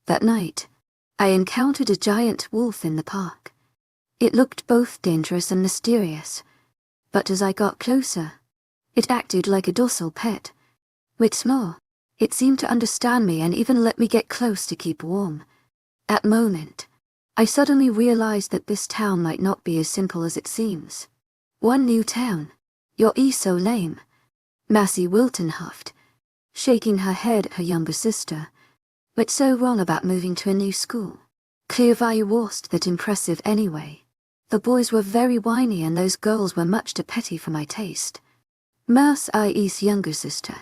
That night, I encountered a giant wolf in the park. It looked both dangerous and mysterious, but as I got closer, it acted like a docile pet. What's more, it seemed to understand me and even let me get close to keep warm. At the moment, I suddenly realized that this town might not be as simple as it seems. One new town. You're so lame. Massey Wilton huffed, shaking her head at her younger sister. What's so wrong about moving to a new school? 𝐊𝐤 wasn't that impressive anyway. The boys were very whiny and those girls were much too petty for my taste. Immerse's younger sister,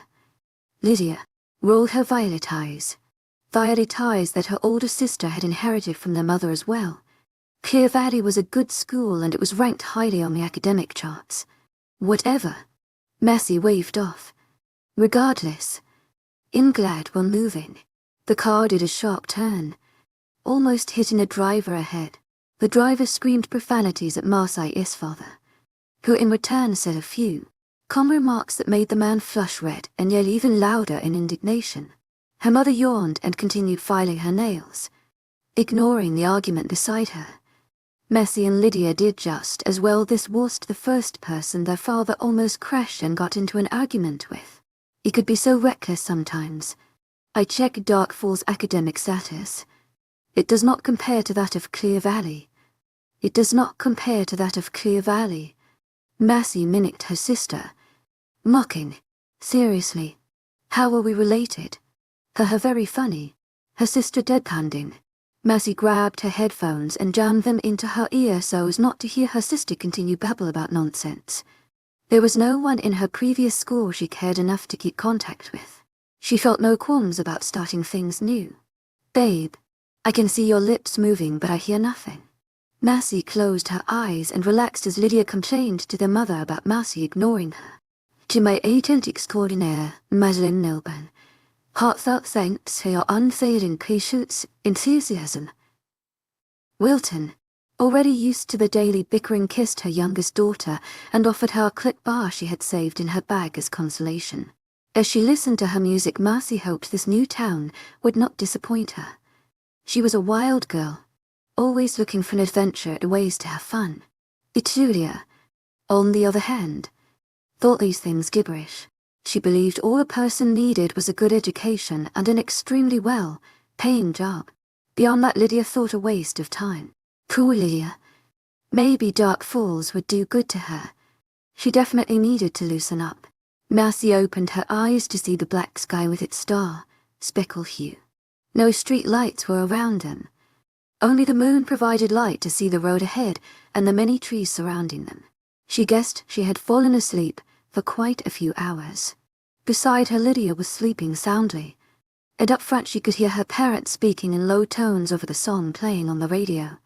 Lydia, rolled her violet eyes that her older sister had inherited from their mother as well. 𝐊𝐤 was a good school and it was ranked highly on the academic charts. Whatever. Massey waved off. Regardless, I'm glad we're moving. The car did a sharp turn, almost hitting a driver ahead. The driver screamed profanities at Marseille's father, who in return said a few calm remarks that made the man flush red and yell even louder in indignation. Her mother yawned and continued filing her nails, ignoring the argument beside her. Massey and Lydia did just as well. This wasn't the first person their father almost crashed and got into an argument with. He could be so reckless sometimes. I checked Dark Fall's academic status. It does not compare to that of 𝐊𝐤. It does not compare to that of 𝐊𝐤. Massey mimicked her sister, mocking. Seriously, how are we related? Her very funny. Her sister deadpanned. Massey grabbed her headphones and jammed them into her ear so as not to hear her sister continue babble about nonsense. There was no one in her previous school she cared enough to keep contact with. She felt no qualms about starting things new. Babe, I can see your lips moving but I hear nothing. Massey closed her eyes and relaxed as Lydia complained to their mother about Massey ignoring her. 𝐊𝐤 𝐑𝐞𝐝 heartfelt thanks for your unfailing patience, enthusiasm. Wilton, already used to the daily bickering, kissed her youngest daughter and offered her a clip bar she had saved in her bag as consolation. As she listened to her music, Massey hoped this new town would not disappoint her. She was a wild girl, always looking for an adventure and ways to have fun. 𝐿𝐤, on the other hand, thought these things gibberish. She believed all a person needed was a good education and an extremely well-paying job. Beyond that, Lydia thought a waste of time. Poor Lydia. Maybe Dark Falls would do good to her. She definitely needed to loosen up. Massey opened her eyes to see the black sky with its speckle hue. No street lights were around them. Only the moon provided light to see the road ahead and the many trees surrounding them. She guessed she had fallen asleep for quite a few hours. Beside her, Lydia was sleeping soundly, and up front she could hear her parents speaking in low tones over the song playing on the radio.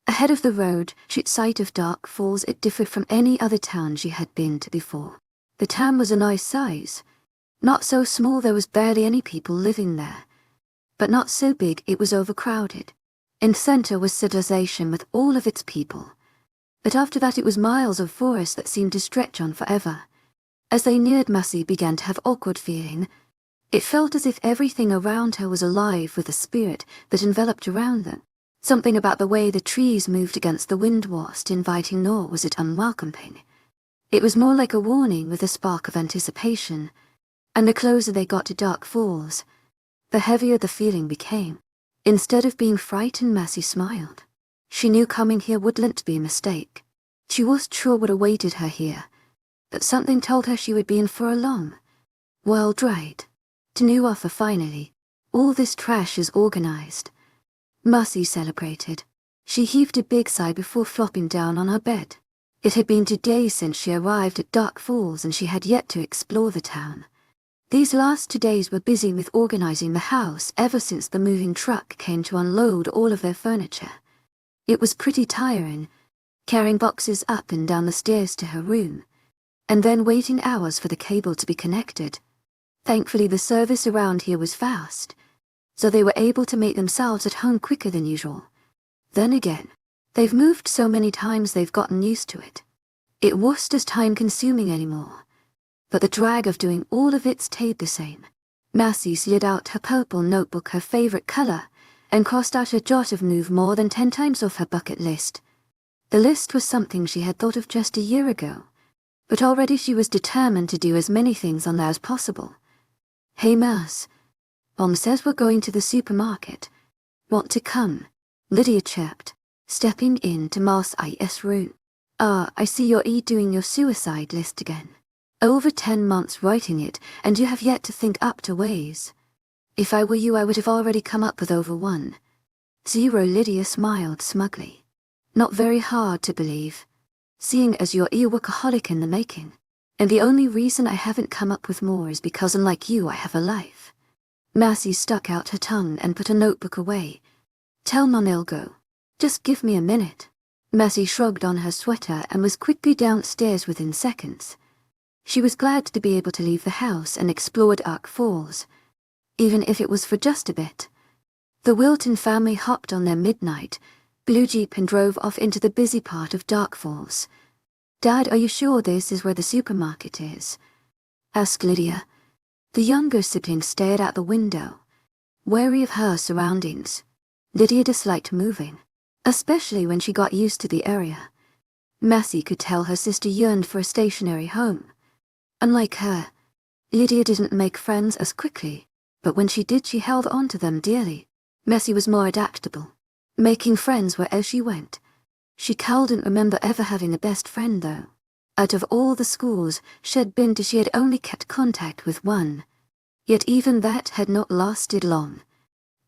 Ahead of the road, she'd sight of Dark Falls. It differed from any other town she had been to before. The town was a nice size. Not so small there was barely any people living there, but not so big it was overcrowded. In the center was civilization with all of its people, but after that it was miles of forest that seemed to stretch on forever. As they neared, Massey began to have awkward feeling. It felt as if everything around her was alive with the spirit that enveloped around them. Something about the way the trees moved against the wind wasn't inviting, nor was it unwelcoming. It was more like a warning with a spark of anticipation, and the closer they got to Dark Falls, the heavier the feeling became. Instead of being frightened, Massey smiled. She knew coming here wouldn't be a mistake. She wasn't sure what awaited her here, but something told her she would be in for a long, wild ride. To new offer finally. All this trash is organized. Massey celebrated. She heaved a big sigh before flopping down on her bed. It had been 2 days since she arrived at Dark Falls and she had yet to explore the town. These last 2 days were busy with organizing the house ever since the moving truck came to unload all of their furniture. It was pretty tiring, carrying boxes up and down the stairs to her room, and then waiting hours for the cable to be connected. Thankfully, the service around here was fast, so they were able to make themselves at home quicker than usual. Then again, they've moved so many times they've gotten used to it. It wasn't as time-consuming anymore, but the drag of doing all of it stayed the same. Massey slid out her purple notebook, her favorite color, and crossed out a jot of move more than 10 times off her bucket list. The list was something she had thought of just a year ago, but already she was determined to do as many things on there as possible. "Hey Immerse, Mom says we're going to the supermarket. Want to come?" Lydia chirped, stepping in to Immerse's room. "Ah, I see you're doing your suicide list again. Over 10 months writing it, and you have yet to think up to ways. If I were you, I would have already come up with over 1.0. Lydia smiled smugly. "Not very hard to believe, seeing as you're a workaholic in the making. And the only reason I haven't come up with more is because, unlike you, I have a life." Massey stuck out her tongue and put a notebook away. "Tell Mom I'll go. Just give me a minute." Massey shrugged on her sweater and was quickly downstairs within seconds. She was glad to be able to leave the house and explore Dark Falls, even if it was for just a bit. The Wilton family hopped on their midnight blue Jeep and drove off into the busy part of Dark Falls. "Dad, are you sure this is where the supermarket is?" asked Lydia. The younger sibling stared out the window, wary of her surroundings. Lydia disliked moving, especially when she got used to the area. Massey could tell her sister yearned for a stationary home. Unlike her, Lydia didn't make friends as quickly, but when she did, she held on to them dearly. Massey was more adaptable, making friends wherever she went. She couldn't remember ever having a best friend, though. Out of all the schools she'd been to, she had only kept contact with one. Yet even that had not lasted long.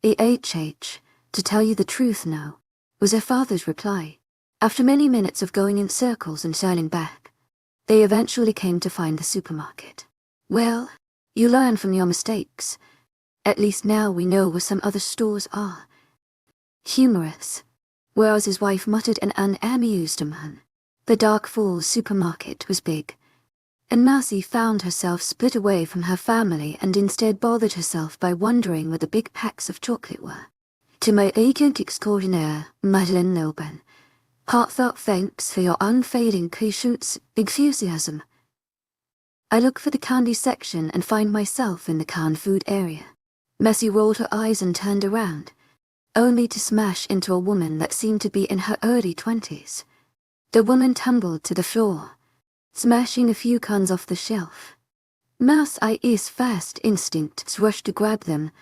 "𝐻, to tell you the truth, no," was her father's reply. After many minutes of going in circles and turning back, they eventually came to find the supermarket. "Well, you learn from your mistakes. At least now we know where some other stores are." Humorous, whereas his wife muttered an unamused man. The Dark Falls supermarket was big, and Massey found herself split away from her family and instead bothered herself by wondering where the big packs of chocolate were. "To my agent extraordinaire, Madeleine Lilburn, heartfelt thanks for your unfailing patience, enthusiasm. I look for the candy section and find myself in the canned food area." Massey rolled her eyes and turned around, only to smash into a woman that seemed to be in her early 20s. The woman tumbled to the floor, smashing a few cans off the shelf. Immerse's first instincts rushed to grab them,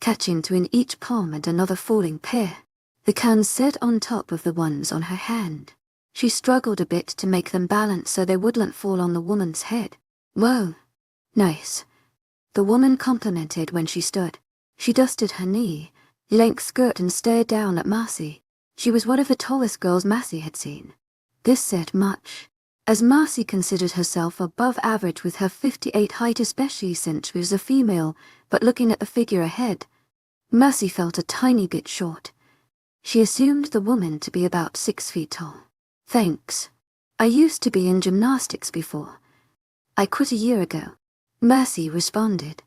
catching two in each palm and another falling pair. The cans sat on top of the ones on her hand. She struggled a bit to make them balance so they wouldn't fall on the woman's head. "Whoa, nice," the woman complimented when she stood. She dusted her knee-length skirt and stared down at Massey. She was one of the tallest girls Massey had seen. This said much, as Massey considered herself above average with her 5'8" height, especially since she was a female, but looking at the figure ahead, Massey felt a tiny bit short. She assumed the woman to be about 6 feet tall. "Thanks. I used to be in gymnastics before. I quit a year ago," Massey responded.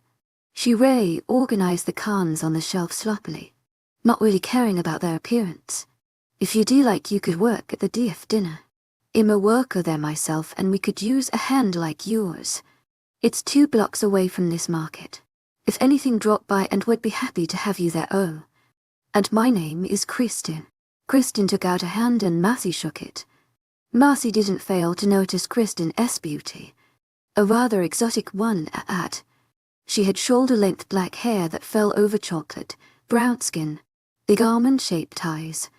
She reorganized the cans on the shelf sloppily, not really caring about their appearance. "If you do like, you could work at the DF dinner. I'm a worker there myself and we could use a hand like yours. It's 2 blocks away from this market. If anything, drop by and we'd be happy to have you there. Oh, and my name is Kristen." Kristen took out a hand and Massey shook it. Massey didn't fail to notice Kristen's beauty, a rather exotic one at. She had shoulder-length black hair that fell over chocolate, brown skin, big almond-shaped eyes,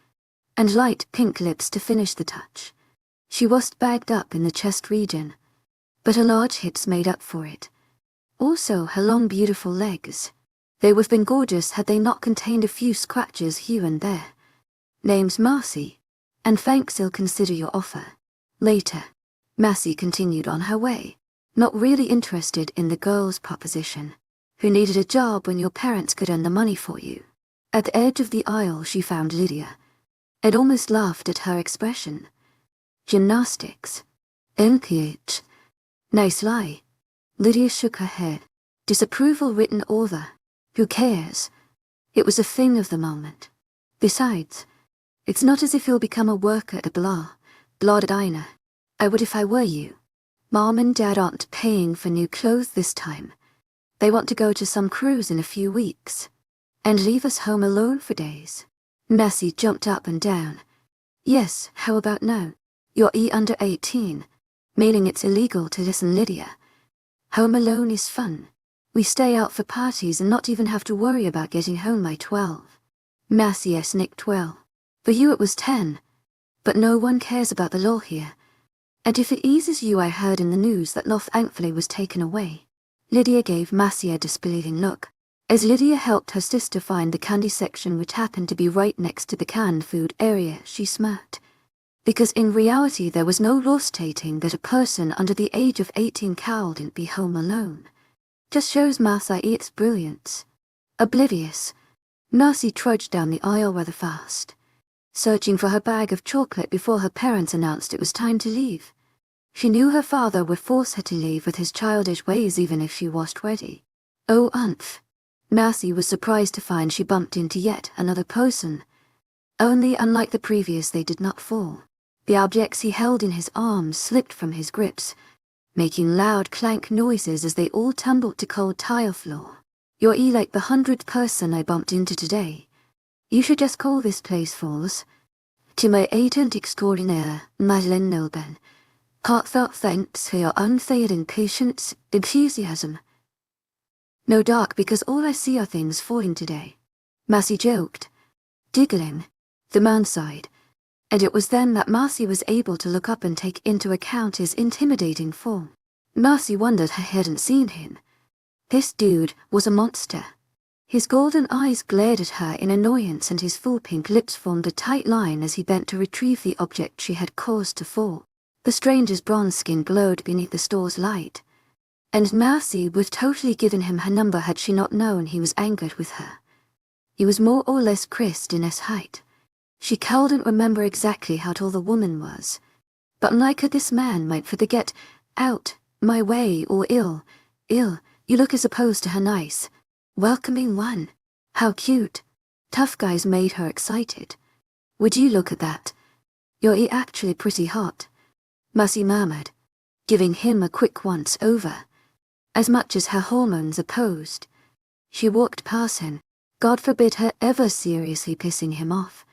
and light pink lips to finish the touch. She was bagged up in the chest region, but her large hips made up for it. Also her long beautiful legs. They would have been gorgeous had they not contained a few scratches here and there. "Name's Massey, and thanks, I'll consider your offer later." Massey continued on her way, not really interested in the girl's proposition. Who needed a job when your parents could earn the money for you? At the edge of the aisle she found Lydia. It almost laughed at her expression. "Gymnastics. 𝐿𝐤. Nice lie." Lydia shook her head. Disapproval written over. Who cares? It was a thing of the moment. Besides, it's not as if you'll become a worker at a blah diner. I would if I were you. Mom and Dad aren't paying for new clothes this time. They want to go to some cruise in a few weeks. And leave us home alone for days? Massey jumped up and down. Yes, how about now? You're under 18, meaning it's illegal to listen, Lydia. Home alone is fun. We stay out for parties and not even have to worry about getting home by 12. Massey snicked. Well, for you it was 10. But no one cares about the law here. And if it eases you, I heard in the news that law thankfully was taken away. Lydia gave Massey a disbelieving look. As Lydia helped her sister find the candy section, which happened to be right next to the canned food area, she smirked. Because in reality there was no law stating that a person under the age of 18 couldn't be home alone. Just shows Massey's brilliance. Oblivious, Massey trudged down the aisle rather fast, searching for her bag of chocolate before her parents announced it was time to leave. She knew her father would force her to leave with his childish ways even if she wasn't ready. Oh, umph. Massey was surprised to find she bumped into yet another person. Only unlike the previous, they did not fall. The objects he held in his arms slipped from his grips, making loud clank noises as they all tumbled to cold tile floor. You're like the 100th person I bumped into today. You should just call this place Falls. To my agent extraordinaire, Madeline Nilben, heartfelt thanks for your unfailing patience, enthusiasm. No dark, because all I see are things falling today. Massey joked. Giggling. The man sighed. And it was then that Massey was able to look up and take into account his intimidating form. Massey wondered he hadn't seen him. This dude was a monster. His golden eyes glared at her in annoyance and his full pink lips formed a tight line as he bent to retrieve the object she had caused to fall. The stranger's bronze skin glowed beneath the store's light. And Massey would totally given him her number had she not known he was angered with her. He was more or less Christina's height. She couldn't remember exactly how tall the woman was, but like her, this man might for the get out my way or ill, you look as opposed to her nice, welcoming one. How cute. Tough guys made her excited. Would you look at that? You're actually pretty hot, Massey murmured, giving him a quick once over. As much as her hormones opposed, she walked past him. God forbid her ever seriously pissing him off.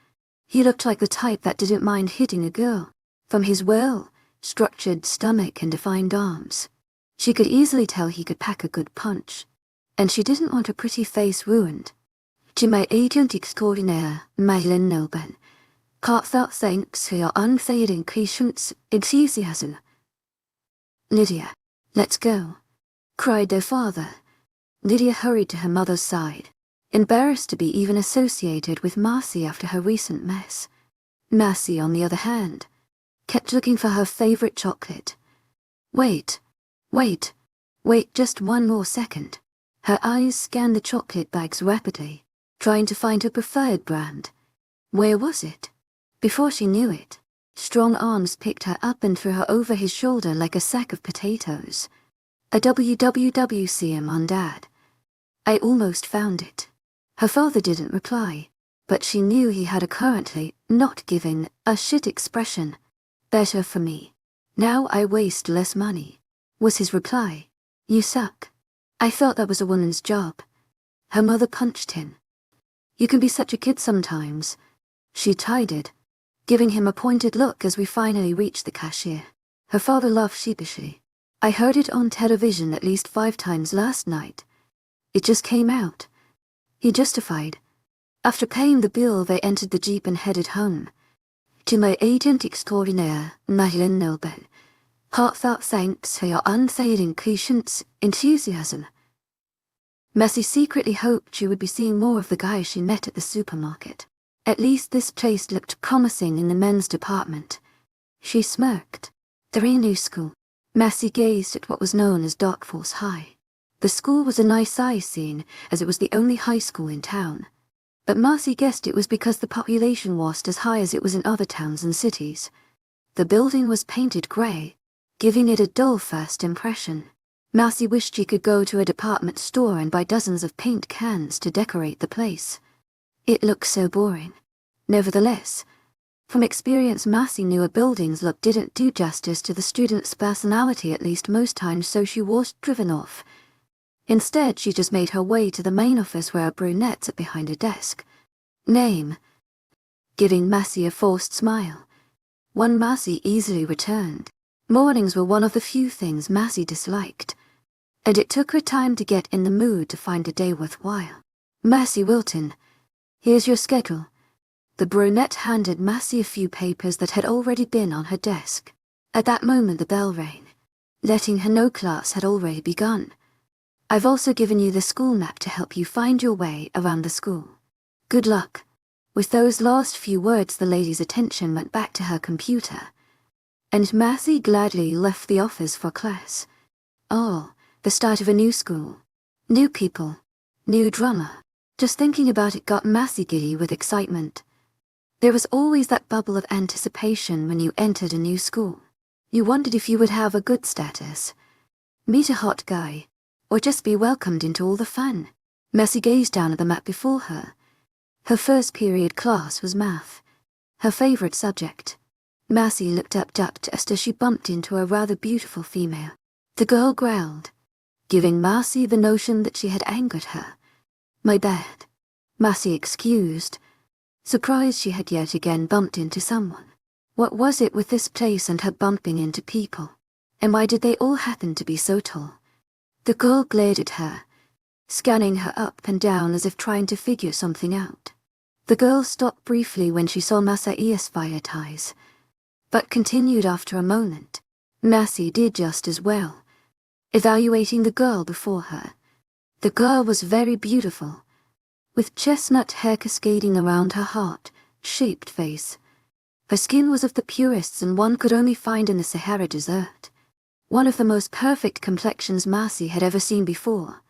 He looked like the type that didn't mind hitting a girl, from his well-structured stomach and defined arms. She could easily tell he could pack a good punch, and she didn't want her pretty face ruined. To my agent extraordinaire, Madeline Nilben, heartfelt thanks for your unfailing patience, enthusiasm. Lydia, let's go, cried their father. Lydia hurried to her mother's side, embarrassed to be even associated with Massey after her recent mess. Massey, on the other hand, kept looking for her favorite chocolate. Wait just one more second. Her eyes scanned the chocolate bags rapidly, trying to find her preferred brand. Where was it? Before she knew it, strong arms picked her up and threw her over his shoulder like a sack of potatoes. A WWWCM on Dad. I almost found it. Her father didn't reply, but she knew he had a currently not giving a shit expression. Better for me. Now I waste less money, was his reply. You suck. I thought that was a woman's job. Her mother punched him. You can be such a kid sometimes, she chided, giving him a pointed look as we finally reached the cashier. Her father laughed sheepishly. I heard it on television at least 5 times last night. It just came out. He justified. After paying the bill, they entered the Jeep and headed home. To my agent extraordinaire, Madeline Nilben, heartfelt thanks for your unfailing patience, enthusiasm. Massey secretly hoped she would be seeing more of the guys she met at the supermarket. At least this place looked promising in the men's department. She smirked. They're in new school. Massey gazed at what was known as Dark Force High. The school was a nice size scene, as it was the only high school in town. But Massey guessed it was because the population wasn't as high as it was in other towns and cities. The building was painted grey, giving it a dull first impression. Massey wished she could go to a department store and buy dozens of paint cans to decorate the place. It looked so boring. Nevertheless, from experience, Massey knew a building's look didn't do justice to the student's personality, at least most times, so she was driven off. Instead, she just made her way to the main office where a brunette sat behind a desk. Name. Giving Massey a forced smile. One Massey easily returned. Mornings were one of the few things Massey disliked, and it took her time to get in the mood to find a day worthwhile. Massey Wilton, here's your schedule. The brunette handed Massey a few papers that had already been on her desk. At that moment the bell rang, letting her know class had already begun. I've also given you the school map to help you find your way around the school. Good luck. With those last few words, the lady's attention went back to her computer, and Massey gladly left the office for class. Oh, the start of a new school. New people. New drama. Just thinking about it got Massey giddy with excitement. There was always that bubble of anticipation when you entered a new school. You wondered if you would have a good status, meet a hot guy, or just be welcomed into all the fun. Massey gazed down at the map before her. Her first period class was math, her favorite subject. Massey looked up just as she bumped into a rather beautiful female. The girl growled, giving Massey the notion that she had angered her. My bad. Massey excused, surprised she had yet again bumped into someone. What was it with this place and her bumping into people? And why did they all happen to be so tall? The girl glared at her, scanning her up and down as if trying to figure something out. The girl stopped briefly when she saw 𝐖𝐴𝐳𝐸, but continued after a moment. Massey did just as well, evaluating the girl before her. The girl was very beautiful, with chestnut hair cascading around her heart-shaped face. Her skin was of the purest and one could only find in the Sahara Desert. One of the most perfect complexions Massey had ever seen before.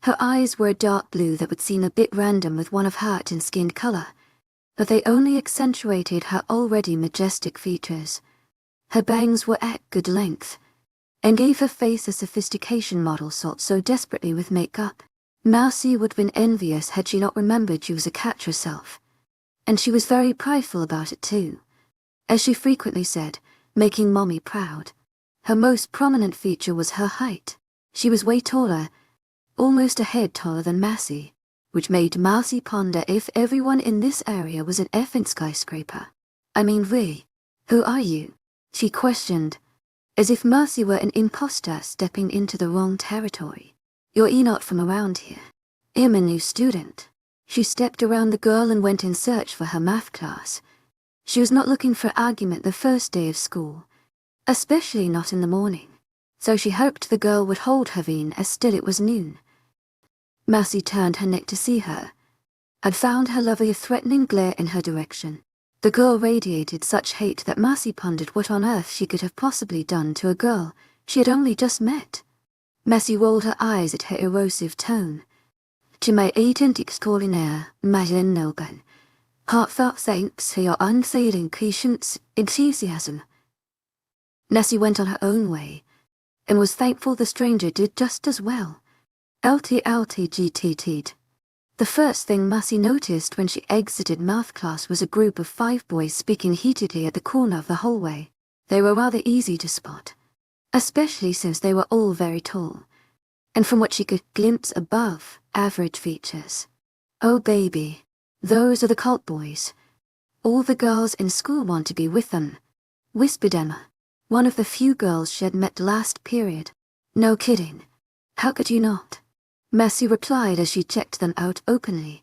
Her eyes were a dark blue that would seem a bit random with one of heart and skin color, but they only accentuated her already majestic features. Her bangs were at good length, and gave her face a sophistication model sought so desperately with makeup. Massey would have been envious had she not remembered she was a cat herself, and she was very prideful about it too, as she frequently said, making Mommy proud. Her most prominent feature was her height. She was way taller, almost a head taller than Massey, which made Massey ponder if everyone in this area was an effing skyscraper. I mean, really, who are you? She questioned, as if Massey were an imposter stepping into the wrong territory. You're not from around here. I'm a new student. She stepped around the girl and went in search for her math class. She was not looking for argument the first day of school, especially not in the morning, so she hoped the girl would hold her vein as still it was noon. Massey turned her neck to see her, and found her lover a threatening glare in her direction. The girl radiated such hate that Massey pondered what on earth she could have possibly done to a girl she had only just met. Massey rolled her eyes at her erosive tone. To my 𝐴𝐴𝐳𝐸, heartfelt thanks for your unfailing patience, enthusiasm. Massey went on her own way, and was thankful the stranger did just as well. 𝐿𝐷𝐿𝐷𝐷𝐷. The first thing Massey noticed when she exited math class was a group of 5 boys speaking heatedly at the corner of the hallway. They were rather easy to spot, especially since they were all very tall, and from what she could glimpse above average features. Oh baby, those are the cult boys. All the girls in school want to be with them, whispered Emma, one of the few girls she had met last period. No kidding. How could you not? Massey replied as she checked them out openly.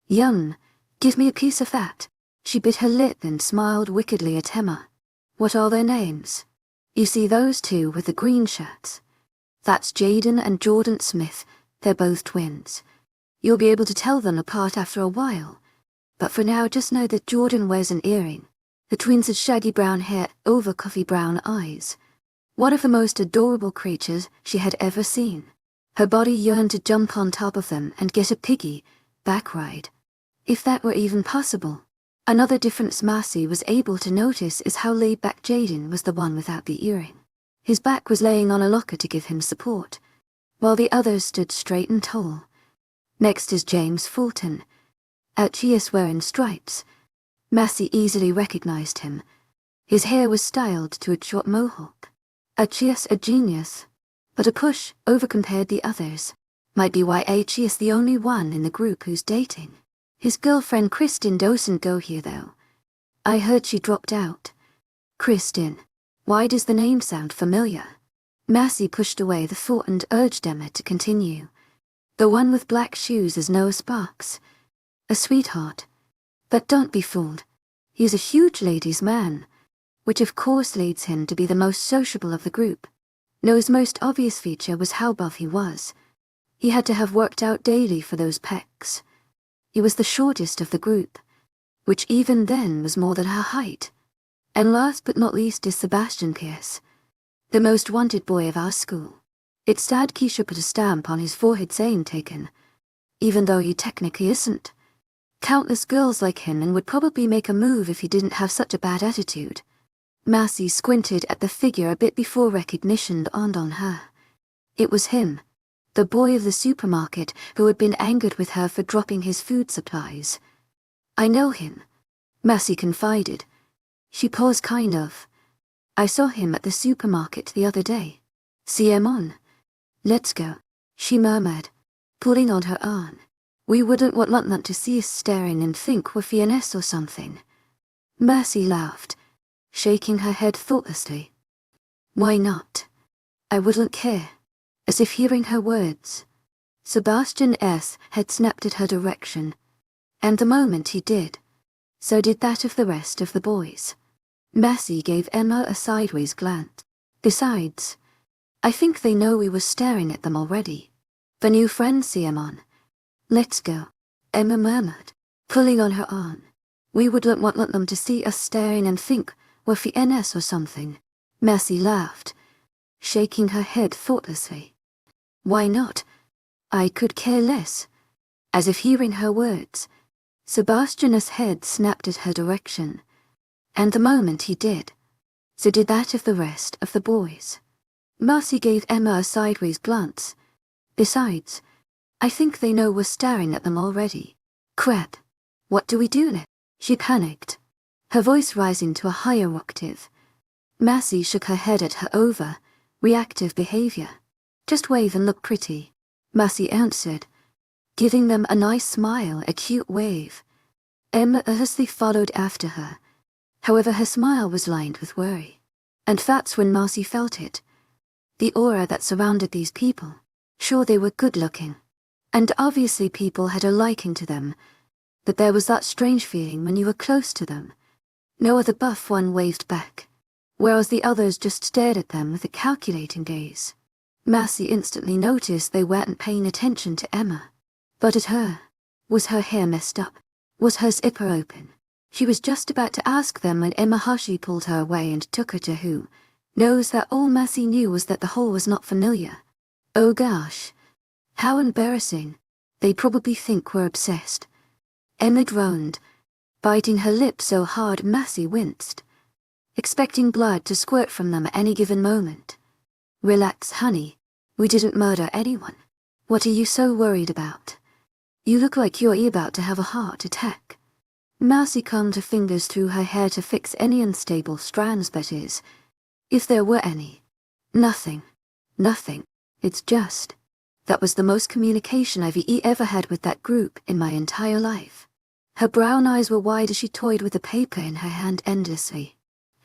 Yum, give me a piece of that. She bit her lip and smiled wickedly at Emma. What are their names? You see those two with the green shirts? That's Jaden and Jordan Smith. They're both twins. You'll be able to tell them apart after a while, but for now just know that Jordan wears an earring. The twins had shaggy brown hair over coffee brown eyes. One of the most adorable creatures she had ever seen. Her body yearned to jump on top of them and get a piggy-back ride, if that were even possible. Another difference Massey was able to notice is how laid back Jaden was, the one without the earring. His back was laying on a locker to give him support, while the others stood straight and tall. Next is James Fulton, 𝐿𝐷𝐿𝐸 wearing stripes. Massey easily recognized him. His hair was styled to a short mohawk. 𝐿𝐷𝐿𝐸 a genius, but a push overcompared the others. Might be why 𝐿𝐲𝐲 is the only one in the group who's dating. His girlfriend Kristin doesn't go here though. I heard she dropped out. Kristin. Why does the name sound familiar? Massey pushed away the thought and urged Emma to continue. The one with black shoes is Noah Sparks. A sweetheart. But don't be fooled. He's a huge ladies' man, which of course leads him to be the most sociable of the group. Noah's most obvious feature was how buff he was. He had to have worked out daily for those pecs. He was the shortest of the group, which even then was more than her height. And last but not least is Sebastian Pierce, the most wanted boy of our school. It's sad Keisha put a stamp on his forehead saying taken, even though he technically isn't. Countless girls like him and would probably make a move if he didn't have such a bad attitude. Massey squinted at the figure a bit before recognition dawned on her. It was him, the boy of the supermarket who had been angered with her for dropping his food supplies. I know him, Massey confided. She paused kind of. I saw him at the supermarket the other day. See him on. Let's go, she murmured, pulling on her arm. We wouldn't want Lutnut to see us staring and think we're FNS or something. Mercy laughed, shaking her head thoughtlessly. Why not? I wouldn't care. As if hearing her words. Sebastian S. had snapped at her direction, and the moment he did, so did that of the rest of the boys. Massey gave Emma a sideways glance. Besides, I think they know we were staring at them already. The new friend see 'em on. Let's go, Emma murmured, pulling on her arm. We wouldn't want them to see us staring and think we're FNS or something. Massey laughed, shaking her head thoughtlessly. Why not? I could care less. As if hearing her words, Sebastian's head snapped at her direction, and the moment he did, so did that of the rest of the boys. Massey gave Emma a sideways glance. Besides, I think they know we're staring at them already. Crap. What do we do now? She panicked, her voice rising to a higher octave. Massey shook her head at her reactive behavior. Just wave and look pretty, Massey answered, giving them a nice smile, a cute wave. Emma earnestly followed after her. However, her smile was lined with worry. And that's when Massey felt it. The aura that surrounded these people. Sure, they were good-looking. And obviously people had a liking to them. But there was that strange feeling when you were close to them. Noah the buff one waved back, whereas the others just stared at them with a calculating gaze. Massey instantly noticed they weren't paying attention to Emma, but at her. Was her hair messed up? Was her zipper open? She was just about to ask them when Emma Hushey pulled her away and took her to who knows that all Massey knew was that the hole was not familiar. Oh gosh. How embarrassing. They probably think we're obsessed. Emma groaned, biting her lip so hard Massey winced, expecting blood to squirt from them at any given moment. Relax, honey. We didn't murder anyone. What are you so worried about? You look like you're about to have a heart attack. Massey combed her fingers through her hair to fix any unstable strands, that is, if there were any. Nothing. Nothing. It's just. That was the most communication I've ever had with that group in my entire life. Her brown eyes were wide as she toyed with the paper in her hand endlessly.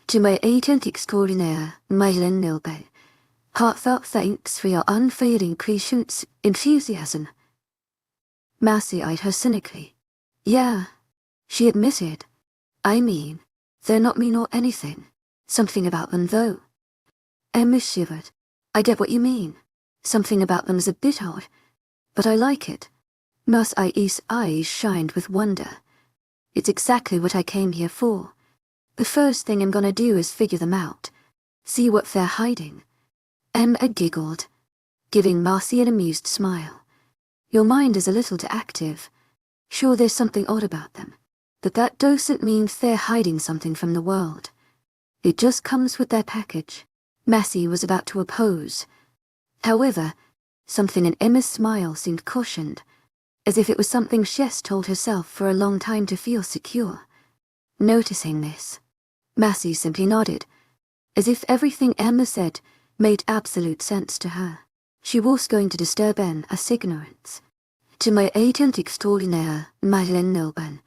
To my 𝐊𝐢𝐳𝐷𝐞𝐝 𝐊𝐢𝐳𝐷𝐞𝐿. Heartfelt thanks for your unfailing patience, enthusiasm. Massey eyed her cynically. Yeah, she admitted. I mean, they're not mean or anything. Something about them, though. Emma shivered. I get what you mean. Something about them's a bit odd, but I like it. Massey's eyes shined with wonder. It's exactly what I came here for. The first thing I'm gonna do is figure them out. See what they're hiding. Emma giggled, giving Massey an amused smile. Your mind is a little too active. Sure, there's something odd about them, but that doesn't mean they're hiding something from the world. It just comes with their package. Massey was about to oppose. However, something in Emma's smile seemed cautioned, as if it was something she's told herself for a long time to feel secure. Noticing this, Massey simply nodded, as if everything Emma said made absolute sense to her. She was going to disturb as ignorance. 𝐿𝐤𝐬𝐩𝐿𝐬,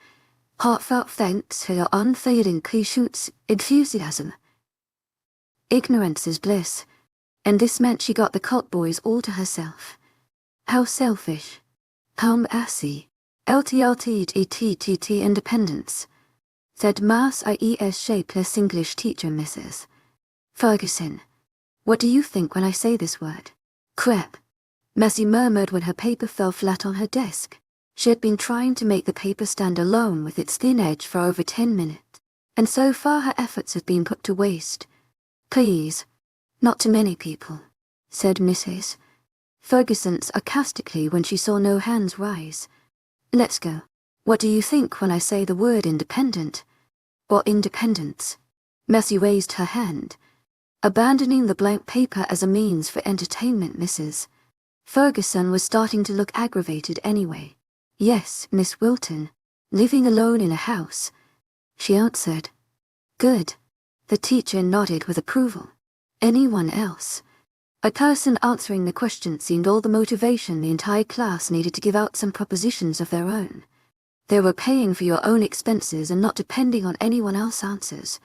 heartfelt thanks for your unfailing patience, enthusiasm. Ignorance is bliss, and this meant she got the cult boys all to herself. How selfish. 𝐿𝐤𝐬, 𝐊𝐢𝐬𝐑𝐞𝐝 independence, said Mass 𝐖𝐨𝐥𝐬 English teacher Mrs. Ferguson. What do you think when I say this word? Crap, Messie murmured when her paper fell flat on her desk. She had been trying to make the paper stand alone with its thin edge for over 10 minutes, and so far her efforts had been put to waste. Please, not to many people, said Mrs. Ferguson sarcastically when she saw no hands rise. Let's go. What do you think when I say the word independent? Or independence? Messie raised her hand. Abandoning the blank paper as a means for entertainment, Mrs. Ferguson was starting to look aggravated anyway. Yes, Miss Wilton. Living alone in a house, she answered. Good. The teacher nodded with approval. Anyone else? A person answering the question seemed all the motivation the entire class needed to give out some propositions of their own. They were paying for your own expenses and not depending on anyone else's answers.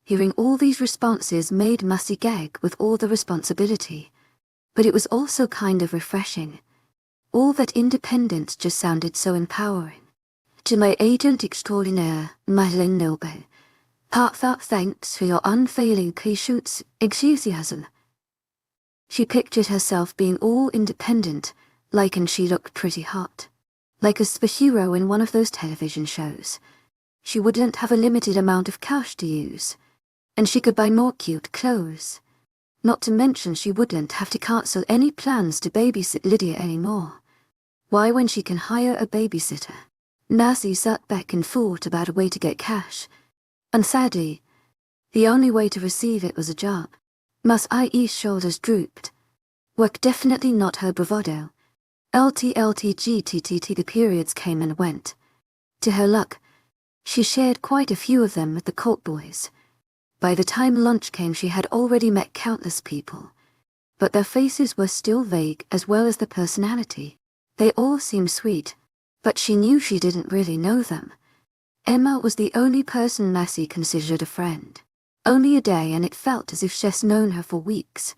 Hearing all these responses made Messie gag with all the responsibility. But it was also kind of refreshing. All that independence just sounded so empowering. 𝐿𝐤𝐬𝐸, heartfelt thanks for your unfailing patience, enthusiasm. She pictured herself being all independent, and she looked pretty hot. Like a superhero in one of those television shows. She wouldn't have a limited amount of cash to use. And she could buy more cute clothes. Not to mention she wouldn't have to cancel any plans to babysit Lydia anymore. Why, when she can hire a babysitter? Messie sat back and thought about a way to get cash. And sadly, the only way to receive it was a job. Miss IE's shoulders drooped. Work definitely not her bravado. 𝐿𝐤𝐸𝐽𝐻𝐿, the periods came and went. To her luck, she shared quite a few of them with the cult boys. By the time lunch came she had already met countless people. But their faces were still vague as well as their personality. They all seemed sweet, but she knew she didn't really know them. Emma was the only person Messie considered a friend. Only a day and it felt as if she'd known her for weeks.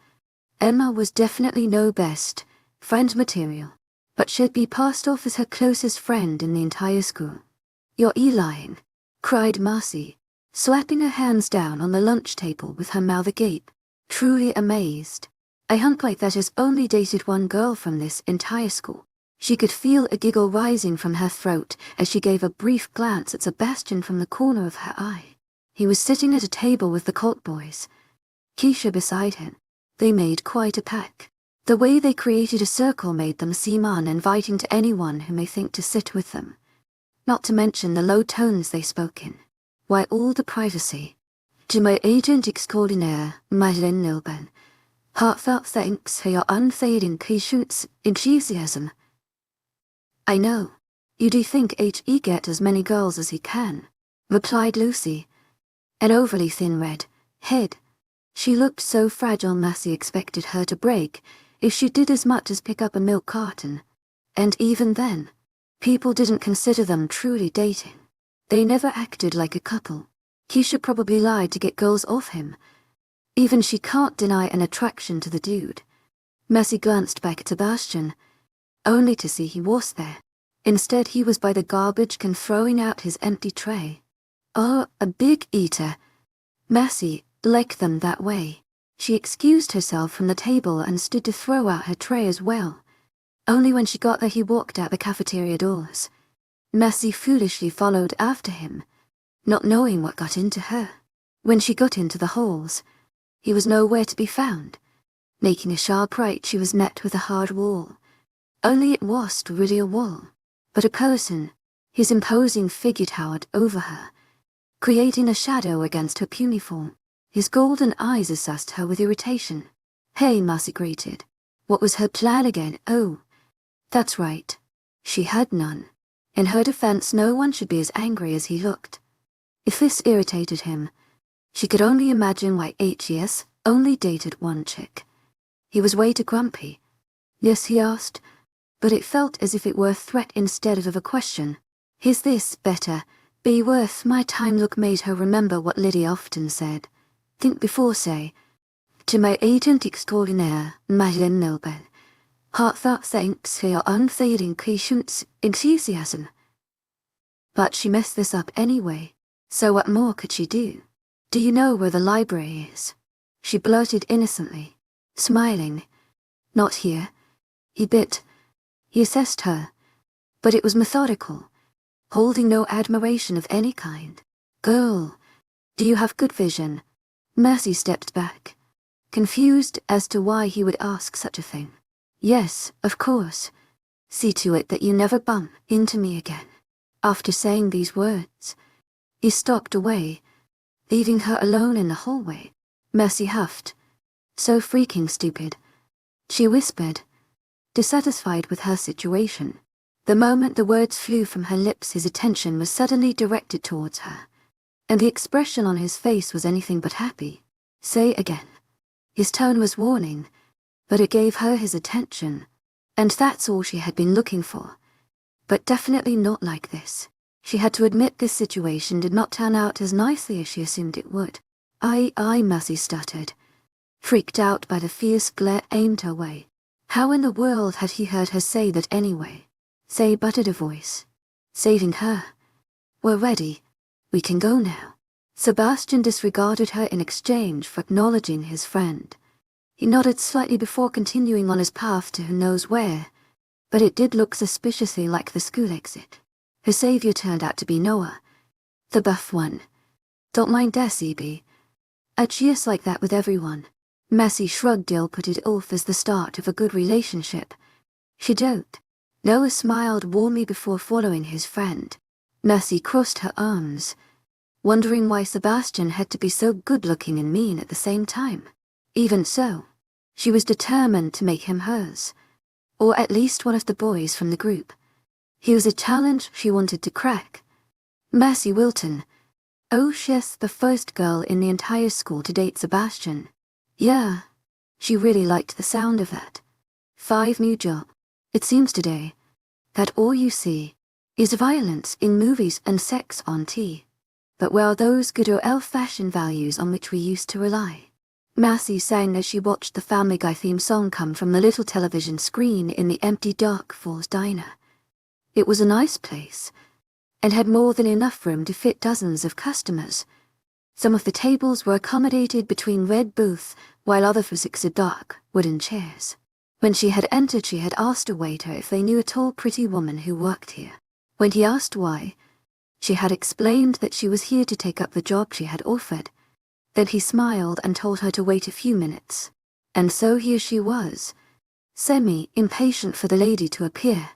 Emma was definitely no best friend material, but she'd be passed off as her closest friend in the entire school. You're lying, cried Messie, slapping her hands down on the lunch table with her mouth agape, truly amazed. A hunk like that has only dated one girl from this entire school. She could feel a giggle rising from her throat as she gave a brief glance at Sebastian from the corner of her eye. He was sitting at a table with the cult boys. Keisha beside him. They made quite a pack. The way they created a circle made them seem uninviting to anyone who may think to sit with them. Not to mention the low tones they spoke in. Why, all the privacy. 𝐿𝐤𝐸𝐻𝐿, heartfelt thanks for your unfailing patience, enthusiasm. I know. You do think H.E. get as many girls as he can, replied Lucy. An overly thin red head. She looked so fragile Messie expected her to break if she did as much as pick up a milk carton. And even then, people didn't consider them truly dating. They never acted like a couple. Keisha probably lied to get girls off him. Even she can't deny an attraction to the dude. Messie glanced back at Sebastian, only to see he was there. Instead he was by the garbage can throwing out his empty tray. Oh, a big eater. Messie liked them that way. She excused herself from the table and stood to throw out her tray as well. Only when she got there he walked out the cafeteria doors. Messie foolishly followed after him, not knowing what got into her. When she got into the halls, he was nowhere to be found. Making a sharp right she was met with a hard wall. Only it wasn't really a wall, but a person. His imposing figure towered over her, creating a shadow against her puny form. His golden eyes assessed her with irritation. Hey, Messie greeted. What was her plan again? Oh, that's right. She had none. In her defense, no one should be as angry as he looked. If this irritated him, she could only imagine why H.E.S. only dated one chick. He was way too grumpy. Yes, he asked, but it felt as if it were a threat instead of a question. Is this better? Be worth my time? Look made her remember what Lydia often said. Think before say. To my agent extraordinaire, 𝐿𝐻𝐿 heartfelt thanks for your unfading patience, enthusiasm. But she messed this up anyway, so what more could she do? Do you know where the library is? She blurted innocently, smiling. Not here. He bit. He assessed her, but it was methodical, holding no admiration of any kind. Girl, do you have good vision? Mercy stepped back, confused as to why he would ask such a thing. Yes, of course. See to it that you never bump into me again. After saying these words, he stalked away, leaving her alone in the hallway. Mercy huffed. So freaking stupid. She whispered, dissatisfied with her situation. The moment the words flew from her lips, his attention was suddenly directed towards her, and the expression on his face was anything but happy. Say again. His tone was warning, but it gave her his attention, and that's all she had been looking for. But definitely not like this. She had to admit this situation did not turn out as nicely as she assumed it would. Mercy stuttered, freaked out by the fierce glare aimed her way. How in the world had he heard her say that anyway? Say buttered a voice. Saving her. We're ready. We can go now. Sebastian disregarded her in exchange for acknowledging his friend. He nodded slightly before continuing on his path to who knows where, but it did look suspiciously like the school exit. Her savior turned out to be Noah, the buff one. Don't mind 𝐸 I'd cheers like that with everyone. Mercy shrugged. I'll put it off as the start of a good relationship. She joked. Noah smiled warmly before following his friend. Mercy crossed her arms, wondering why Sebastian had to be so good-looking and mean at the same time. Even so, she was determined to make him hers, or at least one of the boys from the group. He was a challenge she wanted to crack. Mercy Wilton. Oh, she's the first girl in the entire school to date Sebastian. Yeah, she really liked the sound of that. 5 new job. It seems today that all you see is violence in movies and sex on TV. But where are those good old-fashioned values on which we used to rely? Mercy sang as she watched the Family Guy theme song come from the little television screen in the empty Dark Falls diner. It was a nice place, and had more than enough room to fit dozens of customers. Some of the tables were accommodated between red booths, while others were 6 dark, wooden chairs. When she had entered, she had asked a waiter if they knew a tall, pretty woman who worked here. When he asked why, she had explained that she was here to take up the job she had offered. Then he smiled and told her to wait a few minutes. And so here she was, semi-impatient for the lady to appear.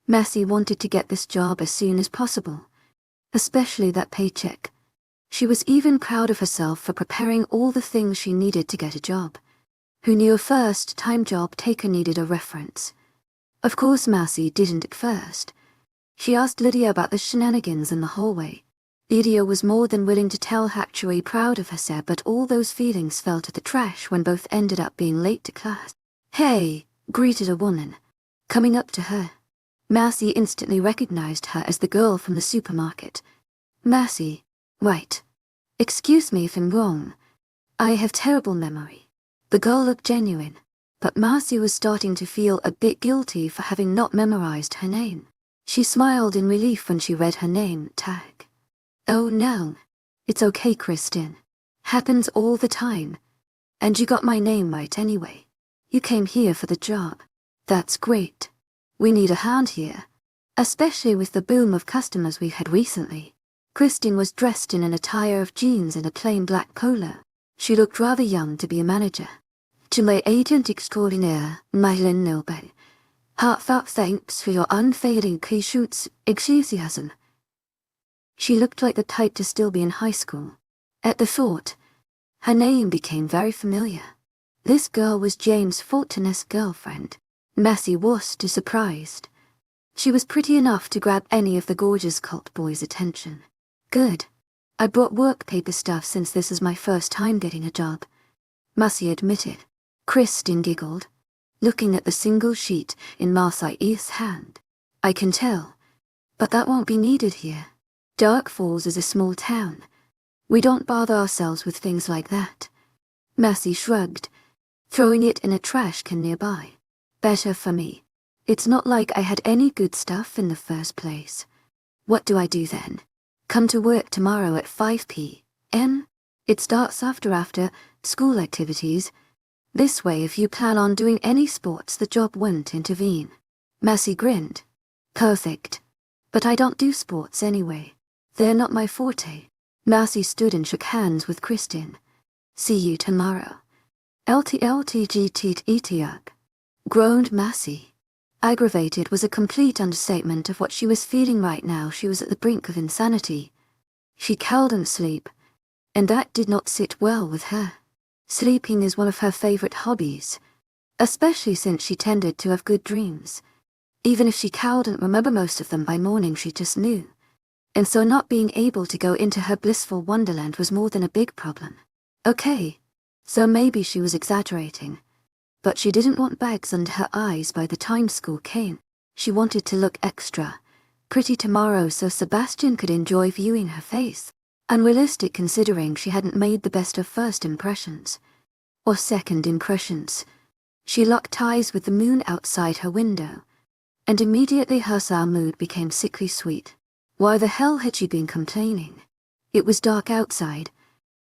Mercy wanted to get this job as soon as possible, especially that paycheck. She was even proud of herself for preparing all the things she needed to get a job. Who knew a first-time job taker needed a reference? Of course Mercy didn't at first. She asked Lydia about the shenanigans in the hallway. Lydia was more than willing to tell her actually proud of herself, but all those feelings fell to the trash when both ended up being late to class. Hey, greeted a woman, coming up to her. Mercy instantly recognized her as the girl from the supermarket. Mercy, right. Excuse me if I'm wrong. I have terrible memory. The girl looked genuine, but Mercy was starting to feel a bit guilty for having not memorized her name. She smiled in relief when she read her name tag. Oh no, it's okay, Kristen. Happens all the time. And you got my name right anyway. You came here for the job. That's great. We need a hand here, especially with the boom of customers we've had recently. Kristen was dressed in an attire of jeans and a plain black polo. She looked rather young to be a manager. To my agent extraordinaire, 𝐿𝐻𝐿 heartfelt thanks for your unfailing enthusiasm. She looked like the type to still be in high school. At the thought, her name became very familiar. This girl was James Fulton's girlfriend. Mercy was too surprised. She was pretty enough to grab any of the gorgeous cult boys' attention. Good. I brought work paper stuff since this is my first time getting a job, Mercy admitted. Kristen giggled. looking at the single sheet in 𝐿𝐸's hand. "I can tell. But that won't be needed here. Dark Falls is a small town. We don't bother ourselves with things like that." 𝐿𝐸 shrugged, throwing it in a trash can nearby. "Better for me. It's not like I had any good stuff in the first place. What do I do then? Come to work tomorrow at 5 p.m? It starts after school activities. This way, if you plan on doing any sports, the job won't intervene." 𝐿𝐸 grinned. "Perfect. But I don't do sports anyway. They're not my forte." 𝐿𝐸 stood and shook hands with Kristin. "See you tomorrow." 𝐿𝐸 groaned 𝐿𝐸. Aggravated was a complete understatement of what she was feeling right now. She was at the brink of insanity. She couldn't sleep, and that did not sit well with her. Sleeping is one of her favorite hobbies, especially since she tended to have good dreams. Even if she couldn't remember most of them by morning, she just knew. And so not being able to go into her blissful wonderland was more than a big problem. Okay, so maybe she was exaggerating. But she didn't want bags under her eyes by the time school came. She wanted to look extra pretty tomorrow so Sebastian could enjoy viewing her face. Unrealistic considering she hadn't made the best of first impressions. Or second impressions. She locked eyes with the moon outside her window, and immediately her sour mood became sickly sweet. Why the hell had she been complaining? It was dark outside.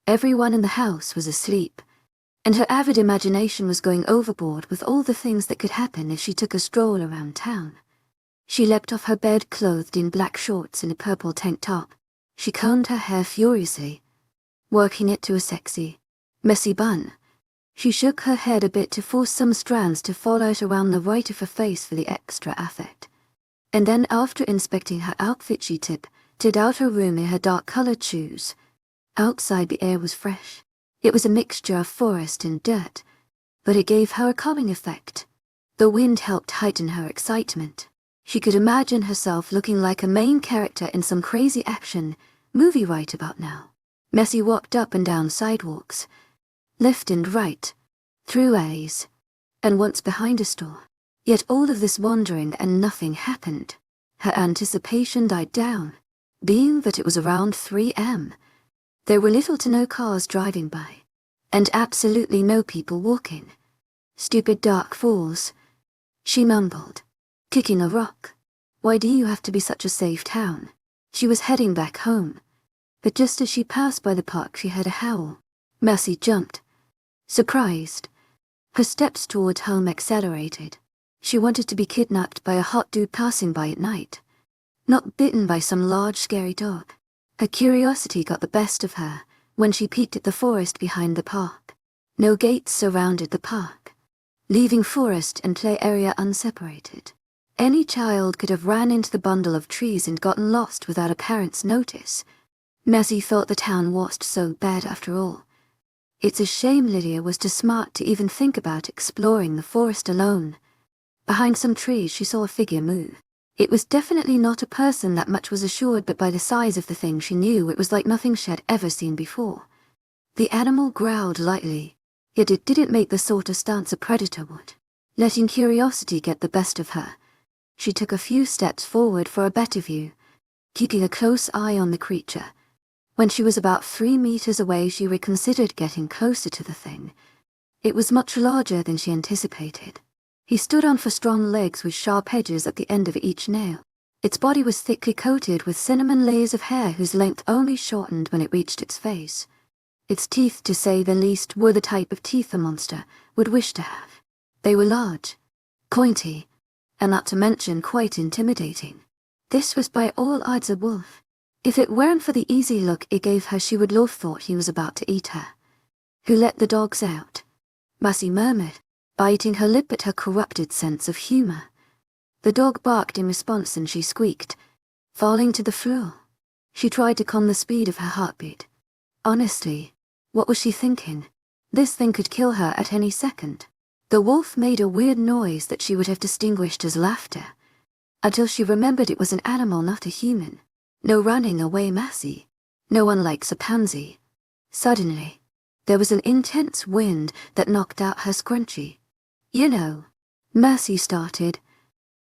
Everyone in the house was asleep, and her avid imagination was going overboard with all the things that could happen if she took a stroll around town. She leapt off her bed clothed in black shorts and a purple tank top. She combed her hair furiously, working it to a sexy, messy bun. She shook her head a bit to force some strands to fall out around the right of her face for the extra effect. And then after inspecting her outfit she tiptoed out her room in her dark-colored shoes. Outside the air was fresh. It was a mixture of forest and dirt, but it gave her a calming effect. The wind helped heighten her excitement. She could imagine herself looking like a main character in some crazy action movie right about now. 𝐿𝐸 walked up and down sidewalks, left and right, through alleys, and once behind a store. Yet all of this wandering and nothing happened. Her anticipation died down, being that it was around 3 a.m. There were little to no cars driving by, and absolutely no people walking. "Stupid Dark Falls," she mumbled, kicking a rock. "Why do you have to be such a safe town?" She was heading back home, but just as she passed by the park she heard a howl. 𝐿𝐸 jumped, surprised. Her steps toward home accelerated. She wanted to be kidnapped by a hot dude passing by at night, not bitten by some large scary dog. Her curiosity got the best of her when she peeked at the forest behind the park. No gates surrounded the park, leaving forest and play area unseparated. Any child could have ran into the bundle of trees and gotten lost without a parent's notice. 𝐿𝐸 thought the town wasn't so bad after all. It's a shame Lydia was too smart to even think about exploring the forest alone. Behind some trees she saw a figure move. It was definitely not a person, that much was assured, but by the size of the thing she knew it was like nothing she had ever seen before. The animal growled lightly, yet it didn't make the sort of stance a predator would. Letting curiosity get the best of her, she took a few steps forward for a better view, keeping a close eye on the creature. When she was about 3 meters away she reconsidered getting closer to the thing. It was much larger than she anticipated. He stood on 4 strong legs with sharp edges at the end of each nail. Its body was thickly coated with cinnamon layers of hair whose length only shortened when it reached its face. Its teeth, to say the least, were the type of teeth a monster would wish to have. They were large, pointy, and not to mention quite intimidating. This was by all odds a wolf. If it weren't for the easy look it gave her, she would have thought he was about to eat her. "Who let the dogs out?" 𝐿𝐸 murmured, biting her lip at her corrupted sense of humor. The dog barked in response and she squeaked, falling to the floor. She tried to calm the speed of her heartbeat. Honestly, what was she thinking? This thing could kill her at any second. The wolf made a weird noise that she would have distinguished as laughter, until she remembered it was an animal, not a human. No running away, 𝐿𝐸. No one likes a pansy. Suddenly, there was an intense wind that knocked out her scrunchie. "You know, Mercy started,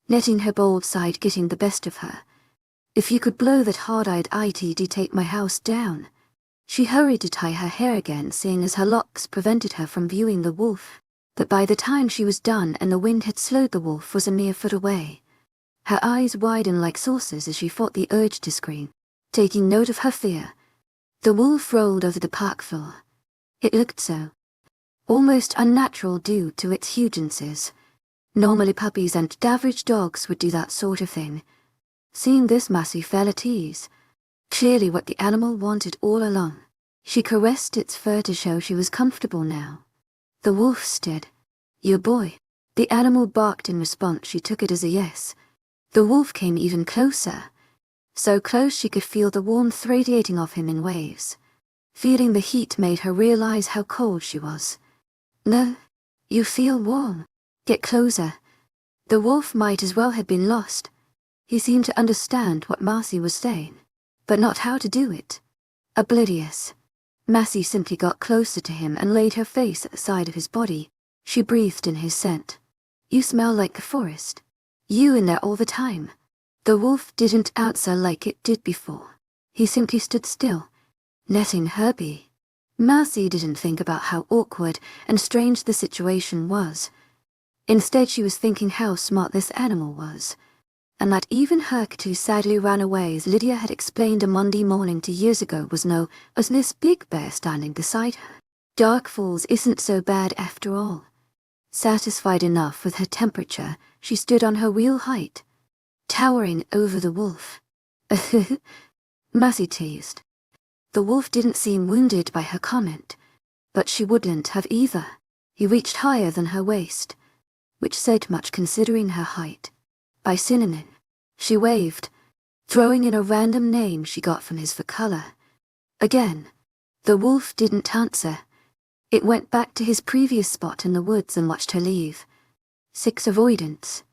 letting her bold side getting the best of her. If you could blow that hard-eyed 𝐿𝐷 take my house down. She hurried to tie her hair again, seeing as her locks prevented her from viewing the wolf. But by the time she was done and the wind had slowed, the wolf was a mere foot away. Her eyes widened like saucers as she fought the urge to scream. Taking note of her fear, the wolf rolled over the park floor. It looked so almost unnatural due to its hugeness. Normally puppies and average dogs would do that sort of thing. Seeing this, Mercy fell at ease. Clearly what the animal wanted all along. She caressed its fur to show she was comfortable now. The wolf stared. "Your boy." The animal barked in response. She took it as a yes. The wolf came even closer. So close she could feel the warmth radiating off him in waves. Feeling the heat made her realize how cold she was. "No, you feel warm. Get closer." The wolf might as well have been lost. He seemed to understand what Mercy was saying, but not how to do it. Oblivious, Mercy simply got closer to him and laid her face at the side of his body. She breathed in his scent. "You smell like the forest. You in there all the time." The wolf didn't answer like it did before. He simply stood still, letting her be. Mercy didn't think about how awkward and strange the situation was. Instead, she was thinking how smart this animal was, and that even her cat sadly ran away, as Lydia had explained a Monday morning 2 years ago, was no as this big bear standing beside her. Dark Falls isn't so bad after all. Satisfied enough with her temperature, she stood on her real height, towering over the wolf. Mercy teased. The wolf didn't seem wounded by her comment, but she wouldn't have either. He reached higher than her waist, which said much considering her height. By synonym, she waved, throwing in a random name she got from his fur color. Again, the wolf didn't answer. It went back to his previous spot in the woods and watched her leave. 6 avoidance.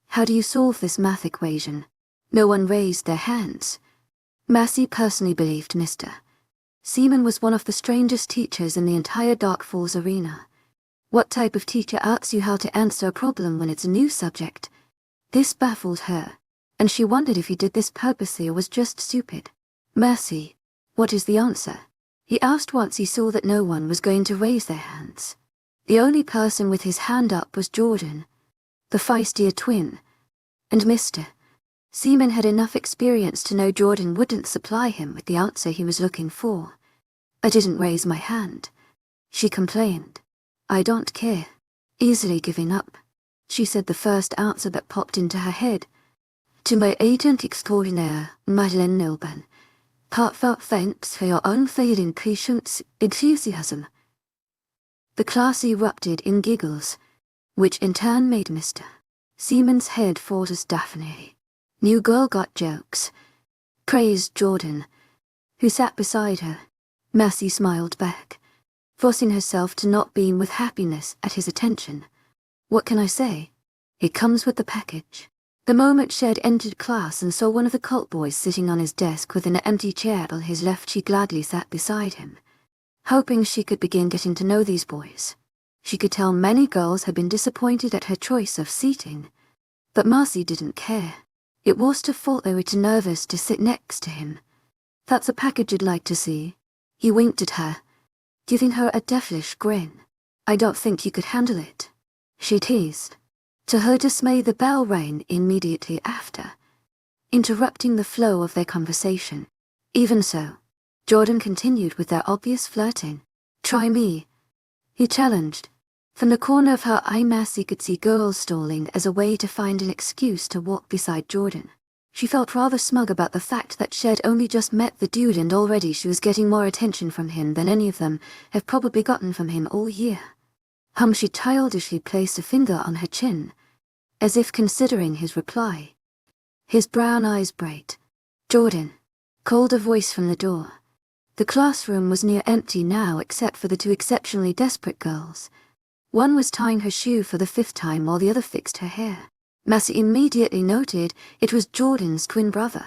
How do you solve this math equation? No one raised their hands. Mercy personally believed Mr. Seaman was one of the strangest teachers in the entire Dark Falls arena. What type of teacher asks you how to answer a problem when it's a new subject? This baffled her, and she wondered if he did this purposely or was just stupid. "Mercy, what is the answer?" he asked once he saw that no one was going to raise their hands. The only person with his hand up was Jordan, the feistier twin, and Mr. Seaman had enough experience to know Jordan wouldn't supply him with the answer he was looking for. "I didn't raise my hand," she complained. "I don't care." Easily giving up, she said the first answer that popped into her head. "To my agent 𝐿𝐷𝐼𝐻, Madeline Nilban. Heartfelt thanks for your unfailing patience, enthusiasm." The class erupted in giggles, which in turn made Mr. Seaman's head fall to Daphne. New girl got jokes, praised Jordan, who sat beside her. Mercy smiled back, forcing herself to not beam with happiness at his attention. "What can I say? It comes with the package." The moment Shed entered class and saw one of the cult boys sitting on his desk with an empty chair on his left, she gladly sat beside him, hoping she could begin getting to know these boys. She could tell many girls had been disappointed at her choice of seating, but Mercy didn't care. It was her fault they were too nervous to sit next to him. "That's a package you'd like to see." He winked at her, giving her a devilish grin. "I don't think you could handle it," she teased. To her dismay, the bell rang immediately after, interrupting the flow of their conversation. Even so, Jordan continued with their obvious flirting. "Try me," he challenged. From the corner of her eye, Mercy could see girls stalling as a way to find an excuse to walk beside Jordan. She felt rather smug about the fact that Shed only just met the dude and already she was getting more attention from him than any of them have probably gotten from him all year. She childishly placed a finger on her chin, as if considering his reply. His brown eyes bright. "Jordan," called a voice from the door. The classroom was near empty now except for the 2 exceptionally desperate girls. One was tying her shoe for the 5th time while the other fixed her hair. Mercy immediately noted it was Jordan's twin brother.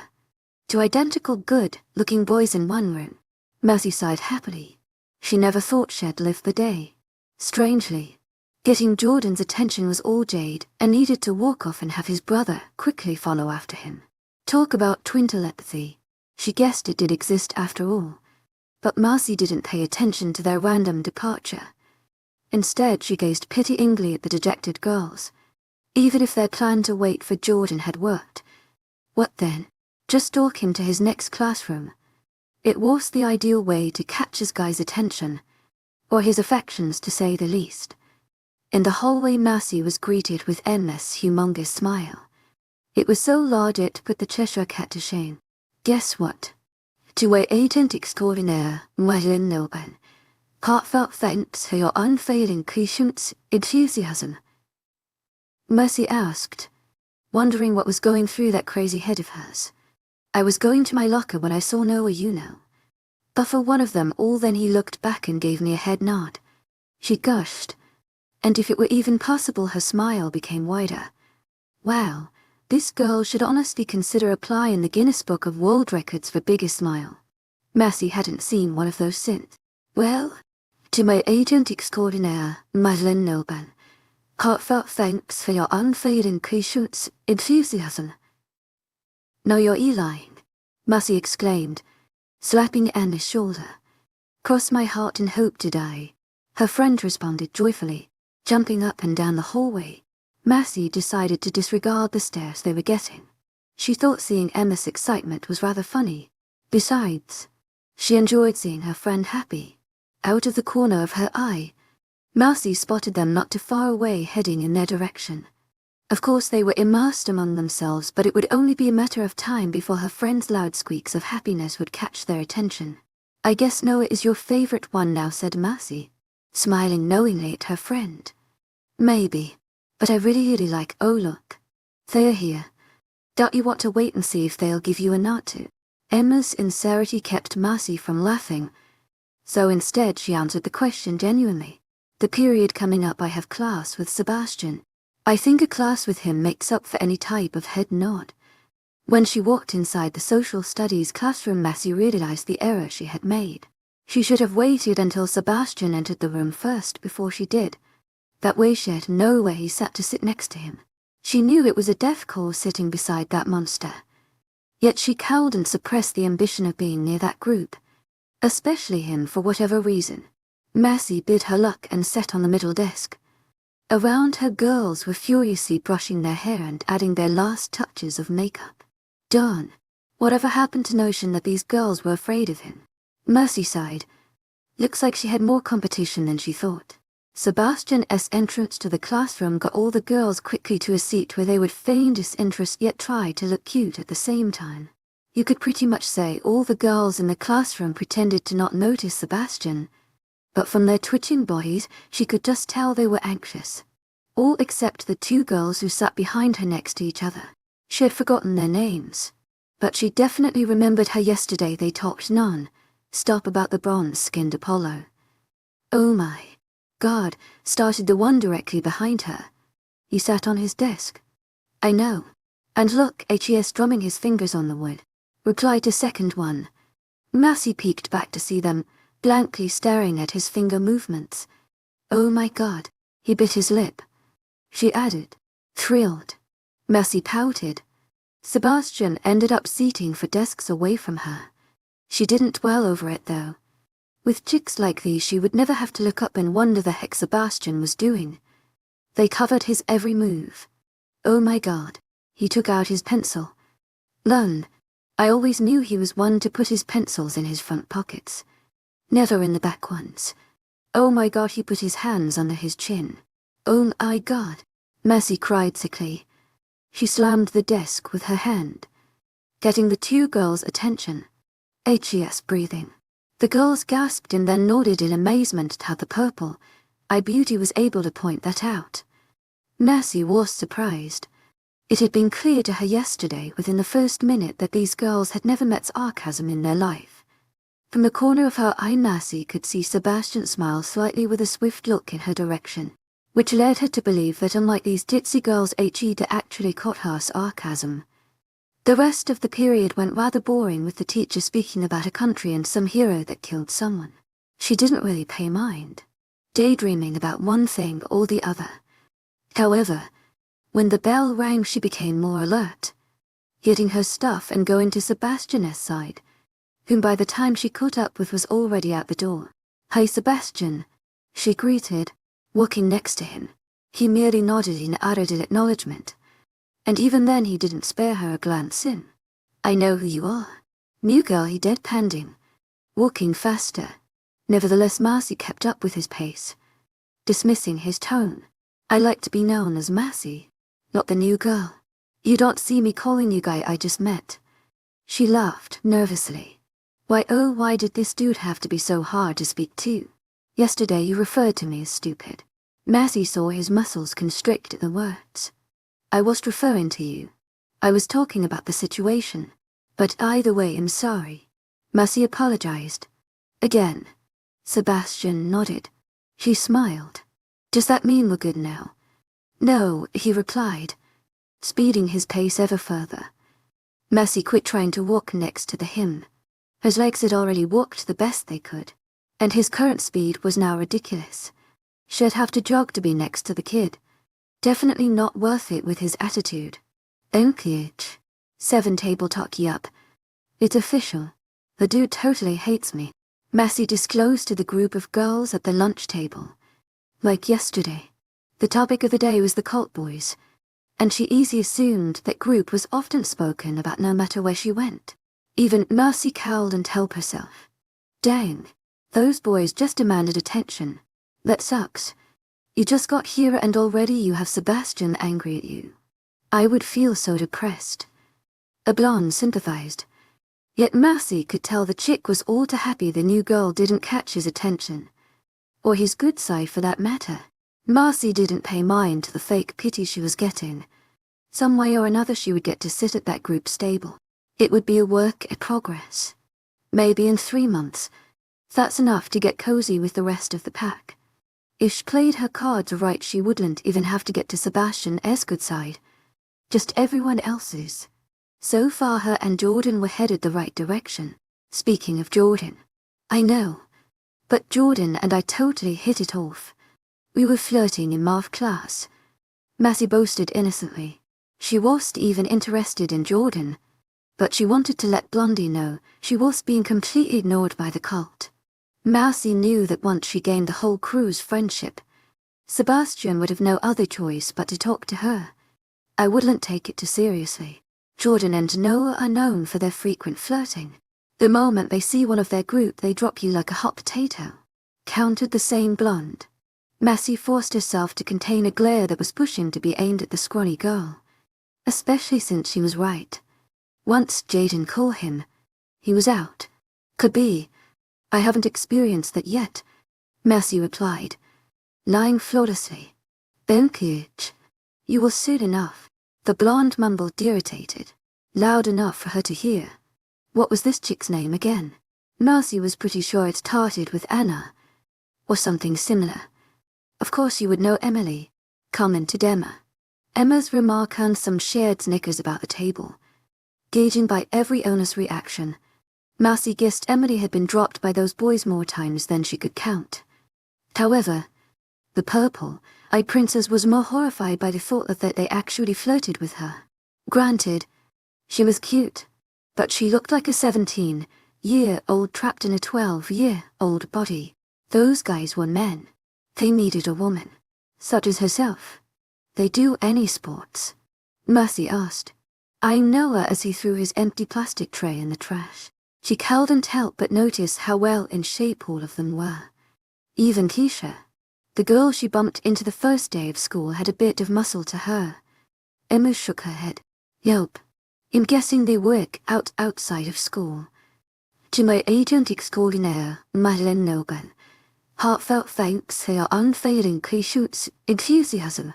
2 identical good-looking boys in one room. Mercy sighed happily. She never thought she'd live the day. Strangely, Getting Jordan's attention was all Jade, and needed to walk off and have his brother quickly follow after him. Talk about twin telepathy. She guessed it did exist after all. But Marcy didn't pay attention to their random departure. Instead, she gazed pityingly at the dejected girls. Even if their plan to wait for Jordan had worked. What then? Just stalk him to his next classroom. It was the ideal way to catch his guy's attention, or his affections to say the least. In the hallway, Marcy was greeted with endless, humongous smile. It was so large it put the Cheshire Cat to shame. Guess what? 𝐊𝐢𝐳𝐳 𝐂𝐤𝐳 Heartfelt thanks for your unfailing patience, enthusiasm. Mercy asked, wondering what was going through that crazy head of hers. I was going to my locker when I saw Noah, you know. But for one of them all, then he looked back and gave me a head nod. She gushed, and if it were even possible, her smile became wider. Wow, this girl should honestly consider applying the Guinness Book of World Records for biggest smile. Mercy hadn't seen one of those since. Well, 𝐊𝐳𝐳 Heartfelt thanks for your unfailing patience, enthusiasm. Now you're lying, Mercy exclaimed, slapping Anna's shoulder. Cross my heart and hope to die, her friend responded joyfully, jumping up and down the hallway. Mercy decided to disregard the stares they were getting. She thought seeing Emma's excitement was rather funny. Besides, she enjoyed seeing her friend happy. Out of the corner of her eye, Mercy spotted them not too far away, heading in their direction. Of course they were immersed among themselves, but it would only be a matter of time before her friend's loud squeaks of happiness would catch their attention. I guess Noah is your favorite one now, said Mercy, smiling knowingly at her friend. Maybe, but I really like, oh look, they're here. Don't you want to wait and see if they'll give you a nod to? Emma's sincerity kept Mercy from laughing, so instead she answered the question genuinely. The period coming up, I have class with Sebastian. I think a class with him makes up for any type of head nod. When she walked inside the social studies classroom, Mercy realized the error she had made. She should have waited until Sebastian entered the room first before she did. That way she'd know where he sat to sit next to him. She knew it was a death call sitting beside that monster. Yet she cowed and suppressed the ambition of being near that group. Especially him, for whatever reason. Mercy bid her luck and sat on the middle desk. Around her, girls were furiously brushing their hair and adding their last touches of makeup. Darn, whatever happened to notion that these girls were afraid of him? Mercy sighed. Looks like she had more competition than she thought. Sebastian's entrance to the classroom got all the girls quickly to a seat where they would feign disinterest yet try to look cute at the same time. You could pretty much say all the girls in the classroom pretended to not notice Sebastian, but from their twitching bodies she could just tell they were anxious. All except the two girls who sat behind her next to each other. She had forgotten their names, but she definitely remembered her yesterday. They talked non-stop about the bronze-skinned Apollo. Oh my God, started the one directly behind her. He sat on his desk. I know. And look, hes drumming his fingers on the wood, replied the second one. Mercy peeked back to see them, blankly staring at his finger movements. Oh my God, he bit his lip. She added, thrilled. Mercy pouted. Sebastian ended up seating for desks away from her. She didn't dwell over it though. With chicks like these she would never have to look up and wonder the heck Sebastian was doing. They covered his every move. Oh my God, he took out his pencil. Lun, I always knew he was one to put his pencils in his front pockets. Never in the back ones. Oh my God, he put his hands under his chin. Oh my God, Mercy cried sickly. She slammed the desk with her hand, getting the two girls' attention. hes breathing. The girls gasped and then nodded in amazement at how the purple eye beauty was able to point that out. Mercy was surprised. It had been clear to her yesterday, within the first minute, that these girls had never met sarcasm in their life. From the corner of her eye, Mercy could see Sebastian smile slightly with a swift look in her direction, which led her to believe that unlike these ditzy girls, he'd actually caught her sarcasm. The rest of the period went rather boring, with the teacher speaking about a country and some hero that killed someone. She didn't really pay mind. daydreaming about one thing or the other. However, when the bell rang she became more alert, getting her stuff and going to 𝐨𝐵𝐴stian's side, whom by the time she caught up with was already at the door. "Hi 𝐨𝐵astian," she greeted, walking next to him. He merely nodded in added acknowledgement, and even then he didn't spare her a glance in. "I know who you are." "New girl," he deadpanned, walking faster. Nevertheless Marcy kept up with his pace, dismissing his tone. "I like to be known as Marcy, not the new girl. You don't see me calling you guy I just met." She laughed nervously. Why did this dude have to be so hard to speak to? Yesterday you referred to me as stupid." Marcy saw his muscles constrict at the words. "I wasn't referring to you. I was talking about the situation. But either way I'm sorry." Marcy apologized. Again. 𝐨𝐵astian nodded. She smiled. "Does that mean we're good now?" "No," he replied, speeding his pace ever further. Marcy quit trying to walk next to him. His legs had already walked the best they could, and his current speed was now ridiculous. She'd have to jog to be next to the kid. Definitely not worth it with his attitude. 𝐊𝐴𝐳 7 table talk up. It's official. The dude totally hates me. Marcy disclosed to the group of girls at the lunch table. Like yesterday, the topic of the day was the cult boys, and she easily assumed that group was often spoken about no matter where she went. Even Marcy cowled and helped herself. Dang, those boys just demanded attention. That sucks. You just got here and already you have 𝐨𝐵astian angry at you. I would feel so depressed. A blonde sympathized. Yet Marcy could tell the chick was all too happy the new girl didn't catch his attention. Or his good side for that matter. Marcy didn't pay mind to the fake pity she was getting. Some way or another she would get to sit at that group's table. It would be a work in progress. Maybe in 3 months. That's enough to get cozy with the rest of the pack. If she played her cards right she wouldn't even have to get to 𝐨𝐵astian's good side. Just everyone else's. So far her and Jordan were headed the right direction. Speaking of Jordan. I know. But Jordan and I totally hit it off. We were flirting in math class. Marcy boasted innocently. She wasn't even interested in Jordan, but she wanted to let Blondie know she was being completely ignored by the cult. Marcy knew that once she gained the whole crew's friendship, 𝐨𝐵astian would have no other choice but to talk to her. I wouldn't take it too seriously. Jordan and Noah are known for their frequent flirting. The moment they see one of their group they drop you like a hot potato. Countered the same blonde. Marcy forced herself to contain a glare that was pushing to be aimed at the scrawny girl. Especially since she was right. Once Jaden called him, he was out. Could be. I haven't experienced that yet, Marcy replied, lying flawlessly. 𝐊𝐴𝐳, you will soon enough. The blonde mumbled, irritated, loud enough for her to hear. What was this chick's name again? Marcy was pretty sure it started with Anna, or something similar. Of course you would know Emily, commented Emma. Emma's remark earned some shared snickers about the table. Gauging by every owner's reaction, Marcy guessed Emily had been dropped by those boys more times than she could count. However, the purple-eyed princess was more horrified by the thought that they actually flirted with her. Granted, she was cute, but she looked like a 17-year-old trapped in a 12-year-old body. Those guys were men. They needed a woman, such as herself. They do any sports? Marcy asked. I know her as he threw his empty plastic tray in the trash. She couldn't help but notice how well in shape all of them were. Even Keisha, the girl she bumped into the first day of school, had a bit of muscle to her. Emma shook her head. Yup. I'm guessing they work outside of school. To my agent extraordinaire, Madeleine Nogan. Heartfelt thanks for your unfailing 𝐾𝐤𝐧𝐑𝐞𝐝 enthusiasm.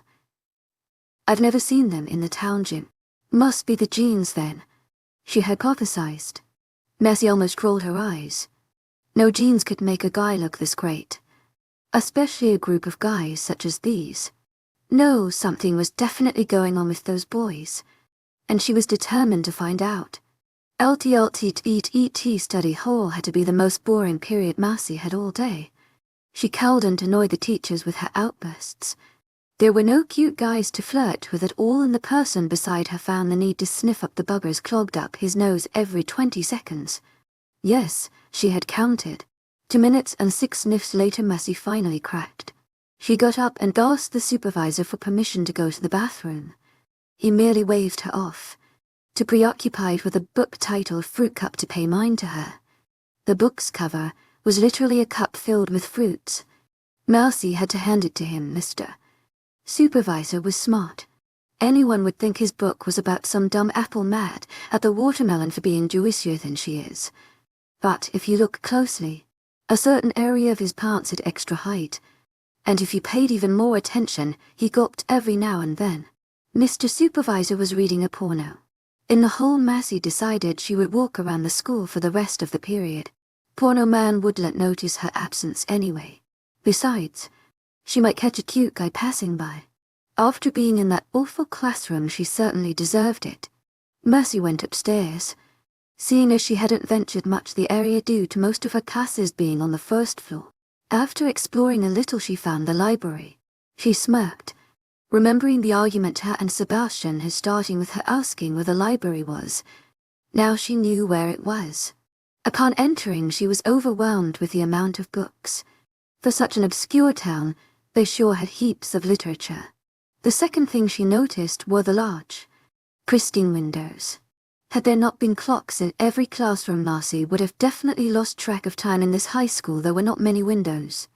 I've never seen them in the town gym. Must be the jeans then, she hypothesized. Marcy almost rolled her eyes. No jeans could make a guy look this great. Especially a group of guys such as these. No, something was definitely going on with those boys, and she was determined to find out. LTLTTET study hall had to be the most boring period Marcy had all day. She cowed and annoyed the teachers with her outbursts. There were no cute guys to flirt with at all, and the person beside her found the need to sniff up the buggers clogged up his nose every 20 seconds. Yes, she had counted. 2 minutes and 6 sniffs later, Mercy finally cracked. She got up and asked the supervisor for permission to go to the bathroom. He merely waved her off, too preoccupied with a book titled Fruit Cup to pay mind to her. The book's cover was literally a cup filled with fruits. Mercy had to hand it to him. Mr. Supervisor was smart. Anyone would think his book was about some dumb apple mad at the watermelon for being Jewisher than she is. But if you look closely, a certain area of his pants had extra height, and if you paid even more attention, he gulped every now and then. Mr. Supervisor was reading a porno. In the hall, Mercy decided she would walk around the school for the rest of the period. Porno man wouldn't notice her absence anyway. Besides, she might catch a cute guy passing by. After being in that awful classroom, she certainly deserved it. Mercy went upstairs. Seeing as she hadn't ventured much the area due to most of her classes being on the first floor. After exploring a little, she found the library. She smirked, remembering the argument her and Sebastian had, starting with her asking where the library was. Now she knew where it was. Upon entering, she was overwhelmed with the amount of books. For such an obscure town, they sure had heaps of literature. The second thing she noticed were the large, pristine windows. Had there not been clocks in every classroom, Mercy would have definitely lost track of time. In this high school there were not many windows.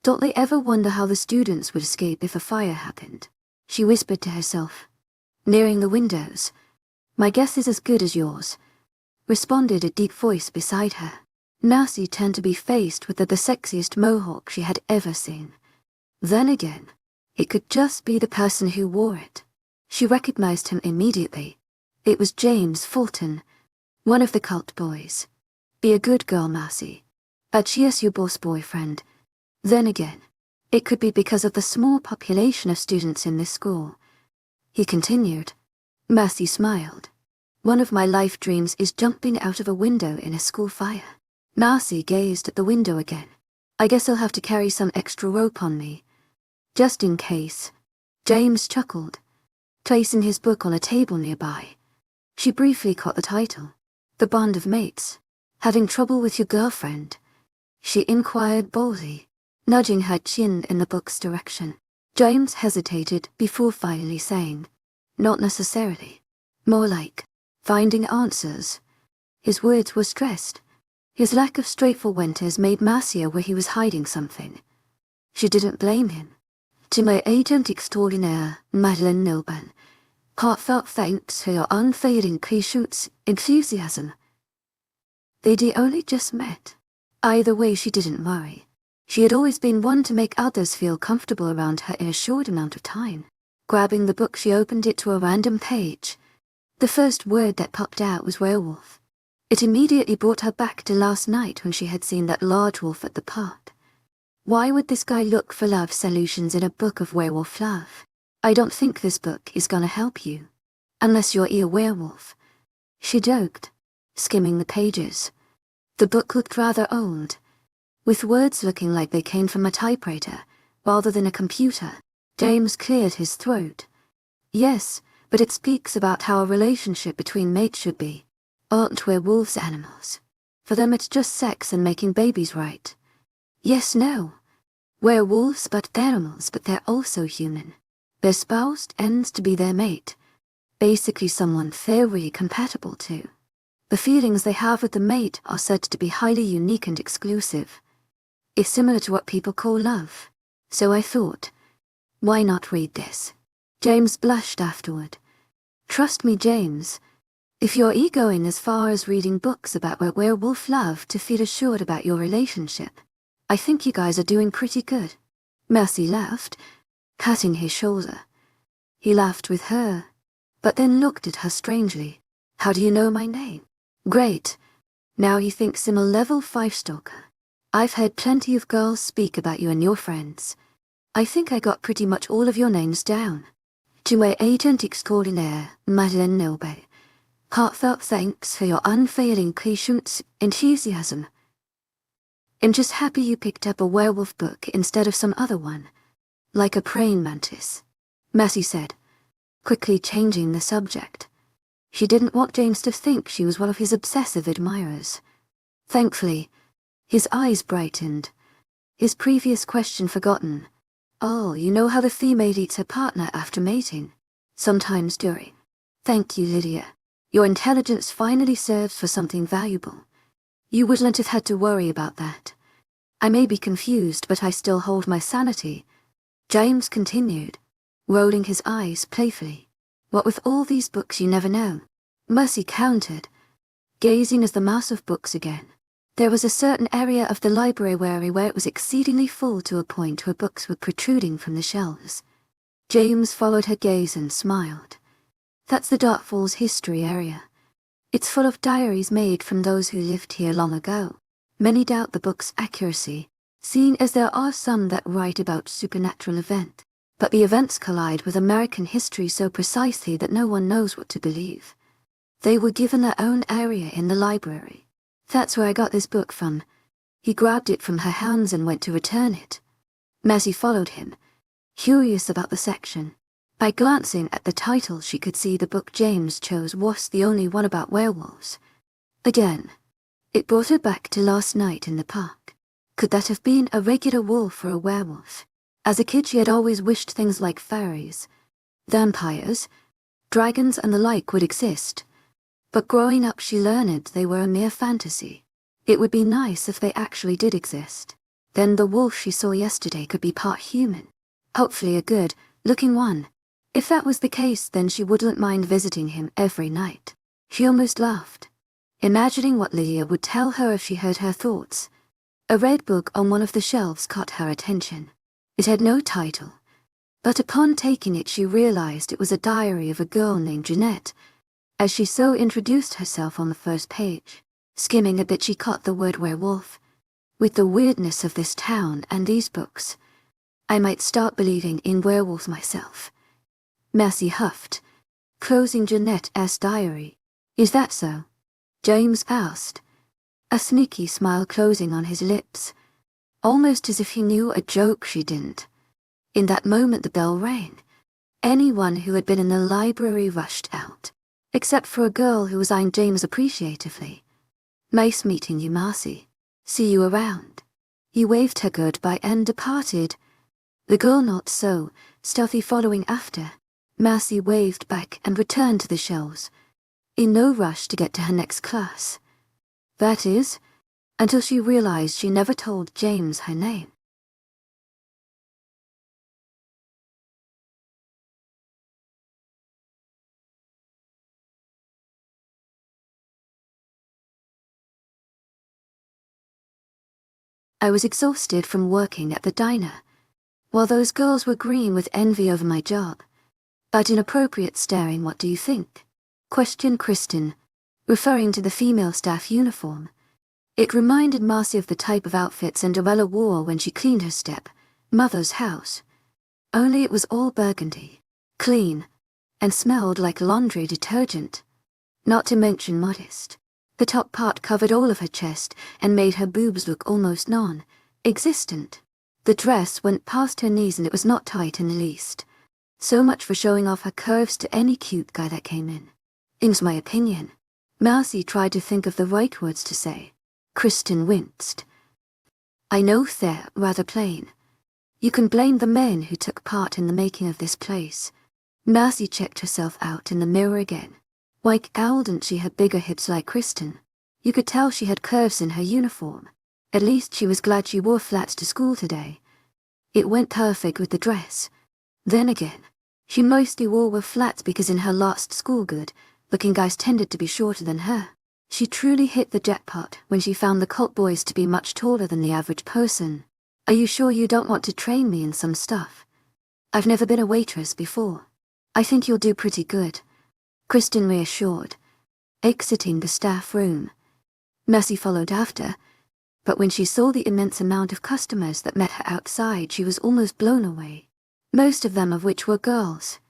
Don't they ever wonder how the students would escape if a fire happened? She whispered to herself. Nearing the windows. My guess is as good as yours, responded a deep voice beside her. Mercy turned to be faced with the sexiest mohawk she had ever seen. Then again, it could just be the person who wore it. She recognized him immediately. It was James Fulton, one of the cult boys. Be a good girl, Mercy. Cheers your boss boyfriend. Then again, it could be because of the small population of students in this school. He continued. Mercy smiled. One of my life dreams is jumping out of a window in a school fire. Mercy gazed at the window again. I guess I'll have to carry some extra rope on me, just in case. James chuckled, placing his book on a table nearby. She briefly caught the title. The Bond of Mates. Having trouble with your girlfriend? She inquired boldly, nudging her chin in the book's direction. James hesitated before finally saying, Not necessarily. More like, finding answers. His words were stressed. His lack of straightforwardness made Mercy aware he was hiding something. She didn't blame him. To my agent extraordinaire, Madeleine Nilban, heartfelt thanks for your unfailing patience, enthusiasm. They'd only just met. Either way, she didn't worry. She had always been one to make others feel comfortable around her in a short amount of time. Grabbing the book, she opened it to a random page. The first word that popped out was werewolf. It immediately brought her back to last night when she had seen that large wolf at the park. Why would this guy look for love solutions in a book of werewolf love? I don't think this book is gonna help you. Unless you're a werewolf. She joked, skimming the pages. The book looked rather old, with words looking like they came from a typewriter, rather than a computer. James cleared his throat. Yes, but it speaks about how a relationship between mates should be. Aren't werewolves animals? For them it's just sex and making babies, right? Yes, no. Werewolves but they're animals, but they're also human. Their spouse ends to be their mate, basically someone they're really compatible to. The feelings they have with the mate are said to be highly unique and exclusive. It's similar to what people call love. So I thought, why not read this? James blushed afterward. Trust me, James. If you're going as far as reading books about werewolf love to feel assured about your relationship, I think you guys are doing pretty good. Mercy laughed, patting his shoulder. He laughed with her, but then looked at her strangely. How do you know my name? Great. Now he thinks I'm a level 5 stalker. I've heard plenty of girls speak about you and your friends. I think I got pretty much all of your names down. To my agent extraordinaire, Madeleine Nilban, heartfelt thanks for your unfailing patience, enthusiasm. I'm just happy you picked up a werewolf book instead of some other one. Like a praying mantis, Mercy said, quickly changing the subject. She didn't want James to think she was one of his obsessive admirers. Thankfully, his eyes brightened, his previous question forgotten. Oh, you know how the female eats her partner after mating? Sometimes during. Thank you, Lydia. Your intelligence finally serves for something valuable. You wouldn't have had to worry about that. I may be confused, but I still hold my sanity, James continued, rolling his eyes playfully. What with all these books you never know? Mercy countered, gazing as the mass of books again. There was a certain area of the library where it was exceedingly full to a point where books were protruding from the shelves. James followed her gaze and smiled. That's the Dark Falls history area. It's full of diaries made from those who lived here long ago. Many doubt the book's accuracy, seeing as there are some that write about supernatural event. But the events collide with American history so precisely that no one knows what to believe. They were given their own area in the library. That's where I got this book from. He grabbed it from her hands and went to return it. Mercy followed him, curious about the section. By glancing at the title, she could see the book James chose was the only one about werewolves. Again, it brought her back to last night in the park. Could that have been a regular wolf or a werewolf? As a kid, she had always wished things like fairies, vampires, dragons and the like would exist. But growing up, she learned they were a mere fantasy. It would be nice if they actually did exist. Then the wolf she saw yesterday could be part human. Hopefully a good-looking one. If that was the case, then she wouldn't mind visiting him every night. She almost laughed, imagining what Lydia would tell her if she heard her thoughts. A red book on one of the shelves caught her attention. It had no title, but upon taking it she realized it was a diary of a girl named Jeanette. As she so introduced herself on the first page, skimming a bit, she caught the word werewolf. With the weirdness of this town and these books, I might start believing in werewolves myself. Mercy huffed, closing Jeanette's diary. Is that so? James asked, a sneaky smile closing on his lips, almost as if he knew a joke she didn't. In that moment the bell rang. Anyone who had been in the library rushed out, except for a girl who was eyeing James appreciatively. Nice meeting you, Marcy. See you around. He waved her goodbye and departed. The girl not so, stealthy following after. Marcy waved back and returned to the shelves, in no rush to get to her next class. That is, until she realized she never told James her name. I was exhausted from working at the diner, while those girls were green with envy over my job. But inappropriate staring, what do you think? Questioned Kristen, referring to the female staff uniform. It reminded Marcy of the type of outfit Cinderella wore when she cleaned her step-mother's house. Only it was all burgundy, clean, and smelled like laundry detergent. Not to mention modest. The top part covered all of her chest and made her boobs look almost non-existent. The dress went past her knees and it was not tight in the least. So much for showing off her curves to any cute guy that came in. In's my opinion. Marcy tried to think of the right words to say. Kristen winced. I know they're rather plain. You can blame the men who took part in the making of this place. Marcy checked herself out in the mirror again. Why wouldn't she have bigger hips like Kristen? You could tell she had curves in her uniform. At least she was glad she wore flats to school today. It went perfect with the dress. Then again, she mostly wore flats because in her last school good-looking guys tended to be shorter than her. She truly hit the jackpot when she found the cult boys to be much taller than the average person. Are you sure you don't want to train me in some stuff? I've never been a waitress before. I think you'll do pretty good, Kristen reassured, exiting the staff room. Mercy followed after, but when she saw the immense amount of customers that met her outside, she was almost blown away. Most of them of which were girls,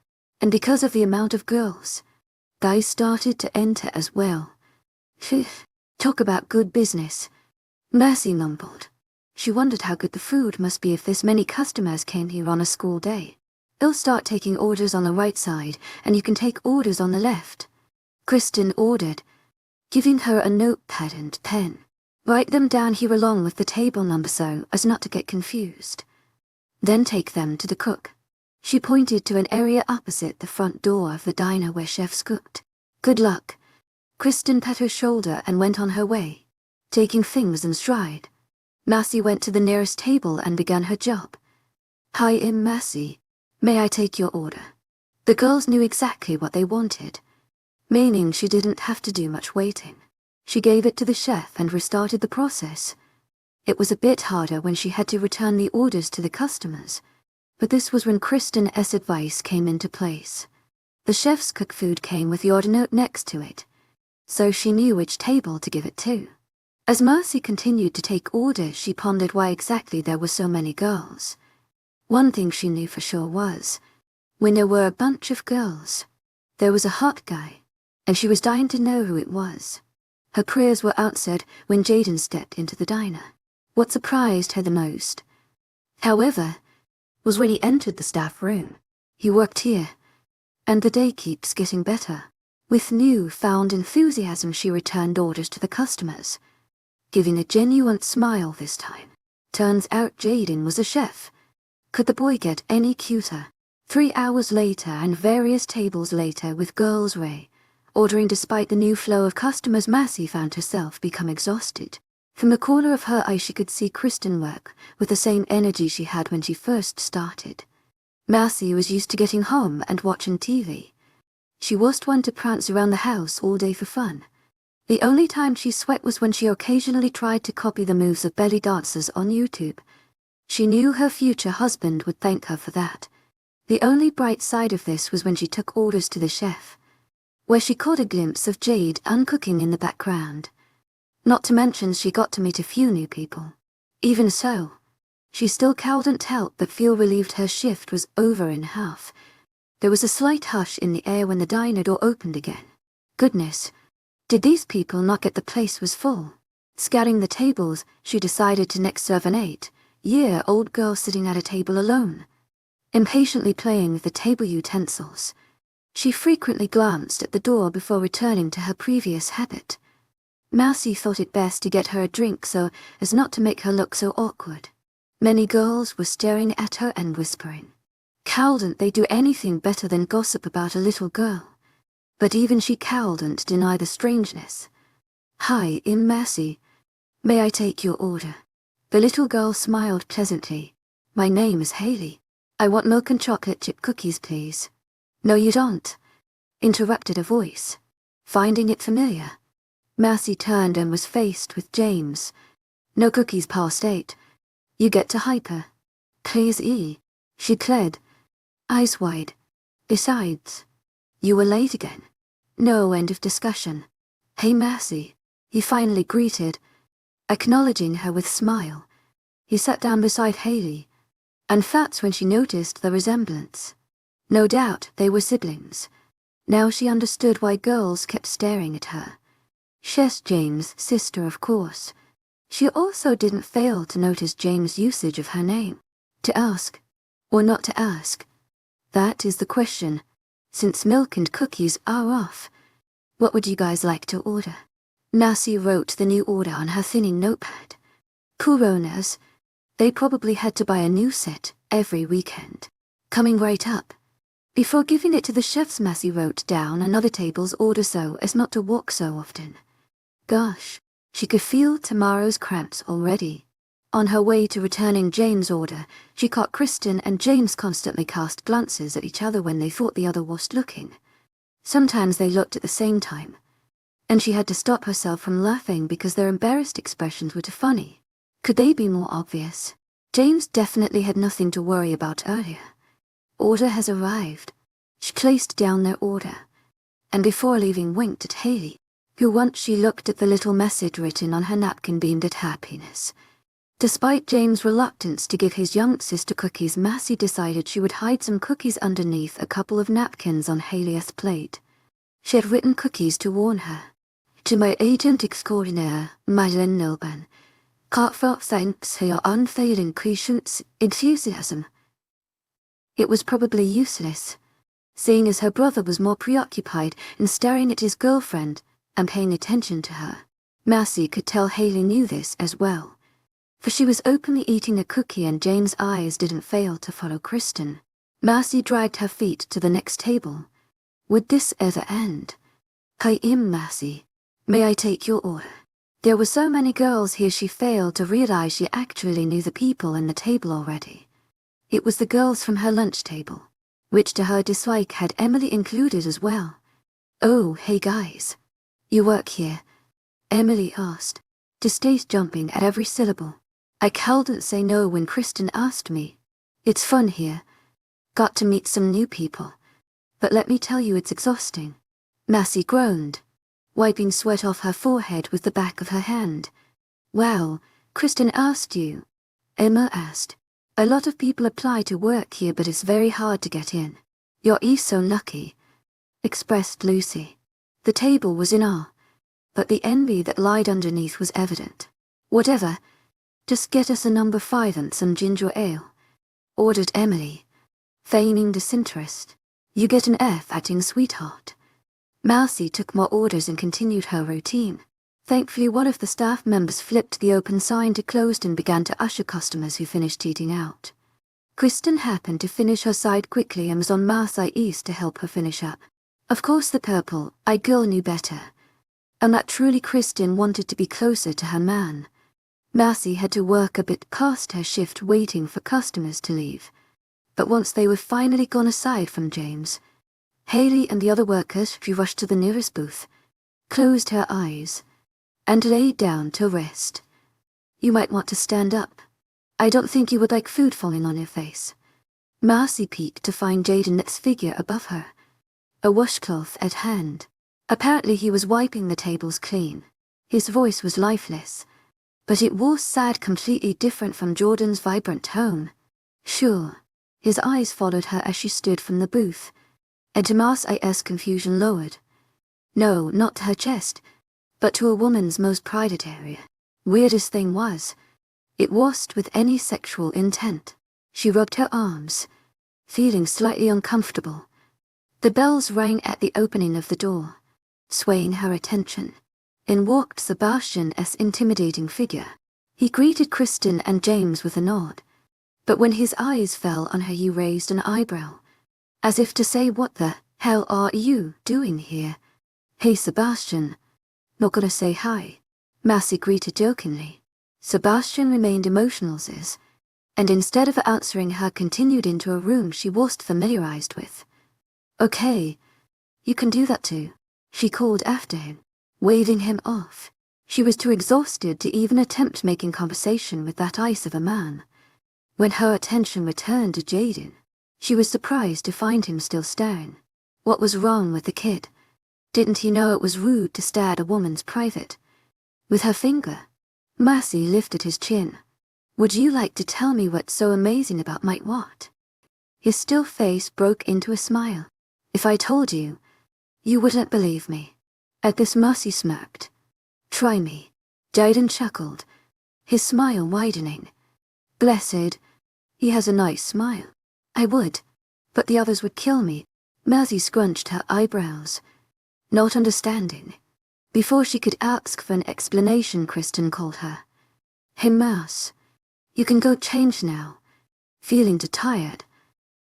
and because of the amount of girls, guys started to enter as well. Phew, talk about good business, Mercy mumbled. She wondered how good the food must be if this many customers came here on a school day. They'll start taking orders on the right side, and you can take orders on the left. Kristen ordered, giving her a notepad and pen. Write them down here along with the table number so as not to get confused. Then take them to the cook. She pointed to an area opposite the front door of the diner where chefs cooked. Good luck. Kristen pat her shoulder and went on her way, taking things in stride. Massey went to the nearest table and began her job. Hi, I'm Massey. May I take your order? The girls knew exactly what they wanted, meaning she didn't have to do much waiting. She gave it to the chef and restarted the process. It was a bit harder when she had to return the orders to the customers, but this was when Kristen's advice came into place. The chef's cooked food came with the order note next to it, so she knew which table to give it to. As Mercy continued to take orders, she pondered why exactly there were so many girls. One thing she knew for sure was, when there were a bunch of girls, there was a hot guy, and she was dying to know who it was. Her prayers were answered when Jaden stepped into the diner. What surprised her the most, however, was when he entered the staff room. He worked here, and the day keeps getting better. With new-found enthusiasm, she returned orders to the customers, giving a genuine smile this time. Turns out Jaden was a chef. Could the boy get any cuter? 3 hours later and various tables later with girls Ray, ordering despite the new flow of customers, Massey found herself become exhausted. From the corner of her eye she could see Kristen work with the same energy she had when she first started. Massey was used to getting home and watching TV. She wasn't one to prance around the house all day for fun. The only time she sweat was when she occasionally tried to copy the moves of belly dancers on YouTube. She knew her future husband would thank her for that. The only bright side of this was when she took orders to the chef, where she caught a glimpse of Jade uncooking in the background. Not to mention she got to meet a few new people. Even so, she still couldn't help but feel relieved her shift was over in half. There was a slight hush in the air when the diner door opened again. Goodness, did these people not get the place was full? Scanning the tables, she decided to next serve an 8-year-old girl sitting at a table alone, impatiently playing with the table utensils. She frequently glanced at the door before returning to her previous habit. Massey thought it best to get her a drink so as not to make her look so awkward. Many girls were staring at her and whispering. Couldn't they do anything better than gossip about a little girl? But even she couldn't deny the strangeness. Hi, I'm Massey. May I take your order? The little girl smiled pleasantly. My name is Haley. I want milk and chocolate chip cookies, please. No, you don't, interrupted a voice. Finding it familiar, Massey turned and was faced with James. No cookies past 8. You get to hyper. Please, she pled, eyes wide. Besides, you were late again. No end of discussion. Hey, Massey, he finally greeted, acknowledging her with smile. He sat down beside Haley, and that's when she noticed the resemblance. No doubt they were siblings. Now she understood why girls kept staring at her. She's James' sister, of course. She also didn't fail to notice James' usage of her name. To ask, or not to ask? That is the question. Since milk and cookies are off, what would you guys like to order? Massey wrote the new order on her thinning notepad. Coronas. They probably had to buy a new set every weekend. Coming right up. Before giving it to the chefs, Massey wrote down another table's order so as not to walk so often. Gosh, she could feel tomorrow's cramps already. On her way to returning James' order, she caught Kristen and James constantly cast glances at each other when they thought the other wasn't looking. Sometimes they looked at the same time, and she had to stop herself from laughing because their embarrassed expressions were too funny. Could they be more obvious? James definitely had nothing to worry about earlier. Order has arrived. She placed down their order, and before leaving winked at Haley, who once she looked at the little message written on her napkin beamed at happiness. Despite James' reluctance to give his young sister cookies, Massey decided she would hide some cookies underneath a couple of napkins on Haley's plate. She had written cookies to warn her. To my agent extraordinaire, Madeline Nilban, Confronting her unfailing 𝐊𝐤𝐧𝐠 enthusiasm. It was probably useless, seeing as her brother was more preoccupied in staring at his girlfriend and paying attention to her. Marcy could tell Haley knew this as well, for she was openly eating a cookie and Jane's eyes didn't fail to follow Kristen. Marcy dragged her feet to the next table. Would this ever end? Hi, Marcy. May I take your order? There were so many girls here she failed to realize she actually knew the people in the table already. It was the girls from her lunch table, which to her dislike had Emily included as well. Oh, hey guys. You work here? Emily asked, distaste jumping at every syllable. I couldn't say no when Kristen asked me. It's fun here. Got to meet some new people. But let me tell you it's exhausting. Marcy groaned, wiping sweat off her forehead with the back of her hand. Well, Kristen asked you. Emma asked. A lot of people apply to work here but it's very hard to get in. You're so lucky, expressed Lucy. The table was in awe, but the envy that lied underneath was evident. Whatever, just get us a number 5 and some ginger ale, ordered Emily, feigning disinterest. You get an F acting sweetheart. Marcy took more orders and continued her routine. Thankfully, one of the staff members flipped the open sign to closed and began to usher customers who finished eating out. Kristen happened to finish her side quickly and was on Marcy's to help her finish up. Of course the purple-eyed girl knew better, and that truly Kristen wanted to be closer to her man. Marcy had to work a bit past her shift waiting for customers to leave. But once they were finally gone aside from James, Haley and the other workers, she rushed to the nearest booth, closed her eyes, and laid down to rest. You might want to stand up. I don't think you would like food falling on your face. Marcy peeked to find Jaden's figure above her, a washcloth at hand. Apparently he was wiping the tables clean. His voice was lifeless, but it was sad, completely different from Jordan's vibrant tone. Sure. His eyes followed her as she stood from the booth, and to Marcy's confusion lowered. No, not to her chest, but to a woman's most private area. Weirdest thing was, it wasn't with any sexual intent. She rubbed her arms, feeling slightly uncomfortable. The bells rang at the opening of the door, swaying her attention. In walked Sebastian's intimidating figure. He greeted Kristen and James with a nod, but when his eyes fell on her he raised an eyebrow, as if to say, what the hell are you doing here? Hey Sebastian. Not gonna say hi? Marcy greeted jokingly. Sebastian remained emotionless, and instead of answering her continued into a room she wasn't familiarized with. Okay, you can do that too, she called after him, waving him off. She was too exhausted to even attempt making conversation with that ice of a man. When her attention returned to Jaden, she was surprised to find him still staring. What was wrong with the kid? Didn't he know it was rude to stare at a woman's private? With her finger, Marcy lifted his chin. Would you like to tell me what's so amazing about my what? His still face broke into a smile. If I told you, you wouldn't believe me. At this Marcy smirked. Try me. Jaden chuckled, his smile widening. Blessed. He has a nice smile. I would, but the others would kill me. Marcy scrunched her eyebrows, not understanding. Before she could ask for an explanation, Kristen called her. Hey Mouse, you can go change now. Feeling too tired,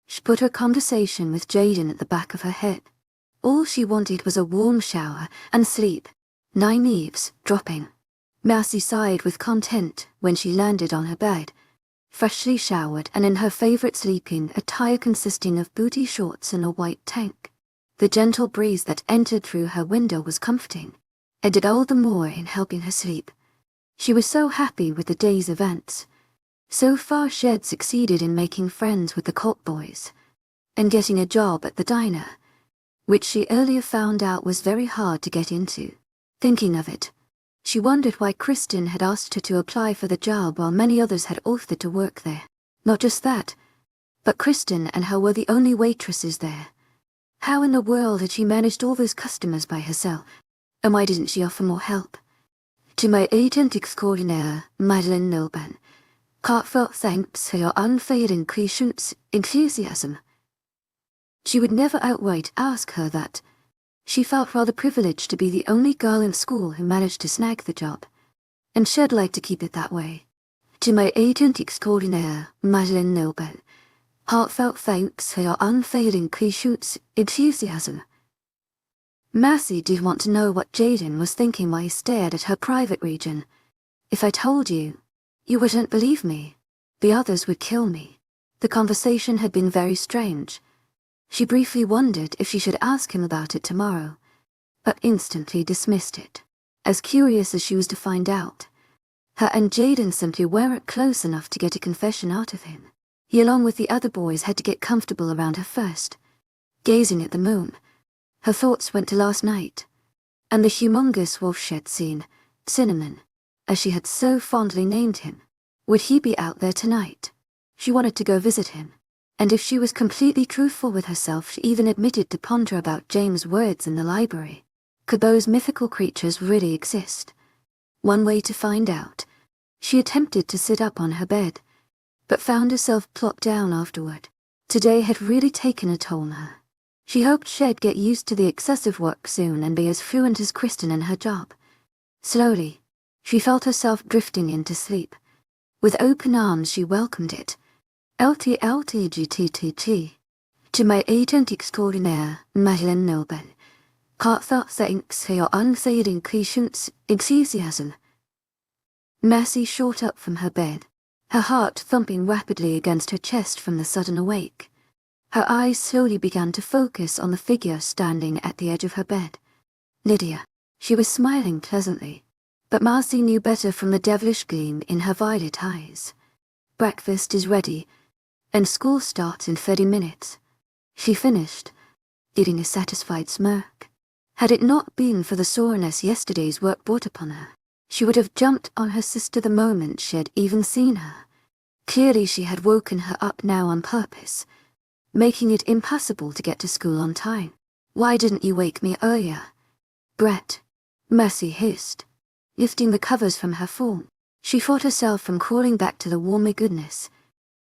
she put her conversation with Jaden at the back of her head. All she wanted was a warm shower and sleep. 9 eaves dropping. Marcy sighed with content when she landed on her bed, freshly showered and in her favorite sleeping attire consisting of booty shorts and a white tank. The gentle breeze that entered through her window was comforting, and did all the more in helping her sleep. She was so happy with the day's events. So far she had succeeded in making friends with the cult boys, and getting a job at the diner, which she earlier found out was very hard to get into. Thinking of it, she wondered why Kristen had asked her to apply for the job while many others had offered to work there. Not just that, but Kristen and her were the only waitresses there. How in the world had she managed all those customers by herself? And why didn't she offer more help? To my agent extraordinaire, Madeline Milburn, heartfelt thanks for your unfailing patience, enthusiasm. She would never outright ask her that. She felt rather privileged to be the only girl in school who managed to snag the job, and she'd like to keep it that way. To my agent extraordinaire, Madeline Milburn, heartfelt thanks for your unfailing patience, enthusiasm. Massey did want to know what Jaden was thinking while he stared at her private region. If I told you, you wouldn't believe me. The others would kill me. The conversation had been very strange. She briefly wondered if she should ask him about it tomorrow, but instantly dismissed it, as curious as she was to find out. Her and Jaden simply weren't close enough to get a confession out of him. He, along with the other boys, had to get comfortable around her first. Gazing at the moon, her thoughts went to last night, and the humongous wolf shed scene, Cinnamon, as she had so fondly named him. Would he be out there tonight? She wanted to go visit him, and if she was completely truthful with herself, she even admitted to ponder about James' words in the library. Could those mythical creatures really exist? One way to find out. She attempted to sit up on her bed, but found herself plopped down afterward. Today had really taken a toll on her. She hoped she'd get used to the excessive work soon and be as fluent as Kristen in her job. Slowly, she felt herself drifting into sleep. With open arms she welcomed it. 𝐿𝐷𝐿𝐷𝐸𝐷𝐸. To my agent extraordinaire, Madeline Milburn, heartfelt thanks for your unfailing patience, enthusiasm. Massey shot up from her bed, her heart thumping rapidly against her chest from the sudden awake. Her eyes slowly began to focus on the figure standing at the edge of her bed. Lydia. She was smiling pleasantly, but Massey knew better from the devilish gleam in her violet eyes. Breakfast is ready, and school starts in 30 minutes. She finished, giving a satisfied smirk. Had it not been for the soreness yesterday's work brought upon her, she would have jumped on her sister the moment she had even seen her. Clearly she had woken her up now on purpose, making it impossible to get to school on time. Why didn't you wake me earlier? Brett, Massey hissed, lifting the covers from her phone. She fought herself from crawling back to the warmer goodness.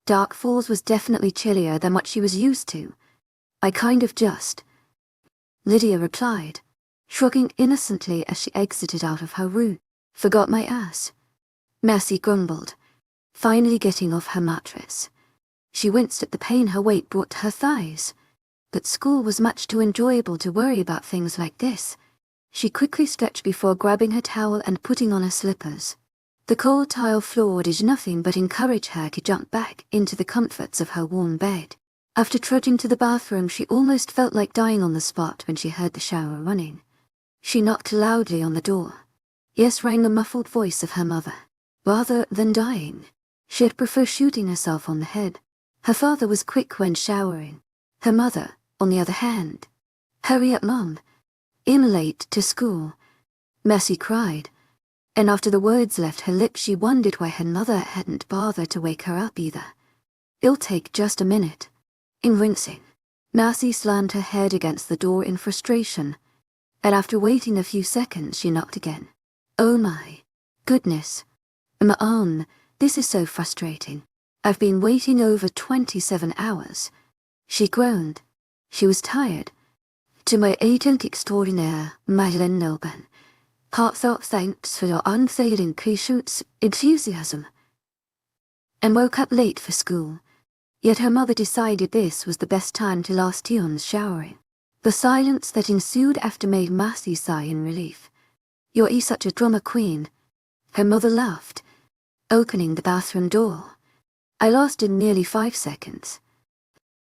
Dark Falls was definitely chillier than what she was used to. I kind of just... Lydia replied, shrugging innocently as she exited out of her room. Forgot my ass. Massey grumbled, finally getting off her mattress. She winced at the pain her weight brought to her thighs, but school was much too enjoyable to worry about things like this. She quickly stretched before grabbing her towel and putting on her slippers. The cold tile floor did nothing but encourage her to jump back into the comforts of her warm bed. After trudging to the bathroom, she almost felt like dying on the spot when she heard the shower running. She knocked loudly on the door. Yes, rang the muffled voice of her mother. Rather than dying, she'd prefer shooting herself on the head. Her father was quick when showering. Her mother, on the other hand. Hurry up, Mom. I'm late to school. Massey cried, and after the words left her lips she wondered why her mother hadn't bothered to wake her up either. It'll take just a minute. In rinsing, Massey slammed her head against the door in frustration, and after waiting a few seconds she knocked again. Oh my goodness. Ma'am, this is so frustrating. I've been waiting over 27 hours. She groaned. She was tired. To my agent extraordinaire, Madeline Milburn, heartfelt thanks for your unfailing patience, enthusiasm. And woke up late for school. Yet her mother decided this was the best time to last Tion's showering. The silence that ensued after made Massey sigh in relief. You're such a drama queen. Her mother laughed, opening the bathroom door. I lasted nearly 5 seconds.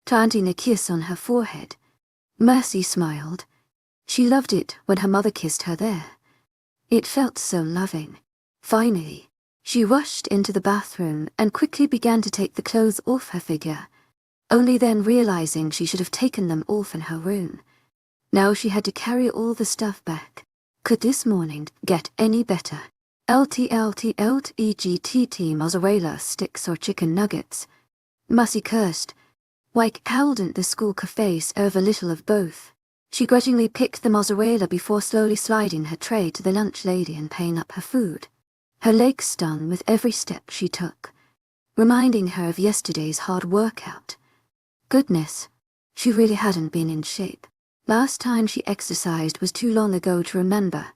Planting a kiss on her forehead, Massey smiled. She loved it when her mother kissed her there. It felt so loving. Finally, she rushed into the bathroom and quickly began to take the clothes off her figure, only then realizing she should have taken them off in her room. Now she had to carry all the stuff back. Could this morning get any better? 𝐿𝐷𝐿𝐷𝐸𝐷𝐸 mozzarella sticks or chicken nuggets. Massey cursed. Why hadn't the school cafe serve a little of both? She grudgingly picked the mozzarella before slowly sliding her tray to the lunch lady and paying up her food. Her legs stung with every step she took, reminding her of yesterday's hard workout. Goodness, she really hadn't been in shape. Last time she exercised was too long ago to remember,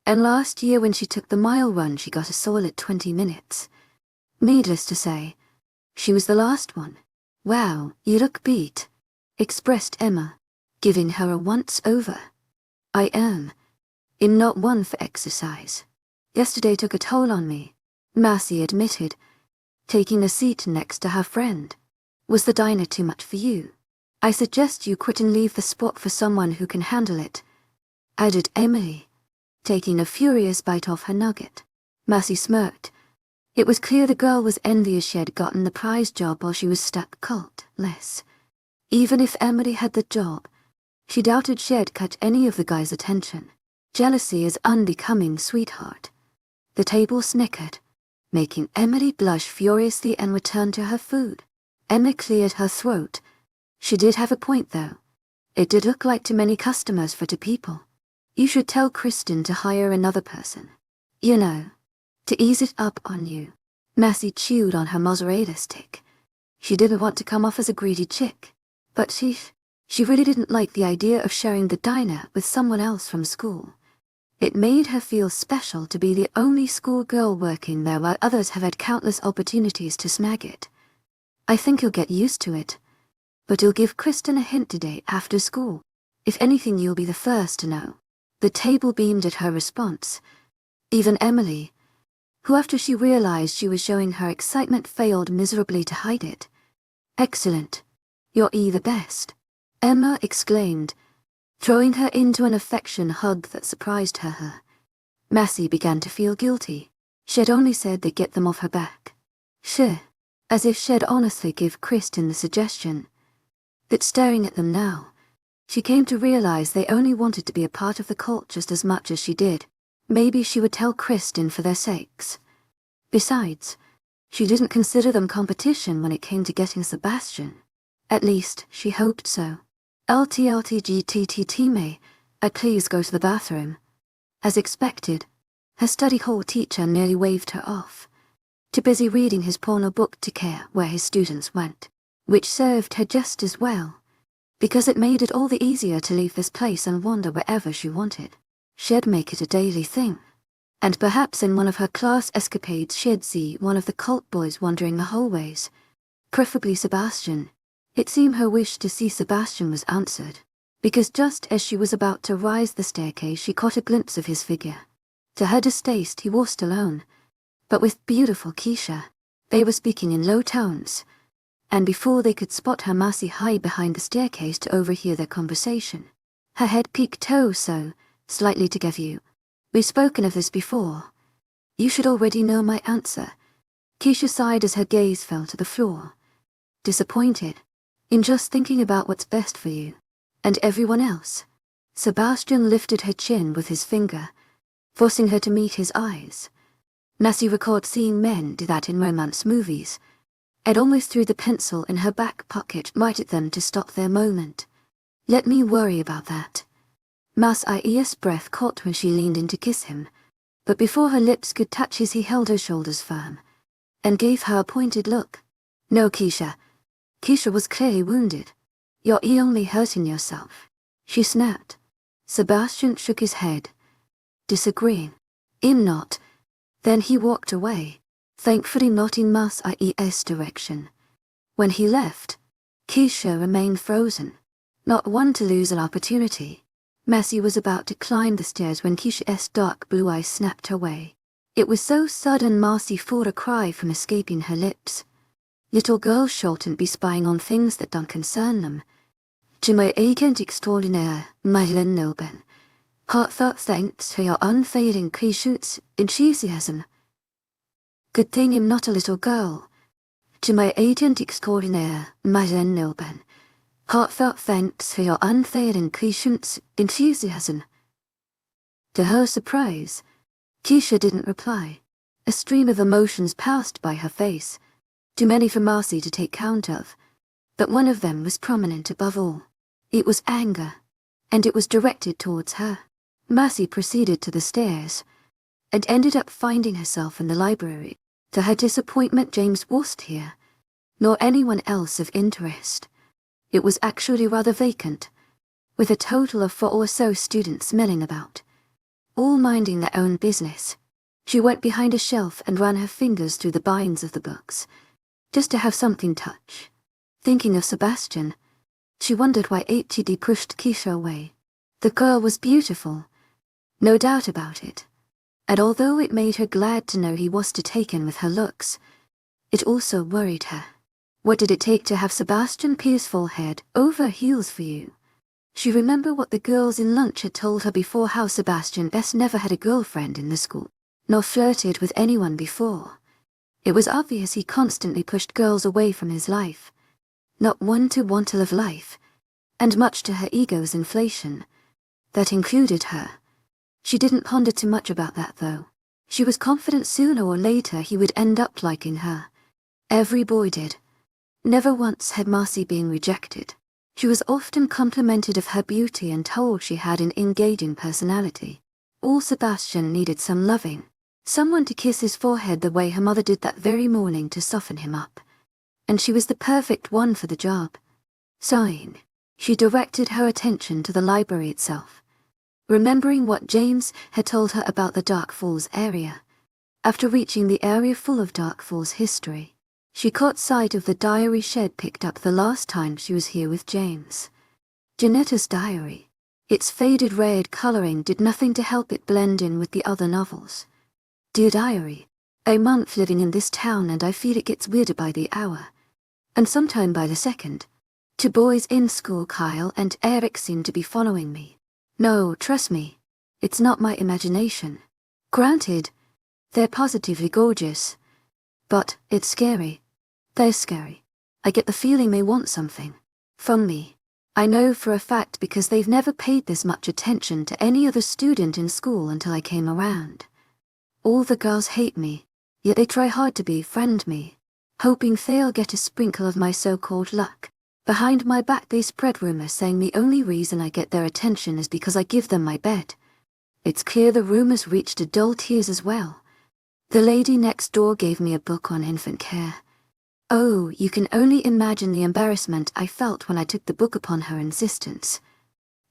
and last year when she took the mile run she got a solid 20 minutes. Needless to say, she was the last one. "Wow, you look beat," expressed Emma, giving her a once-over. "I'm not one for exercise. Yesterday took a toll on me," Marcy admitted, taking a seat next to her friend. "Was the diner too much for you? I suggest you quit and leave the spot for someone who can handle it," added Emily, taking a furious bite off her nugget. Marcy smirked. It was clear the girl was envious she had gotten the prize job while she was stuck cult-less. Even if Emily had the job, she doubted she'd cut any of the guys' attention. Jealousy is unbecoming, sweetheart. The table snickered, making Emily blush furiously and return to her food. Emma cleared her throat. She did have a point, though. It did look like too many customers for 2 people. "You should tell Kristen to hire another person. You know, to ease it up on you." Marcy chewed on her mozzarella stick. She didn't want to come off as a greedy chick, but she really didn't like the idea of sharing the diner with someone else from school. It made her feel special to be the only schoolgirl working there while others have had countless opportunities to snag it. "I think you'll get used to it, but you'll give Kristen a hint today after school. If anything, you'll be the first to know." The table beamed at her response. Even Emily, who after she realized she was showing her excitement failed miserably to hide it. "Excellent. You're the best," Emma exclaimed, throwing her into an affection hug that surprised her. Marcy began to feel guilty. She'd only said they'd get them off her back. Sure, as if she'd honestly give Kristen the suggestion. But staring at them now, she came to realize they only wanted to be a part of the cult just as much as she did. Maybe she would tell Kristen for their sakes. Besides, she didn't consider them competition when it came to getting Sebastian. At least, she hoped so. 𝐿𝐷𝐿TGTTTMA, please go to the bathroom. As expected, her study hall teacher nearly waved her off, too busy reading his porno book to care where his students went, which served her just as well, because it made it all the easier to leave this place and wander wherever she wanted. She'd make it a daily thing, and perhaps in one of her class escapades she'd see one of the cult boys wandering the hallways, preferably Sebastian. It seemed her wish to see Sebastian was answered, because just as she was about to rise the staircase she caught a glimpse of his figure. To her distaste he walked alone, but with beautiful Keisha. They were speaking in low tones, and before they could spot her, Marcy hid behind the staircase to overhear their conversation. Her head peeked so slightly to give you. "We've spoken of this before. You should already know my answer." Keisha sighed as her gaze fell to the floor. "Disappointed in just thinking about what's best for you and everyone else." Sebastian lifted her chin with his finger, forcing her to meet his eyes. Marcy recalled seeing men do that in romance movies. Ed almost threw the pencil in her back pocket right at them to stop their moment. "Let me worry about that." Marcy's breath caught when she leaned in to kiss him, but before her lips could touch his he held her shoulders firm and gave her a pointed look. "No, Keisha." Keisha was clearly wounded. "You're only hurting yourself," she snapped. Sebastian shook his head, disagreeing. "I'm not." Then he walked away, thankfully not in Marcy's direction. When he left, Keisha remained frozen, not one to lose an opportunity. Marcy was about to climb the stairs when Keisha's dark blue eyes snapped her way. It was so sudden Marcy fought a cry from escaping her lips. Little girls shouldn't be spying on things that don't concern them. To my agent extraordinaire, Madeline Nilben, heartfelt thanks for your unfailing patience and enthusiasm. Good thing I'm not a little girl. To my agent extraordinaire, Madeline Nilben, heartfelt thanks for your unfailing patience and enthusiasm. To her surprise, Keisha didn't reply. A stream of emotions passed by her face, too many for Marcy to take count of, but one of them was prominent above all. It was anger. and it was directed towards her. Mercy proceeded to the stairs, and ended up finding herself in the library. To her disappointment, James wasn't here, nor anyone else of interest. It was actually rather vacant, with a total of 4 or so students milling about, all minding their own business. She went behind a shelf and ran her fingers through the binds of the books, just to have something touch. Thinking of Sebastian, she wondered why 𝐊𝐲𝐷 pushed Keisha away. The girl was beautiful, no doubt about it, and although it made her glad to know he was taken with her looks, it also worried her. What did it take to have Sebastian pierce full head over heels for you? She remembered what the girls in lunch had told her before, how Sebastian best never had a girlfriend in the school, nor flirted with anyone before. It was obvious he constantly pushed girls away from his life, not one to want to live life, and much to her ego's inflation, that included her. She didn't ponder too much about that though. She was confident sooner or later he would end up liking her. Every boy did. Never once had Marcy been rejected. She was often complimented of her beauty and told she had an engaging personality. All Sebastian needed some loving, someone to kiss his forehead the way her mother did that very morning to soften him up. And she was the perfect one for the job. Sighing, she directed her attention to the library itself, remembering what James had told her about the Dark Falls area. After reaching the area full of Dark Falls history, she caught sight of the diary shed picked up the last time she was here with James. Janetta's diary. Its faded red coloring did nothing to help it blend in with the other novels. Dear Diary, a month living in this town and I feel it gets weirder by the hour, and sometime by the second. 2 boys in school, Kyle and Eric, seem to be following me. No, trust me, it's not my imagination. Granted, they're positively gorgeous, but it's scary. They're scary. I get the feeling they want something from me. I know for a fact because they've never paid this much attention to any other student in school until I came around. All the girls hate me, yet they try hard to befriend me, hoping they'll get a sprinkle of my so-called luck. Behind my back they spread rumors saying the only reason I get their attention is because I give them my bed. It's clear the rumors reached adult ears as well. The lady next door gave me a book on infant care. Oh, you can only imagine the embarrassment I felt when I took the book upon her insistence.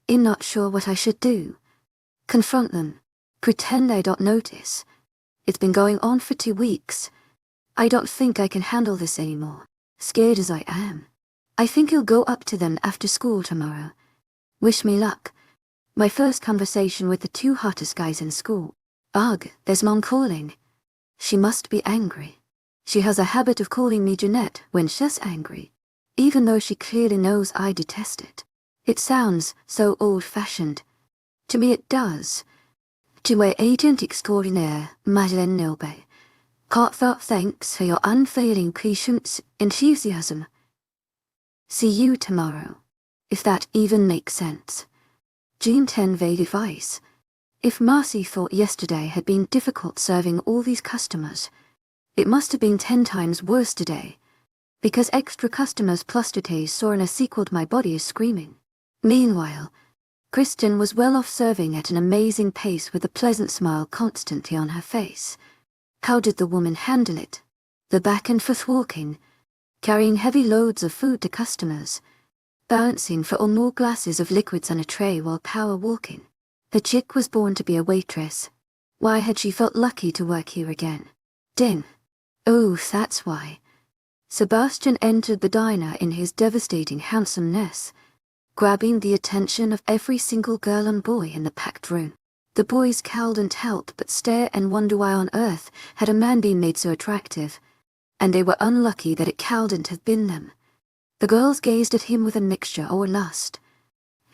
I'm not sure what I should do. Confront them. Pretend I don't notice. It's been going on for 2 weeks. I don't think I can handle this anymore, scared as I am. I think I'll go up to them after school tomorrow. Wish me luck. My first conversation with the 2 hottest guys in school. Ugh, there's Mom calling. She must be angry. She has a habit of calling me Jeanette when she's angry, even though she clearly knows I detest it. It sounds so old-fashioned. To me it does. 𝐊𝐲𝐷 𝐸 Heartfelt thanks for your unfailing patience and enthusiasm. See you tomorrow, if that even makes sense. June 10 vague advice. If Marcy thought yesterday had been difficult serving all these customers, it must have been 10 times worse today, because extra customers plus today's saw in a sequel My Body is Screaming. Meanwhile, Kristen was well off, serving at an amazing pace with a pleasant smile constantly on her face. How did the woman handle it? The back and forth walking, carrying heavy loads of food to customers, balancing for or more glasses of liquids on a tray while power walking. The chick was born to be a waitress. Why had she felt lucky to work here again? Ding. Oh, that's why. Sebastian entered the diner in his devastating handsomeness, grabbing the attention of every single girl and boy in the packed room. The boys couldn't help but stare and wonder why on earth had a man been made so attractive, and they were unlucky that it couldn't have been them. The girls gazed at him with a mixture or lust.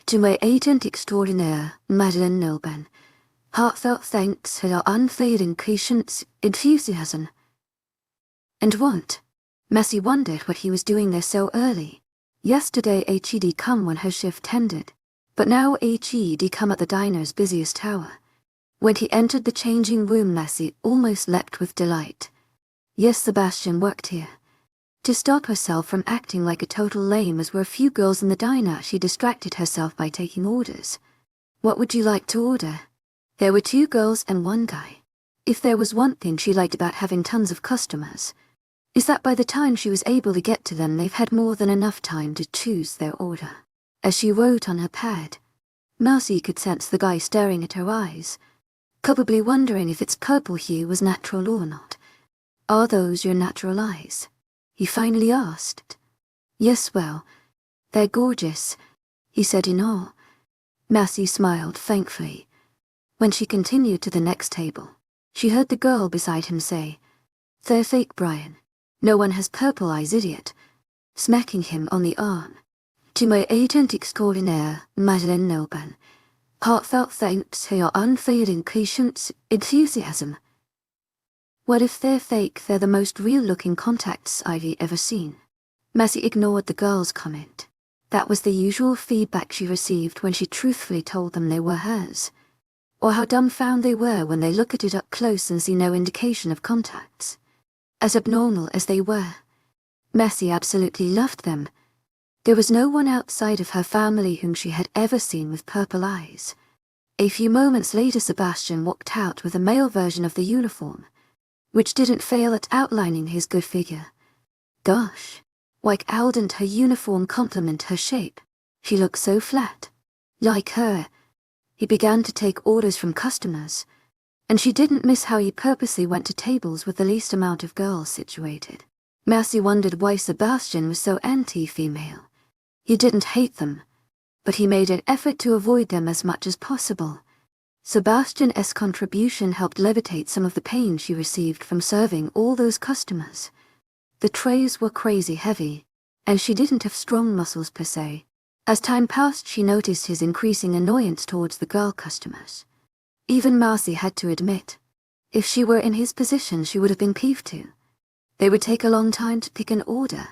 To my agent extraordinaire, Madeleine Nilben, heartfelt thanks for your unfailing patience, enthusiasm, and want. Mercy wondered what he was doing there so early. Yesterday 𝐊𝐲𝐷 come when her shift ended, but now 𝐊𝐲𝐷 come at the diner's busiest hour. When he entered the changing room, Mercy almost leapt with delight. Yes, Sebastian worked here. To stop herself from acting like a total lame as were a few girls in the diner, she distracted herself by taking orders. What would you like to order? There were 2 girls and 1 guy. If there was one thing she liked about having tons of customers, is that by the time she was able to get to them, they've had more than enough time to choose their order. As she wrote on her pad, Marcy could sense the guy staring at her eyes, probably wondering if its purple hue was natural or not. Are those your natural eyes? He finally asked. Yes, well, they're gorgeous, he said in awe. Marcy smiled thankfully. When she continued to the next table, she heard the girl beside him say, They're fake, Brian. No one has purple eyes, idiot. Smacking him on the arm. To my agent extraordinaire, Madeleine Noban. Heartfelt thanks for your unfading patience, enthusiasm. What if they're fake? They're the most real-looking contacts I've ever seen. Marcy ignored the girl's comment. That was the usual feedback she received when she truthfully told them they were hers. Or how dumbfounded they were when they look at it up close and see no indication of contacts. As abnormal as they were, Marcy absolutely loved them. There was no one outside of her family whom she had ever seen with purple eyes. A few moments later, Sebastian walked out with a male version of the uniform, which didn't fail at outlining his good figure. Gosh, why couldn't her uniform complement her shape? She looked so flat. Like her. He began to take orders from customers, and she didn't miss how he purposely went to tables with the least amount of girls situated. Marcy wondered why Sebastian was so anti-female. He didn't hate them, but he made an effort to avoid them as much as possible. Sebastian's contribution helped levitate some of the pain she received from serving all those customers. The trays were crazy heavy, and she didn't have strong muscles per se. As time passed, she noticed his increasing annoyance towards the girl customers. Even Marcy had to admit, if she were in his position, she would have been peeved too. They would take a long time to pick an order,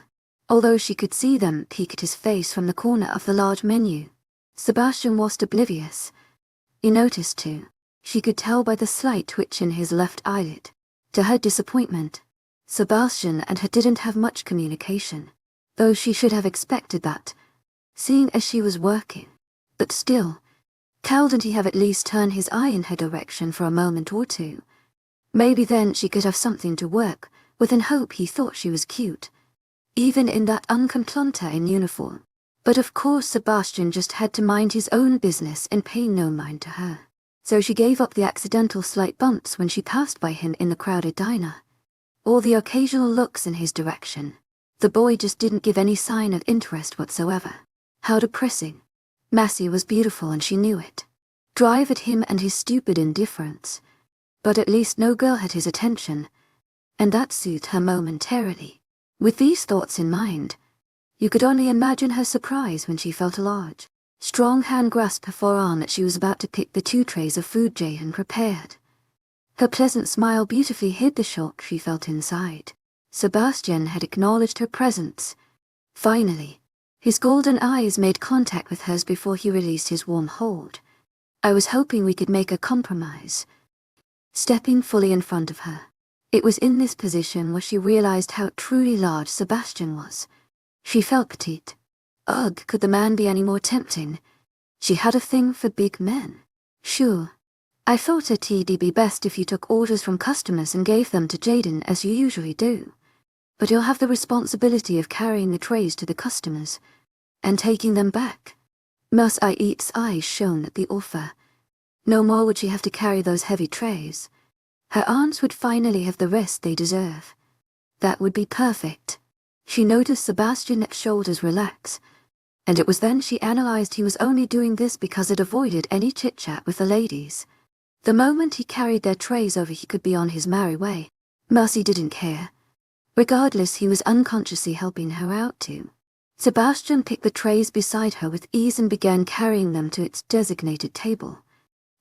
although she could see them peek at his face from the corner of the large menu. Sebastian wasn't oblivious. He noticed too. She could tell by the slight twitch in his left eyelid. To her disappointment, Sebastian and her didn't have much communication, though she should have expected that, seeing as she was working. But still, couldn't he have at least turned his eye in her direction for a moment or two? Maybe then she could have something to work with and hope he thought she was cute, even in that uncomplanta in uniform. But of course Sebastian just had to mind his own business and pay no mind to her. So she gave up the accidental slight bumps when she passed by him in the crowded diner, or the occasional looks in his direction. The boy just didn't give any sign of interest whatsoever. How depressing. Marcy was beautiful and she knew it. Drive at him and his stupid indifference. But at least no girl had his attention, and that soothed her momentarily. With these thoughts in mind, you could only imagine her surprise when she felt a large, strong hand grasp her forearm that she was about to pick the 2 trays of food Jay had prepared. Her pleasant smile beautifully hid the shock she felt inside. Sebastian had acknowledged her presence. Finally, his golden eyes made contact with hers before he released his warm hold. I was hoping we could make a compromise. Stepping fully in front of her, it was in this position where she realized how truly large Sebastian was. She felt petite. Ugh, could the man be any more tempting? She had a thing for big men. Sure. I thought it'd be best if you took orders from customers and gave them to Jaden as you usually do. But you'll have the responsibility of carrying the trays to the customers and taking them back. 𝐿𝐼𝐻's eyes shone at the offer. No more would she have to carry those heavy trays. Her arms would finally have the rest they deserve. That would be perfect. She noticed Sebastian's shoulders relax, and it was then she analyzed he was only doing this because it avoided any chit-chat with the ladies. The moment he carried their trays over, he could be on his merry way. Marcy didn't care. Regardless, he was unconsciously helping her out too. Sebastian picked the trays beside her with ease and began carrying them to its designated table,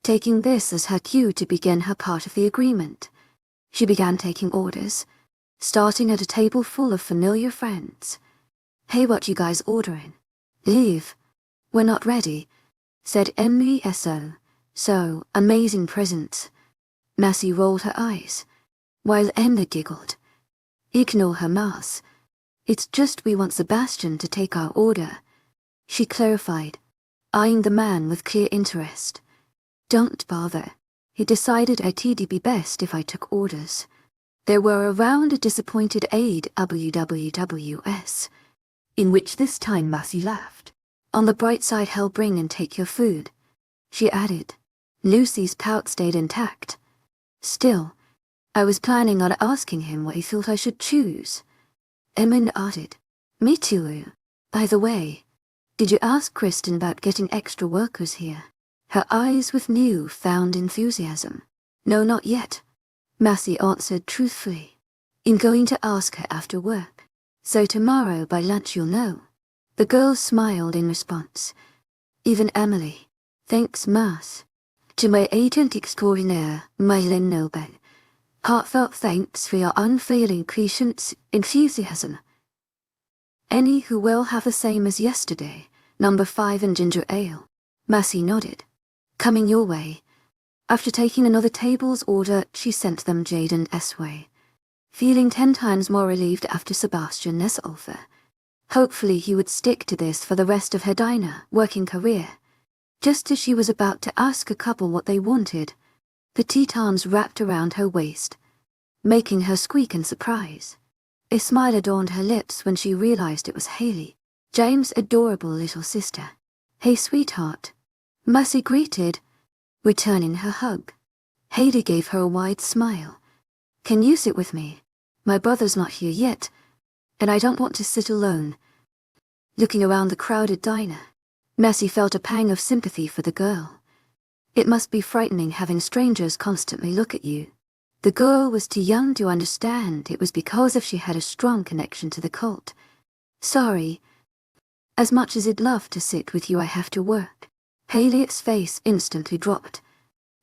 taking this as her cue to begin her part of the agreement. She began taking orders, starting at a table full of familiar friends. Hey, what you guys ordering? Leave. We're not ready, said Immerse. So, amazing presents. Marcy rolled her eyes, while Emma giggled. Ignore her, Mars. It's just we want Sebastian to take our order, she clarified, eyeing the man with clear interest. Don't bother. He decided it'd be best if I took orders. There were around a disappointed AWWWS, in which this time Massey laughed. On the bright side, he'll bring and take your food, she added. Lucy's pout stayed intact. Still, I was planning on asking him what he thought I should choose. Emma nodded. Me too. By the way, did you ask Kristen about getting extra workers here? Her eyes with new-found enthusiasm. No, not yet, Massey answered truthfully. I'm going to ask her after work. So tomorrow by lunch you'll know. The girls smiled in response. Even Emily. Thanks, Mass. To my agent extraordinaire, 𝐿𝐤, heartfelt thanks for your unfailing patience, enthusiasm. Any who will have the same as yesterday, number 5 and ginger ale. Massey nodded. Coming your way. After taking another table's order, she sent them Jaden's way, feeling 10 times more relieved after Sebastian's offer. Hopefully he would stick to this for the rest of her working career. Just as she was about to ask a couple what they wanted, petite arms wrapped around her waist, making her squeak in surprise. A smile adorned her lips when she realized it was Haley, James' adorable little sister. Hey, sweetheart. Massey greeted, returning her hug. Haley gave her a wide smile. Can you sit with me? My brother's not here yet, and I don't want to sit alone. Looking around the crowded diner, Massey felt a pang of sympathy for the girl. It must be frightening having strangers constantly look at you. The girl was too young to understand it was because if she had a strong connection to the cult. Sorry. As much as I'd love to sit with you, I have to work. Haley's face instantly dropped.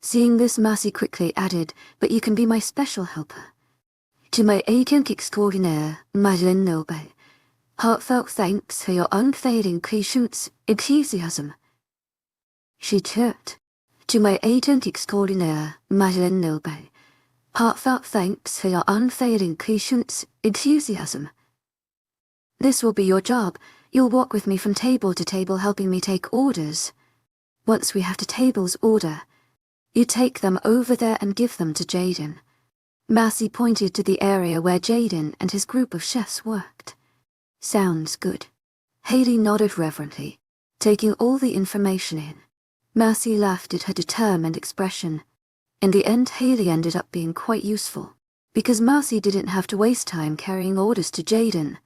Seeing this, Massey quickly added, but you can be my special helper. To my agent extraordinaire, 𝐿𝐤, heartfelt thanks for your unfailing patience, enthusiasm. She chirped. To my agent extraordinaire, 𝐿𝐤, heartfelt thanks for your unfailing patience, enthusiasm. This will be your job. You'll walk with me from table to table helping me take orders. Once we have the table's order, you take them over there and give them to Jaden. Massey pointed to the area where Jaden and his group of chefs worked. Sounds good. Haley nodded reverently, taking all the information in. Massey laughed at her determined expression. In the end, Haley ended up being quite useful, because Massey didn't have to waste time carrying orders to Jaden.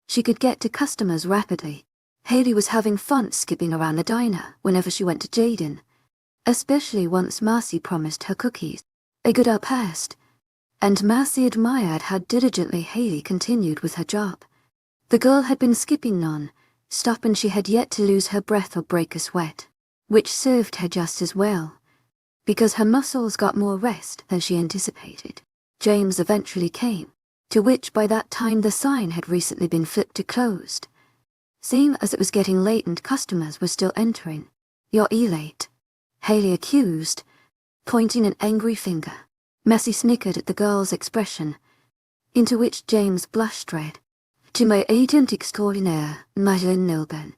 She could get to customers rapidly. Haley was having fun skipping around the diner whenever she went to Jaden, especially once Massey promised her cookies. A good hour passed, and Massey admired how diligently Haley continued with her job. The girl had been skipping non-stop and she had yet to lose her breath or break a sweat, which served her just as well, because her muscles got more rest than she anticipated. James eventually came, to which by that time the sign had recently been flipped to closed. Seeing as it was getting late and customers were still entering. You're late, Haley accused, pointing an angry finger. Massey snickered at the girl's expression, into which James blushed red. To my agent extraordinaire, 𝐿𝐤,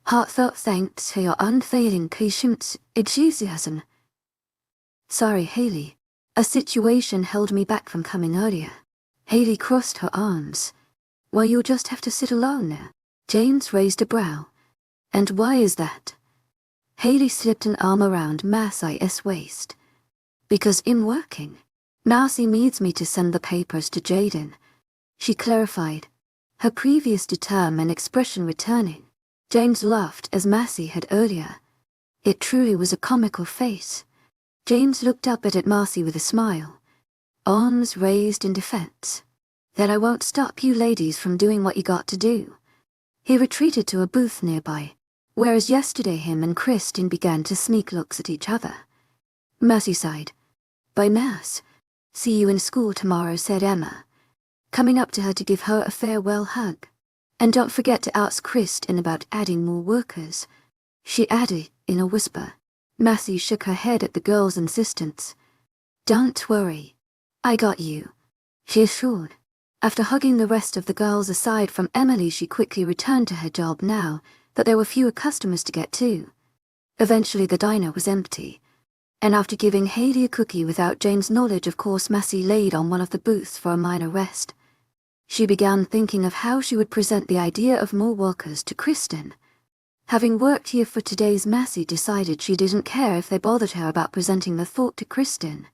heartfelt thanks for your unfailing patience, enthusiasm. Sorry, Haley. A situation held me back from coming earlier. Haley crossed her arms. Well, you'll just have to sit alone now. James raised a brow. And why is that? Haley slipped an arm around Massey's waist. Because I'm working. Massey needs me to send the papers to Jaden, she clarified, her previous determined expression returning. James laughed as Massey had earlier. It truly was a comical face. James looked up at Massey with a smile, arms raised in defense. Then I won't stop you ladies from doing what you got to do. He retreated to a booth nearby, whereas yesterday him and Kristen began to sneak looks at each other. Massey sighed. By Mass. See you in school tomorrow, said Emma, coming up to her to give her a farewell hug. And don't forget to ask Kristen about adding more workers, she added in a whisper. Massey shook her head at the girl's insistence. Don't worry. I got you, she assured. After hugging the rest of the girls aside from Emily, she quickly returned to her job now that there were fewer customers to get to. Eventually the diner was empty, and after giving Hayley a cookie without Jane's knowledge, of course, Massey laid on one of the booths for a minor rest. She began thinking of how she would present the idea of more workers to Kristen. Having worked here for today's, Massey decided she didn't care if they bothered her about presenting the thought to Kristen.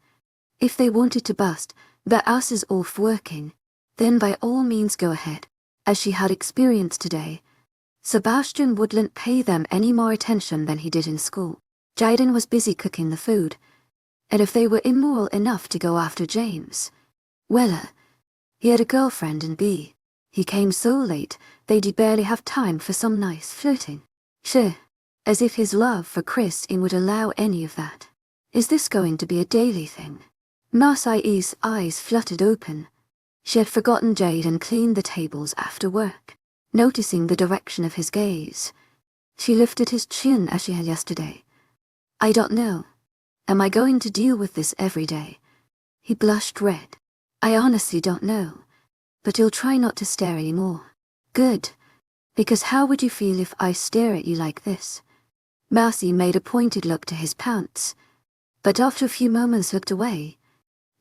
If they wanted to bust their asses off working, then by all means go ahead. As she had experienced today, Sebastian wouldn't pay them any more attention than he did in school. Jaden was busy cooking the food, and if they were immoral enough to go after James, well, he had a girlfriend in B. He came so late, they'd barely have time for some nice flirting. Sure, as if his love for Kristen would allow any of that. Is this going to be a daily thing? Massey's eyes fluttered open. She had forgotten Jaden cleaned the tables after work. Noticing the direction of his gaze, she lifted his chin as she had yesterday. I don't know. Am I going to deal with this every day? He blushed red. I honestly don't know. But you'll try not to stare anymore. Good. Because how would you feel if I stare at you like this? Massey made a pointed look to his pants, but after a few moments looked away,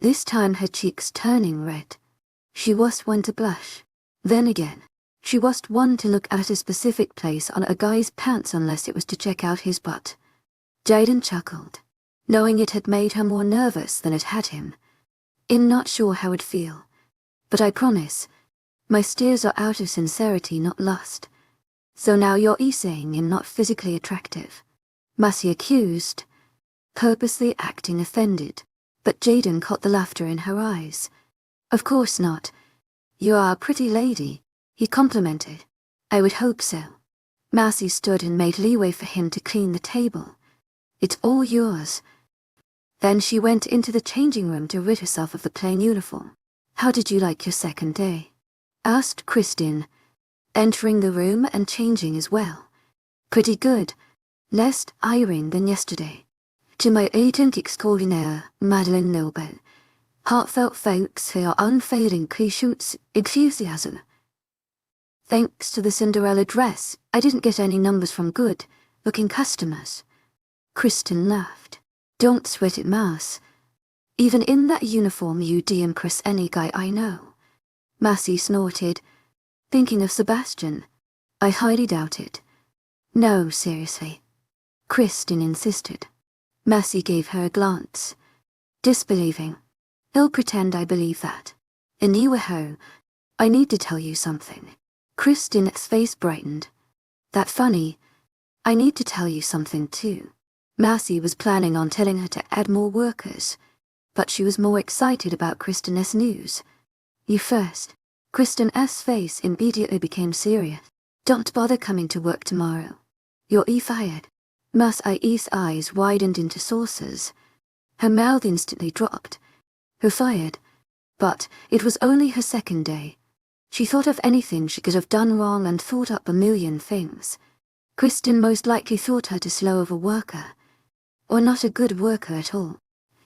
this time her cheeks turning red. She was one to blush. Then again, she was one to look at a specific place on a guy's pants unless it was to check out his butt. Jaden chuckled, knowing it had made her more nervous than it had him. I'm not sure how it'd feel, but I promise, my stares are out of sincerity, not lust. So now you're saying I'm not physically attractive? Massey accused, purposely acting offended, but Jaden caught the laughter in her eyes. Of course not. You are a pretty lady, he complimented. I would hope so. Massey stood and made leeway for him to clean the table. It's all yours. Then she went into the changing room to rid herself of the plain uniform. How did you like your second day? Asked Kristen, entering the room and changing as well. Pretty good. Less iron than yesterday. 𝐊𝐢𝐳𝐷𝐞𝐝 Madeline Nobel. Heartfelt thanks for your unfailing 𝐊𝐢𝐳𝐷𝐞𝐝. Thanks to the Cinderella dress, I didn't get any numbers from good-looking customers. Kristen laughed. Don't sweat it, Mass. Even in that uniform you'd impress any guy I know. Massey snorted, thinking of Sebastian. I highly doubt it. No, seriously. Kristen insisted. Massey gave her a glance, disbelieving. He'll pretend I believe that. 𝐊𝐢𝐳𝐷𝐞𝐝, I need to tell you something. Kristen's face brightened. That funny. I need to tell you something too. Massey was planning on telling her to add more workers, but she was more excited about Kristen's news. You first. Kristen's face immediately became serious. Don't bother coming to work tomorrow. You're fired. Massey's eyes widened into saucers. Her mouth instantly dropped. Her fired. But it was only her second day. She thought of anything she could have done wrong and thought up a million things. Kristen most likely thought her too slow of a worker, or not a good worker at all.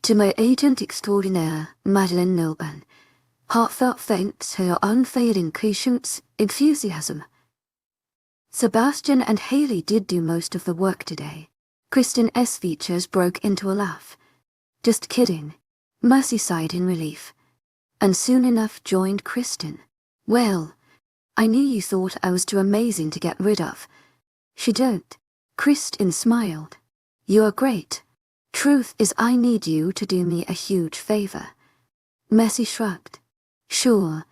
𝐊𝐢𝐳𝐷𝐞𝐝 Madeline Nobel. Heartfelt thanks for your unfailing 𝐊𝐢𝐳𝐷𝐞𝐝. Sebastian and Hayley did do most of the work today. Kristen's features broke into a laugh. Just kidding. Massey sighed in relief, and soon enough joined Kristen. Well, I knew you thought I was too amazing to get rid of. She don't. Kristen smiled. You are great. Truth is I need you to do me a huge favor. Massey shrugged. Sure.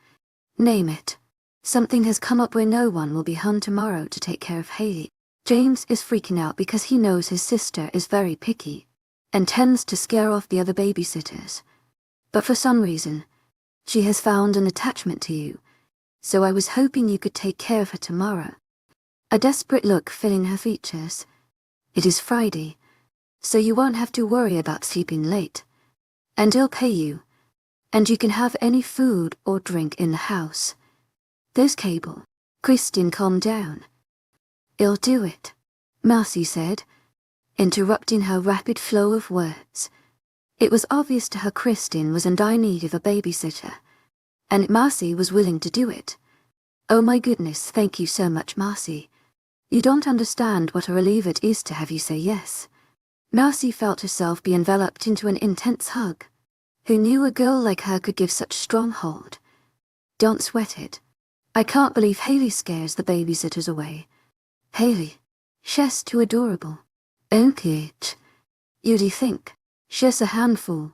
Name it. Something has come up where no one will be home tomorrow to take care of Hayley. James is freaking out because he knows his sister is very picky and tends to scare off the other babysitters. But for some reason, she has found an attachment to you, so I was hoping you could take care of her tomorrow. A desperate look filling her features. It is Friday, so you won't have to worry about sleeping late. And I'll pay you, and you can have any food or drink in the house. There's cable. Kristen calmed down. I'll do it, Massey said, interrupting her rapid flow of words. It was obvious to her Kristen was in dire need of a babysitter, And Marcy was willing to do it. Oh my goodness, thank you so much, Marcy. You don't understand what a relief it is to have you say yes. Marcy felt herself be enveloped into an intense hug. Who knew a girl like her could give such strong hold? Don't sweat it. I can't believe 𝐊𝐲 scares the babysitters away. 𝐊𝐲. She's too adorable. 𝐊𝐲𝐬. You do think? She's a handful.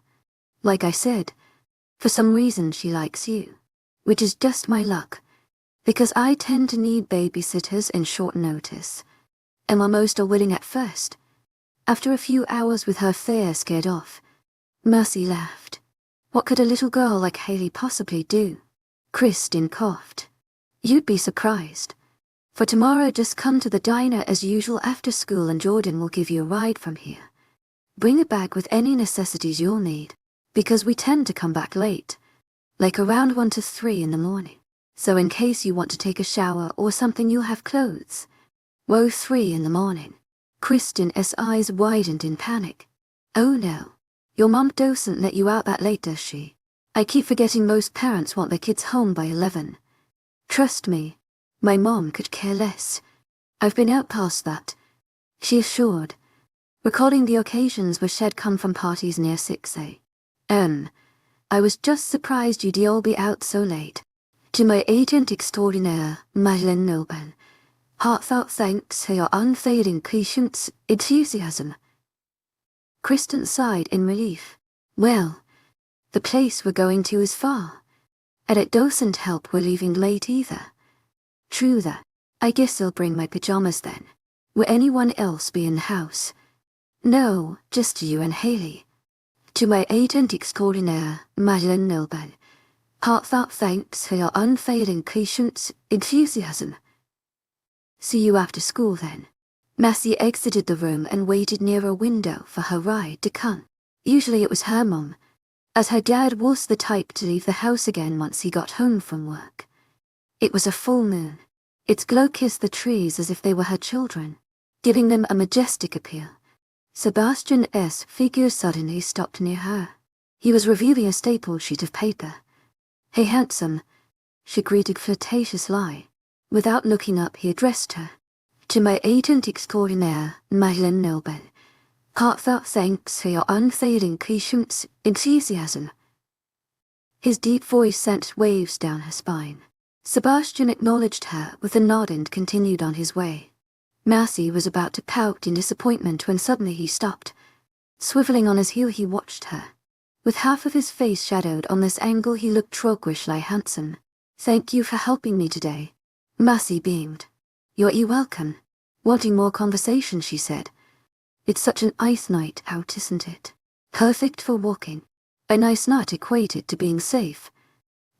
Like I said, for some reason she likes you. Which is just my luck. Because I tend to need babysitters in short notice. And while most are willing at first, after a few hours with her fear scared off, Marcy laughed. What could a little girl like 𝐊𝐲 possibly do? Kristin coughed. You'd be surprised. For tomorrow just come to the diner as usual after school and Jordan will give you a ride from here. Bring a bag with any necessities you'll need, because we tend to come back late, like around 1 to 3 in the morning. So in case you want to take a shower or something you'll have clothes. Whoa, 3 in the morning. Kristin's eyes widened in panic. Oh no. Your mom doesn't let you out that late, does she? I keep forgetting most parents want their kids home by 11. Trust me, my mom could care less. I've been out past that, she assured, recalling the occasions where she'd come from parties near 𝐿𝐲𝐬. I was just surprised you'd all be out so late. To my agent extraordinaire, Madeleine Noble, heartfelt thanks for your unfailing patience, enthusiasm. Kristin sighed in relief. Well, the place we're going to is far, and it doesn't help we're leaving late either. True that. I guess I'll bring my pajamas then. Will anyone else be in the house? No, just you and 𝐊𝐲. To my agent extraordinaire, Madeleine Noble, heartfelt thanks for your unfailing patience, enthusiasm. See you after school then. Marcy exited the room and waited near a window for her ride to come. Usually it was her mom, as her dad was the type to leave the house again once he got home from work. It was a full moon. Its glow kissed the trees as if they were her children, giving them a majestic appeal. Sebastian's figure suddenly stopped near her. He was reviewing a staple sheet of paper. Hey handsome, she greeted flirtatiously. Without looking up he addressed her. To my agent extraordinaire, Madeleine Noble, heartfelt thanks for your unfailing patience, enthusiasm. His deep voice sent waves down her spine. Sebastian acknowledged her with a nod and continued on his way. Marcy was about to pout in disappointment when suddenly he stopped. Swiveling on his heel he watched her. With half of his face shadowed on this angle he looked roguishly handsome. Thank you for helping me today. Marcy beamed. You're welcome. Wanting more conversation, she said. It's such an ice night out, isn't it? Perfect for walking. A nice night equated to being safe.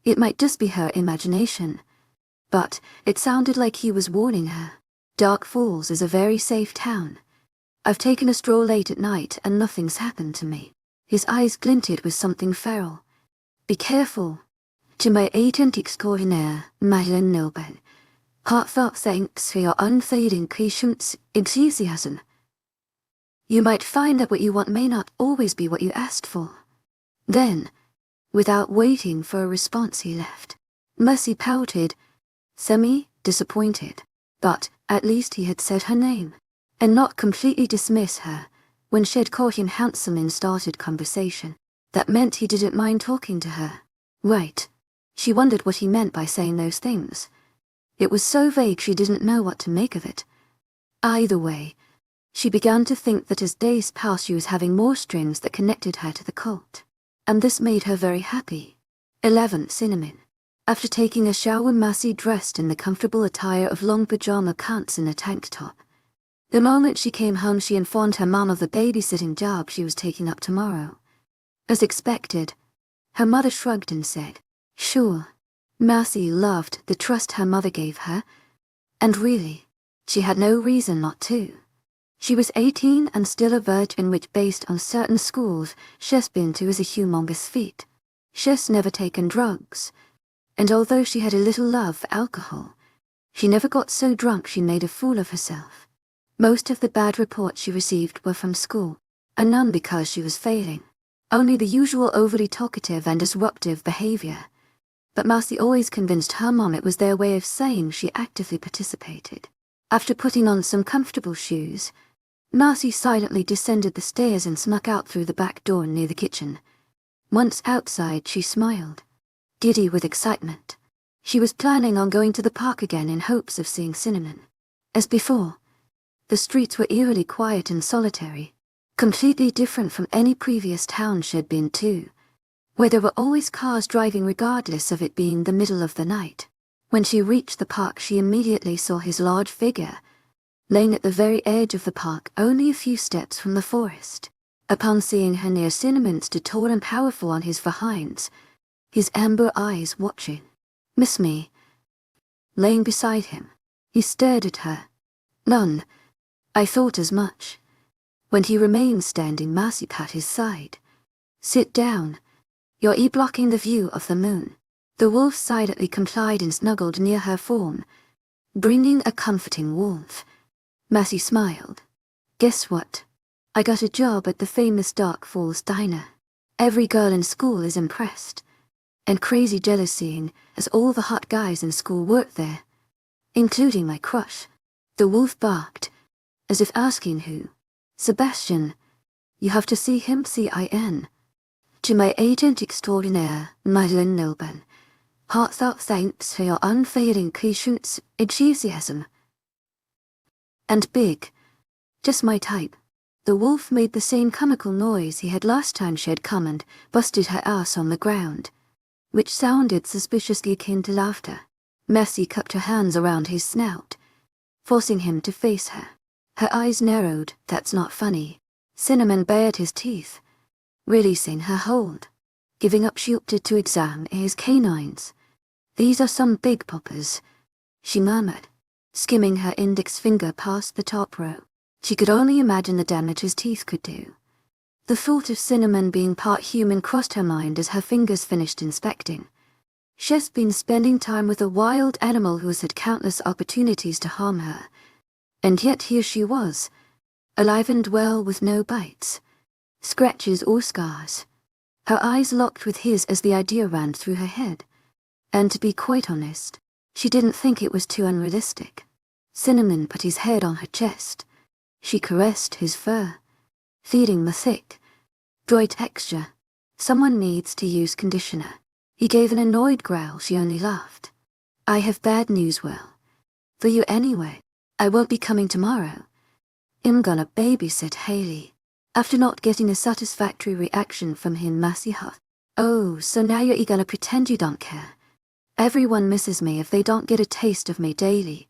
It might just be her imagination, but it sounded like he was warning her. Dark Falls is a very safe town. I've taken a stroll late at night and nothing's happened to me. His eyes glinted with something feral. Be careful. To my agent extraordinaire, Madeleine Noble, heartfelt thanks for your unfailing patience, enthusiasm. You might find that what you want may not always be what you asked for. Then, without waiting for a response, he left. Marcy pouted, semi-disappointed, but at least he had said her name, and not completely dismiss her when she had caught him handsome and started conversation. That meant he didn't mind talking to her. Right. She wondered what he meant by saying those things. It was so vague she didn't know what to make of it. Either way, she began to think that as days passed she was having more strings that connected her to the cult. And this made her very happy. 11 Cinnamon. After taking a shower, Marcy dressed in the comfortable attire of long pajama pants and a tank top. The moment she came home she informed her mom of the babysitting job she was taking up tomorrow. As expected, her mother shrugged and said, sure. Marcy loved the trust her mother gave her, and really, she had no reason not to. She was 18 and still a virgin, which based on certain schools she's been to is a humongous feat. She's never taken drugs, and although she had a little love for alcohol, she never got so drunk she made a fool of herself. Most of the bad reports she received were from school, and none because she was failing. Only the usual overly talkative and disruptive behavior. but Marcy always convinced her mom it was their way of saying she actively participated. After putting on some comfortable shoes, Marcy silently descended the stairs and snuck out through the back door near the kitchen. Once outside, she smiled, giddy with excitement. She was planning on going to the park again in hopes of seeing Cinnamon. As before, the streets were eerily quiet and solitary, completely different from any previous town she'd been to, where there were always cars driving regardless of it being the middle of the night. When she reached the park, she immediately saw his large figure, laying at the very edge of the park, only a few steps from the forest. Upon seeing her near, Cinnamon stood tall and powerful on his forehinds, his amber eyes watching. "Miss me?" Laying beside him, he stared at her. "None. I thought as much." When he remained standing, Marcy pat his side. "Sit down. You're blocking the view of the moon." The wolf silently complied and snuggled near her form, bringing a comforting warmth. Marcy smiled. "Guess what? I got a job at the famous Dark Falls Diner. Every girl in school is impressed, and crazy jealousy, as all the hot guys in school work there, including my crush." The wolf barked, as if asking who. "Sebastian. You have to see him, 𝐶𝐼𝐸 𝐷𝐿𝐷 thanks for your unfailing enthusiasm. And big. Just my type." The wolf made the same comical noise he had last time she had come and busted her ass on the ground, which sounded suspiciously akin to laughter. Marcy cupped her hands around his snout, forcing him to face her. Her eyes narrowed. "That's not funny." Cinnamon bared his teeth, releasing her hold. Giving up, she opted to examine his canines. "These are some big poppers," she murmured, skimming her index finger past the top row. She could only imagine the damage his teeth could do. The thought of Cinnamon being part human crossed her mind as her fingers finished inspecting. She's been spending time with a wild animal who has had countless opportunities to harm her, and yet here she was, alive and well with no bites, scratches or scars. Her eyes locked with his as the idea ran through her head, and to be quite honest, she didn't think it was too unrealistic. Cinnamon put his head on her chest. She caressed his fur, feeling the thick, dry texture. "Someone needs to use conditioner." He gave an annoyed growl. She only laughed. "I have bad news, for you anyway. I won't be coming tomorrow. I'm gonna babysit Haley." After not getting a satisfactory reaction from him, Marcy huffed. "Oh, so now you're gonna pretend you don't care. Everyone misses me if they don't get a taste of me daily.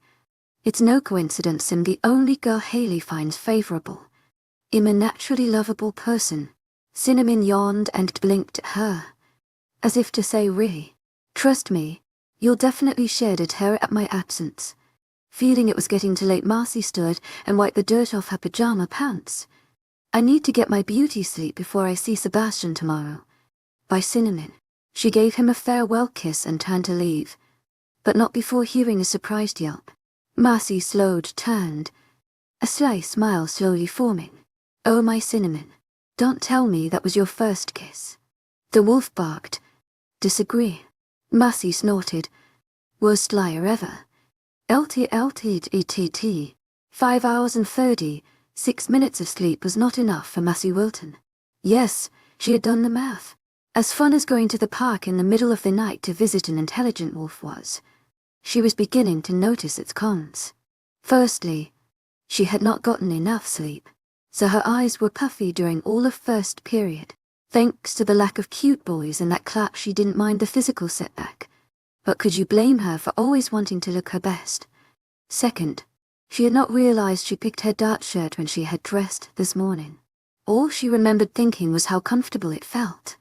It's no coincidence I'm the only girl Haley finds favorable. I'm a naturally lovable person." Cinnamon yawned and blinked at her, as if to say, "Really? Trust me, you'll definitely shed a tear at my absence." Feeling it was getting too late, Marcy stood and wiped the dirt off her pajama pants. "I need to get my beauty sleep before I see Sebastian tomorrow." "Bye, Cinnamon." She gave him a farewell kiss and turned to leave, but not before hearing a surprised yelp. Marcy turned, a sly smile slowly forming. "Oh, my Cinnamon, don't tell me that was your first kiss." The wolf barked. "Disagree." Marcy snorted. "Worst liar ever." LTLTETT. 5 hours and 36 minutes of sleep was not enough for Marcy Wilton. Yes, she had done the math. As fun as going to the park in the middle of the night to visit an intelligent wolf was, she was beginning to notice its cons. Firstly, she had not gotten enough sleep, so her eyes were puffy during all of first period. Thanks to the lack of cute boys in that class, she didn't mind the physical setback, but could you blame her for always wanting to look her best? Second, she had not realized she picked her dark shirt when she had dressed this morning. All she remembered thinking was how comfortable it felt,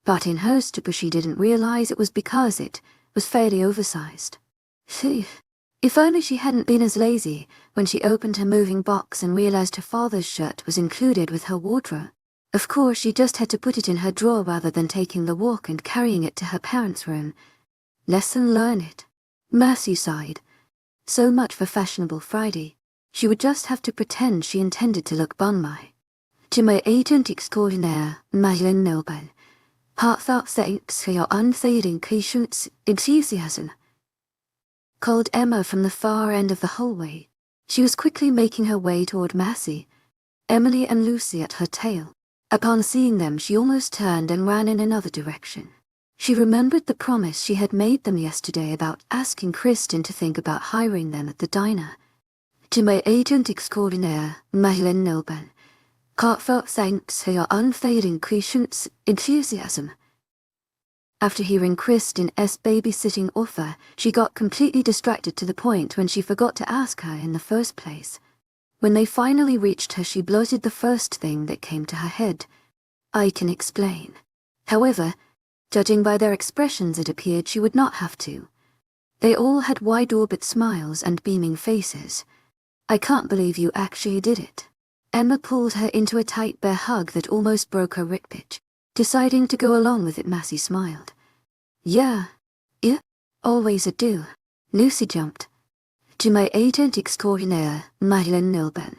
but in her stupor she didn't realize it was because it was fairly oversized. If only she hadn't been as lazy when she opened her moving box and realized her father's shirt was included with her wardrobe. Of course, she just had to put it in her drawer rather than taking the walk and carrying it to her parents' room. Lesson learned. Marcy sighed. So much for fashionable Friday. She would just have to pretend she intended to look bon my. 𝐶𝐼𝐸 𝐷𝐿𝐷 Heartfelt thanks for your unfading patience, enthusiasm, called Emma from the far end of the hallway. She was quickly making her way toward Massey, Emily and Lucy at her tail. Upon seeing them, she almost turned and ran in another direction. She remembered the promise she had made them yesterday about asking Kristen to think about hiring them at the diner. 𝐊𝐢𝐳𝐷𝐞𝐝 heartfelt thanks for your unfading patience, enthusiasm. After hearing Kristen's babysitting offer, she got completely distracted to the point when she forgot to ask her in the first place. When they finally reached her, she blurted the first thing that came to her head. "I can explain." However, judging by their expressions, it appeared she would not have to. They all had wide-orbit smiles and beaming faces. "I can't believe you actually did it." Emma pulled her into a tight bear hug that almost broke her ribcage. Deciding to go along with it, Massey smiled. Yeah, always a do." Lucy jumped. 𝐊𝐢𝐳𝐷𝐞𝐝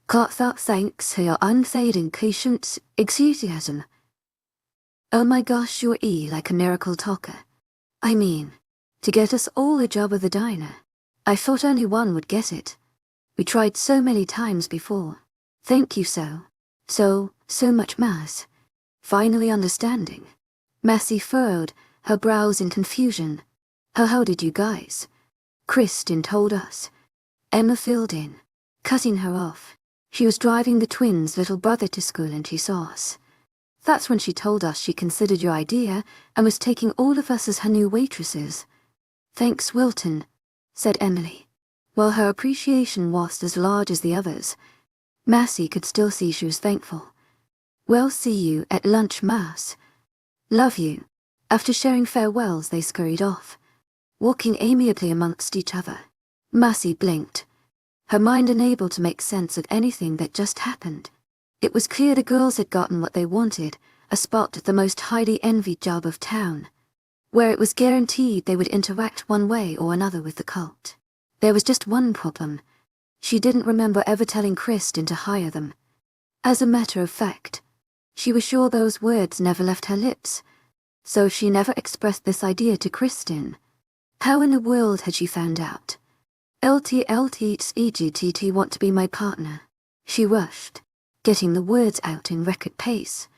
heartfelt thanks for your unfading patience, enthusiasm. Oh my gosh, you're like a miracle talker. I mean, to get us all a job at the diner. I thought only one would get it. We tried so many times before. Thank you so much, Mass. Finally understanding. Massey furrowed, her brows in confusion. How did you guys? Kristen told us. Emma filled in, cutting her off. She was driving the twins' little brother to school and she saw us. That's when she told us she considered your idea and was taking all of us as her new waitresses. Thanks, Wilton, said Emily. While her appreciation was as large as the others, Massey could still see she was thankful. Well, see you at lunch, Mass. Love you. After sharing farewells, they scurried off, walking amiably amongst each other. Massey blinked, her mind unable to make sense of anything that just happened. It was clear the girls had gotten what they wanted, a spot at the most highly envied job of town, where it was guaranteed they would interact one way or another with the cult. There was just one problem. She didn't remember ever telling Kristen to hire them. As a matter of fact, she was sure those words never left her lips, so she never expressed this idea to Kristen. How in the world had she found out? 𝐿𝐷𝐞𝐝 want to be my partner. She rushed, getting the words out in record pace.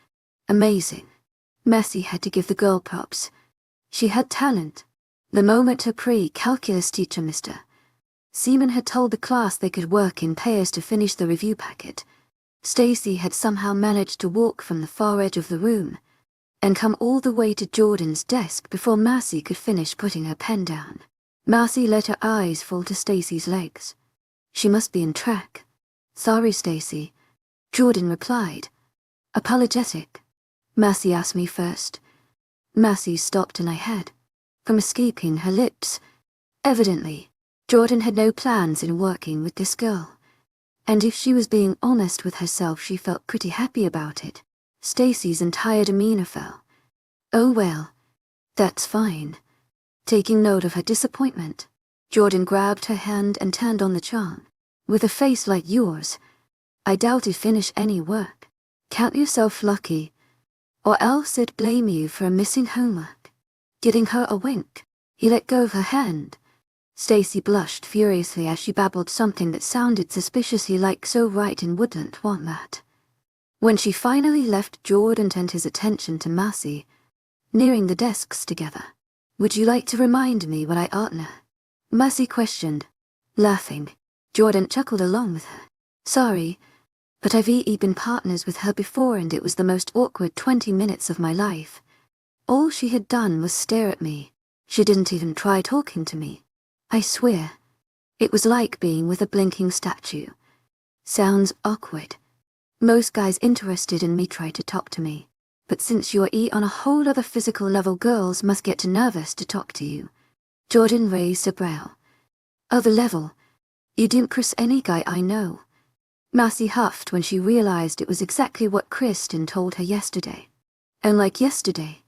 Amazing. Massey had to give the girl props. She had talent. The moment her pre-calculus teacher, Mr. Seaman, had told the class they could work in pairs to finish the review packet, Stacy had somehow managed to walk from the far edge of the room and come all the way to Jordan's desk before Massey could finish putting her pen down. Massey let her eyes fall to Stacy's legs. She must be in track. Sorry, Stacy, Jordan replied, apologetic. Massey asked me first. Massey stopped and I had, from escaping her lips. Evidently, Jordan had no plans in working with this girl, and if she was being honest with herself, she felt pretty happy about it. Stacy's entire demeanor fell. Oh well, that's fine. Taking note of her disappointment, Jordan grabbed her hand and turned on the charm. With a face like yours, I doubt you'd finish any work. Count yourself lucky, or else I'd blame you for missing homework. Giving her a wink, he let go of her hand. Stacy blushed furiously as she babbled something that sounded suspiciously like "so right and wouldn't want that." When she finally left, Jordan turned his attention to Massey, nearing the desks together. Would you like to remind me what I oughtna? Massey questioned, laughing. Jordan chuckled along with her. Sorry, but I've been partners with her before and it was the most awkward 20 minutes of my life. All she had done was stare at me. She didn't even try talking to me. I swear, it was like being with a blinking statue. Sounds awkward. Most guys interested in me try to talk to me, but since you're on a whole other physical level, girls must get nervous to talk to you. Jordan raised a brow. Other level? You didn't impress any guy I know. Massey huffed when she realized it was exactly what Kristen told her yesterday. Unlike yesterday,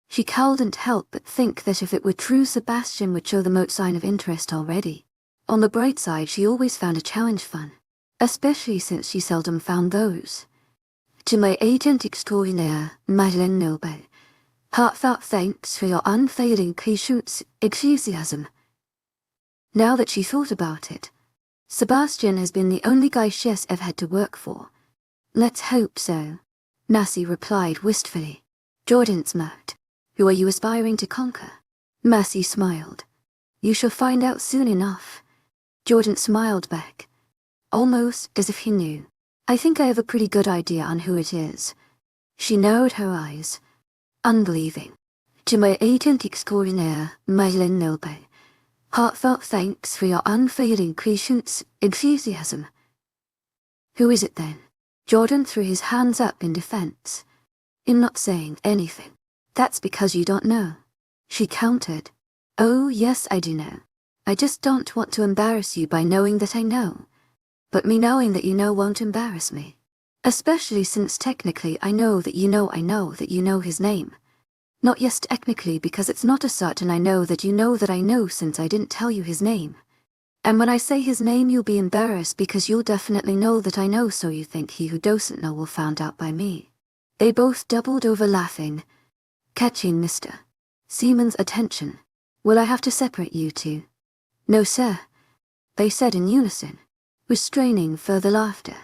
she couldn't help but think that if it were true, Sebastian would show the most sign of interest already. On the bright side, she always found a challenge fun, especially since she seldom found those. 𝐊𝐢𝐳𝐷𝐞𝐝 Heartfelt thanks for your unfailing patience, enthusiasm. Now that she thought about it, Sebastian has been the only guy she's ever had to work for. Let's hope so, Massey replied wistfully. Jordan smirked. Who are you aspiring to conquer? Massey smiled. You shall find out soon enough. Jordan smiled back, almost as if he knew. I think I have a pretty good idea on who it is. She narrowed her eyes, unbelieving. 𝐊𝐢𝐧𝐼𝐴𝐺𝐻𝐬, heartfelt thanks for your unfailing patience, enthusiasm. Who is it then? Jordan threw his hands up in defense. In not saying anything. That's because you don't know. She countered. Oh yes, I do know. I just don't want to embarrass you by knowing that I know. But me knowing that you know won't embarrass me. Especially since technically I know that you know that you know his name. Not yes technically because it's not a certain I know that I know since I didn't tell you his name. And when I say his name you'll be embarrassed because you'll definitely know that I know, so you think he who doesn't know will found out by me. They both doubled over laughing, catching Mr. Seaman's attention. Will I have to separate you two? No sir, they said in unison, restraining further laughter.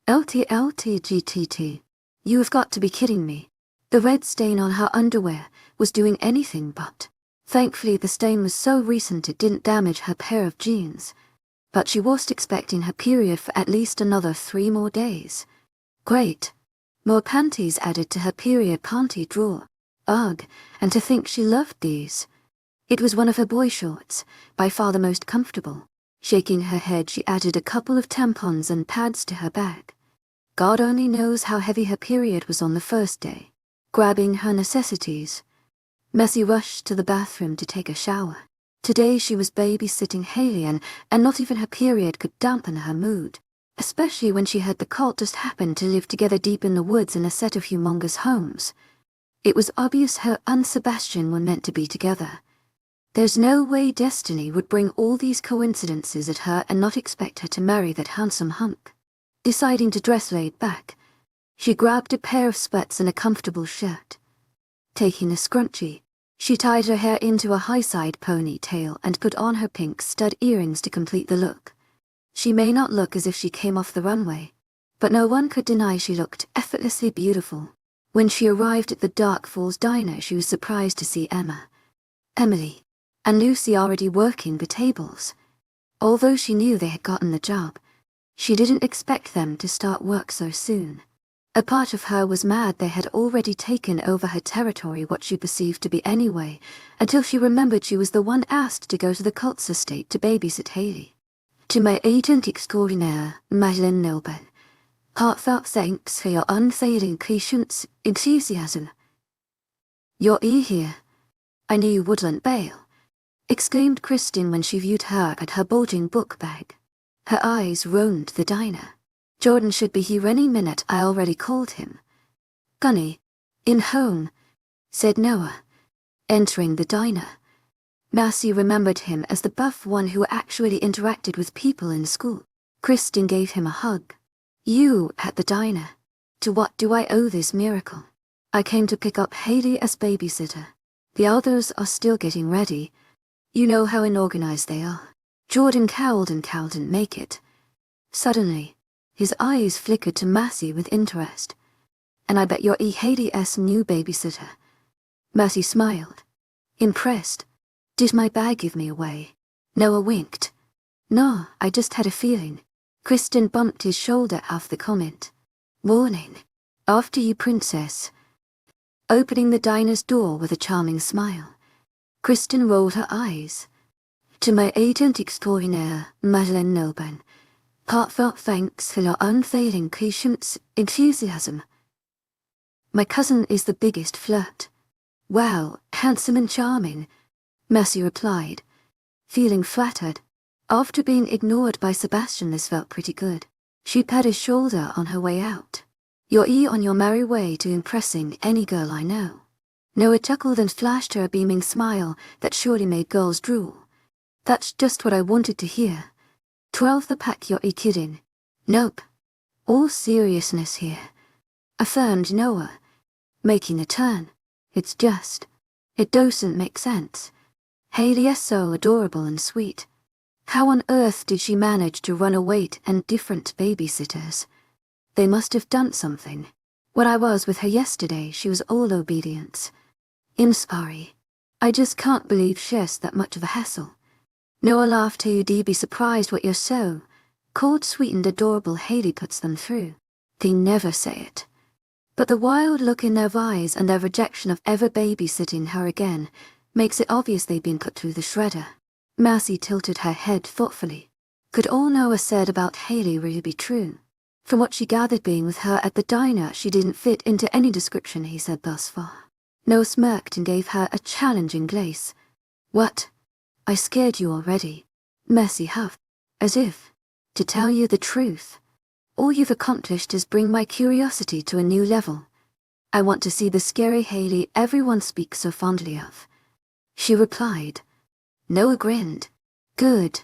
𝐿𝐷𝐿𝐷𝐷𝐷. You have got to be kidding me. The red stain on her underwear was doing anything but. Thankfully the stain was so recent it didn't damage her pair of jeans. But she was expecting her period for at least another 3 more days. Great. More panties added to her period panty drawer. Ugh, and to think she loved these. It was one of her boy shorts, by far the most comfortable. Shaking her head she added a couple of tampons and pads to her bag. God only knows how heavy her period was on the first day. Grabbing her necessities, Massey rushed to the bathroom to take a shower. Today she was babysitting 𝐊𝐢𝐬 and not even her period could dampen her mood. Especially when she heard the cult just happened to live together deep in the woods in a set of humongous homes. It was obvious her and Sebastian were meant to be together. There's no way destiny would bring all these coincidences at her and not expect her to marry that handsome hunk. Deciding to dress laid back, she grabbed a pair of sweats and a comfortable shirt. Taking a scrunchie, she tied her hair into a high-side ponytail and put on her pink stud earrings to complete the look. She may not look as if she came off the runway, but no one could deny she looked effortlessly beautiful. When she arrived at the Dark Falls diner she was surprised to see Emily, and Lucy already working the tables. Although she knew they had gotten the job, she didn't expect them to start work so soon. A part of her was mad they had already taken over her territory, what she perceived to be anyway, until she remembered she was the one asked to go to the cult's estate to babysit 𝐊𝐢𝐬. 𝐊𝐢𝐬𝐼𝐴𝐺𝐻𝐬, heartfelt thanks for your unfailing patience, enthusiasm. You're here. I knew you wouldn't bail, exclaimed Kristin when she viewed her at her bulging book bag. Her eyes roamed the diner. Jordan should be here any minute, I already called him. Gunny, in home, said Noah, entering the diner. Massey remembered him as the buff one who actually interacted with people in school. Kristin gave him a hug. You at the diner. To what do I owe this miracle? I came to pick up 𝐊𝐢𝐬 as babysitter. The others are still getting ready. You know how unorganized they are. Jordan cowled and didn't make it. Suddenly, his eyes flickered to Massey with interest. And I bet you're 𝐊𝐢𝐬's new babysitter. Massey smiled, impressed. Did my bag give me away? Noah winked. No, I just had a feeling. Kristin bumped his shoulder off the comment. Warning. After you, princess. Opening the diner's door with a charming smile, Kristin rolled her eyes. 𝐊𝐢𝐬𝐼𝐴𝐺𝐻𝐬, heartfelt thanks for your unfailing patience, enthusiasm. My cousin is the biggest flirt. Wow, handsome and charming, Massey replied, feeling flattered. After being ignored by Sebastian, this felt pretty good. She pat his shoulder on her way out. You're on your merry way to impressing any girl I know. Noah chuckled and flashed her a beaming smile that surely made girls drool. That's just what I wanted to hear. 12 the pack, you're kidding. Nope. All seriousness here, affirmed Noah, making a turn. It's just, it doesn't make sense. 𝐊𝐤 is so adorable and sweet. How on earth did she manage to run away and different babysitters? They must have done something. When I was with her yesterday, she was all obedience. I'm sorry. I just can't believe she's that much of a hassle. Noah laughed. You'd be surprised what you're so called sweet and adorable 𝐊𝐤 puts them through. They never say it. But the wild look in their eyes and their rejection of ever babysitting her again makes it obvious they've been put through the shredder. Massey tilted her head thoughtfully. Could all Noah said about 𝐊𝐤 really be true? From what she gathered being with her at the diner, she didn't fit into any description he said thus far. Noah smirked and gave her a challenging glaze. What? I scared you already. Massey huffed, as if, to tell you the truth, all you've accomplished is bring my curiosity to a new level. I want to see the scary 𝐊𝐤 everyone speaks so fondly of. She replied. Noah grinned. Good.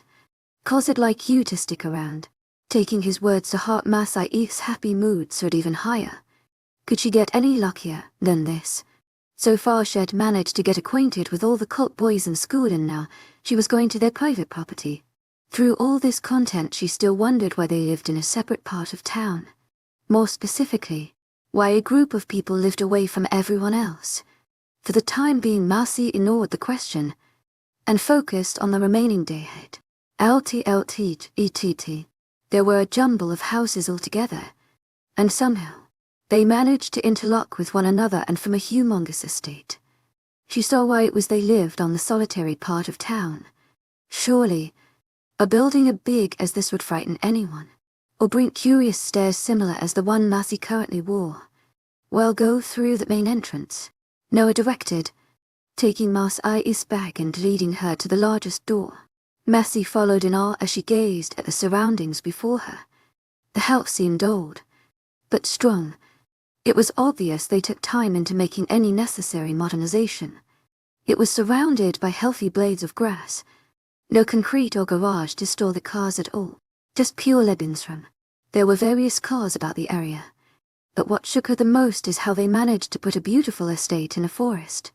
'Cause I'd like you to stick around. Taking his words to heart, Massey's happy mood soared even higher. Could she get any luckier than this? So far she'd managed to get acquainted with all the cult boys in school, and now she was going to their private property. Through all this content, she still wondered why they lived in a separate part of town. More specifically, why a group of people lived away from everyone else. For the time being, Massey ignored the question and focused on the remaining day ahead. 𝐿𝐤𝐬𝐸𝐷. There were a jumble of houses altogether, and somehow they managed to interlock with one another and form a humongous estate. She saw why it was they lived on the solitary part of town. Surely, a building as big as this would frighten anyone, or bring curious stares similar as the one Massey currently wore. Well, go through the main entrance, Noah directed, taking Massey's bag and leading her to the largest door. Massey followed in awe as she gazed at the surroundings before her. The house seemed old, but strong. It was obvious they took time into making any necessary modernization. It was surrounded by healthy blades of grass. No concrete or garage to store the cars at all, just pure Lebensraum. There were various cars about the area, but what shook her the most is how they managed to put a beautiful estate in a forest.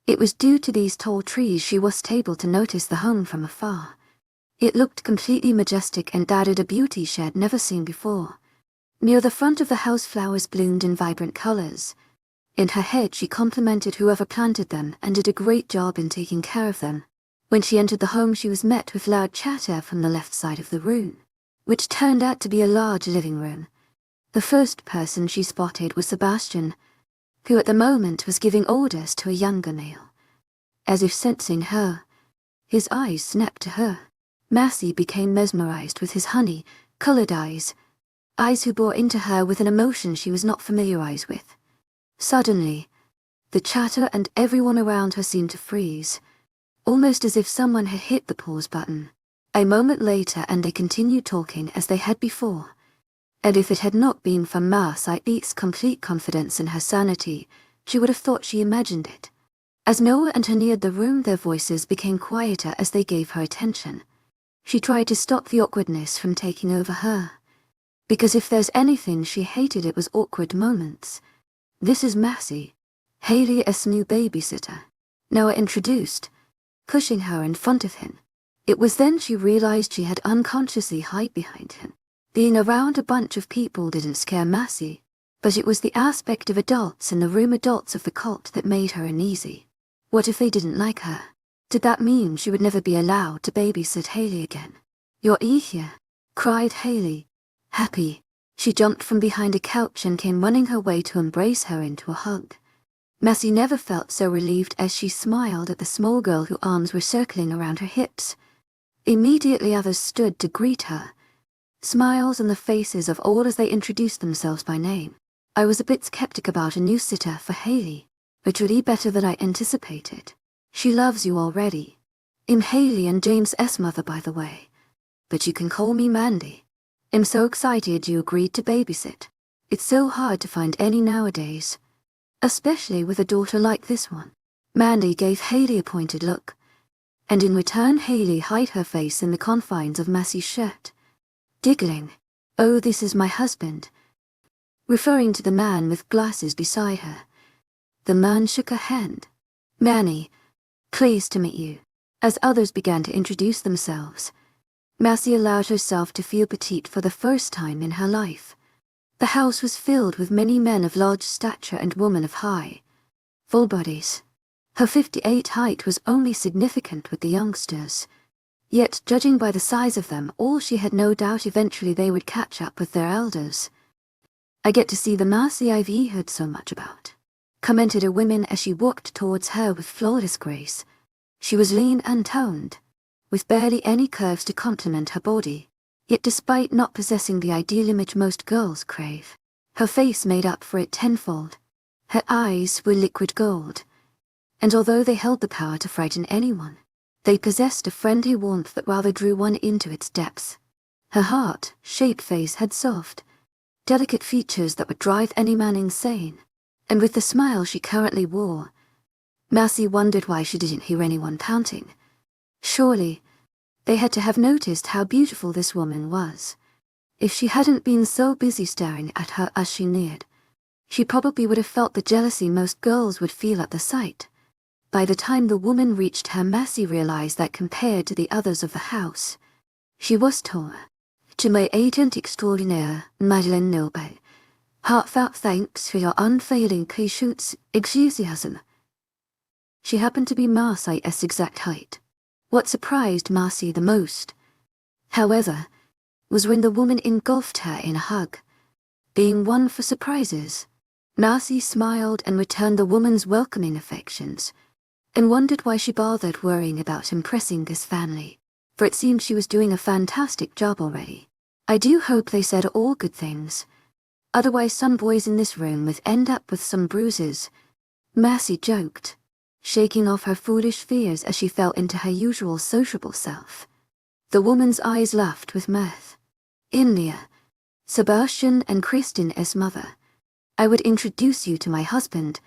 It was due to these tall trees she was able to notice the home from afar. It looked completely majestic and added a beauty she had never seen before. Near the front of the house, flowers bloomed in vibrant colors. In her head, she complimented whoever planted them and did a great job in taking care of them. When she entered the home, she was met with loud chatter from the left side of the room, which turned out to be a large living room. The first person she spotted was Sebastian, who at the moment was giving orders to a younger male. As if sensing her, his eyes snapped to her. Massey became mesmerized with his honey-colored eyes who bore into her with an emotion she was not familiarized with. Suddenly, the chatter and everyone around her seemed to freeze, almost as if someone had hit the pause button. A moment later, and they continued talking as they had before. And if it had not been for Massey's complete confidence in her sanity, she would have thought she imagined it. As Noah and her neared the room, their voices became quieter as they gave her attention. She tried to stop the awkwardness from taking over her. Because if there's anything she hated, it was awkward moments. This is Massey, 𝐊𝐤's new babysitter, Noah introduced, pushing her in front of him. It was then she realized she had unconsciously hid behind him. Being around a bunch of people didn't scare Massey, but it was the aspect of adults in the room, adults of the cult, that made her uneasy. What if they didn't like her? Did that mean she would never be allowed to babysit 𝐊𝐤 again? You're here, cried 𝐊𝐤. Happy, she jumped from behind a couch and came running her way to embrace her into a hug. Massey never felt so relieved as she smiled at the small girl whose arms were circling around her hips. Immediately others stood to greet her, smiles on the faces of all as they introduced themselves by name. I was a bit skeptic about a new sitter for 𝐊𝐤, but really better than I anticipated. She loves you already. I'm 𝐊𝐤 and James's mother, by the way, but you can call me Mandy. I'm so excited you agreed to babysit. It's so hard to find any nowadays, especially with a daughter like this one. Mandy gave 𝐊𝐤 a pointed look, and in return 𝐊𝐤 hid her face in the confines of Massey's shirt, giggling. Oh, this is my husband, referring to the man with glasses beside her. The man shook her hand. "Manny, pleased to meet you." As others began to introduce themselves, Massie allowed herself to feel petite for the first time in her life. The house was filled with many men of large stature and women of high, full bodies. Her 5'8" height was only significant with the youngsters, yet judging by the size of them all, she had no doubt eventually they would catch up with their elders. "I get to see the Massie I've heard so much about," commented a woman as she walked towards her with flawless grace. She was lean and toned, with barely any curves to complement her body, yet despite not possessing the ideal image most girls crave, her face made up for it tenfold. Her eyes were liquid gold, and although they held the power to frighten anyone, they possessed a friendly warmth that rather drew one into its depths. Her heart-shaped face had soft, delicate features that would drive any man insane, and with the smile she currently wore, Massie wondered why she didn't hear anyone pouting. Surely, they had to have noticed how beautiful this woman was. If she hadn't been so busy staring at her as she neared, she probably would have felt the jealousy most girls would feel at the sight. By the time the woman reached her, Massie realized that compared to the others of the house, she was taller. "To my agent extraordinaire, 𝐊𝐿𝐿𝐿, heartfelt thanks for your unfailing enthusiasm." She happened to be Marcy's exact height. What surprised Massie the most, however, was when the woman engulfed her in a hug. Being one for surprises, Massie smiled and returned the woman's welcoming affections, and wondered why she bothered worrying about impressing this family, for it seemed she was doing a fantastic job already. "I do hope they said all good things. Otherwise some boys in this room would end up with some bruises," Massie joked, shaking off her foolish fears as she fell into her usual sociable self. The woman's eyes laughed with mirth. "India, Sebastian and Kristin's mother. I would introduce you to my husband,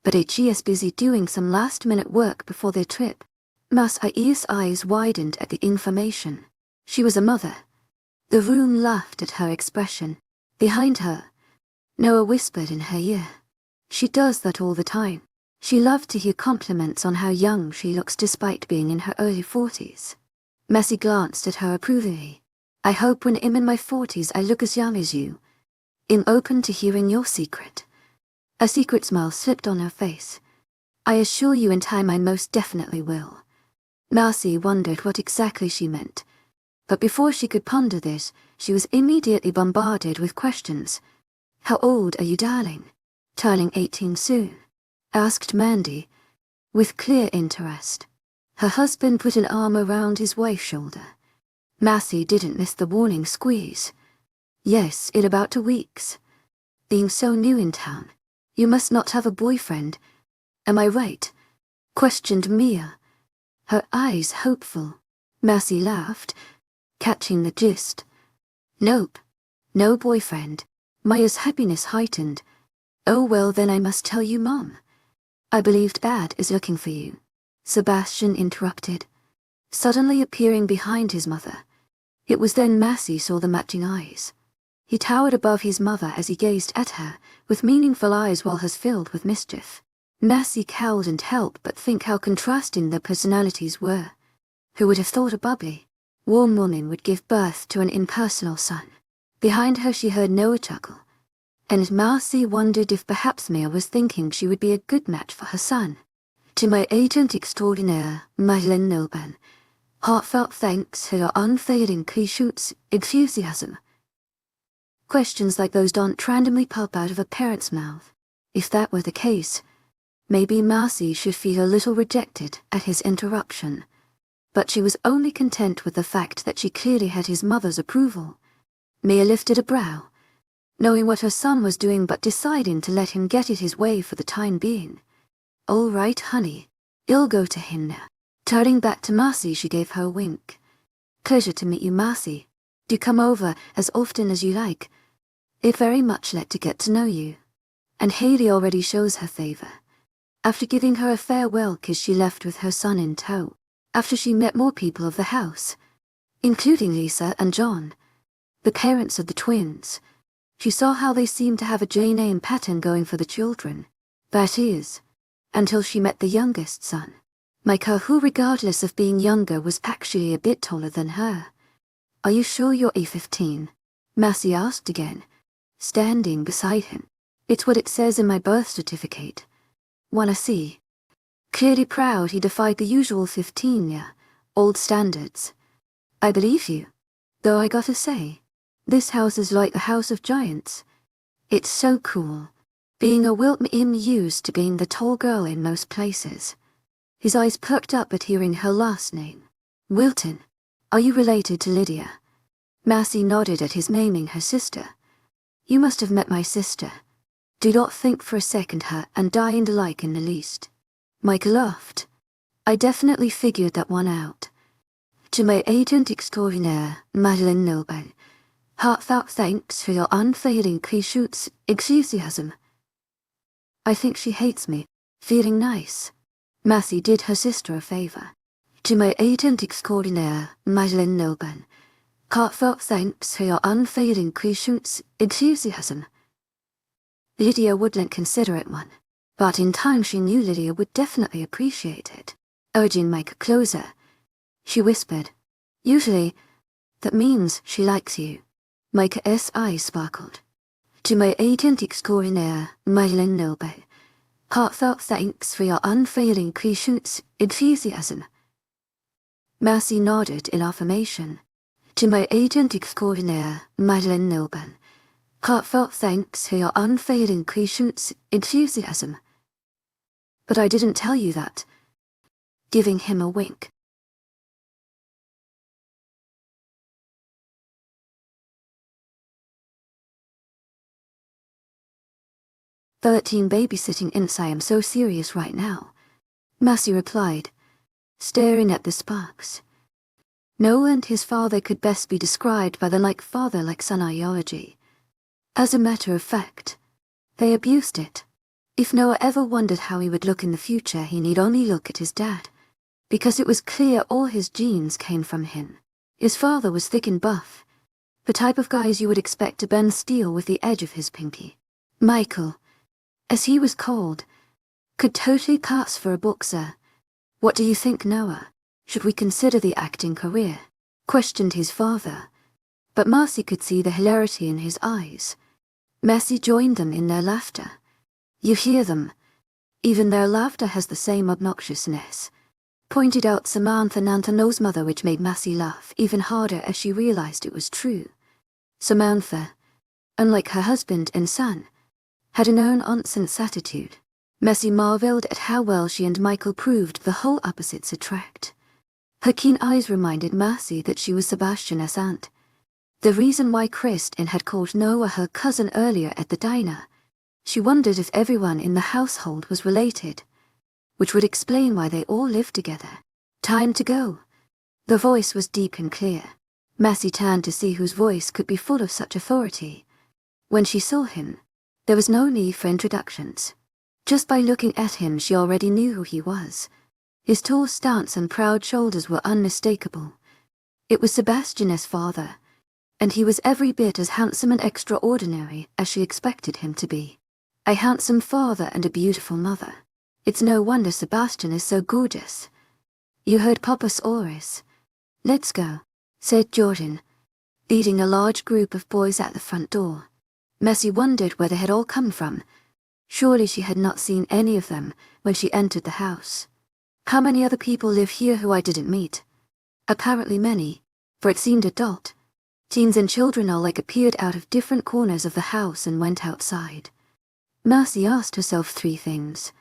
but he is busy doing some last-minute work before their trip." Massie's eyes widened at the information. She was a mother. The room laughed at her expression. Behind her, Noah whispered in her ear, "She does that all the time." She loved to hear compliments on how young she looks despite being in her early 40s. Massie glanced at her approvingly. "I hope when I'm in my 40s I look as young as you. I'm open to hearing your secret." A secret smile slipped on her face. "I assure you in time I most definitely will." Massie wondered what exactly she meant, but before she could ponder this, she was immediately bombarded with questions. "How old are you, darling?" "Turning 18 soon," asked Mandy, with clear interest. Her husband put an arm around his wife's shoulder. Massie didn't miss the warning squeeze. "Yes, in about 2 weeks. Being so new in town, you must not have a boyfriend. Am I right?" questioned Mia, her eyes hopeful. Massie laughed, catching the gist. "Nope, no boyfriend." Maya's happiness heightened. "Oh well, then I must tell you, Mom. I believe Dad is looking for you," Sebastian interrupted, suddenly appearing behind his mother. It was then Massie saw the matching eyes. He towered above his mother as he gazed at her, with meaningful eyes while hers filled with mischief. Massie cowed and helped but think how contrasting their personalities were. Who would have thought a bubbly, warm woman would give birth to an impersonal son? Behind her she heard Noah chuckle, and Massie wondered if perhaps Mia was thinking she would be a good match for her son. "To my agent extraordinaire, 𝐊𝐿𝐿, heartfelt thanks for your unfailing enthusiasm." Questions like those don't randomly pop out of a parent's mouth. If that were the case, maybe Massie should feel a little rejected at his interruption. But she was only content with the fact that she clearly had his mother's approval. Mia lifted a brow, knowing what her son was doing but deciding to let him get it his way for the time being. "All right, honey. I'll go to him now." Turning back to Massie, she gave her a wink. "Pleasure to meet you, Massie. Do come over as often as you like. I'd very much like to get to know you." And Haley already shows her favor. After giving her a farewell kiss, she left with her son in tow. After she met more people of the house, including Lisa and John, the parents of the twins, she saw how they seemed to have a J-name pattern going for the children. That is, until she met the youngest son, Micah, who regardless of being younger was actually a bit taller than her. Are you sure you're A15? Massey asked again, standing beside him. It's what it says in my birth certificate. Wanna see? Clearly proud, he defied the usual 15-year-old standards. I believe you. Though I gotta say, this house is like the House of Giants. It's so cool. Being a 𝐊𝐢𝐬𝐬 used to being the tall girl in most places. His eyes perked up at hearing her last name. Wilton. Are you related to Lydia? Massey nodded at his naming her sister. You must have met my sister. Do not think for a second her and I and alike in the least. Mike laughed. I definitely figured that one out. To my agent extraordinaire, Madeline Noble. Heartfelt thanks for your unfailing enthusiasm. I think she hates me. Feeling nice. Massey did her sister a favor. To my agent extraordinaire, Madeline Noble. Heartfelt thanks for your unfailing enthusiasm. Lydia wouldn't consider it one, but in time she knew Lydia would definitely appreciate it. Urging Mike closer, she whispered, usually, that means she likes you. Mike's eyes sparkled. To my agent extraordinaire, Madeline Noble. Heartfelt thanks for your unfailing enthusiasm. Massey nodded in affirmation. To my agent extraordinaire, Madeline Noble. Heartfelt thanks for your unfailing enthusiasm. But I didn't tell you that. Giving him a wink. Babysitting 𝐿𝐸. I am so serious right now. Massey replied, staring at the sparks. Noah and his father could best be described by the like father like son ideology. As a matter of fact, they abused it. If Noah ever wondered how he would look in the future, he need only look at his dad, because it was clear all his genes came from him. His father was thick and buff, the type of guys you would expect to bend steel with the edge of his pinky. Michael, as he was called, could totally pass for a boxer. What do you think, Noah? Should we consider the acting career? Questioned his father, but Massey could see the hilarity in his eyes. Massey joined them in their laughter. You hear them. Even their laughter has the same obnoxiousness. Pointed out Samantha Nantano's mother, which made Massey laugh even harder as she realized it was true. Samantha, unlike her husband and son, had a no-nonsense attitude. Massey marveled at how well she and Michael proved the whole opposites attract. Her keen eyes reminded Massey that she was Sebastian's aunt. The reason why Kristen had called Noah her cousin earlier at the diner. She wondered if everyone in the household was related, which would explain why they all lived together. Time to go. The voice was deep and clear. Massey turned to see whose voice could be full of such authority. When she saw him, there was no need for introductions. Just by looking at him she already knew who he was. His tall stance and proud shoulders were unmistakable. It was Sebastian's father, and he was every bit as handsome and extraordinary as she expected him to be. A handsome father and a beautiful mother. It's no wonder Sebastian is so gorgeous. You heard Papa's orders. Let's go, said Jordan, leading a large group of boys at the front door. Massey wondered where they had all come from. Surely she had not seen any of them when she entered the house. How many other people live here who I didn't meet? Apparently many, for it seemed adult. Teens and children alike appeared out of different corners of the house and went outside. Massey asked herself 3 things.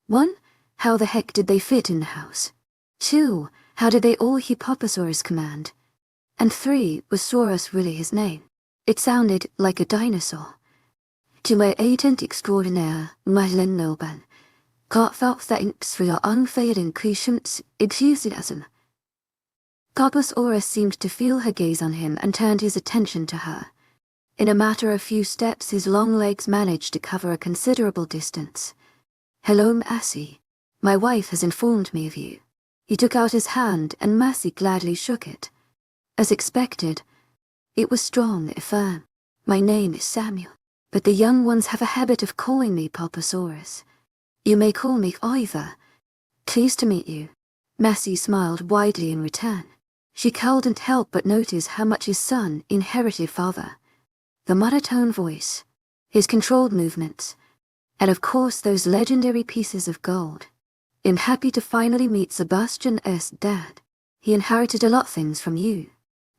1. How the heck did they fit in the house? 2. How did they all hear Papasaurus' command? And 3. Was Saurus really his name? It sounded like a dinosaur. To my agent extraordinaire, Madeline Noble. Heartfelt thanks for your unfailing enthusiasm. Papasaurus seemed to feel her gaze on him and turned his attention to her. In a matter of few steps his long legs managed to cover a considerable distance. Hello, Massey. My wife has informed me of you. He took out his hand and Massey gladly shook it. As expected, it was strong and firm. My name is Samuel, but the young ones have a habit of calling me Papasaurus. You may call me either. Pleased to meet you. Massey smiled widely in return. She couldn't help but notice how much his son inherited father. The monotone voice, his controlled movements, and of course those legendary pieces of gold. I'm happy to finally meet 𝐨𝐥𝐼𝐴𝐵 dad. He inherited a lot of things from you.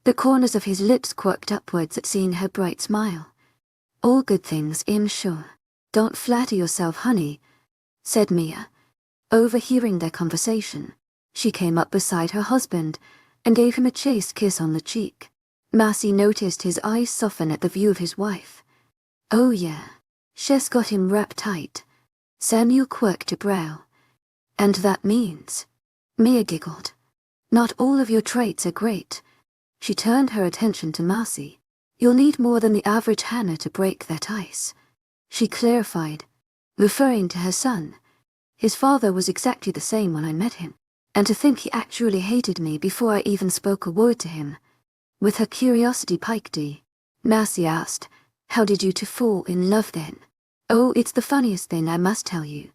The corners of his lips quirked upwards at seeing her bright smile. All good things, I'm sure. Don't flatter yourself, honey, said Mia. Overhearing their conversation, she came up beside her husband and gave him a chaste kiss on the cheek. Massey noticed his eyes soften at the view of his wife. Oh yeah, she's got him wrapped tight. Samuel quirked a brow. And that means? Mia giggled. Not all of your traits are great. She turned her attention to Massey. You'll need more than the average Hannah to break that ice. She clarified, referring to her son. His father was exactly the same when I met him. And to think he actually hated me before I even spoke a word to him. With her curiosity piqued, Massey asked, how did you two fall in love then? Oh, it's the funniest thing, I must tell you.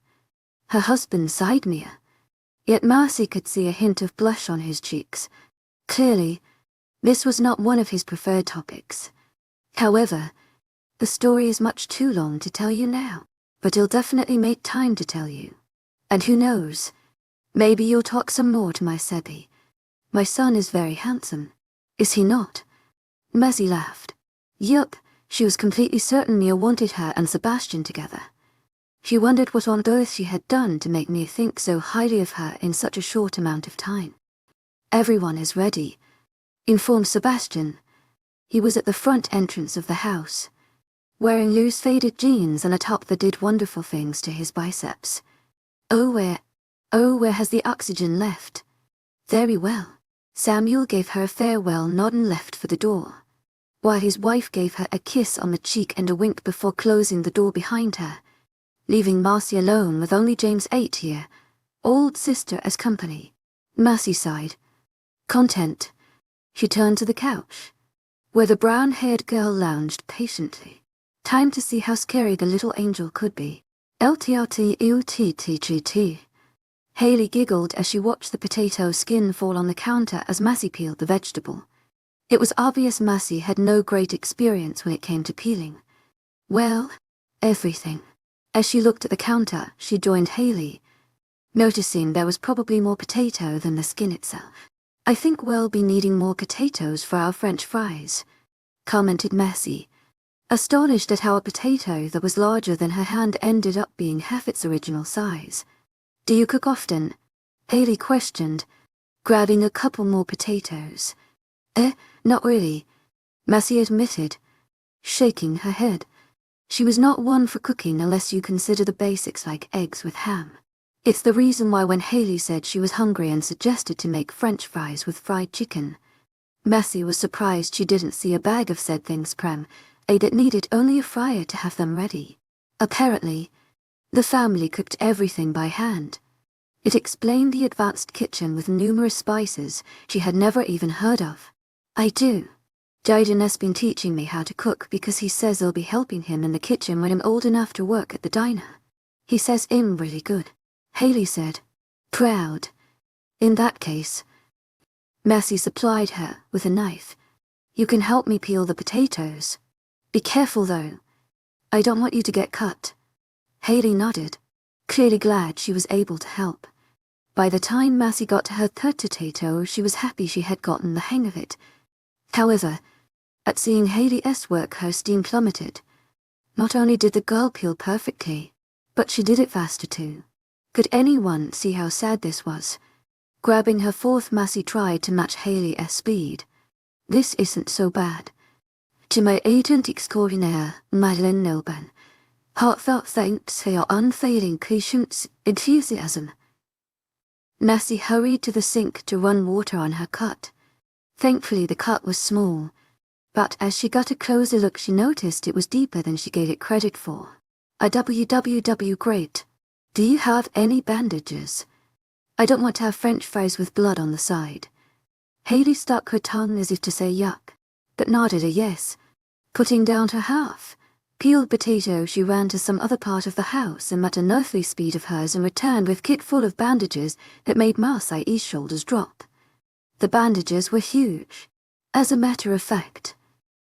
Her husband sighed Mia. Yet Massey could see a hint of blush on his cheeks. Clearly, this was not one of his preferred topics. However, the story is much too long to tell you now, but he'll definitely make time to tell you. And who knows, maybe you'll talk some more to my Sebby. My son is very handsome. Is he not? Massey laughed. Yup, she was completely certain Mia wanted her and Sebastian together. She wondered what on earth she had done to make Mia think so highly of her in such a short amount of time. Everyone is ready, informed Sebastian. He was at the front entrance of the house, wearing loose faded jeans and a top that did wonderful things to his biceps. Oh, where has the oxygen left? Very well. Samuel gave her a farewell nod and left for the door, while his wife gave her a kiss on the cheek and a wink before closing the door behind her, leaving Marcy alone with only James 8 here, old sister as company. Massey sighed. Content. She turned to the couch, where the brown-haired girl lounged patiently. Time to see how scary the little angel could be. 𝐿𝑇𝐼𝐴𝐵. Haley giggled as she watched the potato skin fall on the counter as Massey peeled the vegetable. It was obvious Massey had no great experience when it came to peeling. Well, everything. As she looked at the counter, she joined Haley, noticing there was probably more potato than the skin itself. I think we'll be needing more potatoes for our French fries, commented Massey, astonished at how a potato that was larger than her hand ended up being half its original size. Do you cook often? Haley questioned, grabbing a couple more potatoes. Not really, Massey admitted, shaking her head. She was not one for cooking unless you consider the basics like eggs with ham. It's the reason why when Haley said she was hungry and suggested to make French fries with fried chicken, Massey was surprised she didn't see a bag of said things that needed only a fryer to have them ready. Apparently, the family cooked everything by hand. It explained the advanced kitchen with numerous spices she had never even heard of. I do. Jaden has been teaching me how to cook because he says I'll be helping him in the kitchen when I'm old enough to work at the diner. He says I'm really good, Haley said, proud. In that case, Massey supplied her with a knife. You can help me peel the potatoes. Be careful though. I don't want you to get cut. Haley nodded, clearly glad she was able to help. By the time Massey got to her third potato, she was happy she had gotten the hang of it. However, at seeing Haley's work, her steam plummeted. Not only did the girl peel perfectly, but she did it faster too. Could anyone see how sad this was? Grabbing her fourth, Massey tried to match Haley's speed. This isn't so bad. To my agent extraordinaire, Madeleine Nilban, heartfelt thanks for your unfailing patience, enthusiasm. Massey hurried to the sink to run water on her cut. Thankfully the cut was small, but as she got a closer look she noticed it was deeper than she gave it credit for. Great. Do you have any bandages? I don't want to have French fries with blood on the side. Haley stuck her tongue as if to say yuck, but nodded a yes, putting down her half. Peeled potato. She ran to some other part of the house and at an unearthly speed of hers and returned with kit full of bandages that made 𝐷𝐸's shoulders drop. The bandages were huge. As a matter of fact,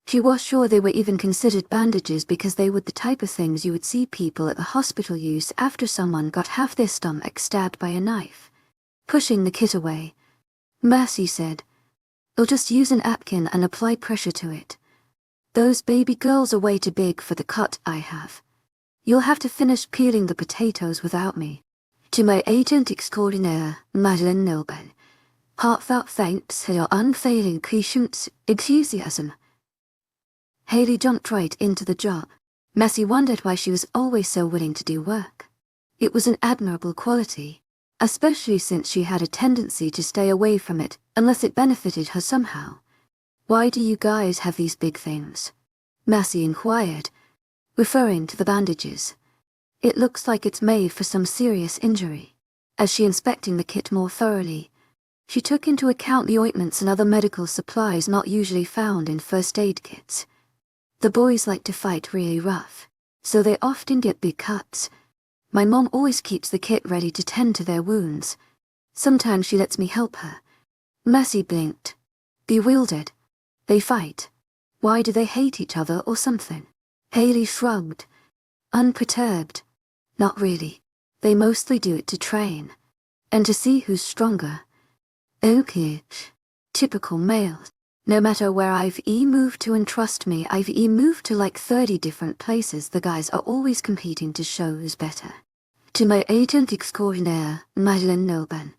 she was sure they were even considered bandages because they were the type of things you would see people at the hospital use after someone got half their stomach stabbed by a knife. Pushing the kit away, Mercy said, "I'll just use an napkin and apply pressure to it. Those baby girls are way too big for the cut I have. You'll have to finish peeling the potatoes without me. To my agent extraordinaire, Madeleine Nobel. Heartfelt thanks for your unfailing patience, enthusiasm." Haley jumped right into the job. Mercy wondered why she was always so willing to do work. It was an admirable quality, especially since she had a tendency to stay away from it unless it benefited her somehow. "Why do you guys have these big things?" Mercy inquired, referring to the bandages. "It looks like it's made for some serious injury." As she inspecting the kit more thoroughly, she took into account the ointments and other medical supplies not usually found in first aid kits. The boys like to fight really rough, so they often get big cuts. My mom always keeps the kit ready to tend to their wounds. Sometimes she lets me help her. Mercy blinked, bewildered. They fight. Why do they hate each other or something? Haley shrugged, unperturbed. Not really. They mostly do it to train, and to see who's stronger. Okay, typical males. No matter where 𝐼𝐸 moved to, and trust me, 𝐼𝐸 moved to like 30 different places, the guys are always competing to show who's better. To my agent extraordinaire, Madeleine Nobel.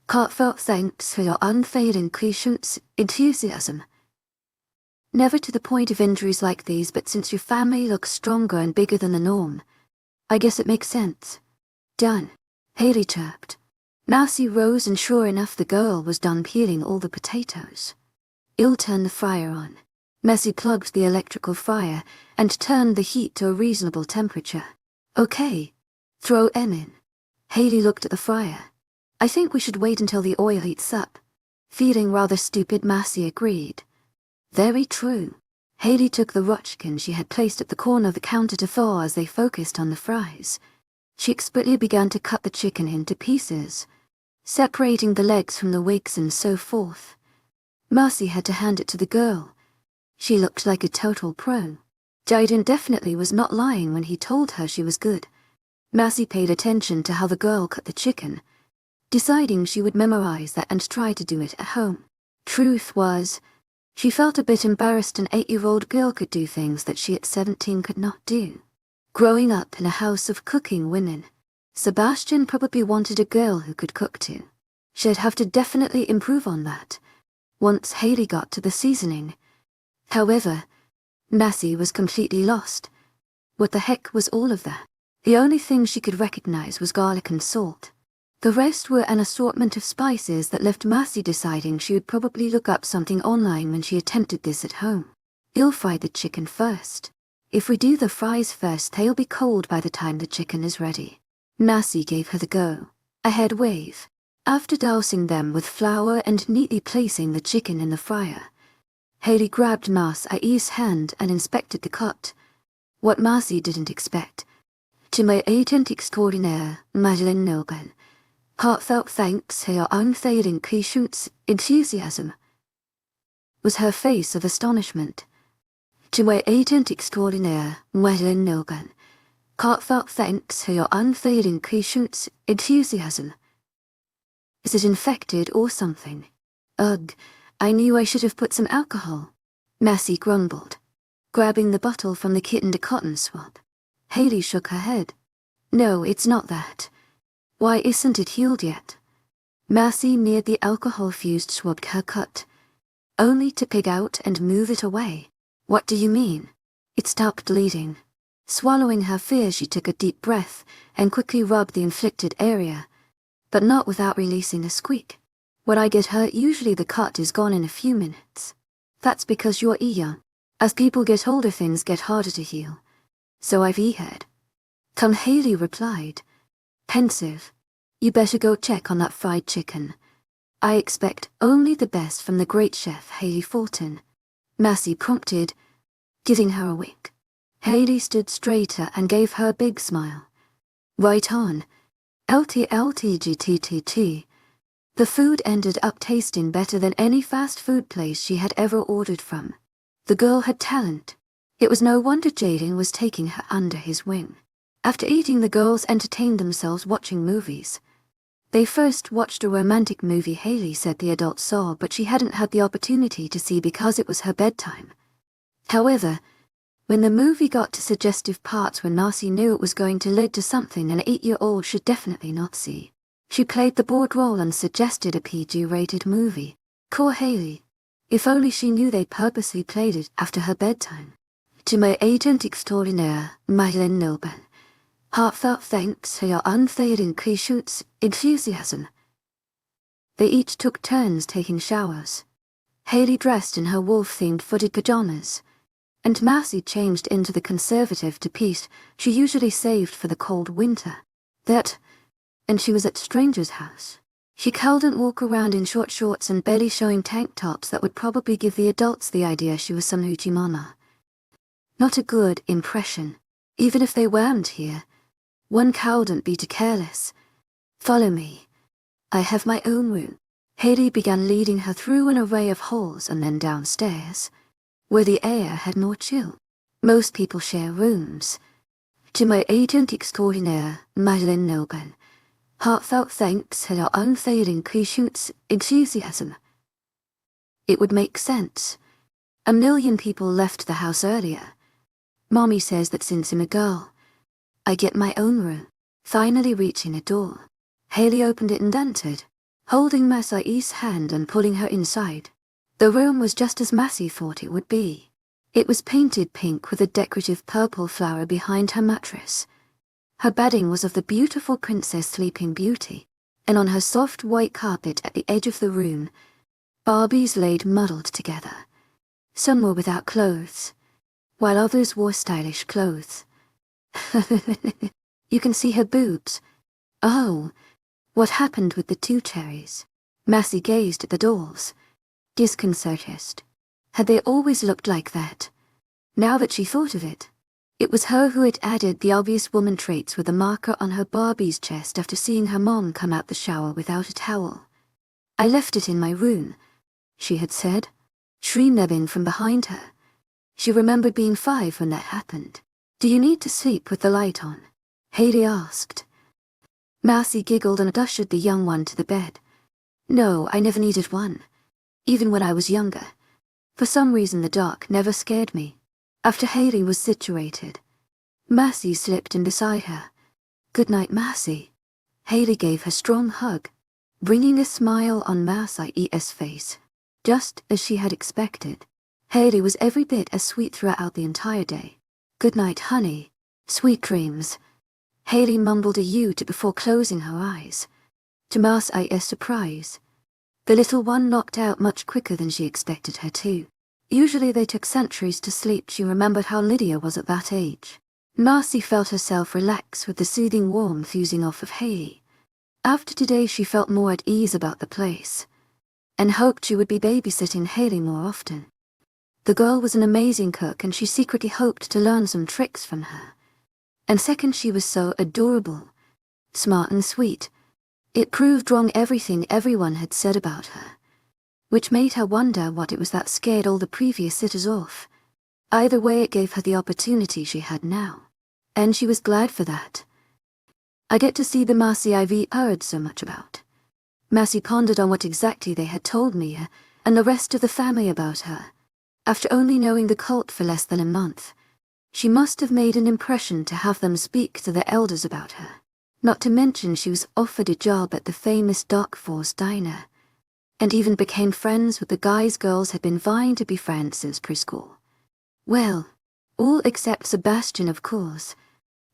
Heartfelt thanks for your unfailing patience, enthusiasm. Never to the point of injuries like these, but since your family looks stronger and bigger than the norm, I guess it makes sense. Done, Haley chirped. Mercy rose and sure enough the girl was done peeling all the potatoes. "I'll turn the fryer on." Mercy plugged the electrical fryer and turned the heat to a reasonable temperature. "Okay, throw em in." Haley looked at the fryer. "I think we should wait until the oil heats up." Feeling rather stupid, Mercy agreed. Very true. Haley took the rutschkin she had placed at the corner of the counter to thaw as they focused on the fries. She expertly began to cut the chicken into pieces, separating the legs from the wings and so forth. Mercy had to hand it to the girl. She looked like a total pro. Jaden definitely was not lying when he told her she was good. Mercy paid attention to how the girl cut the chicken, deciding she would memorize that and try to do it at home. Truth was, she felt a bit embarrassed an 8-year-old girl could do things that she at 17 could not do. Growing up in a house of cooking women, Sebastian probably wanted a girl who could cook too. She'd have to definitely improve on that once Haley got to the seasoning. However, Mercy was completely lost. What the heck was all of that? The only thing she could recognize was garlic and salt. The rest were an assortment of spices that left Mercy deciding she would probably look up something online when she attempted this at home. "You'll fry the chicken first. If we do the fries first, they'll be cold by the time the chicken is ready." Mercy gave her the go, a head wave. After dousing them with flour and neatly placing the chicken in the fryer, Haley grabbed 𝐷𝐸's hand and inspected the cut. What Mercy didn't expect. "To my agent extraordinaire, Madeleine Nobel. Heartfelt thanks for your unfailing patience, enthusiasm." Was her face of astonishment. "To my agent extraordinaire, Madeleine Nobel. Heartfelt thanks for your unfailing patience, enthusiasm." Is it infected or something? Ugh, I knew I should have put some alcohol. Mercy grumbled, grabbing the bottle from the kittened cotton swab. Haley shook her head. "No, it's not that. Why isn't it healed yet?" Mercy neared the alcohol-fused swab to her cut, only to pig out and move it away. "What do you mean?" "It stopped bleeding." Swallowing her fear, she took a deep breath and quickly rubbed the inflicted area, but not without releasing a squeak. "When I get hurt, usually the cut is gone in a few minutes. That's because you're young. As people get older, things get harder to heal. So I've heard." Tom Haley replied, pensive. "You better go check on that fried chicken. I expect only the best from the great chef Haley Fulton." Mercy prompted, giving her a wink. Hayley stood straighter and gave her a big smile. Right on. 𝐿𝐷𝐿TGTTT. The food ended up tasting better than any fast food place she had ever ordered from. The girl had talent. It was no wonder Jaden was taking her under his wing. After eating, the girls entertained themselves watching movies. They first watched a romantic movie Hayley said the adults saw, but she hadn't had the opportunity to see because it was her bedtime. However, when the movie got to suggestive parts where Narcy knew it was going to lead to something an 8-year-old should definitely not see, she played the bored role and suggested a PG-rated movie. Poor Hayley. If only she knew they purposely played it after her bedtime. To my agent 𝐿𝐷𝐿 𝐬𝐻𝐿. Heartfelt thanks for your unfailing enthusiasm. They each took turns taking showers. Hayley dressed in her wolf-themed footed pajamas, and Marcy changed into the conservative two-piece she usually saved for the cold winter. And she was at strangers' house. She couldn't walk around in short shorts and barely showing tank tops that would probably give the adults the idea she was some hoochie mama. Not a good impression. Even if they weren't here, one couldn't be too careless. Follow me. I have my own room. Hayley began leading her through an array of halls and then downstairs, where the air had more chill. Most people share rooms. To my agent 𝐿𝐷𝐿. Heartfelt thanks for your unfailing enthusiasm. It would make sense. 1,000,000 people left the house earlier. Mommy says that since I'm a girl, I get my own room. Finally reaching a door, Hayley opened it and entered, holding Marcy's hand and pulling her inside. The room was just as Massey thought it would be. It was painted pink with a decorative purple flower behind her mattress. Her bedding was of the beautiful Princess Sleeping Beauty, and on her soft white carpet at the edge of the room, Barbies laid muddled together. Some were without clothes, while others wore stylish clothes. You can see her boobs. Oh, what happened with the 2 cherries? Massey gazed at the dolls, disconcerted. Had they always looked like that? Now that she thought of it, it was her who had added the obvious woman traits with a marker on her Barbie's chest after seeing her mom come out the shower without a towel. I left it in my room, she had said, shrinebbing from behind her. She remembered being 5 when that happened. Do you need to sleep with the light on? Hayley asked. Marcy giggled and ushered the young one to the bed. No, I never needed one. Even when I was younger. For some reason the dark never scared me. After Hayley was situated, Marcy slipped in beside her. Good night, Marcy. Hayley gave her a strong hug, bringing a smile on Marcy's face. Just as she had expected, Hayley was every bit as sweet throughout the entire day. Good night, honey. Sweet dreams. Hayley mumbled a "you" before closing her eyes. To Marcy's surprise, the little one knocked out much quicker than she expected her to. Usually they took centuries to sleep. She remembered how Lydia was at that age. Marcy felt herself relax with the soothing warmth oozing off of Hayley. After today she felt more at ease about the place, and hoped she would be babysitting Hayley more often. The girl was an amazing cook and she secretly hoped to learn some tricks from her. And second, she was so adorable, smart and sweet. It proved wrong everything everyone had said about her, which made her wonder what it was that scared all the previous sitters off. Either way, it gave her the opportunity she had now, and she was glad for that. I get to see the Marcy I've heard so much about. Marcy pondered on what exactly they had told me and the rest of the family about her. After only knowing the cult for less than a month, she must have made an impression to have them speak to the elders about her. Not to mention she was offered a job at the famous Dark Force diner, and even became friends with the guys girls had been vying to be friends since preschool. Well, all except Sebastian, of course,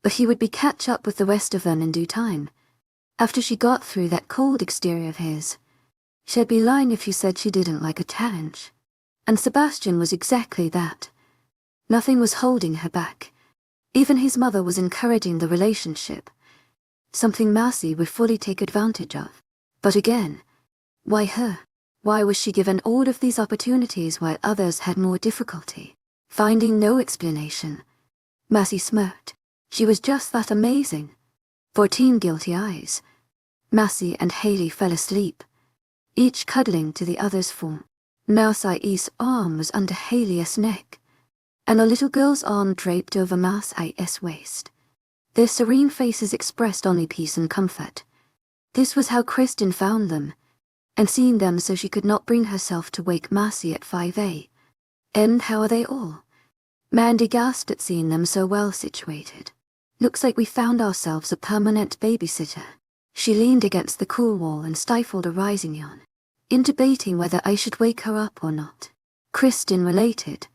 but he would be catch up with the rest of them in due time. After she got through that cold exterior of his, she'd be lying if she said she didn't like a challenge. And Sebastian was exactly that. Nothing was holding her back. Even his mother was encouraging the relationship, something Marcy would fully take advantage of. But again, why her? Why was she given all of these opportunities while others had more difficulty? Finding no explanation, 𝐿𝐼 smirked. She was just that amazing. 14 guilty eyes. 𝐿𝐼 and 𝐊𝐲 fell asleep, each cuddling to the other's form. Now 𝐼's arm was under 𝐊𝐲's neck, and the little girl's arm draped over 𝐼's waist. Their serene faces expressed only peace and comfort. This was how Kristin found them, and seeing them so she could not bring herself to wake 𝐿𝐼 at 5 a.m. And how are they all? Mandy gasped at seeing them so well situated. Looks like we found ourselves a permanent babysitter. She leaned against the cool wall and stifled a rising yawn, in debating whether I should wake her up or not. Kristin related,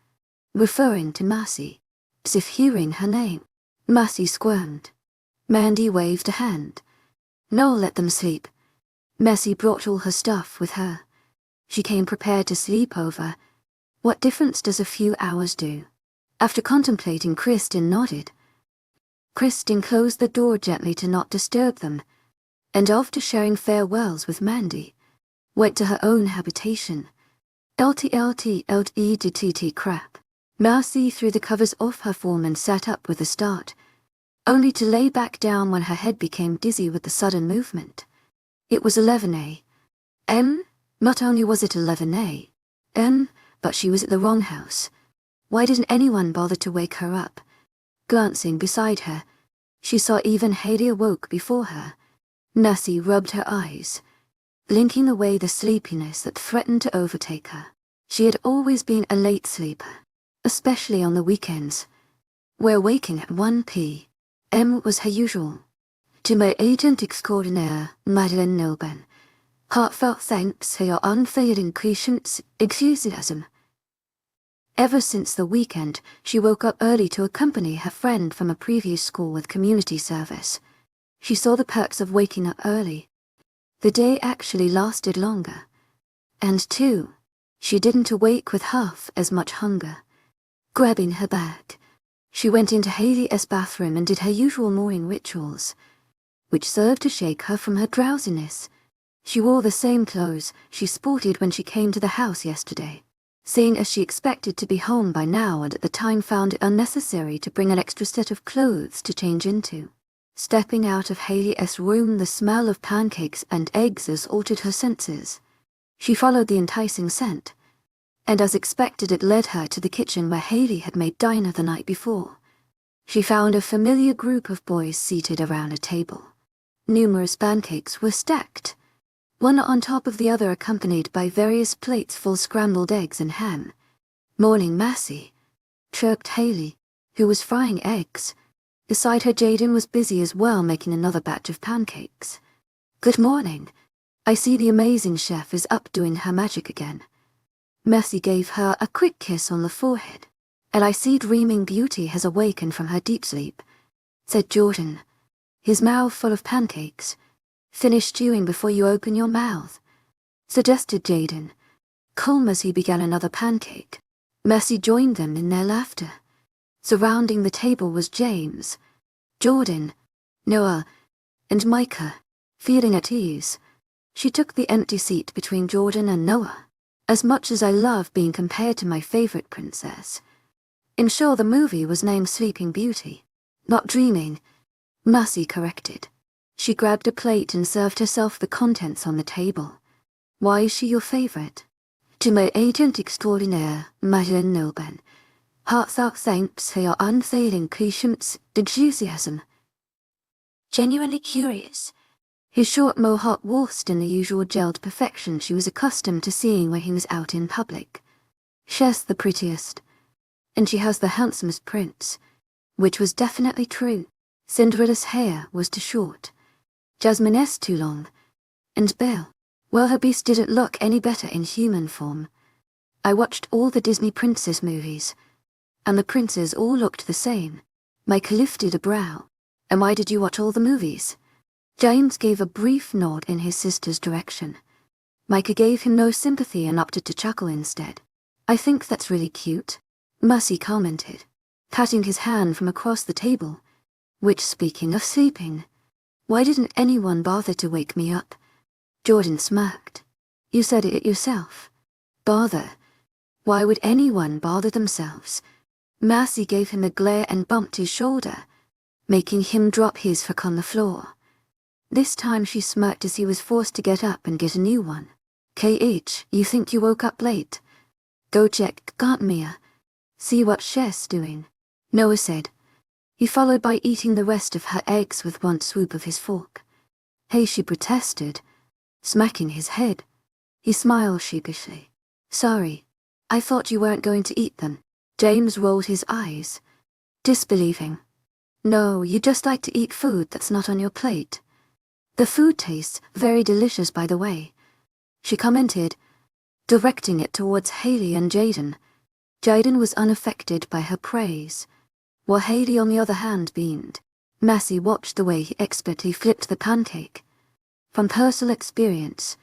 referring to 𝐿𝐼, as if hearing her name. 𝐿𝐼 squirmed. Mandy waved a hand. No, let them sleep. 𝐿𝐼 brought all her stuff with her. She came prepared to sleep over. What difference does a few hours do? After contemplating, Kristin nodded. Kristin closed the door gently to not disturb them, and after sharing farewells with Mandy, went to her own habitation. 𝐿𝐼𝐬𝐃𝐝. 𝐿𝐼 threw the covers off her form and sat up with a start, only to lay back down when her head became dizzy with the sudden movement. It was 11 a.m. Not only was it 11 a.m., but she was at the wrong house. Why didn't anyone bother to wake her up? Glancing beside her, she saw even 𝐊𝐲 awoke before her. 𝐿𝐼 rubbed her eyes, blinking away the sleepiness that threatened to overtake her. She had always been a late sleeper, especially on the weekends, where waking at 1 p.m. was her usual. To my agent extraordinaire, Madeleine Nilben, heartfelt thanks for your unfailing patience, enthusiasm. Ever since the weekend, she woke up early to accompany her friend from a previous school with community service. She saw the perks of waking up early. The day actually lasted longer. And two, she didn't awake with half as much hunger. Grabbing her bag, she went into 𝐊𝐲's bathroom and did her usual morning rituals, which served to shake her from her drowsiness. She wore the same clothes she sported when she came to the house yesterday, seeing as she expected to be home by now and at the time found it unnecessary to bring an extra set of clothes to change into. Stepping out of 𝐊𝐲's room, the smell of pancakes and eggs as altered her senses. She followed the enticing scent, and as expected it led her to the kitchen where 𝐊𝐲 had made dinner the night before. She found a familiar group of boys seated around a table. Numerous pancakes were stacked, one on top of the other, accompanied by various plates full scrambled eggs and ham. "Morning, Massie," chirped 𝐊𝐲, who was frying eggs. Beside her, Jaden was busy as well, making another batch of pancakes. "Good morning. I see the amazing chef is up doing her magic again." Massie gave her a quick kiss on the forehead. "And I see dreaming beauty has awakened from her deep sleep," said Jordan, his mouth full of pancakes. "Finish chewing before you open your mouth," suggested Jaden, calm as he began another pancake. Massie joined them in their laughter. Surrounding the table was James, Jordan, Noah, and Micah. Feeling at ease, she took the empty seat between Jordan and Noah. "As much as I love being compared to my favorite princess." In sure, the movie was named Sleeping Beauty, not Dreaming, Massie corrected. She grabbed a plate and served herself the contents on the table. "Why is she your favorite?" "To my agent extraordinaire, Madeleine Nilben, heartfelt thanks for your unfailing patience, enthusiasm." Genuinely curious. His short mohawk waltzed in the usual gelled perfection she was accustomed to seeing when he was out in public. "She's the prettiest, and she has the handsomest prince," which was definitely true. Cinderella's hair was too short, Jasmine's too long, and Belle, well, her beast didn't look any better in human form. I watched all the Disney princess movies, and the princes all looked the same. Micah lifted a brow. "And why did you watch all the movies?" James gave a brief nod in his sister's direction. Micah gave him no sympathy and opted to chuckle instead. "I think that's really cute," Massie commented, patting his hand from across the table. "Which, speaking of sleeping, why didn't anyone bother to wake me up?" Jordan smirked. "You said it yourself. Bother. Why would anyone bother themselves? Mercy gave him a glare and bumped his shoulder, making him drop his fork on the floor. This time she smirked as he was forced to get up and get a new one. "KH, you think you woke up late? Go check 𝐿𝐷𝐼𝐻. See what Shess doing," Noah said. He followed by eating the rest of her eggs with one swoop of his fork. "Hey," she protested, smacking his head. He smiled sheepishly. "Sorry, I thought you weren't going to eat them." James rolled his eyes, disbelieving. "No, you just like to eat food that's not on your plate. The food tastes very delicious, by the way," she commented, directing it towards Haley and Jaden. Jaden was unaffected by her praise, while Haley on the other hand beamed. Mercy watched the way he expertly flipped the pancake. From personal experience,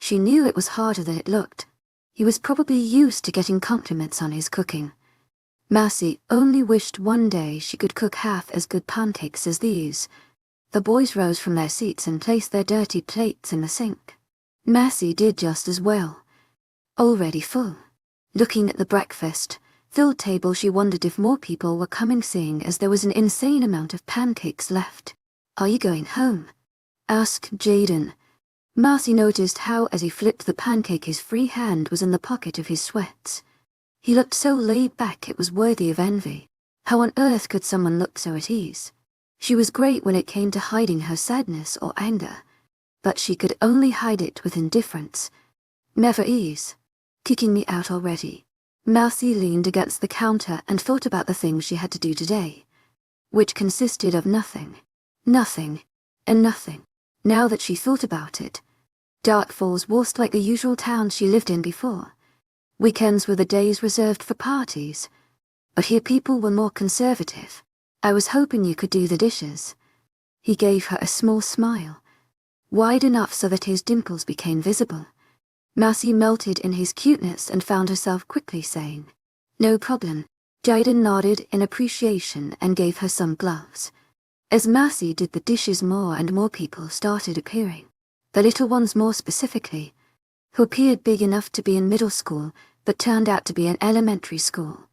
she knew it was harder than it looked. He was probably used to getting compliments on his cooking. Mercy only wished one day she could cook half as good pancakes as these. The boys rose from their seats and placed their dirty plates in the sink. Mercy did just as well. Already full. Looking at the breakfast-filled table, she wondered if more people were coming, seeing as there was an insane amount of pancakes left. "Are you going home?" asked Jaden. Mercy noticed how, as he flipped the pancake, his free hand was in the pocket of his sweats. He looked so laid back it was worthy of envy. How on earth could someone look so at ease? She was great when it came to hiding her sadness or anger, but she could only hide it with indifference. Never ease. "Kicking me out already?" Mercy leaned against the counter and thought about the things she had to do today, which consisted of nothing, and nothing. Now that she thought about it, Dark Falls was like the usual town she lived in before. Weekends were the days reserved for parties, but here people were more conservative. "I was hoping you could do the dishes." He gave her a small smile, wide enough so that his dimples became visible. Mercy melted in his cuteness and found herself quickly saying, "No problem." Jaden nodded in appreciation and gave her some gloves. As Mercy did the dishes, more and more people started appearing. The little ones more specifically, who appeared big enough to be in middle school but turned out to be in elementary school.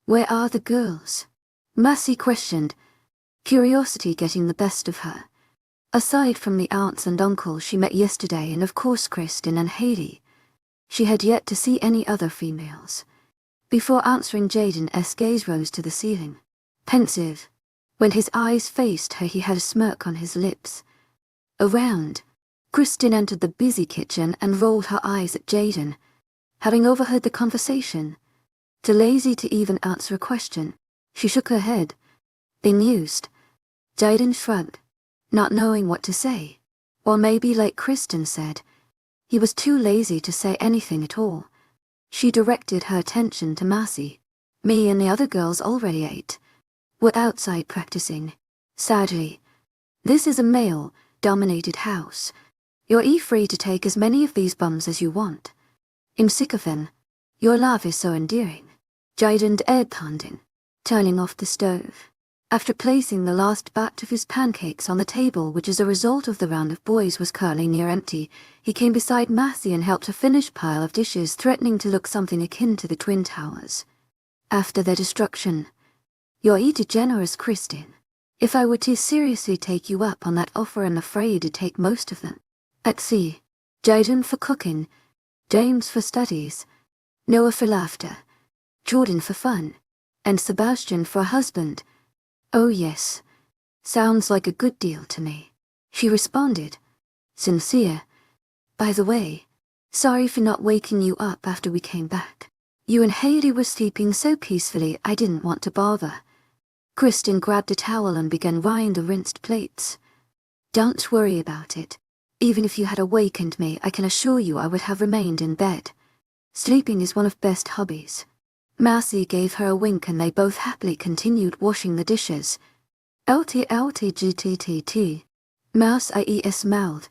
"Where are the girls?" Mercy questioned, curiosity getting the best of her. Aside from the aunts and uncles she met yesterday and of course Kristen and Haley, she had yet to see any other females. Before answering, Jaden's gaze rose to the ceiling. Pensive. When his eyes faced her, he had a smirk on his lips. Around, Kristen entered the busy kitchen and rolled her eyes at Jaden. Having overheard the conversation, too lazy to even answer a question, she shook her head, bemused. Jaden shrugged, not knowing what to say. Or maybe, like Kristen said, he was too lazy to say anything at all. She directed her attention to Mercy. "Me and the other girls already ate. We're outside practicing. Sadly, this is a male-dominated house. You're free to take as many of these bums as you want. I'm sick of them. Your love is so endearing." Jaden edged, turning off the stove. After placing the last batch of his pancakes on the table, which as a result of the round of boys was currently near empty, he came beside Mercy and helped her finish pile of dishes, threatening to look something akin to the Twin Towers. After their destruction, "You're too generous, Kristen. If I were to seriously take you up on that offer, I'm afraid to take most of them. Let's see. Jaden for cooking, James for studies, Noah for laughter, Jordan for fun, and Sebastian for a husband. Oh yes, sounds like a good deal to me," she responded, sincere. "By the way, sorry for not waking you up after we came back. You and Haley were sleeping so peacefully I didn't want to bother." Kristen grabbed a towel and began wrying the rinsed plates. "Don't worry about it. Even if you had awakened me, I can assure you I would have remained in bed. Sleeping is one of best hobbies." Mercy gave her a wink and they both happily continued washing the dishes. 𝐿𝐷𝐼𝐻𝐿𝐷𝐿𝐷. Mercy smiled.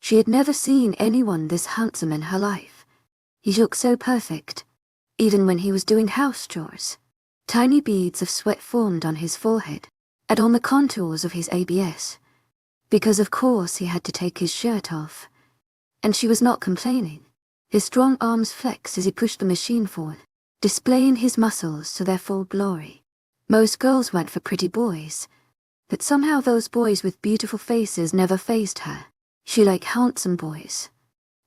She had never seen anyone this handsome in her life. He looked so perfect, even when he was doing house chores. Tiny beads of sweat formed on his forehead, and on the contours of his abs. Because of course he had to take his shirt off. And she was not complaining. His strong arms flexed as he pushed the machine forward. displaying his muscles to their full glory. Most girls went for pretty boys, but somehow those boys with beautiful faces never fazed her. She liked handsome boys,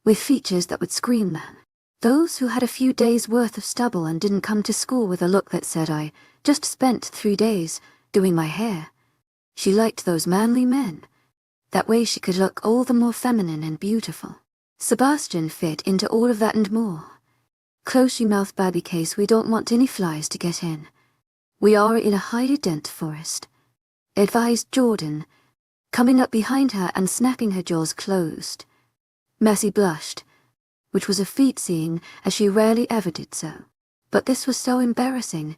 with features that would scream them. Those who had a few days' worth of stubble and didn't come to school with a look that said, "I just spent 3 days doing my hair." She liked those manly men. That way she could look all the more feminine and beautiful. Sebastian fit into all of that and more. "Close your mouth, baby case, we don't want any flies to get in. We are in a highly dense forest," advised Jordan, coming up behind her and snapping her jaws closed. Messi blushed, which was a feat seeing as she rarely ever did so. "But this was so embarrassing.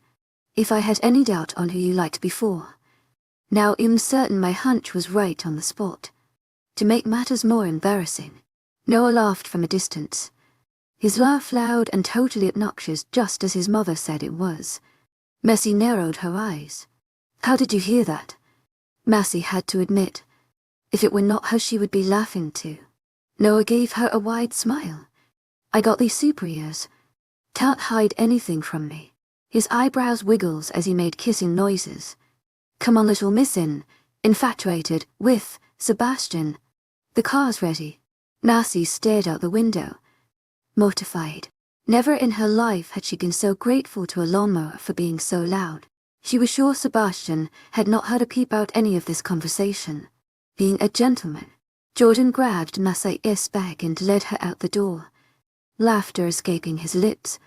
If I had any doubt on who you liked before. Now I'm certain my hunch was right on the spot. To make matters more embarrassing." Noah laughed from a distance. His laugh loud and totally obnoxious, just as his mother said it was. Messi narrowed her eyes. "How did you hear that?" Messi had to admit. If it were not her, she would be laughing too. Noah gave her a wide smile. "I got these super ears. Can't hide anything from me." His eyebrows wiggled as he made kissing noises. "Come on, little missin', infatuated with Sebastian. The car's ready." Messi stared out the window, mortified. Never in her life had she been so grateful to a lawnmower for being so loud. She was sure Sebastian had not heard a peep out any of this conversation. Being a gentleman, Jordan grabbed Messi's bag and led her out the door, laughter escaping his lips.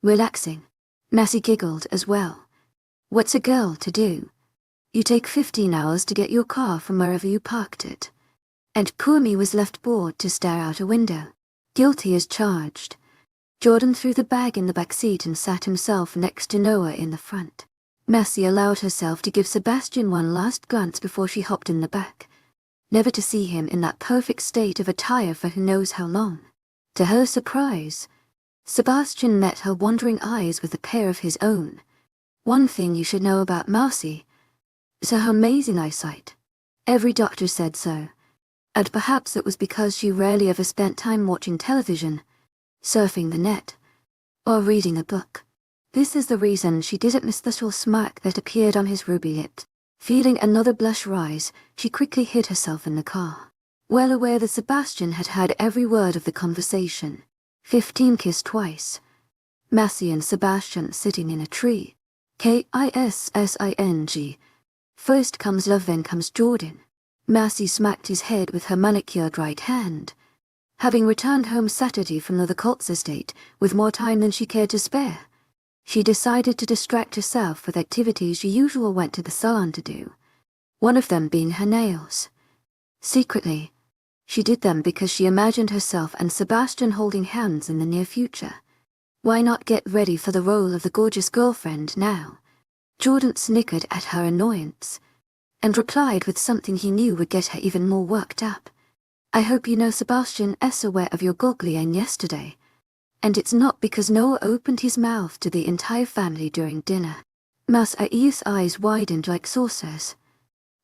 "Relaxing." Messi giggled as well. "What's a girl to do? You take 15 hours to get your car from wherever you parked it." And Kumi was left bored to stare out a window. Guilty as charged. Jordan threw the bag in the back seat and sat himself next to Noah in the front. Messi allowed herself to give Sebastian one last glance before she hopped in the back, never to see him in that perfect state of attire for who knows how long. To her surprise, Sebastian met her wondering eyes with a pair of his own. One thing you should know about Marcy is her amazing eyesight. Every doctor said so. And perhaps it was because she rarely ever spent time watching television, surfing the net, or reading a book. This is the reason she didn't miss the little smirk that appeared on his ruby lips. Feeling another blush rise, she quickly hid herself in the car, well aware that Sebastian had heard every word of the conversation. 15 kissed twice. Messi and Sebastian sitting in a tree. 𝐾𝐼𝐮𝐬. First comes love, then comes Jordan. Messi smacked his head with her manicured right hand. Having returned home Saturday from the 𝐾𝐿's estate with more time than she cared to spare, she decided to distract herself with activities she usually went to the salon to do, one of them being her nails. Secretly, she did them because she imagined herself and Sebastian holding hands in the near future. Why not get ready for the role of the gorgeous girlfriend now? Jordan snickered at her annoyance, and replied with something he knew would get her even more worked up. "I hope you know Sebastian is aware of your 𝐊𝐲𝐻𝐬 yesterday. And it's not because Noah opened his mouth to the entire family during dinner." Messi's eyes widened like saucers.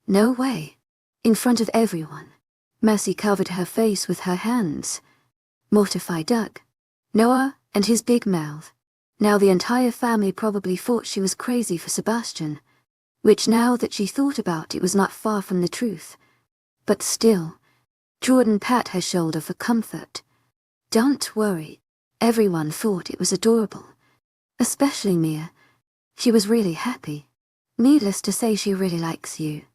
"No way. In front of everyone." Messi covered her face with her hands. Mortified Doug. Noah and his big mouth. Now the entire family probably thought she was crazy for Sebastian, which now that she thought about it was not far from the truth. But still, Jordan pat her shoulder for comfort. "Don't worry. Everyone thought it was adorable. Especially Mia. She was really happy. Needless to say, she really likes you."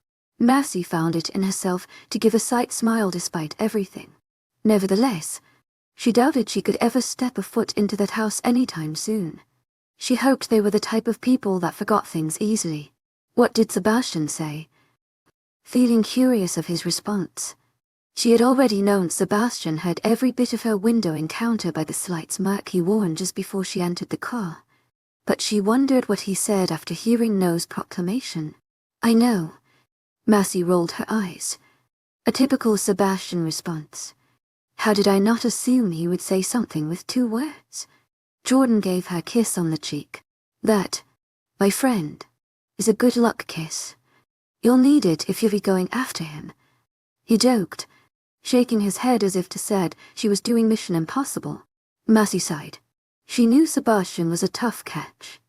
Messi found it in herself to give a slight smile despite everything. Nevertheless, she doubted she could ever step a foot into that house anytime soon. She hoped they were the type of people that forgot things easily. What did Sebastian say? Feeling curious of his response. She had already known Sebastian heard every bit of her window encounter by the slight smirk he wore just before she entered the car. But she wondered what he said after hearing Noah's proclamation. "I know." Messi rolled her eyes. A typical Sebastian response. How did I not assume he would say something with 2 words? Jordan gave her a kiss on the cheek. "That, my friend, is a good luck kiss. You'll need it if you'll be going after him." He joked, shaking his head as if to said she was doing Mission Impossible. Messi sighed. She knew Sebastian was a tough catch,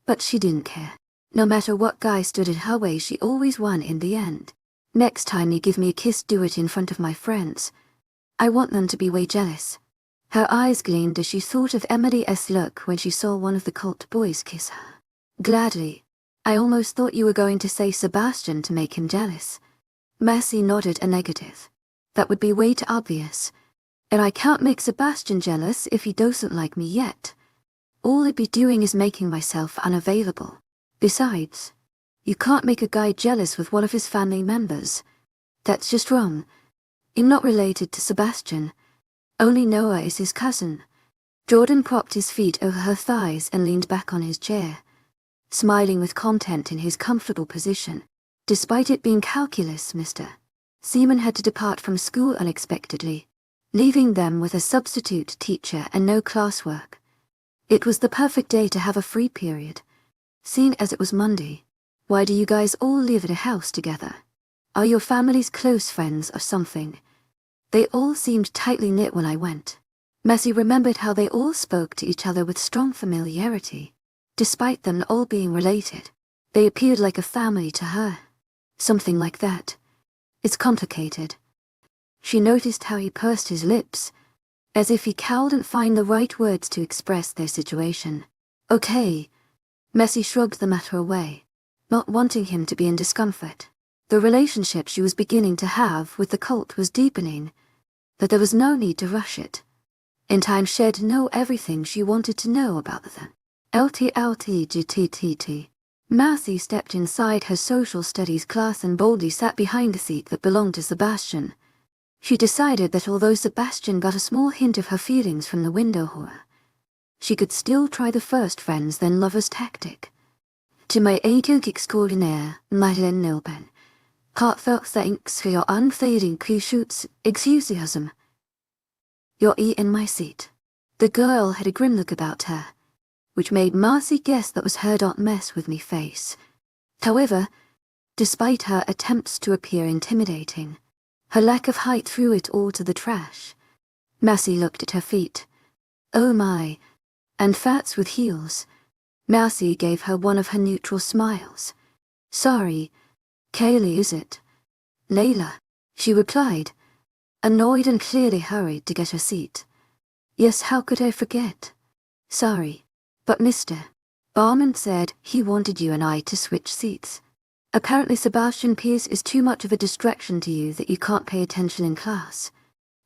but she didn't care. No matter what guy stood in her way, she always won in the end. Next time you give me a kiss, do it in front of my friends. I want them to be way jealous. Her eyes gleamed as she thought of Emily's look when she saw one of the cult boys kiss her. Gladly. I almost thought you were going to say Sebastian to make him jealous. Mercy nodded a negative. That would be way too obvious. And I can't make Sebastian jealous if he doesn't like me yet. All I'd be doing is making myself unavailable. Besides, you can't make a guy jealous with one of his family members. That's just wrong. I'm not related to Sebastian. Only Noah is his cousin. Jordan propped his feet over her thighs and leaned back on his chair, smiling with content in his comfortable position. Despite it being calculus, Mr. Seaman had to depart from school unexpectedly, leaving them with a substitute teacher and no classwork. It was the perfect day to have a free period, seeing as it was Monday. Why do you guys all live at a house together? Are your families close friends or something? They all seemed tightly knit when I went. Mercy remembered how they all spoke to each other with strong familiarity. Despite them all being related, they appeared like a family to her. Something like that. It's complicated. She noticed how he pursed his lips, as if he couldn't find the right words to express their situation. Okay. Mercy shrugged the matter away, not wanting him to be in discomfort. The relationship she was beginning to have with the cult was deepening, but there was no need to rush it. In time she'd know everything she wanted to know about them. 𝐊𝐢𝐧𝐰. Mercy stepped inside her social studies class and boldly sat behind the seat that belonged to Sebastian. She decided that although Sebastian got a small hint of her feelings from the window horror, she could still try the first friends then lovers tactic. 𝐊𝐢𝐳𝐸, heartfelt thanks for your unfading 𝐊𝐢𝐧𝐸. You're in my seat. The girl had a grim look about her, which made Mercy guess that was her "don't mess with me" face. However, despite her attempts to appear intimidating, her lack of height threw it all to the trash. Mercy looked at her feet. Oh my, and flats with heels. Mercy gave her one of her neutral smiles. Sorry, Kaylee, is it? Layla, she replied, annoyed and clearly hurried to get her seat. Yes, how could I forget? Sorry, but Mr. Barman said he wanted you and I to switch seats. Apparently Sebastian Pierce is too much of a distraction to you that you can't pay attention in class.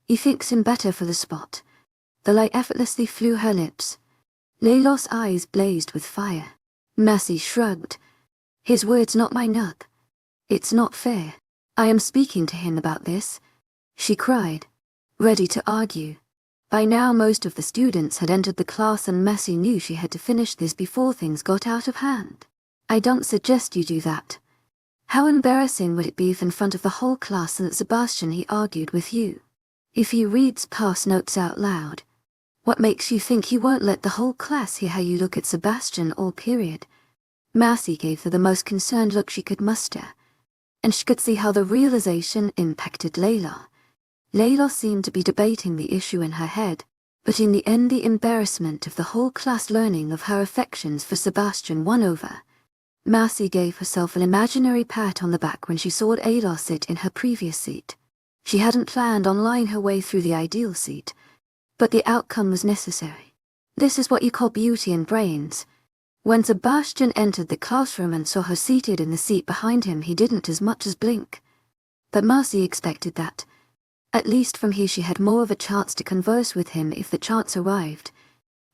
He thinks him better for the spot. The light effortlessly flew her lips. Layla's eyes blazed with fire. Mercy shrugged. His words, not my nug. It's not fair. I am speaking to him about this, she cried, ready to argue. By now most of the students had entered the class and Mercy knew she had to finish this before things got out of hand. I don't suggest you do that. How embarrassing would it be if in front of the whole class that Sebastian he argued with you? If he reads past notes out loud, what makes you think he won't let the whole class hear how you look at Sebastian all period? Mercy gave her the most concerned look she could muster, and she could see how the realization impacted Layla. Layla seemed to be debating the issue in her head, but in the end the embarrassment of the whole class learning of her affections for Sebastian won over. Mercy gave herself an imaginary pat on the back when she saw Layla sit in her previous seat. She hadn't planned on lying her way through the ideal seat, but the outcome was necessary. This is what you call beauty and brains. When Sebastian entered the classroom and saw her seated in the seat behind him, he didn't as much as blink. But Mercy expected that. At least from here she had more of a chance to converse with him if the chance arrived.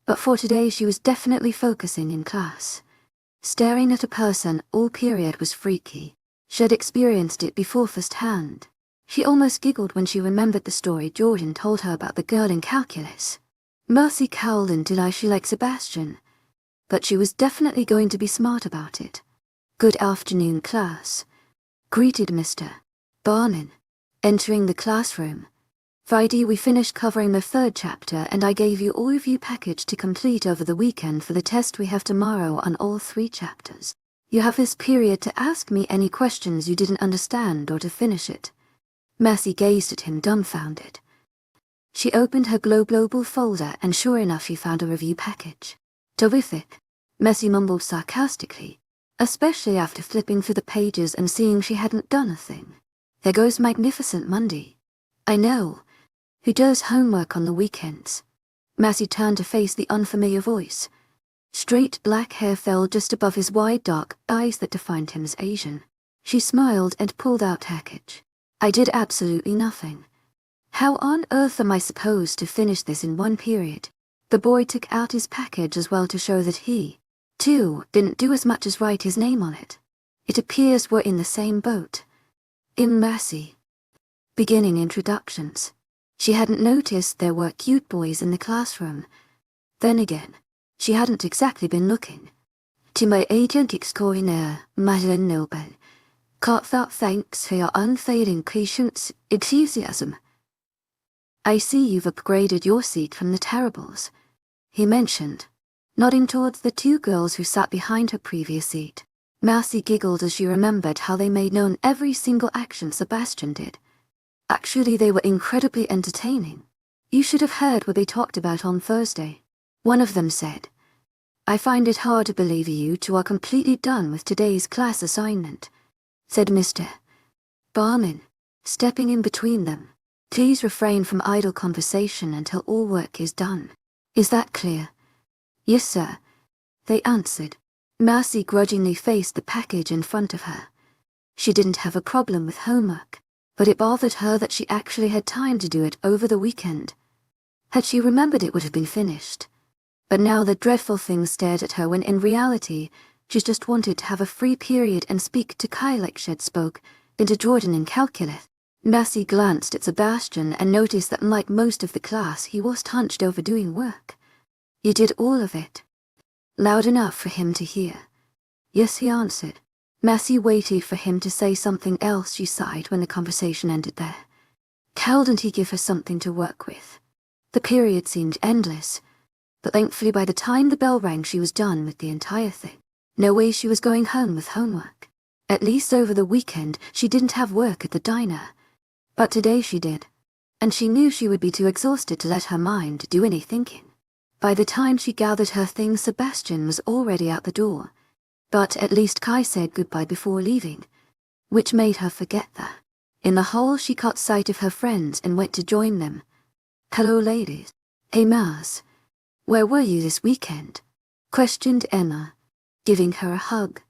But for today she was definitely focusing in class. Staring at a person all period was freaky. She had experienced it before firsthand. She almost giggled when she remembered the story Jordan told her about the girl in calculus. Mercy cowled and denied she liked Sebastian, but she was definitely going to be smart about it. Good afternoon, class, greeted Mr. Barman, entering the classroom. Friday we finished covering the 3rd chapter and I gave you all review package to complete over the weekend for the test we have tomorrow on all 3 chapters. You have this period to ask me any questions you didn't understand or to finish it. Mercy gazed at him dumbfounded. She opened her global folder and sure enough she found a review package. Terrific, Messi mumbled sarcastically, especially after flipping through the pages and seeing she hadn't done a thing. There goes Magnificent Monday. I know. Who does homework on the weekends? Messi turned to face the unfamiliar voice. Straight black hair fell just above his wide dark eyes that defined him as Asian. She smiled and pulled out package. I did absolutely nothing. How on earth am I supposed to finish this in one period? The boy took out his package as well to show that he, too, didn't do as much as write his name on it. It appears we're in the same boat. Immerse. Beginning introductions. She hadn't noticed there were cute boys in the classroom. Then again, she hadn't exactly been looking. 𝐊𝐢𝐳𝐸𝐬𝐷𝐞𝐝 Heartfelt thanks for your unfailing patience, enthusiasm. I see you've upgraded your seat from the terribles, he mentioned, nodding towards the two girls who sat behind her previous seat. Marcy giggled as she remembered how they made known every single action Sebastian did. Actually, they were incredibly entertaining. You should have heard what they talked about on Thursday. One of them said, I find it hard to believe you two are completely done with today's class assignment, said Mr. Barman, stepping in between them. Please refrain from idle conversation until all work is done. Is that clear? Yes, sir, they answered. Marcy grudgingly faced the package in front of her. She didn't have a problem with homework, but it bothered her that she actually had time to do it over the weekend. Had she remembered it would have been finished. But now the dreadful thing stared at her when in reality, she just wanted to have a free period and speak to Kai like she'd spoke into Jordan in calculus. Marcy glanced at Sebastian and noticed that unlike most of the class, he was hunched over doing work. You did all of it. Loud enough for him to hear. Yes, he answered. Marcy waited for him to say something else. She sighed when the conversation ended there. Couldn't he give her something to work with? The period seemed endless, but thankfully by the time the bell rang she was done with the entire thing. No way she was going home with homework. At least over the weekend she didn't have work at the diner. But today she did, and she knew she would be too exhausted to let her mind do any thinking. By the time she gathered her things, Sebastian was already out the door. But at least Kai said goodbye before leaving, which made her forget that. In the hall she caught sight of her friends and went to join them. Hello, ladies. Hey, Mars. Where were you this weekend? Questioned Emma, giving her a hug.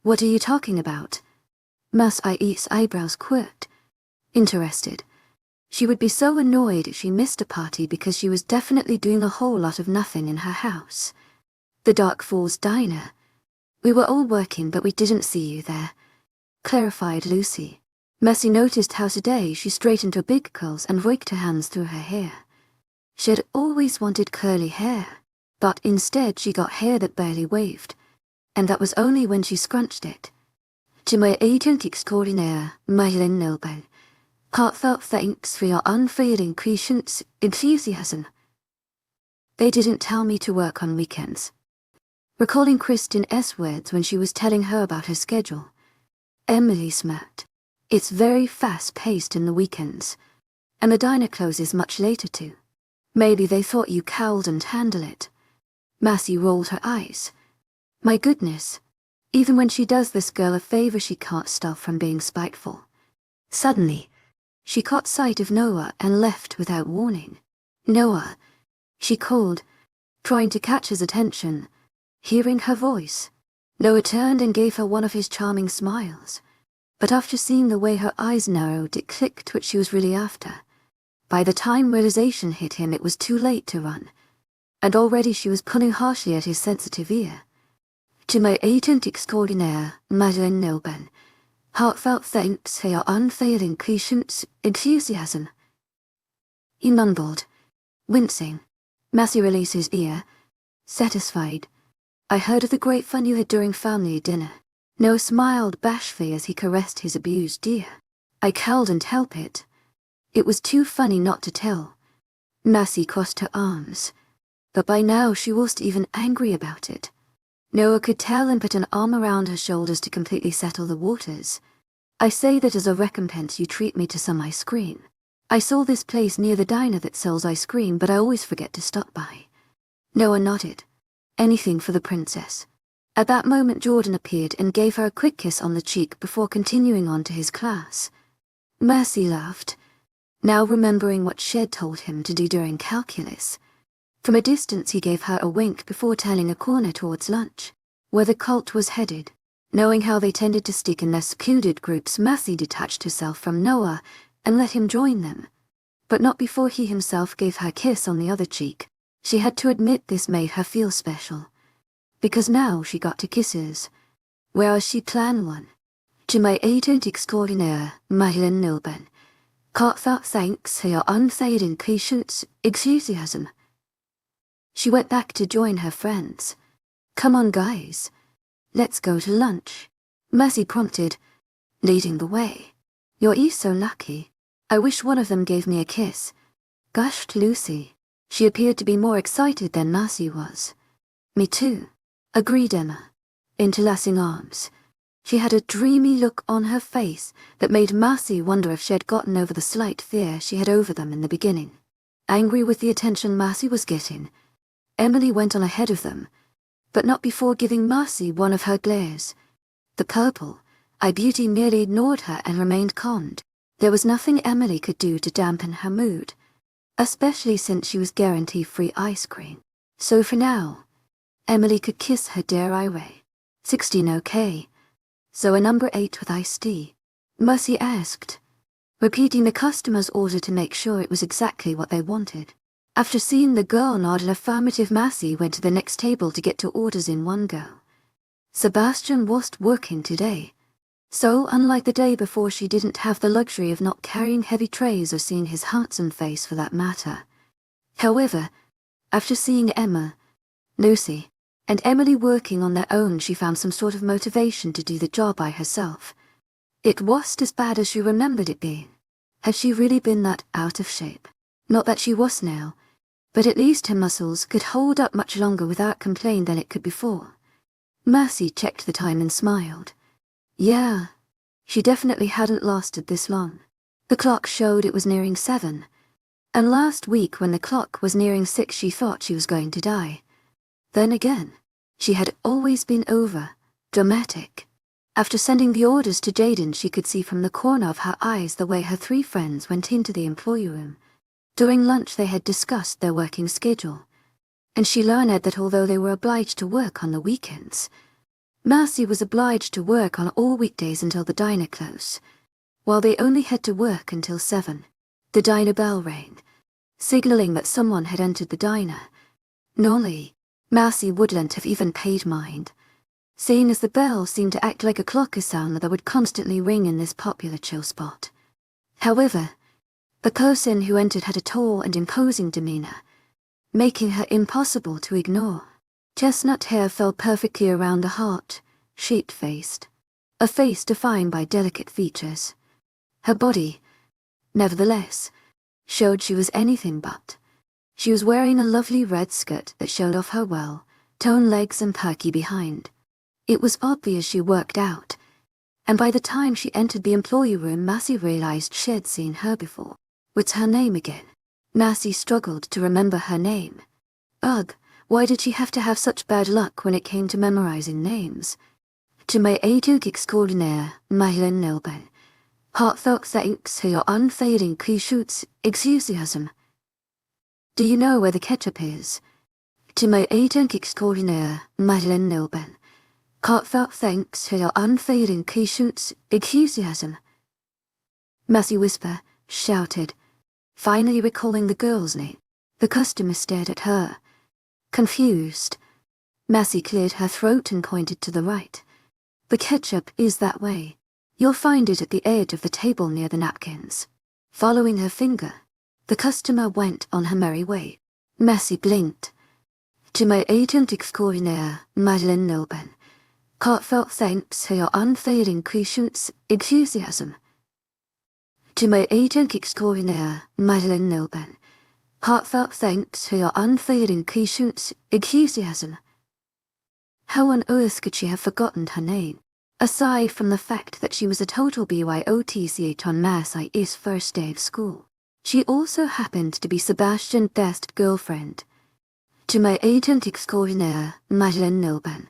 What are you talking about? Ms.𝐸's eyebrows quirked. Interested. She would be so annoyed if she missed a party because she was definitely doing a whole lot of nothing in her house. The Dark Falls Diner. We were all working, but we didn't see you there, clarified Lucy. Mercy noticed how today she straightened her big curls and raked her hands through her hair. She had always wanted curly hair, but instead she got hair that barely waved, and that was only when she scrunched it. 𝐊𝐸𝐳𝐸𝐸 Heartfelt thanks for your unfailing patience, enthusiasm. They didn't tell me to work on weekends. Recalling Kristen S. words when she was telling her about her schedule, Emily smirked. It's very fast-paced in the weekends, and the diner closes much later too. Maybe they thought you couldn't handle it. Marcy rolled her eyes. My goodness. Even when she does this girl a favor, she can't stop from being spiteful. Suddenly, she caught sight of Noah and left without warning. Noah, she called, trying to catch his attention. Hearing her voice, Noah turned and gave her one of his charming smiles. But after seeing the way her eyes narrowed, it clicked what she was really after. By the time realization hit him, it was too late to run, and already she was pulling harshly at his sensitive ear. 𝐊𝐸𝐳𝐸𝐸𝐸 Heartfelt thanks for your unfailing patience, enthusiasm. He mumbled, wincing. Marcy released his ear, satisfied. I heard of the great fun you had during family dinner. Noah smiled bashfully as he caressed his abused ear. I couldn't help it. It was too funny not to tell. Marcy crossed her arms, but by now she wasn't even angry about it. Noah could tell and put an arm around her shoulders to completely settle the waters. I say that as a recompense you treat me to some ice cream. I saw this place near the diner that sells ice cream, but I always forget to stop by. Noah nodded. Anything for the princess. At that moment Jordan appeared and gave her a quick kiss on the cheek before continuing on to his class. Mercy laughed, now remembering what Shed told him to do during calculus. From a distance he gave her a wink before turning a corner towards lunch, where the cult was headed. Knowing how they tended to stick in their secluded groups, Mercy detached herself from Noah and let him join them. But not before he himself gave her a kiss on the other cheek. She had to admit this made her feel special, because now she got 2 kisses, whereas she planned one. 𝐿𝐻𝐸𝐬𝐷𝐞𝐝 𝐿𝐻𝐸𝐬𝐩𝐼𝐬𝐑𝐞𝐝. She went back to join her friends. Come on guys, let's go to lunch, Mercy prompted, leading the way. You're each so lucky. I wish one of them gave me a kiss, gushed Lucy. She appeared to be more excited than Mercy was. Me too, agreed Emma, interlacing arms. She had a dreamy look on her face that made Mercy wonder if she had gotten over the slight fear she had over them in the beginning. Angry with the attention Mercy was getting, Emily went on ahead of them, but not before giving Mercy one of her glares. The purple eye beauty merely ignored her and remained calmed. There was nothing Emily could do to dampen her mood, especially since she was guaranteed free ice cream. So for now, Emily could kiss her 𝐊𝐢𝐳. 16 okay? So a number 8 with iced tea? Mercy asked, repeating the customer's order to make sure it was exactly what they wanted. After seeing the girl nod an affirmative, Mercy went to the next table to get 2 orders in one go. Sebastian wasn't working today, so unlike the day before, she didn't have the luxury of not carrying heavy trays or seeing his handsome face for that matter. However, after seeing Emma, Lucy, and Emily working on their own, she found some sort of motivation to do the job by herself. It wasn't as bad as she remembered it being. Had she really been that out of shape? Not that she was now, but at least her muscles could hold up much longer without complaint than it could before. Mercy checked the time and smiled. Yeah, she definitely hadn't lasted this long. The clock showed it was nearing 7, and last week when the clock was nearing 6 she thought she was going to die. Then again, she had always been dramatic. After sending the orders to Jaden, she could see from the corner of her eyes the way her 3 friends went into the employee room. During lunch they had discussed their working schedule, and she learned that although they were obliged to work on the weekends, Mercy was obliged to work on all weekdays until the diner closed, while they only had to work until 7. The diner bell rang, signaling that someone had entered the diner. Normally, Mercy wouldn't have even paid mind, seeing as the bell seemed to act like a clock sound that would constantly ring in this popular chill spot. However, the person who entered had a tall and imposing demeanor, making her impossible to ignore. Chestnut hair fell perfectly around the heart, sheep-faced, a face defined by delicate features. Her body, nevertheless, showed she was anything but. She was wearing a lovely red skirt that showed off her well-toned legs and perky behind. It was obvious she worked out, and by the time she entered the employee room, Mercy realized she'd seen her before. What's her name again? Mercy struggled to remember her name. Ugh. Why did she have to have such bad luck when it came to memorizing names? 𝐶𝐸𝐴𝐷𝐞𝐝 Heartfelt thanks for your unfailing 𝐊𝐢𝐧𝐰 enthusiasm. Do you know where the ketchup is? 𝐶𝐸𝐴𝐷𝐞𝐝 Heartfelt thanks for your unfailing 𝐊𝐢𝐧𝐰 enthusiasm. Mercy whisper, shouted, finally recalling the girl's name. The customer stared at her, confused. Mercy cleared her throat and pointed to the right. The ketchup is that way. You'll find it at the edge of the table near the napkins. Following her finger, the customer went on her merry way. Mercy blinked. 𝐶𝐸𝐴𝐷𝐞𝐝 Heartfelt thanks for your unfailing 𝐊𝐢𝐧𝐰 enthusiasm. 𝐶𝐸𝐴𝐷𝐞𝐝 Heartfelt thanks for your unfailing 𝐊𝐢𝐧𝐰 enthusiasm. How on earth could she have forgotten her name, aside from the fact that she was a total BYOTCH on Mass IS first day of school? She also happened to be Sebastian's best girlfriend. To my agent 𝐿𝐥𝐻𝐬 𝐊𝐢𝐬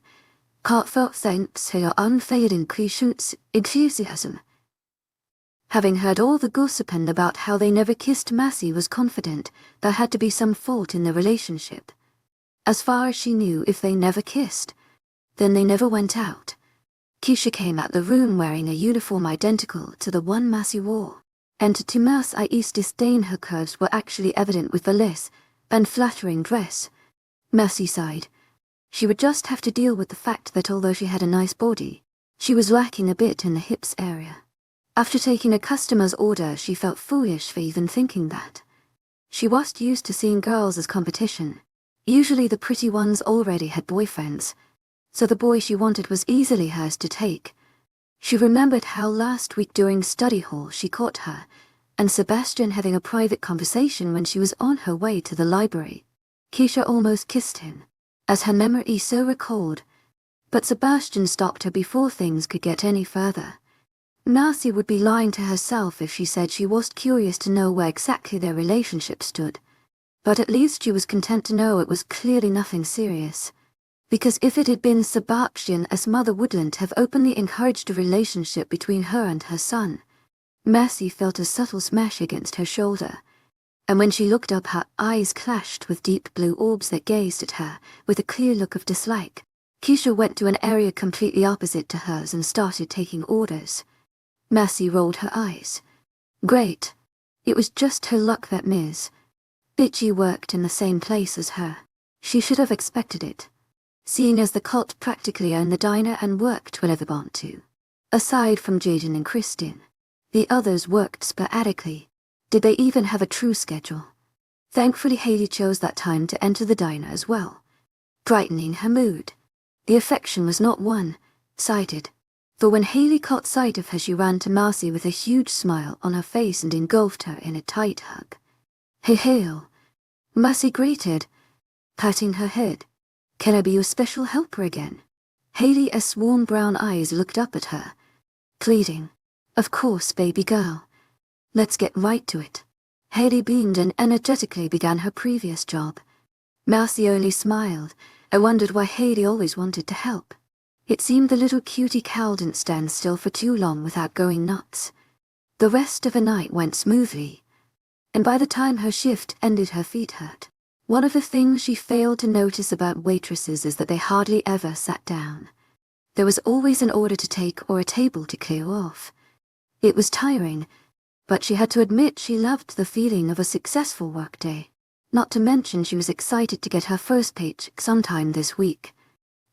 𝐊𝐢𝐬𝐬𝐿𝐥𝐻𝐬. Having heard all the gossiping about how they never kissed, Massey was confident there had to be some fault in the relationship. As far as she knew, if they never kissed, then they never went out. Keisha came out the room wearing a uniform identical to the one Massey wore, and to Immerse 𝐿𝐥𝐻𝐬 her curves were actually evident with the lace and flattering dress. Massey sighed. She would just have to deal with the fact that although she had a nice body, she was lacking a bit in the hips area. After taking a customer's order, she felt foolish for even thinking that. She wasn't used to seeing girls as competition. Usually the pretty ones already had boyfriends, so the boy she wanted was easily hers to take. She remembered how last week during study hall she caught her and Sebastian having a private conversation when she was on her way to the library. Keisha almost kissed him, as her memory so recalled, but Sebastian stopped her before things could get any further. Massey would be lying to herself if she said she wasn't curious to know where exactly their relationship stood, but at least she was content to know it was clearly nothing serious, because if it had been Sebastian, as mother wouldn't have openly encouraged a relationship between her and her son. Massey felt a subtle smash against her shoulder, and when she looked up, her eyes clashed with deep blue orbs that gazed at her with a clear look of dislike. Keisha went to an area completely opposite to hers and started taking orders. Massey rolled her eyes. Great. It was just her luck that Ms. Bitchy worked in the same place as her. She should have expected it, seeing as the cult practically owned the diner and worked whenever they want to. Aside from Jaden and Kristen, the others worked sporadically. Did they even have a true schedule? Thankfully Haley chose that time to enter the diner as well, brightening her mood. The affection was not one-sided, for when Haley caught sight of her she ran to Massey with a huge smile on her face and engulfed her in a tight hug. "Hey, hail," Massey greeted, patting her head. "Can I be your special helper again?" Haley's warm brown eyes looked up at her, pleading. "Of course, baby girl. Let's get right to it." Haley beamed and energetically began her previous job. Massey only smiled. I wondered why Haley always wanted to help. It seemed the little �K𝐞𝐬 didn't stand still for too long without going nuts. The rest of the night went smoothly, and by the time her shift ended her feet hurt. One of the things she failed to notice about waitresses is that they hardly ever sat down. There was always an order to take or a table to clear off. It was tiring, but she had to admit she loved the feeling of a successful workday. Not to mention she was excited to get her first paycheck sometime this week.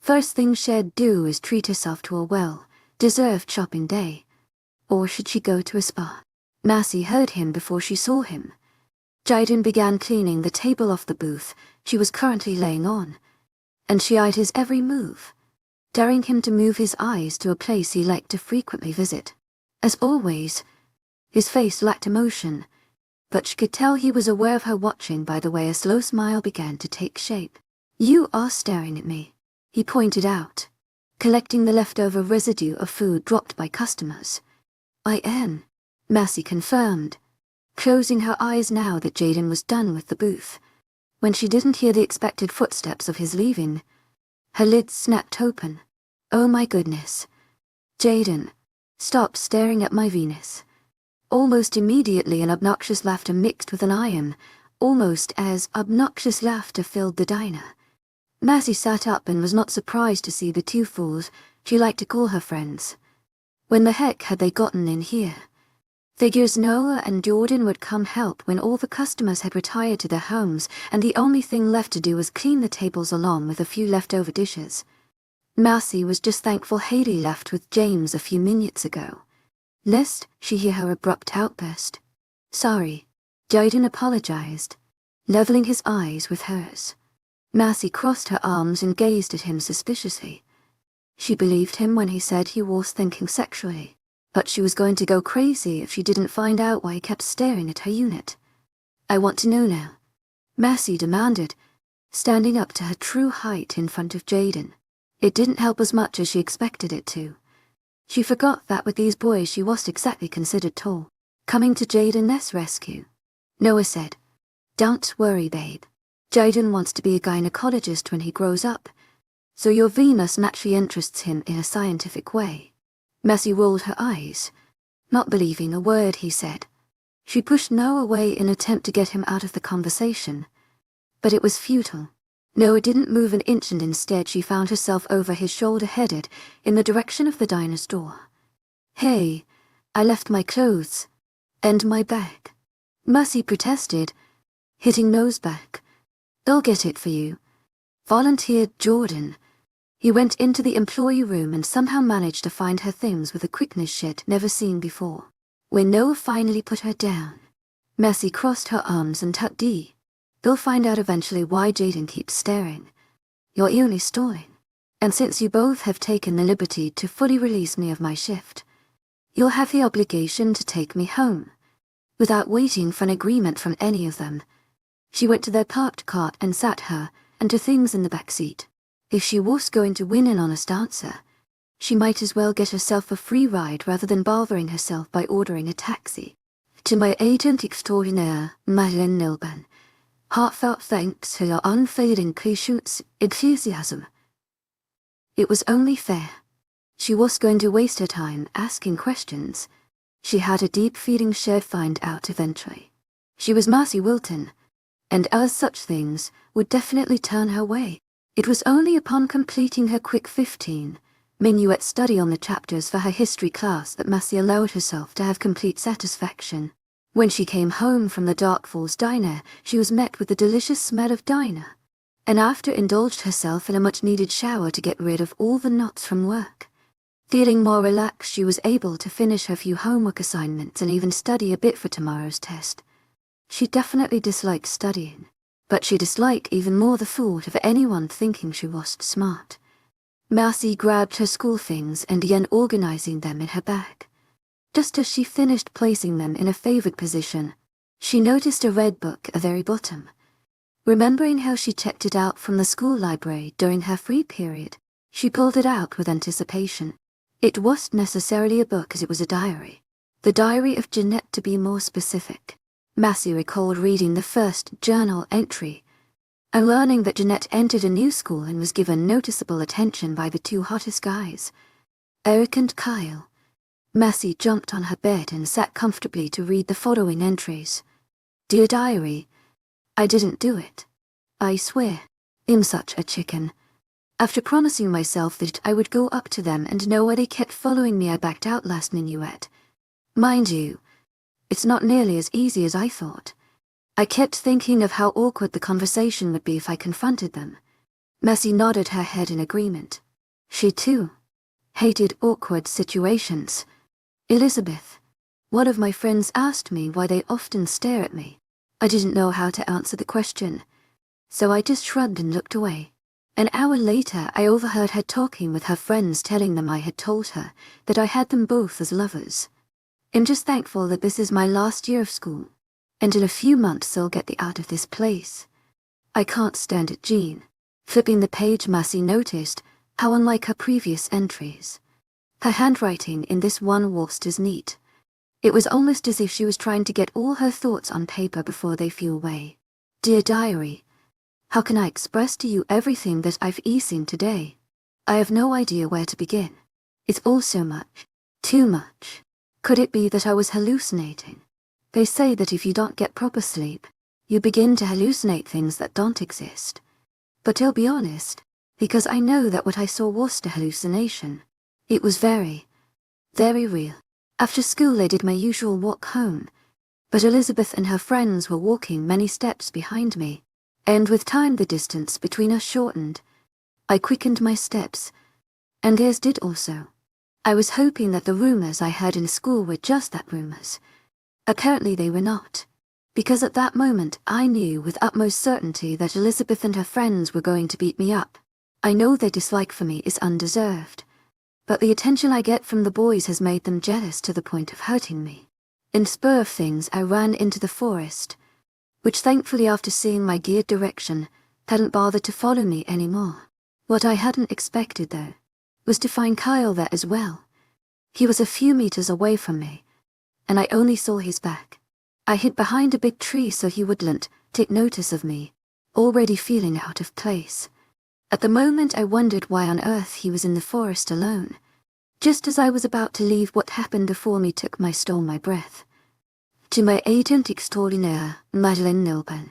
First thing she'd do is treat herself to a well-deserved shopping day. Or should she go to a spa? Massey heard him before she saw him. Jaden began cleaning the table off the booth she was currently laying on, and she eyed his every move, daring him to move his eyes to a place he liked to frequently visit. As always, his face lacked emotion, but she could tell he was aware of her watching by the way a slow smile began to take shape. "You are staring at me," he pointed out, collecting the leftover residue of food dropped by customers. "I am," Massey confirmed, closing her eyes now that Jaden was done with the booth. When she didn't hear the expected footsteps of his leaving, her lids snapped open. "Oh my goodness. Jaden, stop staring at my Venus." Almost immediately an obnoxious laughter mixed with an almost as obnoxious laughter filled the diner. Massey sat up and was not surprised to see the two fools she liked to call her friends. When the heck had they gotten in here? Figures Noah and Jordan would come help when all the customers had retired to their homes and the only thing left to do was clean the tables along with a few leftover dishes. Massey was just thankful Haley left with James a few minutes ago, lest she hear her abrupt outburst. "Sorry," Jaden apologized, leveling his eyes with hers. Massey crossed her arms and gazed at him suspiciously. She believed him when he said he was thinking sexually, but she was going to go crazy if she didn't find out why he kept staring at her unit. "I want to know now," Massey demanded, standing up to her true height in front of Jaden. It didn't help as much as she expected it to. She forgot that with these boys she wasn't exactly considered tall. Coming to Jaden's rescue, Noah said, "Don't worry, babe. Jaden wants to be a gynecologist when he grows up, so your Venus naturally interests him in a scientific way." Mercy rolled her eyes, not believing a word he said. She pushed Noah away in an attempt to get him out of the conversation, but it was futile. Noah didn't move an inch, and instead she found herself over his shoulder, headed in the direction of the diner's door. "Hey, I left my clothes and my bag," Mercy protested, hitting Noah's back. "I'll get it for you," volunteered Jordan. He went into the employee room and somehow managed to find her things with a quickness she'd never seen before. When Noah finally put her down, Mercy crossed her arms and tucked D. "They'll find out eventually why Jaden keeps staring. You're only stalling. And since you both have taken the liberty to fully release me of my shift, you'll have the obligation to take me home," without waiting for an agreement from any of them. She went to their parked cart and sat her and her things in the back seat. If she was going to win an honest answer, she might as well get herself a free ride rather than bothering herself by ordering a taxi. "To my agent extraordinaire, Madeleine Nilban, heartfelt thanks for your unfailing patience, enthusiasm." It was only fair. She was going to waste her time asking questions. She had a deep feeling she'd find out eventually. She was Mercy Wilton, and as such things would definitely turn her way. It was only upon completing her quick 15-minute study on the chapters for her history class that Mercy allowed herself to have complete satisfaction. When she came home from the Dark Falls diner, she was met with the delicious smell of diner, and after indulged herself in a much-needed shower to get rid of all the knots from work. Feeling more relaxed, she was able to finish her few homework assignments and even study a bit for tomorrow's test. She definitely disliked studying, but she disliked even more the thought of anyone thinking she wasn't smart. Mercy grabbed her school things and began organizing them in her bag. Just as she finished placing them in a favored position, she noticed a red book at the very bottom. Remembering how she checked it out from the school library during her free period, she pulled it out with anticipation. It wasn't necessarily a book, as it was a diary. The diary of Jeanette, to be more specific. Mercy recalled reading the first journal entry and learning that Jeanette entered a new school and was given noticeable attention by the two hottest guys, Eric and Kyle. Mercy jumped on her bed and sat comfortably to read the following entries. "Dear Diary, I didn't do it. I swear. I'm such a chicken. After promising myself that I would go up to them and know why they kept following me, I backed out last minuet. Mind you, it's not nearly as easy as I thought. I kept thinking of how awkward the conversation would be if I confronted them." Mercy nodded her head in agreement. She, too, hated awkward situations. "Elizabeth, one of my friends asked me why they often stare at me. I didn't know how to answer the question, so I just shrugged and looked away. An hour later, I overheard her talking with her friends, telling them I had told her that I had them both as lovers. I'm just thankful that this is my last year of school, and in a few months I'll get out of this place. I can't stand it, Jean." Flipping the page, Mercy noticed how unlike her previous entries. Her handwriting in this one was neat. It was almost as if she was trying to get all her thoughts on paper before they flew away. "Dear Diary, how can I express to you everything that I've seen today? I have no idea where to begin. It's all so much. Too much. Could it be that I was hallucinating? They say that if you don't get proper sleep, you begin to hallucinate things that don't exist. But I'll be honest, because I know that what I saw wasn't a hallucination. It was very, very real. After school I did my usual walk home, but Elizabeth and her friends were walking many steps behind me, and with time the distance between us shortened. I quickened my steps, and theirs did also. I was hoping that the rumors I heard in school were just that, rumors. Apparently they were not, because at that moment I knew with utmost certainty that Elizabeth and her friends were going to beat me up. I know their dislike for me is undeserved, but the attention I get from the boys has made them jealous to the point of hurting me. In spur of things, I ran into the forest, which thankfully, after seeing my geared direction, hadn't bothered to follow me anymore. What I hadn't expected, though, was to find Kyle there as well. He was a few meters away from me, and I only saw his back. I hid behind a big tree so he wouldn't take notice of me, already feeling out of place. At the moment I wondered why on earth he was in the forest alone. Just as I was about to leave, what happened before me stole my breath. 𝐊𝐲𝐻𝐬 𝐑𝐞𝐝𝐬.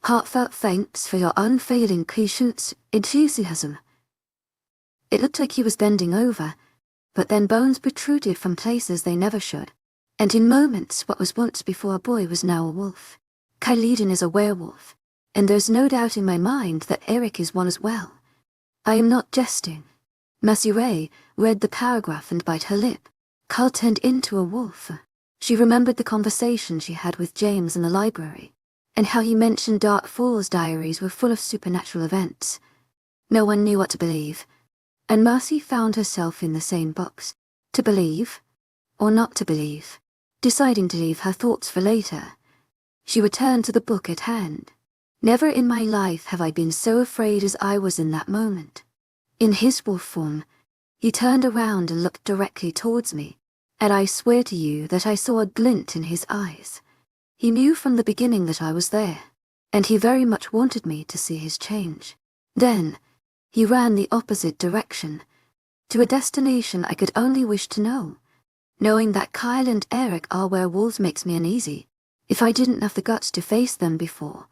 Heartfelt thanks for your unfailing patience, enthusiasm. It looked like he was bending over, but then bones protruded from places they never should. And in moments, what was once before a boy was now a wolf. 𝐾𝐤𝐧𝐬 is a werewolf, and there's no doubt in my mind that Eric is one as well. I am not jesting. 𝐸 read the paragraph and bit her lip. Carl turned into a wolf. She remembered the conversation she had with James in the library, and how he mentioned Dark Falls diaries were full of supernatural events. No one knew what to believe, and Mercy found herself in the same box. To believe, or not to believe, deciding to leave her thoughts for later. She returned to the book at hand. Never in my life have I been so afraid as I was in that moment. In his wolf form, he turned around and looked directly towards me, and I swear to you that I saw a glint in his eyes. He knew from the beginning that I was there, and he very much wanted me to see his change. Then, he ran the opposite direction, to a destination I could only wish to know. Knowing that Kyle and Eric are werewolves makes me uneasy. If I didn't have the guts to face them before,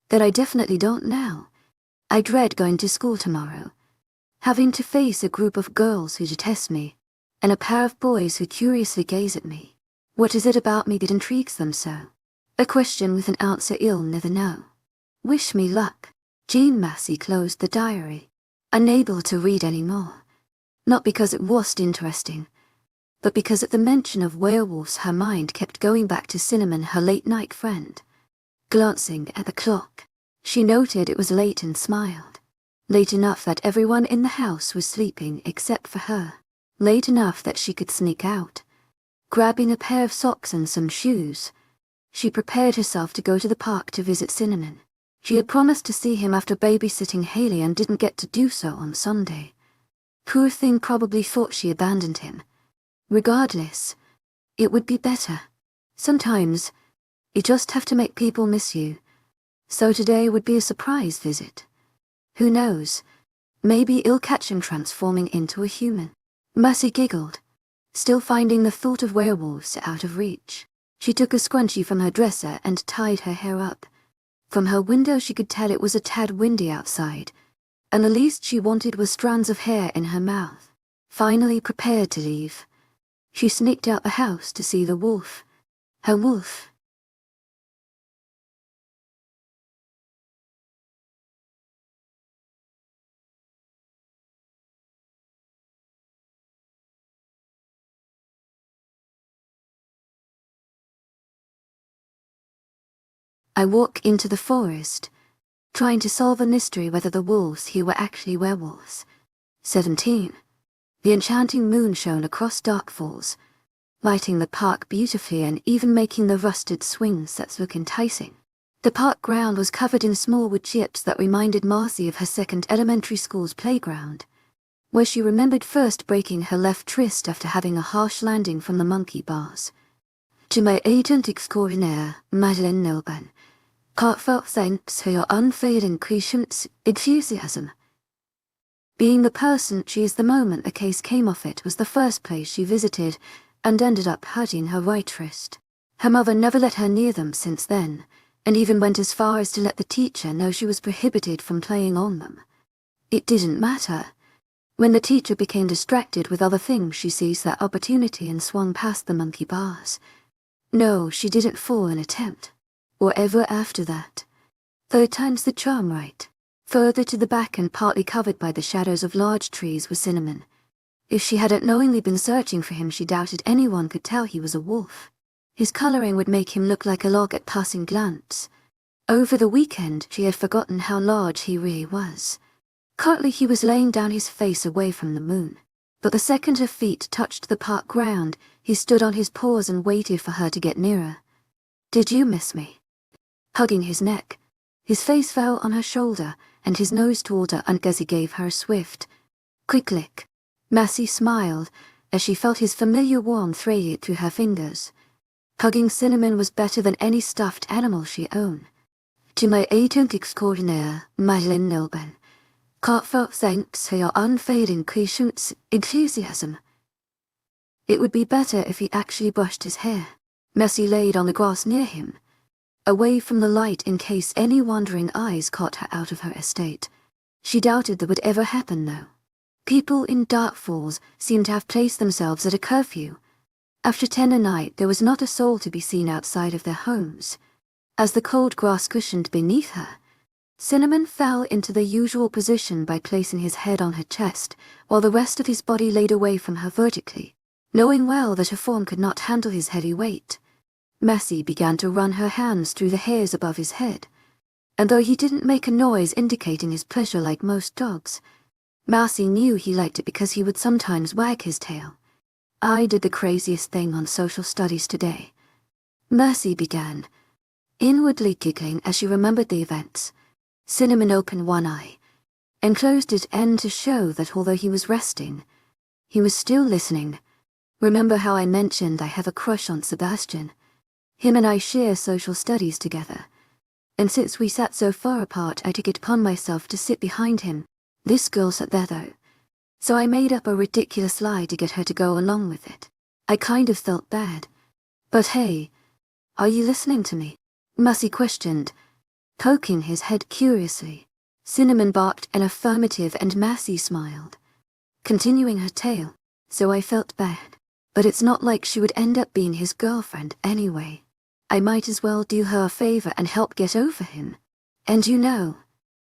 then I definitely don't now. I dread going to school tomorrow, having to face a group of girls who detest me, and a pair of boys who curiously gaze at me. What is it about me that intrigues them so? A question with an answer you'll never know. Wish me luck. Jean Massey closed the diary, unable to read any more. Not because it wasn't interesting, but because at the mention of werewolves her mind kept going back to Cinnamon, her late-night friend. Glancing at the clock, she noted it was late and smiled. Late enough that everyone in the house was sleeping except for her. Late enough that she could sneak out. Grabbing a pair of socks and some shoes, she prepared herself to go to the park to visit Cinnamon. She had promised to see him after babysitting Haley and didn't get to do so on Sunday. Poor thing probably thought she abandoned him. Regardless, it would be better. Sometimes, you just have to make people miss you. So today would be a surprise visit. Who knows, maybe he'll catch him transforming into a human. Mercy giggled, still finding the thought of werewolves out of reach. She took a scrunchie from her dresser and tied her hair up. From her window she could tell it was a tad windy outside, and the least she wanted was strands of hair in her mouth. Finally prepared to leave, she sneaked out the house to see the wolf. Her wolf. I walk into the forest, trying to solve a mystery whether the wolves here were actually werewolves. 17. The enchanting moon shone across Dark Falls, lighting the park beautifully and even making the rusted swing sets look enticing. The park ground was covered in small wood chips that reminded Marcy of her second elementary school's playground, where she remembered first breaking her left wrist after having a harsh landing from the monkey bars. 𝐊𝐲𝐻𝐬 𝐑𝐞𝐝𝐬. Heartfelt thanks for your unfailing patience, enthusiasm. Being the person she is the moment the case came off, it was the first place she visited and ended up hurting her right wrist. Her mother never let her near them since then, and even went as far as to let the teacher know she was prohibited from playing on them. It didn't matter. When the teacher became distracted with other things, she seized that opportunity and swung past the monkey bars. No, she didn't fall an attempt, or ever after that. Third time's the charm, right? Further to the back and partly covered by the shadows of large trees was Cinnamon. If she hadn't knowingly been searching for him, she doubted anyone could tell he was a wolf. His coloring would make him look like a log at passing glance. Over the weekend, she had forgotten how large he really was. Currently he was laying down, his face away from the moon. But the second her feet touched the park ground, he stood on his paws and waited for her to get nearer. Did you miss me? Hugging his neck, his face fell on her shoulder, and his nose toward her, and Gussie gave her a swift, quick lick. Massey smiled as she felt his familiar warmth radiate through her fingers. Hugging Cinnamon was better than any stuffed animal she owned. 𝐿𝐷𝐞𝐝𝐬𝐲𝐿𝐬 𝐂𝐿𝐷𝐞𝐝 unfading 𝐀𝐥𝐻𝐃𝐬 enthusiasm. It would be better if he actually brushed his hair. Messi laid on the grass near him, away from the light in case any wandering eyes caught her out of her estate. She doubted that would ever happen though. People in Dark Falls seemed to have placed themselves at a curfew. After 10 at night there was not a soul to be seen outside of their homes. As the cold grass cushioned beneath her, Cinnamon fell into the usual position by placing his head on her chest, while the rest of his body laid away from her vertically. Knowing well that her form could not handle his heavy weight, Messi began to run her hands through the hairs above his head, and though he didn't make a noise indicating his pleasure like most dogs, Messi knew he liked it because he would sometimes wag his tail. "I did the craziest thing on social studies today," Messi began, inwardly giggling as she remembered the events. Cinnamon opened one eye and closed it end to show that although he was resting, he was still listening. "Remember how I mentioned I have a crush on Sebastian? Him and I share social studies together, and since we sat so far apart I took it upon myself to sit behind him. This girl sat there though, so I made up a ridiculous lie to get her to go along with it. I kind of felt bad. But hey, are you listening to me?" Messi questioned, poking his head curiously. Cinnamon barked an affirmative and Messi smiled, continuing her tale. "So I felt bad. But it's not like she would end up being his girlfriend anyway. I might as well do her a favor and help get over him. And you know,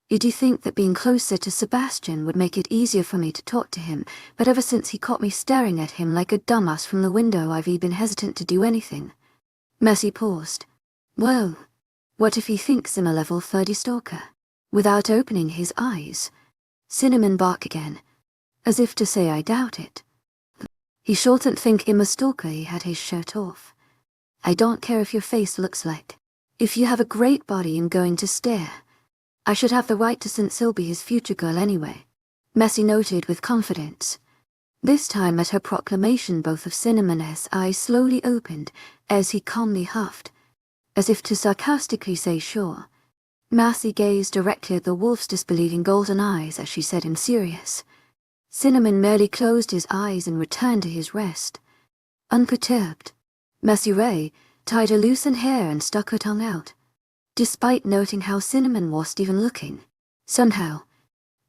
you'd think that being closer to Sebastian would make it easier for me to talk to him, but ever since he caught me staring at him like a dumbass from the window I've been hesitant to do anything." Messi paused. "Well, what if he thinks I'm a level 30 stalker?" Without opening his eyes, Cinnamon barked again, as if to say I doubt it. "He shouldn't think I'm a stalker. He had his shirt off. I don't care if your face looks like. If you have a great body I'm going to stare. I should have the right to since he'll be his future girl anyway," Messi noted with confidence. This time at her proclamation both of Cinnamon's eyes slowly opened as he calmly huffed, as if to sarcastically say sure. Messi gazed directly at the wolf's disbelieving golden eyes as she said him serious. Cinnamon merely closed his eyes and returned to his rest. Unperturbed, Messi tied her loosened hair and stuck her tongue out. Despite noting how Cinnamon wasn't even looking, somehow,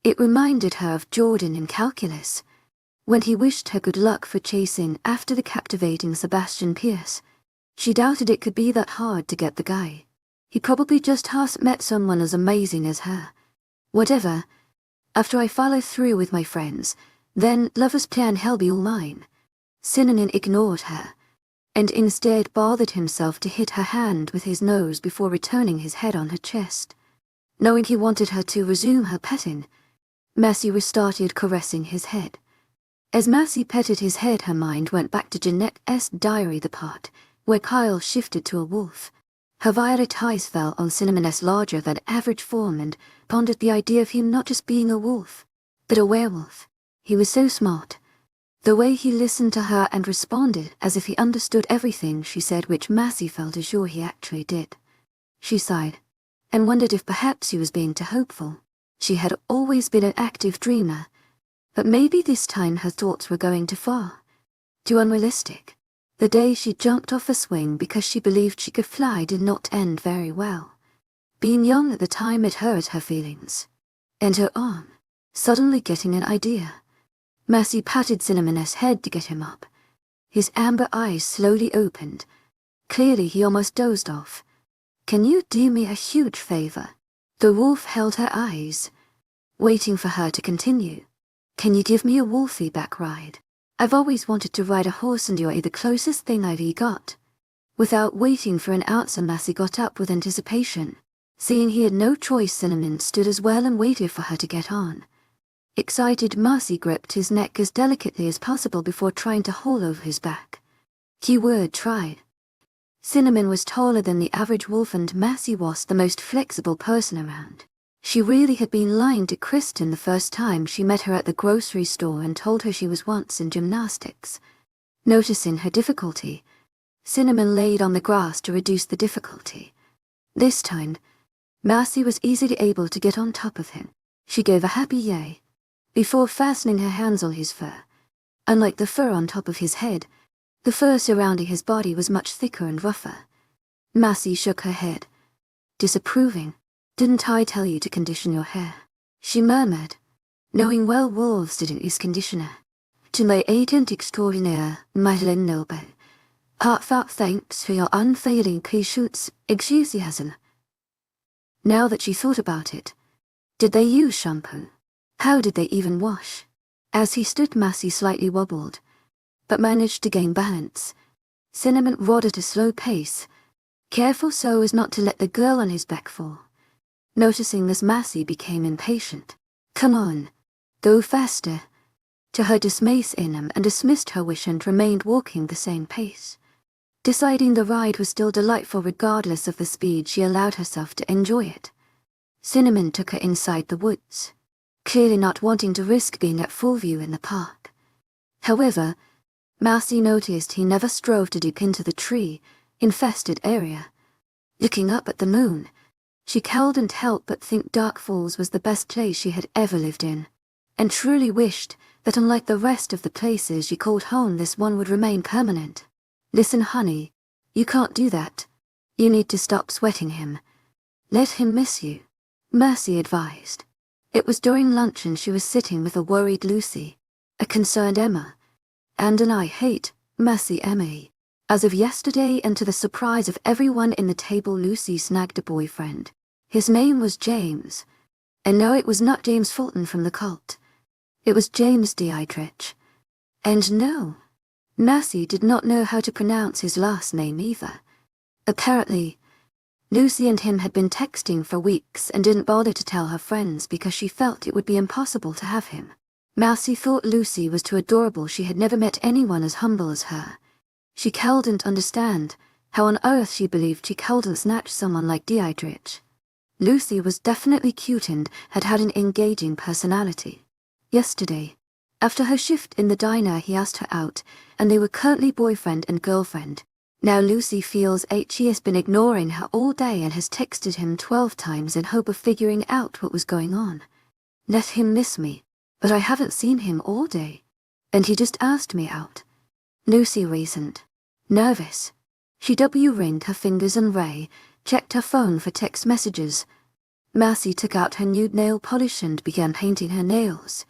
it reminded her of Jordan in calculus, when he wished her good luck for chasing after the captivating Sebastian Pierce. She doubted it could be that hard to get the guy. He probably just hasn't met someone as amazing as her. Whatever. After I follow through with my friends, then lover's plan hell be all mine. Cinnamon ignored her, and instead bothered himself to hit her hand with his nose before returning his head on her chest. Knowing he wanted her to resume her petting, Messi restarted caressing his head. As Messi petted his head, her mind went back to Jeanette's diary, the part where Kyle shifted to a wolf. Her violet eyes fell on Cinnamon's larger than average form and pondered the idea of him not just being a wolf, but a werewolf. He was so smart. The way he listened to her and responded as if he understood everything she said, which Messi felt assured he actually did. She sighed, and wondered if perhaps he was being too hopeful. She had always been an active dreamer, but maybe this time her thoughts were going too far, too unrealistic. The day she jumped off a swing because she believed she could fly did not end very well. Being young at the time, it hurt her feelings. And her arm, suddenly getting an idea. Messi patted Cinnamon's head to get him up. His amber eyes slowly opened. Clearly he almost dozed off. "Can you do me a huge favor?" The wolf held her eyes, waiting for her to continue. "Can you give me a wolfie back ride? I've always wanted to ride a horse and you're the closest thing I've got." Without waiting for an answer, Messi got up with anticipation. Seeing he had no choice, Cinnamon stood as well and waited for her to get on. Excited, Messi gripped his neck as delicately as possible before trying to hold over his back. Keyword tried. Cinnamon was taller than the average wolf and Messi was the most flexible person around. She really had been lying to Kristen the first time she met her at the grocery store and told her she was once in gymnastics. Noticing her difficulty, Cinnamon laid on the grass to reduce the difficulty. This time, Marcy was easily able to get on top of him. She gave a happy yay, before fastening her hands on his fur. Unlike the fur on top of his head, the fur surrounding his body was much thicker and rougher. Marcy shook her head, disapproving. "Didn't I tell you to condition your hair?" she murmured, knowing well wolves didn't use conditioner. "To my agent extraordinaire, Madeleine Noble, heartfelt thanks for your unfailing patience, enthusiasm." Now that she thought about it, did they use shampoo? How did they even wash? As he stood, Marcy slightly wobbled, but managed to gain balance. Cinnamon rode at a slow pace, careful so as not to let the girl on his back fall. Noticing this, Marcy became impatient. "Come on, go faster." To her dismay, Cinnamon dismissed her wish and remained walking the same pace. Deciding the ride was still delightful regardless of the speed, she allowed herself to enjoy it. Cinnamon took her inside the woods, clearly not wanting to risk being at full view in the park. However, Marcy noticed he never strove to dip into the tree-infested area. Looking up at the moon, she couldn't help but think Dark Falls was the best place she had ever lived in, and truly wished that unlike the rest of the places she called home, this one would remain permanent. "Listen, honey, you can't do that. You need to stop sweating him. Let him miss you," Marcy advised. It was during lunch and she was sitting with a worried Lucy, a concerned Emma, and an "I hate Marcy Emily." As of yesterday, and to the surprise of everyone in the table, Lucy snagged a boyfriend. His name was James. And no, it was not James Fulton from the cult. It was James 𝐸𝐸. And no, Marcy did not know how to pronounce his last name either. Apparently, Lucy and him had been texting for weeks and didn't bother to tell her friends because she felt it would be impossible to have him. Marcy thought Lucy was too adorable. She had never met anyone as humble as her. She couldn't understand how on earth she believed she couldn't snatch someone like 𝐸𝐸. Lucy was definitely cute and had an engaging personality. Yesterday, after her shift in the diner, he asked her out, and they were currently boyfriend and girlfriend. Now Lucy feels he has been ignoring her all day and has texted him 12 times in hope of figuring out what was going on. "Let him miss me, but I haven't seen him all day, and he just asked me out," Lucy reasoned. Nervous, she ringed her fingers and checked her phone for text messages. Marcy took out her nude nail polish and began painting her nails.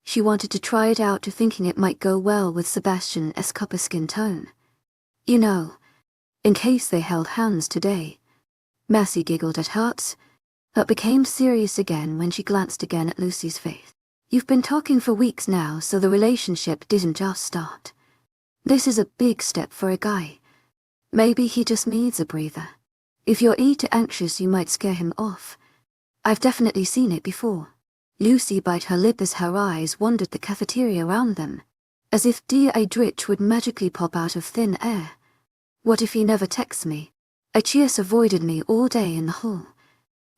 She wanted to try it out, thinking it might go well with Sebastian's copper skin tone. "You know, in case they held hands today." Marcy giggled at hearts, but became serious again when she glanced again at Lucy's face. "You've been talking for weeks now, so the relationship didn't just start. This is a big step for a guy. Maybe he just needs a breather. If you're too anxious, you might scare him off. I've definitely seen it before." Lucy bit her lip as her eyes wandered the cafeteria around them, as if 𝐸𝐸 would magically pop out of thin air. "What if he never texts me? 𝐸𝐸 avoided me all day in the hall."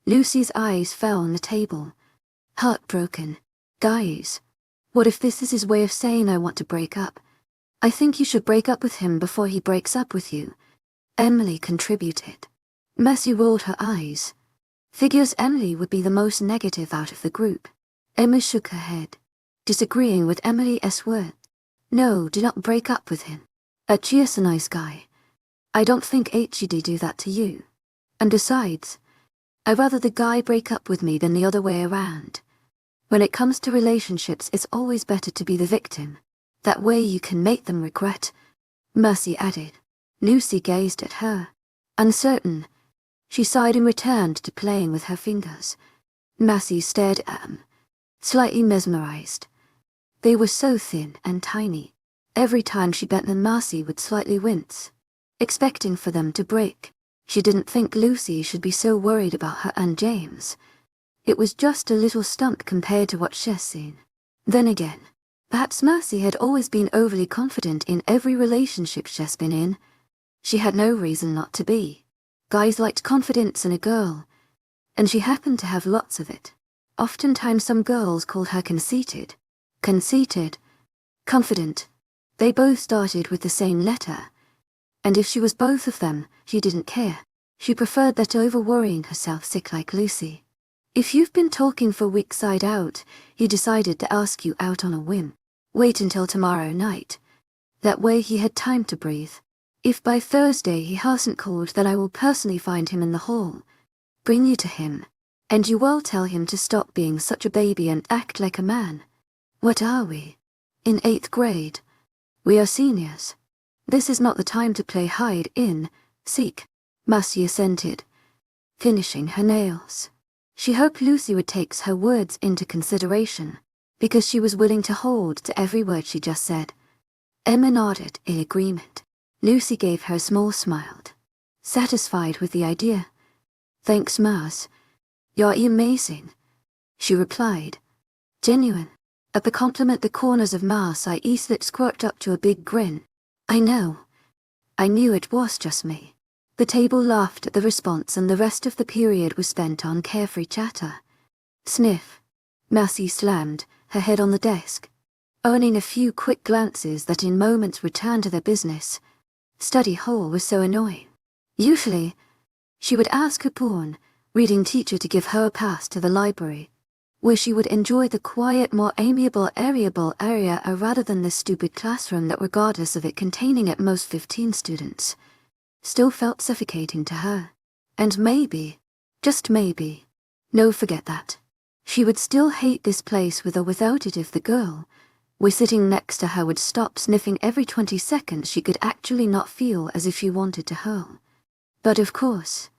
Lucy's eyes fell on the table. Heartbroken. "Guys, what if this is his way of saying I want to break up? I think you should break up with him before he breaks up with you," Emily contributed. Marcy rolled her eyes. Figures Emily would be the most negative out of the group. Emma shook her head, disagreeing with Emily's word. "No, do not break up with him. 𝐸𝐸's a nice guy. I don't think 𝐻D do that to you. And besides, I'd rather the guy break up with me than the other way around. When it comes to relationships, it's always better to be the victim. That way you can make them regret," Marcy added. Lucy gazed at her, uncertain. She sighed and returned to playing with her fingers. Marcy stared at them, slightly mesmerized. They were so thin and tiny. Every time she bent them, Marcy would slightly wince, expecting for them to break. She didn't think Lucy should be so worried about her and James. It was just a little stunt compared to what she's seen. Then again, perhaps Marcy had always been overly confident in every relationship she's been in. She had no reason not to be. Guys liked confidence in a girl, and she happened to have lots of it. Oftentimes some girls called her conceited. Conceited. Confident. They both started with the same letter. And if she was both of them, she didn't care. She preferred that over worrying herself sick like Lucy. If you've been talking for weeks out, he decided to ask you out on a whim. Wait until tomorrow night. That way he had time to breathe. If by Thursday he hasn't called, then I will personally find him in the hall. Bring you to him. And you will tell him to stop being such a baby and act like a man. What are we? In 8th grade. We are seniors. This is not the time to play hide and seek. Mercy assented, finishing her nails. She hoped Lucy would take her words into consideration, because she was willing to hold to every word she just said. Emma nodded in agreement. Lucy gave her a small smile, satisfied with the idea. Thanks, Mars. You're amazing, she replied. Genuine. At the compliment, the corners of Mars' 𝐿𝐸 squirted up to a big grin. I know. I knew it was just me. The table laughed at the response, and the rest of the period was spent on carefree chatter. Sniff. Mercy slammed her head on the desk, earning a few quick glances that in moments returned to their business. Study hall was so annoying. Usually, she would ask her born reading teacher to give her a pass to the library, where she would enjoy the quiet, more amiable area rather than the stupid classroom that, regardless of it containing at most 15 students, still felt suffocating to her. And maybe, just maybe, no, forget that, she would still hate this place with or without it if the girl were sitting next to her would stop sniffing every 20 seconds. She could actually not feel as if she wanted to hurl. But of course,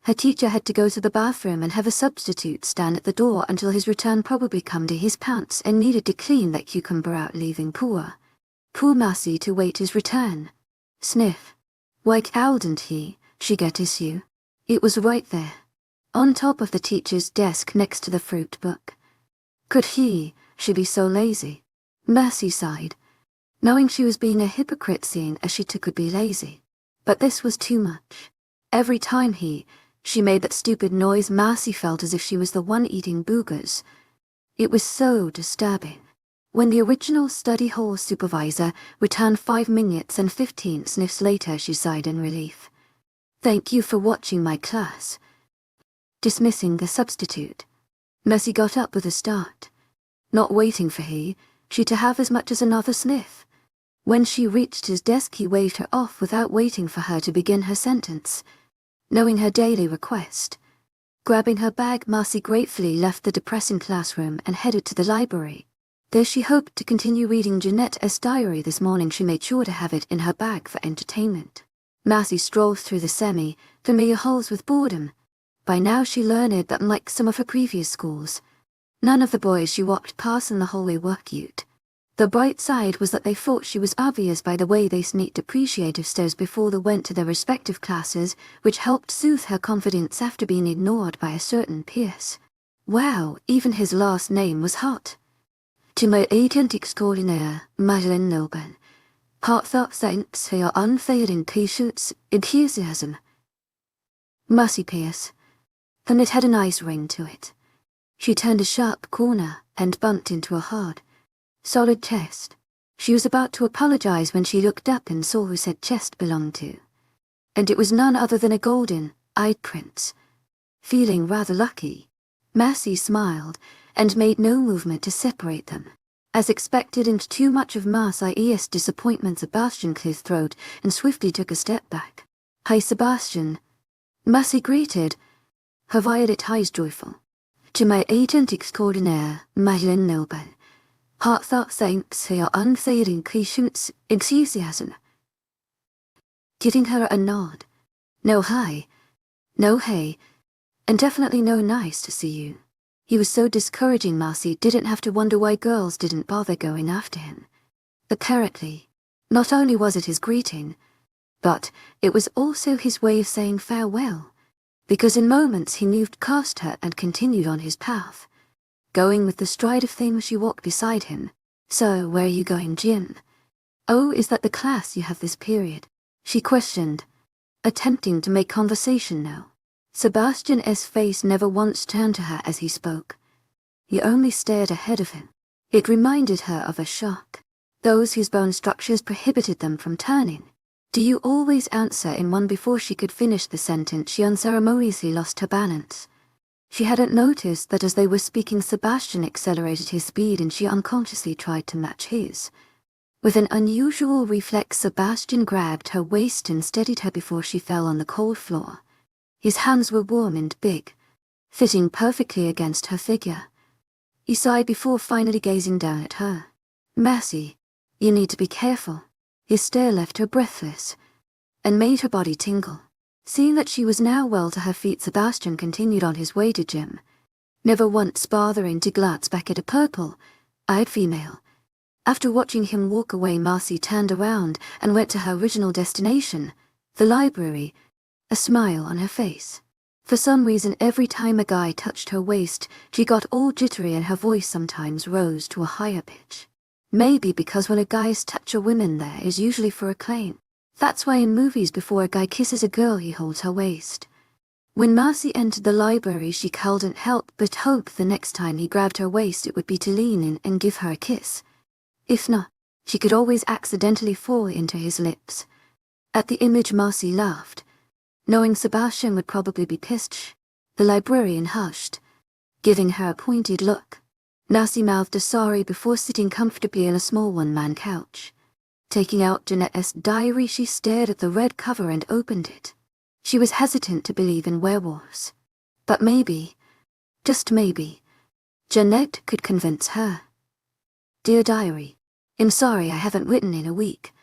her teacher had to go to the bathroom and have a substitute stand at the door until his return, probably come to his pants, and needed to clean that cucumber out, leaving poor Mercy to wait his return. Sniff. Why couldn't she get issue? It was right there, on top of the teacher's desk next to the fruit book. Could she be so lazy? Mercy sighed, knowing she was being a hypocrite, seeing as she too could be lazy. But this was too much. Every time she made that stupid noise, Mercy felt as if she was the one eating boogers. It was so disturbing. When the original study hall supervisor returned 5 minutes and 15 sniffs later, she sighed in relief. Thank you for watching my class. Dismissing the substitute, Mercy got up with a start, not waiting for she to have as much as another sniff. When she reached his desk, he waved her off without waiting for her to begin her sentence. Knowing her daily request, grabbing her bag, Mercy gratefully left the depressing classroom and headed to the library. There she hoped to continue reading Jeanette's diary this morning. She made sure to have it in her bag for entertainment. Mercy strolled through the semi-familiar halls with boredom. By now she learned that, unlike some of her previous schools, none of the boys she walked past in the hallway were cute. The bright side was that they thought she was obvious by the way they sneaked appreciative stares before they went to their respective classes, which helped soothe her confidence after being ignored by a certain Pierce. Wow, even his last name was hot. 𝐿𝐸 𝐷𝐞𝐝 Thanks for your unfailing patience, enthusiasm. Mercy Pierce. Then it had a nice ring to it. She turned a sharp corner and bumped into a hard, solid chest. She was about to apologize when she looked up and saw who said chest belonged to. And it was none other than a golden-eyed prince. Feeling rather lucky, Mercy smiled and made no movement to separate them. As expected, and too much of Mercy's disappointment, Sebastian cleared his throat and swiftly took a step back. Hi, Sebastian. Mercy greeted, her violet eyes joyful. 𝐿𝐸 Thanks for your unfailing patience, enthusiasm. Giving her a nod. No hi, no hey, and definitely no nice to see you. He was so discouraging, Mercy didn't have to wonder why girls didn't bother going after him. Apparently, not only was it his greeting, but it was also his way of saying farewell, because in moments he moved past her and continued on his path, going with the stride of things. She walked beside him. So, where are you going, Jim? Oh, is that the class you have this period? She questioned, attempting to make conversation now. Sebastian's face never once turned to her as he spoke. He only stared ahead of him. It reminded her of a shark, those whose bone structures prohibited them from turning. Do you always answer in one? Before she could finish the sentence, she unceremoniously lost her balance. She hadn't noticed that as they were speaking, Sebastian accelerated his speed and she unconsciously tried to match his. With an unusual reflex, Sebastian grabbed her waist and steadied her before she fell on the cold floor. His hands were warm and big, fitting perfectly against her figure. He sighed before finally gazing down at her. "Mercy, you need to be careful." His stare left her breathless and made her body tingle. Seeing that she was now well to her feet, Sebastian continued on his way to gym, never once bothering to glance back at a purple-eyed female. After watching him walk away, Marcy turned around and went to her original destination, the library, a smile on her face. For some reason, every time a guy touched her waist, she got all jittery and her voice sometimes rose to a higher pitch. Maybe because when a guy's touch a woman, there is usually for acclaim. That's why in movies, before a guy kisses a girl, he holds her waist. When Marcy entered the library, she couldn't help but hope the next time he grabbed her waist it would be to lean in and give her a kiss. If not, she could always accidentally fall into his lips. At the image, Marcy laughed, knowing Sebastian would probably be pissed. The librarian hushed, giving her a pointed look. Marcy mouthed a sorry before sitting comfortably in a small one-man couch. Taking out Jeanette's diary, she stared at the red cover and opened it. She was hesitant to believe in werewolves. But maybe, just maybe, Jeanette could convince her. "Dear Diary, I'm sorry I haven't written in a week.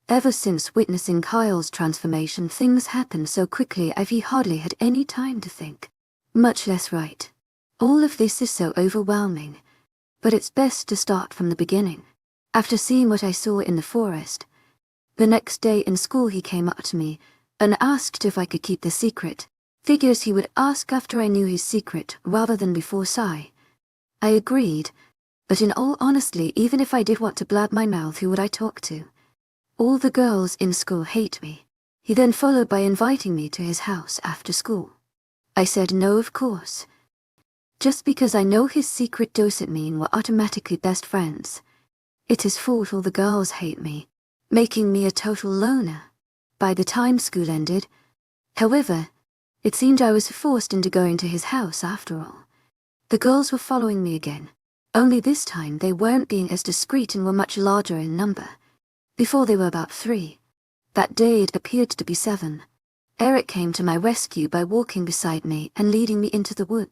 Ever since witnessing Kyle's transformation, things happened so quickly I've hardly had any time to think, much less write. All of this is so overwhelming, but it's best to start from the beginning. After seeing what I saw in the forest, the next day in school he came up to me and asked if I could keep the secret. Figures he would ask after I knew his secret rather than before. I agreed, but in all honesty, even if I did want to blab my mouth, who would I talk to? All the girls in school hate me. He then followed by inviting me to his house after school. I said no, of course. Just because I know his secret doesn't mean we're automatically best friends. It is fault all the girls hate me, making me a total loner. By the time school ended, however, it seemed I was forced into going to his house after all. The girls were following me again, only this time they weren't being as discreet and were much larger in number. Before they were about 3. That day it appeared to be 7. Eric came to my rescue by walking beside me and leading me into the wood.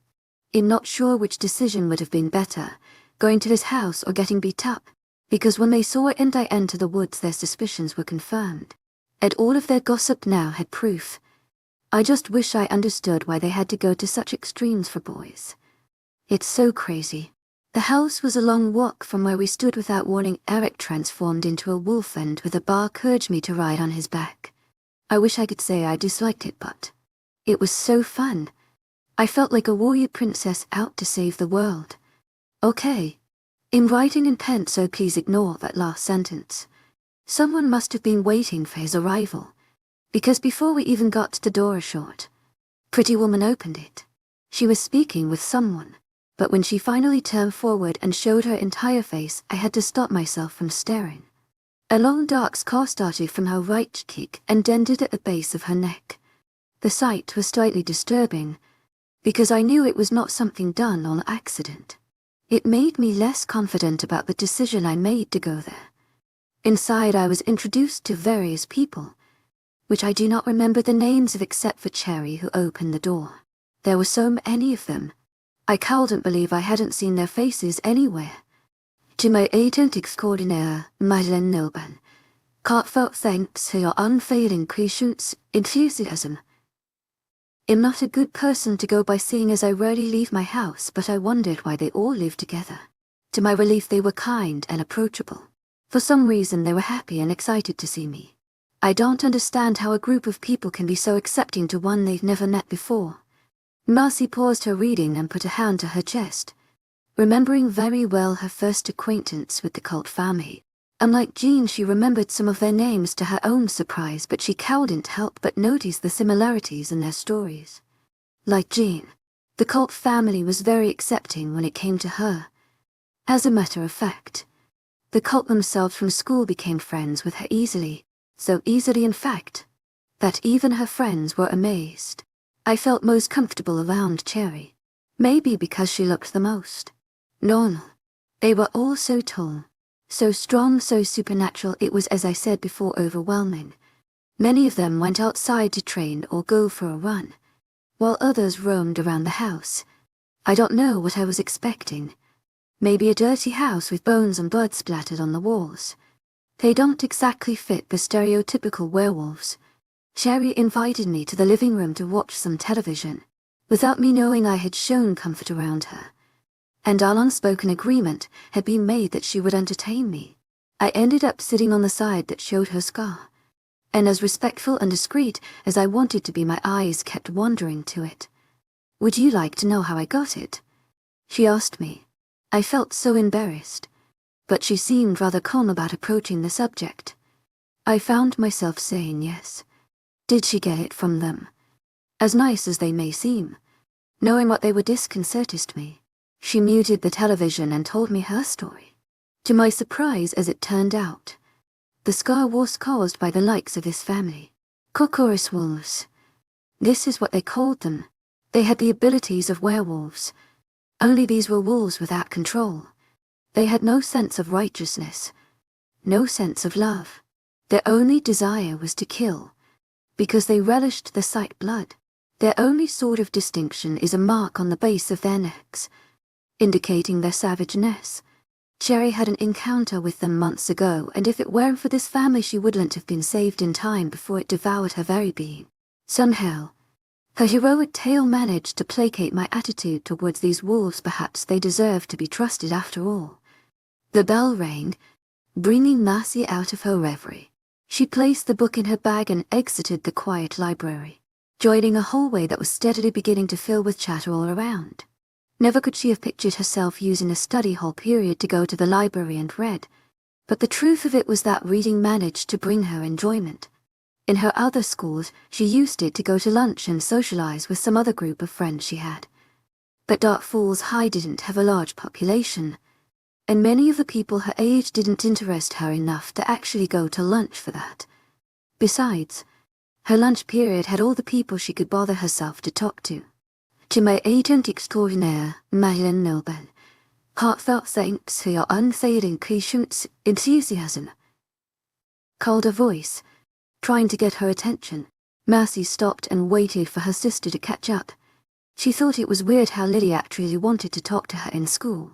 I'm not sure which decision would have been better, going to his house or getting beat up, because when they saw it and I enter the woods, their suspicions were confirmed. And all of their gossip now had proof. I just wish I understood why they had to go to such extremes for boys. It's so crazy. The house was a long walk from where we stood. Without warning, Eric transformed into a wolf and with a bar urged me to ride on his back. I wish I could say I disliked it, but it was so fun. I felt like a warrior princess out to save the world. Okay. I'm writing in pen, so please ignore that last sentence. Someone must have been waiting for his arrival, because before we even got to the door, a short, pretty woman opened it. She was speaking with someone. But when she finally turned forward and showed her entire face, I had to stop myself from staring. A long dark scar started from her right cheek and ended at the base of her neck. The sight was slightly disturbing, because I knew it was not something done on accident. It made me less confident about the decision I made to go there. Inside, I was introduced to various people, which I do not remember the names of except for Cherry, who opened the door. There were so many of them. I couldn't believe I hadn't seen their faces anywhere. To my agent extraordinaire, Madeleine Noban, heartfelt thanks for your unfailing patience, enthusiasm. I'm not a good person to go by seeing as I rarely leave my house, but I wondered why they all lived together. To my relief, they were kind and approachable. For some reason, they were happy and excited to see me. I don't understand how a group of people can be so accepting to one they've never met before. Marcy paused her reading and put a hand to her chest, remembering very well her first acquaintance with the cult family. Unlike Jean, she remembered some of their names to her own surprise, but she couldn't help but notice the similarities in their stories. Like Jean, the cult family was very accepting when it came to her. As a matter of fact, the cult themselves from school became friends with her easily, So easily in fact, that even her friends were amazed. I felt most comfortable around Cherry. Maybe because she looked the most normal. They were all so tall, so strong, so supernatural. It was, as I said before, overwhelming. Many of them went outside to train or go for a run, while others roamed around the house. I don't know what I was expecting. Maybe a dirty house with bones and blood splattered on the walls. They don't exactly fit the stereotypical werewolves. Cherry invited me to the living room to watch some television, without me knowing I had shown comfort around her. And our unspoken agreement had been made that she would entertain me. I ended up sitting on the side that showed her scar, and as respectful and discreet as I wanted to be, my eyes kept wandering to it. "Would you like to know how I got it?" she asked me. I felt so embarrassed, but she seemed rather calm about approaching the subject. I found myself saying yes. Did she get it from them? As nice as they may seem, knowing what they were disconcerted me. She muted the television and told me her story. To my surprise, as it turned out, the scar was caused by the likes of this family. Kokoris wolves. This is what they called them. They had the abilities of werewolves. Only these were wolves without control. They had no sense of righteousness, no sense of love. Their only desire was to kill, because they relished the sight blood. Their only sort of distinction is a mark on the base of their necks, indicating their savageness. Cherry had an encounter with them months ago, and if it weren't for this family she wouldn't have been saved in time before it devoured her very being. Somehow, her heroic tale managed to placate my attitude towards these wolves. Perhaps they deserved to be trusted after all. The bell rang, bringing Marcy out of her reverie. She placed the book in her bag and exited the quiet library, joining a hallway that was steadily beginning to fill with chatter all around. Never could she have pictured herself using a study hall period to go to the library and read, but the truth of it was that reading managed to bring her enjoyment. In her other schools, she used it to go to lunch and socialize with some other group of friends she had. But Dark Falls High didn't have a large population, and many of the people her age didn't interest her enough to actually go to lunch for that. Besides, her lunch period had all the people she could bother herself to talk to. To my agent extraordinaire, 𝐿𝐻𝐿, heartfelt thanks for your unfailing patience, enthusiasm, called a voice, trying to get her attention. Marcy stopped and waited for her sister to catch up. She thought it was weird how Lydia actually wanted to talk to her in school.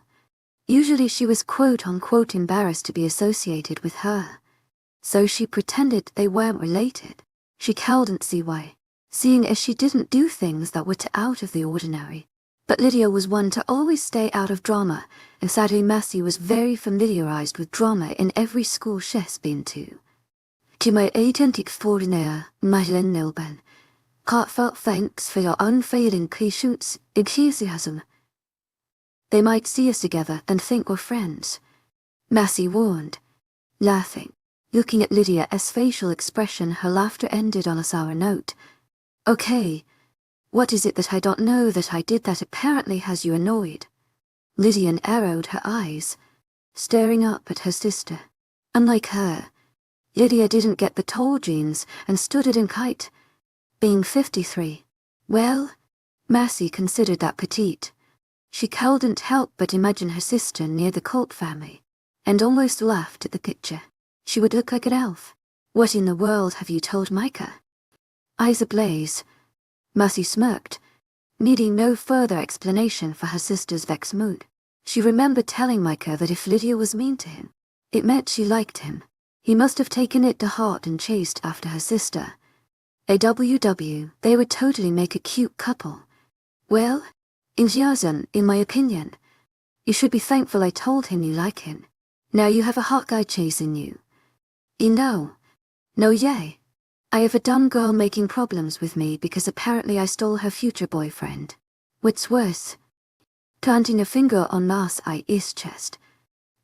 Usually she was quote-unquote embarrassed to be associated with her, so she pretended they weren't related. She couldn't see why, seeing as she didn't do things that were too out of the ordinary. But Lydia was one to always stay out of drama, and sadly Marcy was very familiarized with drama in every school she's been to. To my agent extraordinaire, 𝐿𝐻𝐿, heartfelt thanks for your unfailing patience, enthusiasm. They might see us together and think we're friends, Marcy warned, laughing. Looking at Lydia's facial expression, her laughter ended on a sour note. Okay, what is it that I don't know that I did that apparently has you annoyed? Lydia narrowed her eyes, staring up at her sister. Unlike her, Lydia didn't get the tall genes and stood in height, being 53. Well, Marcy considered that petite. She couldn't help but imagine her sister near the cult family, and almost laughed at the picture. She would look like an elf. What in the world have you told Micah? Eyes ablaze, Marcy smirked, needing no further explanation for her sister's vexed mood. She remembered telling Micah that if Lydia was mean to him, it meant she liked him. He must have taken it to heart and chased after her sister. AWW, they would totally make a cute couple. Well, 𝐿𝐻𝐿, in my opinion, you should be thankful I told him you like him. Now you have a hot guy chasing you. No, yay. I have a dumb girl making problems with me because apparently I stole her future boyfriend. What's worse, planting a finger on Marcy's chest,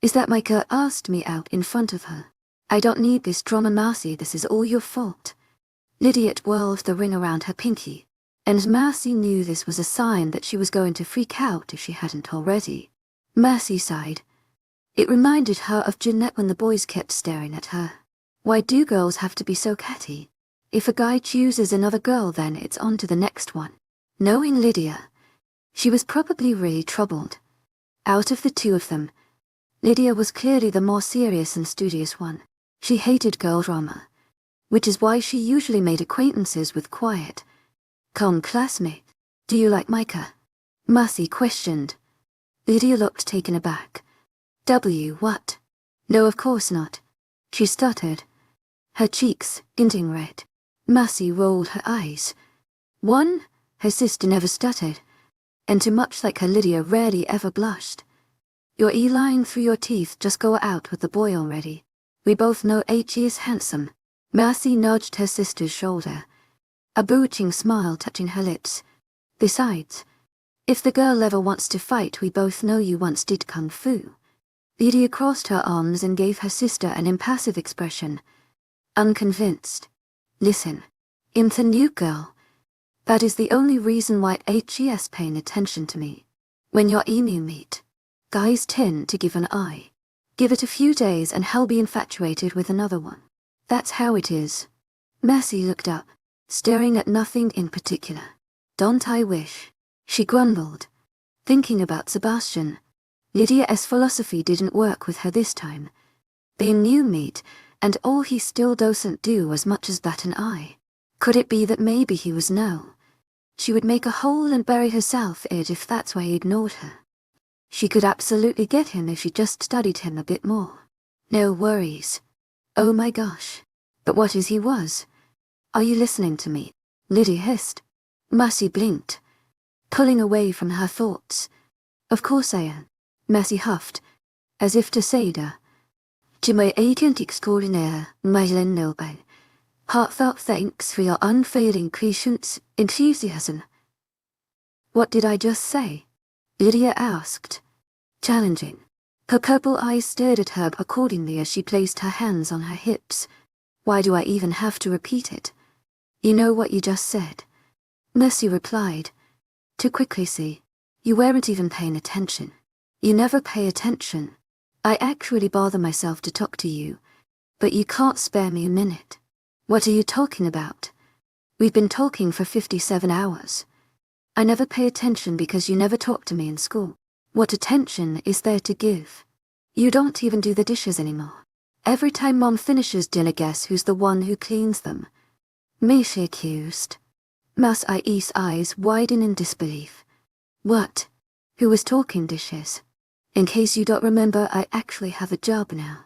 is that Micah asked me out in front of her. I don't need this drama, Marcy, this is all your fault. Lydia whirled the ring around her pinky, and Marcy knew this was a sign that she was going to freak out if she hadn't already. Marcy sighed. It reminded her of Jeanette when the boys kept staring at her. Why do girls have to be so catty? If a guy chooses another girl, then it's on to the next one. Knowing Lydia, she was probably really troubled. Out of the two of them, Lydia was clearly the more serious and studious one. She hated girl drama, which is why she usually made acquaintances with quiet, calm classmates. Do you like Micah? Marcy questioned. Lydia looked taken aback. What? No, of course not. She stuttered, her cheeks glinting red. Marcy rolled her eyes. One, her sister never stuttered, and too much like her, Lydia rarely ever blushed. You're lying through your teeth. Just go out with the boy already. We both know H.E. is handsome. Marcy nudged her sister's shoulder, a bewitching smile touching her lips. Besides, if the girl ever wants to fight, we both know you once did kung fu. Lydia crossed her arms and gave her sister an impassive expression, unconvinced. Listen, I'm the new girl. That is the only reason why H.E.'s paying attention to me. When you're emu meet, guys tend to give an eye. Give it a few days and he'll be infatuated with another one. That's how it is. Mercy looked up, staring at nothing in particular. Don't I wish? She grumbled, thinking about Sebastian. Lydia's philosophy didn't work with her this time. Being new meat, and all he still doesn't do as much as bat an eye. Could it be that maybe he was no? She would make a hole and bury herself in it if that's why he ignored her. She could absolutely get him if she just studied him a bit more. No worries. Oh my gosh. But what is he was? Are you listening to me? Lydia hissed. Mercy blinked, pulling away from her thoughts. Of course I am. Mercy huffed, as if to say 𝐊𝐢𝐳𝐸𝐬𝐿𝐬. Heartfelt thanks for your unfailing patience, enthusiasm. What did I just say? Lydia asked, challenging. Her purple eyes stared at her accordingly as she placed her hands on her hips. Why do I even have to repeat it? You know what you just said. Mercy replied. Too quickly, see. You weren't even paying attention. You never pay attention. I actually bother myself to talk to you, but you can't spare me a minute. What are you talking about? We've been talking for 57 hours. I never pay attention because you never talk to me in school. What attention is there to give? You don't even do the dishes anymore. Every time Mom finishes dinner, guess who's the one who cleans them? Me, she accused. Marcy's eyes widen in disbelief. What? Who was talking dishes? In case you don't remember, I actually have a job now.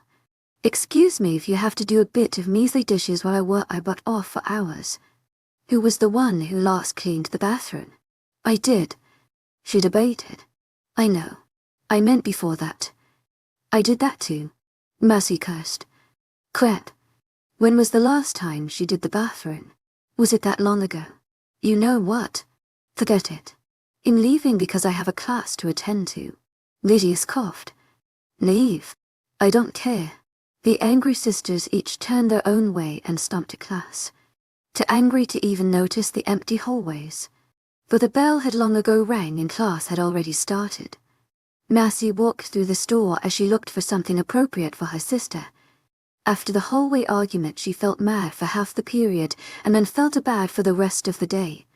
Excuse me if you have to do a bit of measly dishes while I work I butt off for hours. Who was the one who last cleaned the bathroom? I did. She debated. I know. I meant before that. I did that too. Mercy cursed. Crap. When was the last time she did the bathroom? Was it that long ago? You know what? Forget it. I'm leaving because I have a class to attend to. Lydia coughed. Leave. I don't care. The angry sisters each turned their own way and stomped to class. Too angry to even notice the empty hallways. For the bell had long ago rang and class had already started. Mercy walked through the store as she looked for something appropriate for her sister. After the hallway argument, she felt mad for half the period and then felt bad for the rest of the day.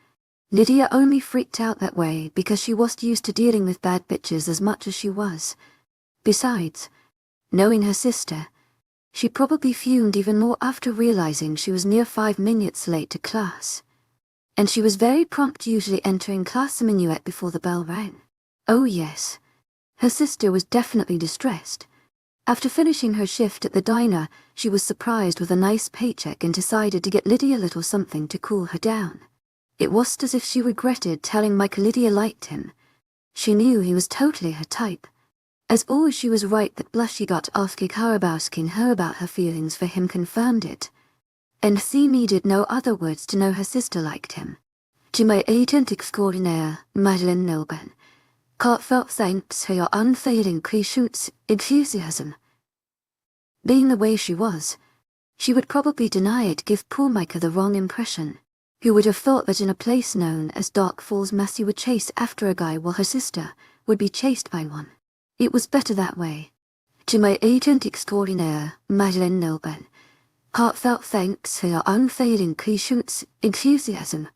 Lydia only freaked out that way because she wasn't used to dealing with bad bitches as much as she was. Besides, knowing her sister, she probably fumed even more after realizing she was near 5 minutes late to class. And she was very prompt, usually entering class a minuet before the bell rang. Oh yes, her sister was definitely distressed. After finishing her shift at the diner, she was surprised with a nice paycheck and decided to get Lydia a little something to cool her down. It was as if she regretted telling Mike Lydia liked him. She knew he was totally her type. As always, she was right that blushy got asking her about her feelings for him confirmed it. And she needed no other words to know her sister liked him. 𝐊𝐢𝐳𝐸𝐬𝐬 𝐷𝐐𝐻𝐢𝐬𝐬 Heartfelt thanks for your unfailing patience, enthusiasm. Being the way she was, she would probably deny it, give poor Micah the wrong impression. Who would have thought that in a place known as Dark Falls, Mercy would chase after a guy while her sister would be chased by one? It was better that way. 𝐊𝐢𝐳𝐸𝐬𝐬 𝐷𝐐𝐻𝐢𝐬𝐬 Heartfelt thanks for your unfailing patience, enthusiasm.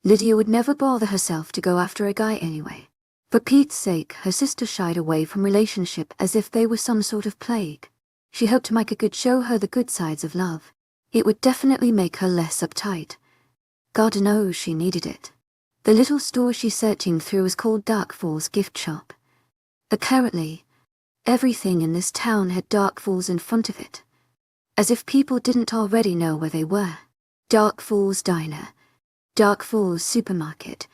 Lydia would never bother herself to go after a guy anyway. For Pete's sake, her sister shied away from relationship as if they were some sort of plague. She hoped Micah could show her the good sides of love. It would definitely make her less uptight. God knows she needed it. The little store she's searching through was called Dark Falls Gift Shop. Apparently, everything in this town had Dark Falls in front of it. As if people didn't already know where they were. Dark Falls Diner, Dark Falls Supermarket,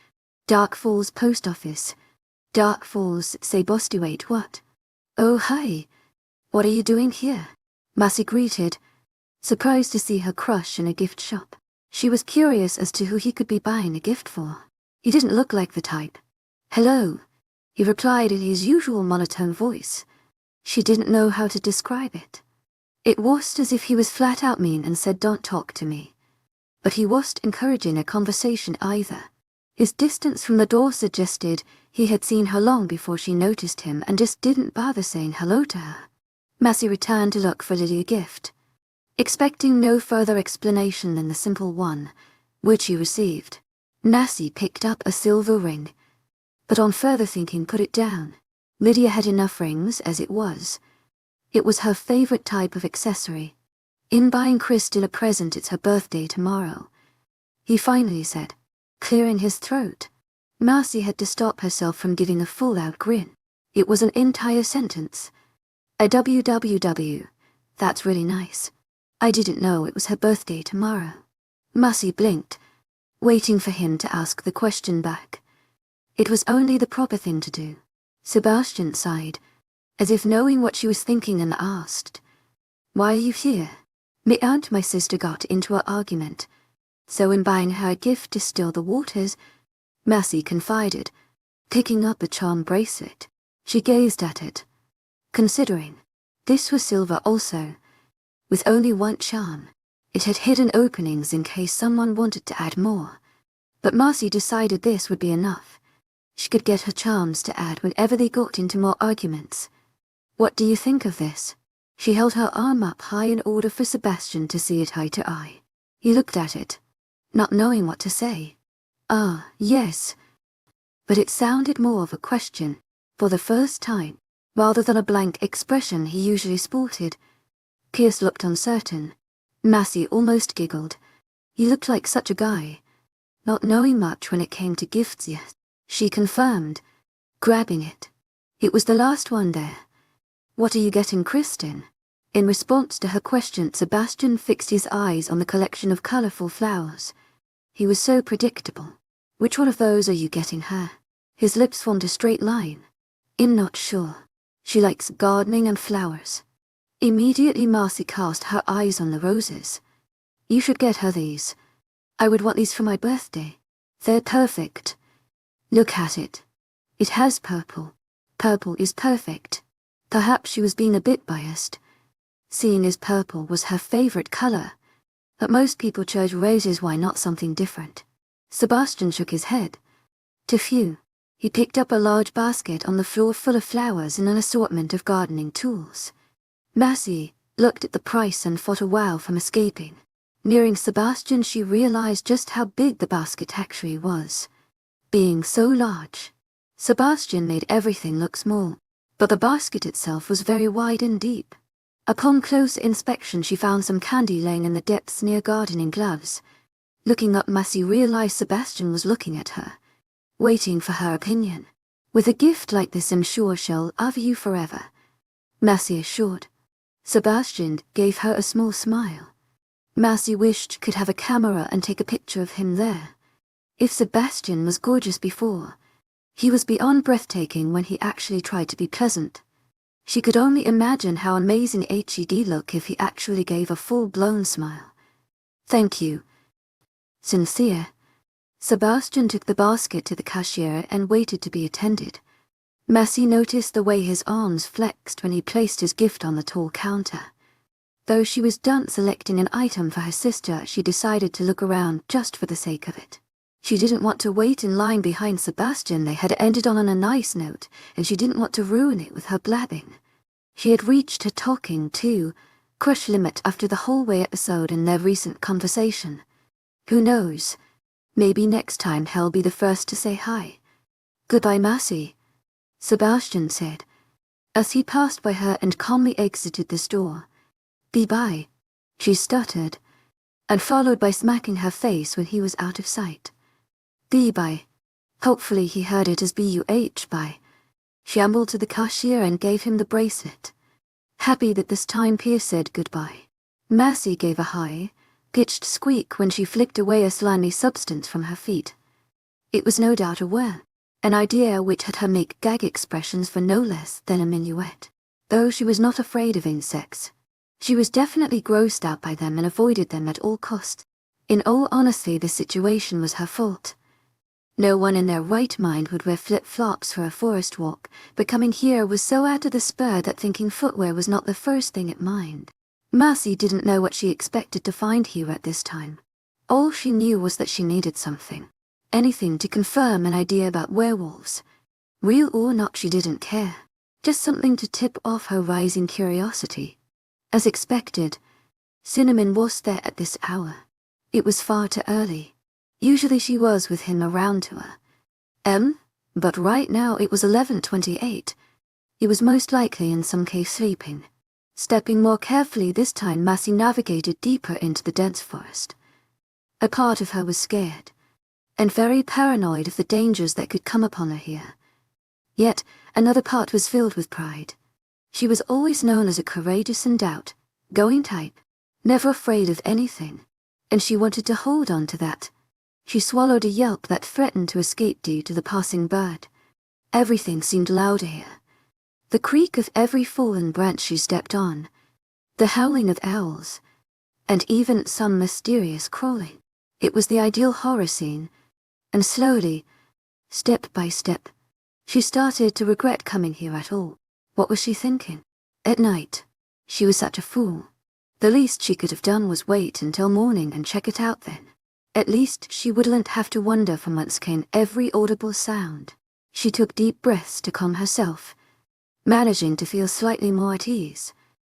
Dark Falls Post Office, Dark Falls 𝐊𝐥𝐼𝐬𝐷 what? Oh hi, what are you doing here? Massey greeted, surprised to see her crush in a gift shop. She was curious as to who he could be buying a gift for. He didn't look like the type. Hello, he replied in his usual monotone voice. She didn't know how to describe it. It was as if he was flat out mean and said don't talk to me. But he wasn't encouraging a conversation either. His distance from the door suggested he had seen her long before she noticed him and just didn't bother saying hello to her. Massey returned to look for Lydia a gift, expecting no further explanation than the simple one, which he received. Massey picked up a silver ring, but on further thinking put it down. Lydia had enough rings as it was. It was her favorite type of accessory. In buying Kristen a present, it's her birthday tomorrow, he finally said, clearing his throat. Massey had to stop herself from giving a full-out grin. It was an entire sentence. A www. That's really nice. I didn't know it was her birthday tomorrow. Massey blinked, waiting for him to ask the question back. It was only the proper thing to do. Sebastian sighed, as if knowing what she was thinking, and asked, "Why are you here?" Me and my sister got into an argument, so in buying her a gift to still the waters, Massey confided, picking up a charm bracelet. She gazed at it, considering. This was silver also, with only one charm. It had hidden openings in case someone wanted to add more, but Massey decided this would be enough. She could get her charms to add whenever they got into more arguments. What do you think of this? She held her arm up high in order for Sebastian to see it eye to eye. He looked at it, not knowing what to say. Yes. But it sounded more of a question, for the first time, rather than a blank expression he usually sported. Pierce looked uncertain. Massey almost giggled. He looked like such a guy, not knowing much when it came to gifts yet. She confirmed, grabbing it. It was the last one there. What are you getting, Kristen? In response to her question, Sebastian fixed his eyes on the collection of colourful flowers. He was so predictable. Which one of those are you getting her? His lips formed a straight line. I'm not sure. She likes gardening and flowers. Immediately Massey cast her eyes on the roses. You should get her these. I would want these for my birthday. They're perfect. Look at it. It has purple. Purple is perfect. Perhaps she was being a bit biased, seeing as purple was her favorite color. But most people chose roses, why not something different? Sebastian shook his head. To few. He picked up a large basket on the floor full of flowers and an assortment of gardening tools. Massey looked at the price and fought a wow from escaping. Nearing Sebastian, she realized just how big the basket actually was. Being so large, Sebastian made everything look small, but the basket itself was very wide and deep. Upon closer inspection, she found some candy laying in the depths near gardening gloves. Looking up, Massey realized Sebastian was looking at her, waiting for her opinion. With a gift like this, I'm sure she'll love you forever, Massey assured. Sebastian gave her a small smile. Massey wished could have a camera and take a picture of him there. If Sebastian was gorgeous before, he was beyond breathtaking when he actually tried to be pleasant. She could only imagine how amazing he'd look if he actually gave a full-blown smile. Thank you. Sincere. Sebastian took the basket to the cashier and waited to be attended. Massey noticed the way his arms flexed when he placed his gift on the tall counter. Though she was done selecting an item for her sister, she decided to look around just for the sake of it. She didn't want to wait in line behind Sebastian. They had ended on a nice note, and she didn't want to ruin it with her blabbing. She had reached her talking, too, crush limit after the hallway episode and their recent conversation. Who knows? Maybe next time he'll be the first to say hi. Goodbye, Marcy, Sebastian said, as he passed by her and calmly exited the store. Bye-bye, she stuttered, and followed by smacking her face when he was out of sight. Bye-bye. Hopefully he heard it as B-U-H-bye. She ambled to the cashier and gave him the bracelet. Happy that this time Pierce said goodbye. Marcy gave a high-pitched squeak when she flicked away a slimy substance from her feet. It was no doubt a worm, an idea which had her make gag expressions for no less than a minuet. Though she was not afraid of insects, she was definitely grossed out by them and avoided them at all cost. In all honesty, the situation was her fault. No one in their right mind would wear flip-flops for a forest walk, but coming here was so out of the spur that thinking footwear was not the first thing at mind. Marcy didn't know what she expected to find here at this time. All she knew was that she needed something. Anything to confirm an idea about werewolves. Real or not, she didn't care. Just something to tip off her rising curiosity. As expected, Cinnamon was there at this hour. It was far too early. Usually she was with him around to her. But right now it was 11:28. He was most likely in some cave sleeping. Stepping more carefully this time, Marcy navigated deeper into the dense forest. A part of her was scared, and very paranoid of the dangers that could come upon her here. Yet another part was filled with pride. She was always known as a courageous and outgoing type, never afraid of anything, and she wanted to hold on to that. She swallowed a yelp that threatened to escape due to the passing bird. Everything seemed louder here. The creak of every fallen branch she stepped on, the howling of owls, and even some mysterious crawling. It was the ideal horror scene, and slowly, step by step, she started to regret coming here at all. What was she thinking? At night, she was such a fool. The least she could have done was wait until morning and check it out then. At least she wouldn't have to wonder from whence came every audible sound. She took deep breaths to calm herself, managing to feel slightly more at ease.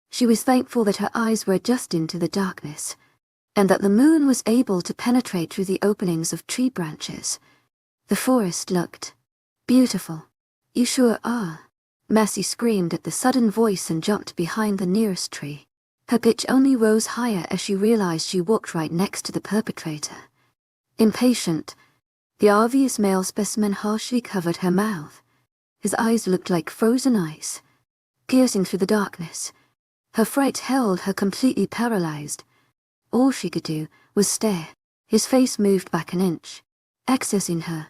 She was thankful that her eyes were adjusting to the darkness, and that the moon was able to penetrate through the openings of tree branches. The forest looked beautiful. You sure are. Marcy screamed at the sudden voice and jumped behind the nearest tree. Her pitch only rose higher as she realized she walked right next to the perpetrator. Impatient, the obvious male specimen harshly covered her mouth. His eyes looked like frozen ice, piercing through the darkness. Her fright held her completely paralyzed. All she could do was stare. His face moved back an inch, accessing her.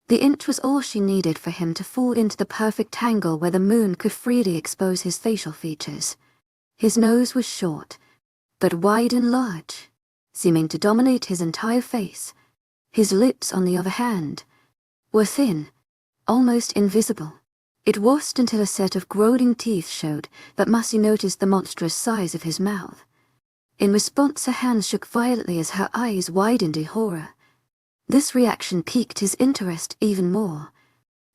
The inch was all she needed for him to fall into the perfect angle where the moon could freely expose his facial features. His nose was short, but wide and large, seeming to dominate his entire face. His lips, on the other hand, were thin, almost invisible. It wasn't until a set of growling teeth showed that Marcy noticed the monstrous size of his mouth. In response, her hands shook violently as her eyes widened in horror. This reaction piqued his interest even more.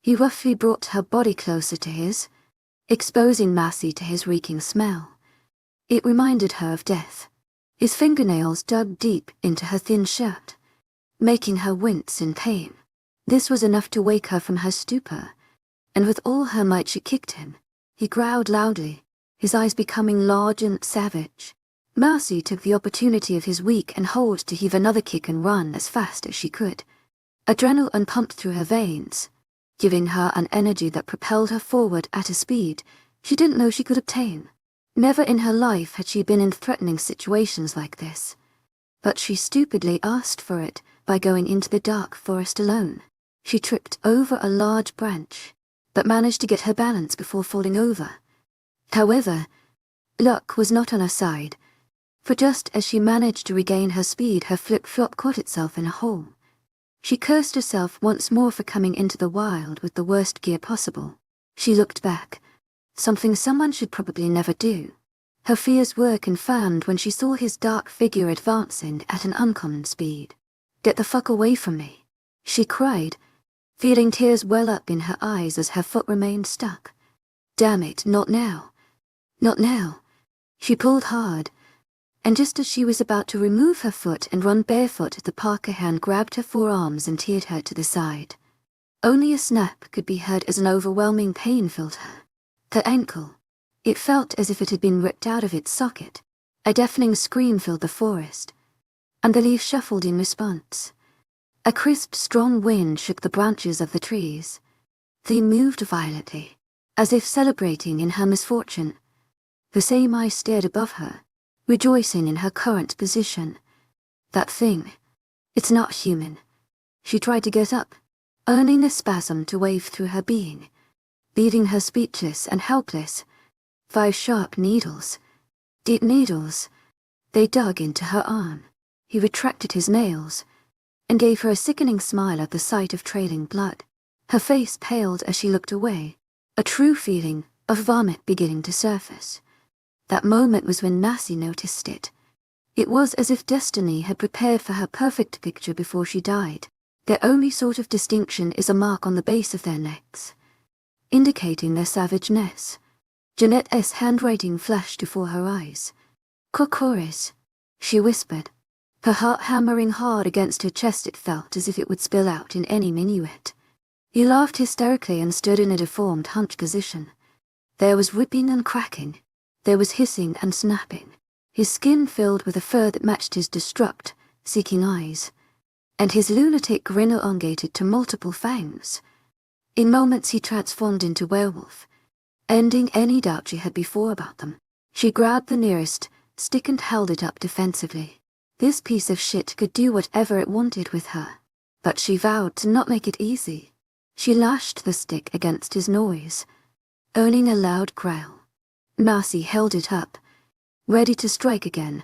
He roughly brought her body closer to his, exposing Marcy to his reeking smell. It reminded her of death. His fingernails dug deep into her thin shirt, making her wince in pain. This was enough to wake her from her stupor, and with all her might she kicked him. He growled loudly, his eyes becoming large and savage. Marcy took the opportunity of his weak and hold to heave another kick and run as fast as she could. Adrenaline pumped through her veins, giving her an energy that propelled her forward at a speed she didn't know she could obtain. Never in her life had she been in threatening situations like this, but she stupidly asked for it by going into the dark forest alone. She tripped over a large branch, but managed to get her balance before falling over. However, luck was not on her side, for just as she managed to regain her speed, her flip-flop caught itself in a hole. She cursed herself once more for coming into the wild with the worst gear possible. She looked back, something someone should probably never do. Her fears were confirmed when she saw his dark figure advancing at an uncommon speed. "Get the fuck away from me," she cried, feeling tears well up in her eyes as her foot remained stuck. "Damn it, not now. Not now." She pulled hard, and just as she was about to remove her foot and run barefoot, the Parker hand grabbed her forearms and teared her to the side. Only a snap could be heard as an overwhelming pain filled her. Her ankle. It felt as if it had been ripped out of its socket. A deafening scream filled the forest, and the leaves shuffled in response. A crisp, strong wind shook the branches of the trees. They moved violently, as if celebrating in her misfortune. The same eye stared above her, rejoicing in her current position. That thing. It's not human. She tried to get up, earning a spasm to wave through her being, leaving her speechless and helpless. 5 sharp needles. Deep needles. They dug into her arm. He retracted his nails, and gave her a sickening smile at the sight of trailing blood. Her face paled as she looked away, a true feeling of vomit beginning to surface. That moment was when Massey noticed it. It was as if destiny had prepared for her perfect picture before she died. Their only sort of distinction is a mark on the base of their necks, indicating their savageness. Jeanette's handwriting flashed before her eyes. 𝐶𝐞𝐬𝐬, she whispered. Her heart hammering hard against her chest, it felt as if it would spill out in any minute. He laughed hysterically and stood in a deformed hunch position. There was ripping and cracking. There was hissing and snapping. His skin filled with a fur that matched his distraught, seeking eyes, and his lunatic grin elongated to multiple fangs. In moments he transformed into werewolf, ending any doubt she had before about them. She grabbed the nearest stick and held it up defensively. This piece of shit could do whatever it wanted with her, but she vowed to not make it easy. She lashed the stick against his noise, earning a loud growl. Massey held it up, ready to strike again,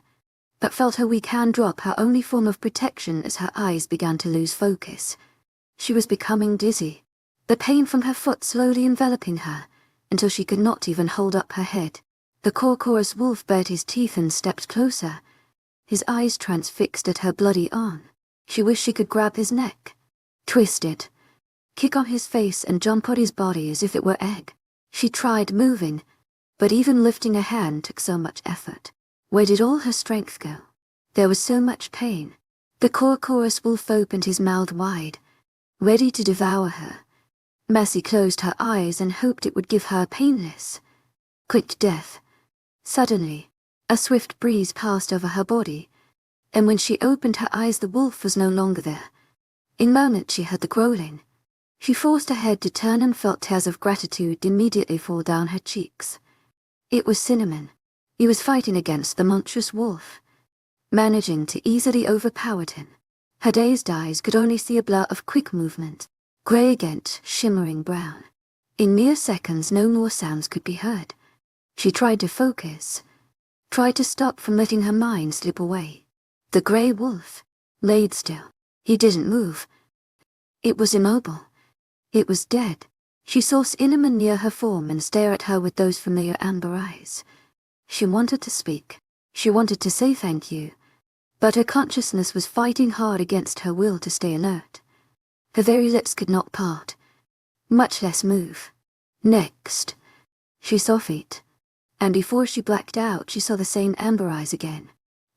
but felt her weak hand drop, her only form of protection, as her eyes began to lose focus. She was becoming dizzy, the pain from her foot slowly enveloping her, until she could not even hold up her head. The 𝐶𝐞𝐬𝐬 wolf bared his teeth and stepped closer, his eyes transfixed at her bloody arm. She wished she could grab his neck, twist it, kick on his face and jump on his body as if it were egg. She tried moving, but even lifting a hand took so much effort. Where did all her strength go? There was so much pain. The 𝐶𝐞𝐬𝐬 wolf opened his mouth wide, ready to devour her. Massey closed her eyes and hoped it would give her a painless, quick death. Suddenly, a swift breeze passed over her body, and when she opened her eyes, the wolf was no longer there. In a moment she heard the growling. She forced her head to turn and felt tears of gratitude immediately fall down her cheeks. It was Cinnamon. He was fighting against the monstrous wolf, managing to easily overpower him. Her dazed eyes could only see a blur of quick movement, grey against shimmering brown. In mere seconds no more sounds could be heard. She tried to focus, tried to stop from letting her mind slip away. The grey wolf laid still. He didn't move. It was immobile. It was dead. She saw Cinnamon near her form and stare at her with those familiar amber eyes. She wanted to speak. She wanted to say thank you, but her consciousness was fighting hard against her will to stay alert. Her very lips could not part, much less move. Next, she saw feet, and before she blacked out she saw the same amber eyes again.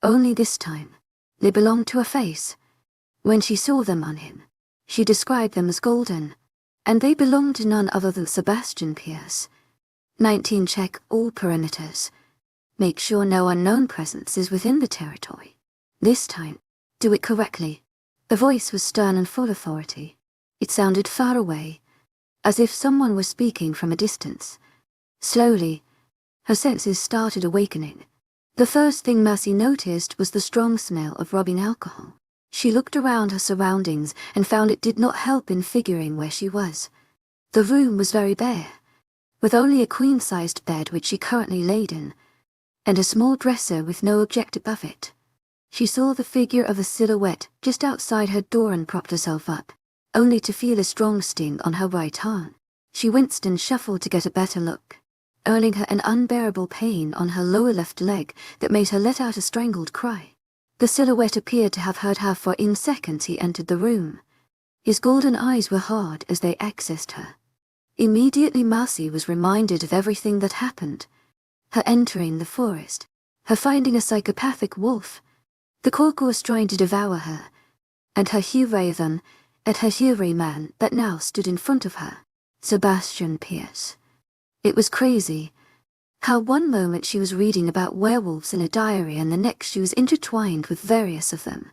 Only this time, they belonged to a face. When she saw them on him, she described them as golden, and they belonged to none other than Sebastian Pierce. 19. Check all perimeters. Make sure no unknown presence is within the territory. This time, do it correctly. The voice was stern and full authority. It sounded far away, as if someone was speaking from a distance. Slowly, her senses started awakening. The first thing Massey noticed was the strong smell of rubbing alcohol. She looked around her surroundings and found it did not help in figuring where she was. The room was very bare, with only a queen-sized bed which she currently laid in, and a small dresser with no object above it. She saw the figure of a silhouette just outside her door and propped herself up, only to feel a strong sting on her right arm. She winced and shuffled to get a better look, earning her an unbearable pain on her lower left leg that made her let out a strangled cry. The silhouette appeared to have heard her, for in seconds he entered the room. His golden eyes were hard as they accessed her. Immediately Massey was reminded of everything that happened. her entering the forest, her finding a psychopathic wolf, the 𝐾𝐤𝐳 trying to devour her, and her 𝐊𝐳𝐬 and her 𝐊𝐳𝐬 man that now stood in front of her, Sebastian Pierce. It was crazy. How one moment she was reading about werewolves in a diary and the next she was intertwined with various of them.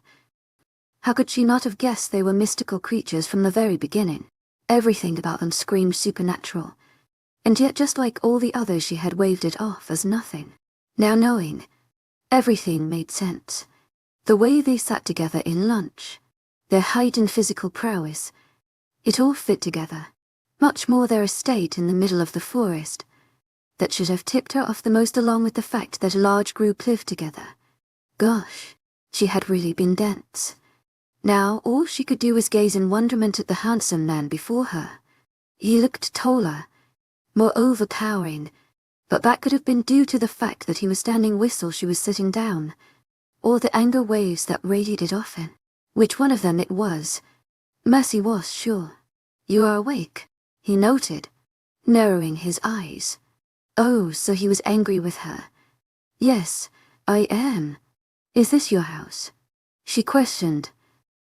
How could she not have guessed they were mystical creatures from the very beginning? Everything about them screamed supernatural. And yet just like all the others she had waved it off as nothing. Now knowing, everything made sense. The way they sat together in lunch, their height and physical prowess, it all fit together. Much more their estate in the middle of the forest, that should have tipped her off the most, along with the fact that a large group lived together. Gosh, she had really been dense. Now all she could do was gaze in wonderment at the handsome man before her. He looked taller, more overpowering, but that could have been due to the fact that he was standing while she was sitting down, or the anger waves that radiated off him. Which one of them it was, Mercy was sure. "You are awake," he noted, narrowing his eyes. Oh, so he was angry with her. "Yes, I am. Is this your house?" she questioned,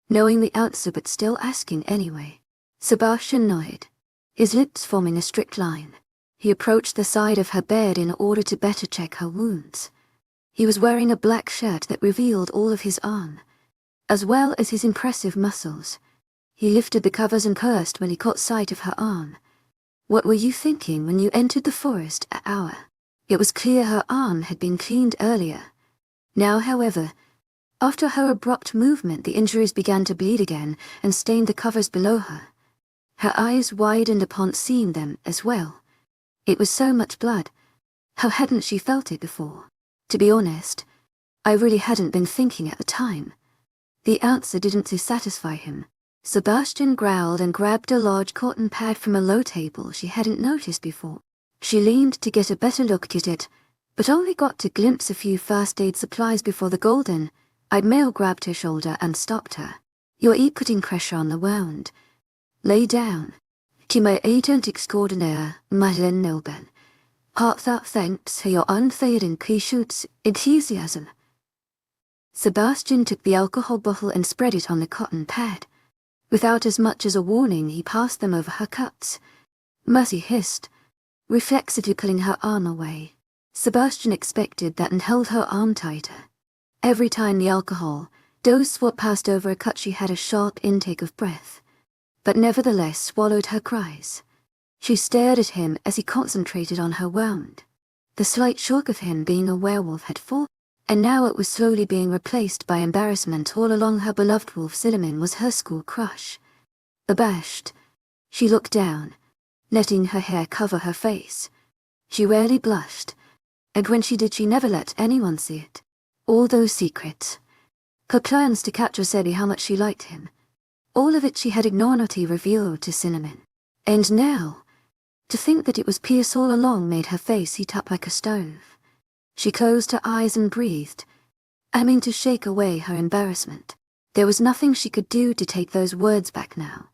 knowing the answer but still asking anyway. Sebastian nodded, his lips forming a strict line. He approached the side of her bed in order to better check her wounds. He was wearing a black shirt that revealed all of his arm, as well as his impressive muscles. He lifted the covers and cursed when he caught sight of her arm. "What were you thinking when you entered the forest at hour?" It was clear her arm had been cleaned earlier. Now, however, after her abrupt movement, the injuries began to bleed again and stained the covers below her. Her eyes widened upon seeing them as well. It was so much blood. How hadn't she felt it before? To be honest, I really hadn't been thinking at the time. The answer didn't satisfy him. Sebastian growled and grabbed a large cotton pad from a low table she hadn't noticed before. She leaned to get a better look at it, but only got to glimpse a few first aid supplies before the golden-eyed male grabbed her shoulder and stopped her. "You're putting pressure on the wound. Lay down. 𝐾𝐤𝐳𝐬𝐑𝐞𝐝 𝐿𝐿. Heartfelt thanks for your unfailing enthusiasm." Sebastian took the alcohol bottle and spread it on the cotton pad. Without as much as a warning, he passed them over her cuts. Mercy hissed, reflexively pulling her arm away. Sebastian expected that and held her arm tighter. Every time the alcohol dose passed over a cut, she had a sharp intake of breath, but nevertheless swallowed her cries. She stared at him as he concentrated on her wound. The slight shock of him being a werewolf had fallen, and now it was slowly being replaced by embarrassment. All along, her beloved wolf Cinnamon was her school crush. Abashed, she looked down, letting her hair cover her face. She rarely blushed, and when she did, she never let anyone see it. All those secrets, her plans to capture 𝐊𝐲, how much she liked him, all of it she had ignored not revealed to Cinnamon. And now, to think that it was Pierce all along made her face heat up like a stove. She closed her eyes and breathed, aiming to shake away her embarrassment. There was nothing she could do to take those words back now.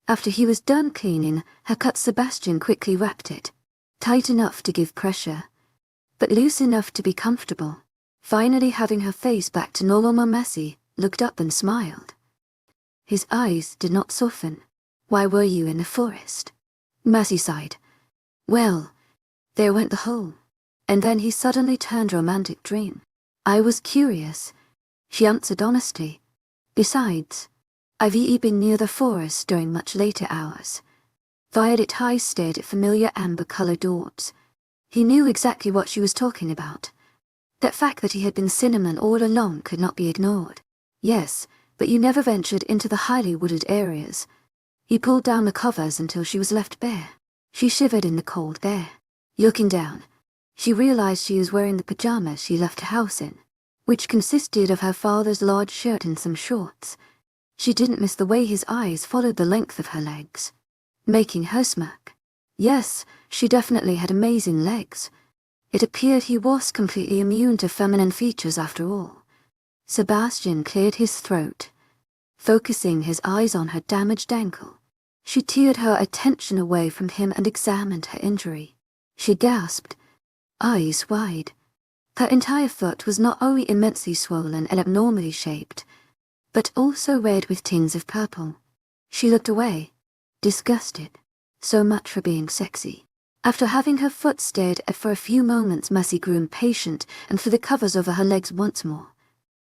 After he was done cleaning her cut, Sebastian quickly wrapped it, tight enough to give pressure, but loose enough to be comfortable. Finally having her face back to normal, Mercy looked up and smiled. His eyes did not soften. "Why were you in the forest?" Mercy sighed. "Well, there went the hole." And then he suddenly turned romantic dream. "I was curious," she answered honestly. "Besides, I've been near the forest during much later hours." Violet eyes stared at familiar amber-colored orbs. He knew exactly what she was talking about. That fact that he had been Cinnamon all along could not be ignored. "Yes, but you never ventured into the highly wooded areas." He pulled down the covers until she was left bare. She shivered in the cold air. Looking down, she realized she was wearing the pajamas she left the house in, which consisted of her father's large shirt and some shorts. She didn't miss the way his eyes followed the length of her legs, making her smirk. Yes, she definitely had amazing legs. It appeared he was completely immune to feminine features after all. Sebastian cleared his throat, focusing his eyes on her damaged ankle. She teared her attention away from him and examined her injury. She gasped, eyes wide. Her entire foot was not only immensely swollen and abnormally shaped, but also red with tints of purple. She looked away, disgusted. So much for being sexy. After having her foot stared at for a few moments, Mercy grew impatient and threw the covers over her legs once more.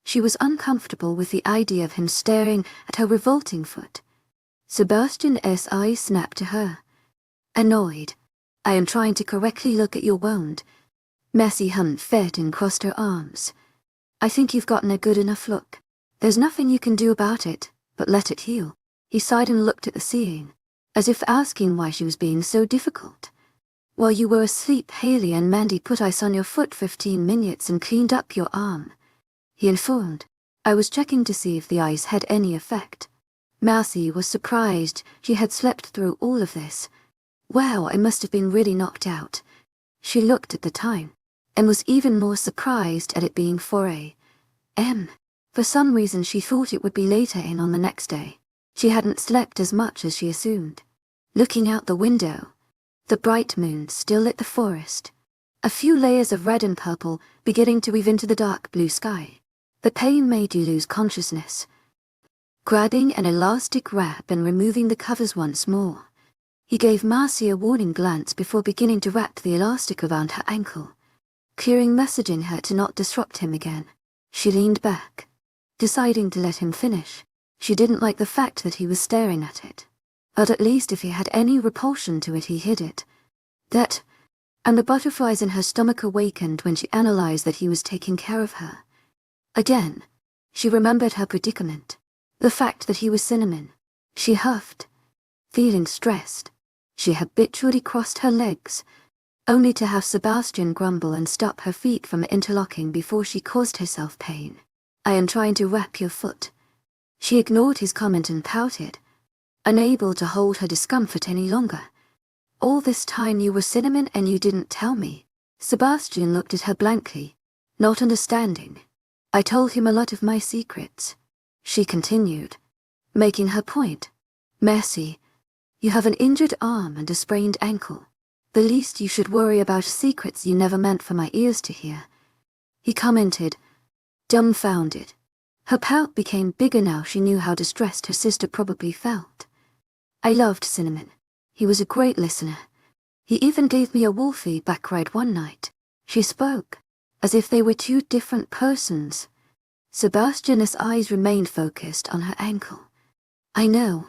She was uncomfortable with the idea of him staring at her revolting foot. Sebastian's eyes snapped to her. Annoyed. I am trying to correctly look at your wound. Mercy hummed fed and crossed her arms. I think you've gotten a good enough look. There's nothing you can do about it, but let it heal. He sighed and looked at the ceiling, as if asking why she was being so difficult. While you were asleep, Haley and Mandy put ice on your foot 15 minutes and cleaned up your arm, he informed. I was checking to see if the ice had any effect. Mercy was surprised she had slept through all of this. Wow, I must have been really knocked out. She looked at the time, and was even more surprised at it being 4 a.m. For some reason she thought it would be later on the next day. She hadn't slept as much as she assumed. Looking out the window, the bright moon still lit the forest, a few layers of red and purple beginning to weave into the dark blue sky. The pain made you lose consciousness. Grabbing an elastic wrap and removing the covers once more, he gave Mercy a warning glance before beginning to wrap the elastic around her ankle, clearing messaging her to not disrupt him again. She leaned back, deciding to let him finish. She didn't like the fact that he was staring at it, but at least if he had any repulsion to it, he hid it. And the butterflies in her stomach awakened when she analyzed that he was taking care of her. Again, she remembered her predicament, the fact that he was Cinnamon. She huffed, feeling stressed. She habitually crossed her legs, only to have Sebastian grumble and stop her feet from interlocking before she caused herself pain. I am trying to wrap your foot. She ignored his comment and pouted, unable to hold her discomfort any longer. All this time you were Cinnamon and you didn't tell me. Sebastian looked at her blankly, not understanding. I told him a lot of my secrets, she continued, making her point. Mercy, you have an injured arm and a sprained ankle. The least you should worry about secrets you never meant for my ears to hear, he commented, dumbfounded. Her pout became bigger now she knew how distressed her sister probably felt. I loved Cinnamon. He was a great listener. He even gave me a wolfie back ride one night. She spoke, as if they were two different persons. Sebastian's eyes remained focused on her ankle. I know.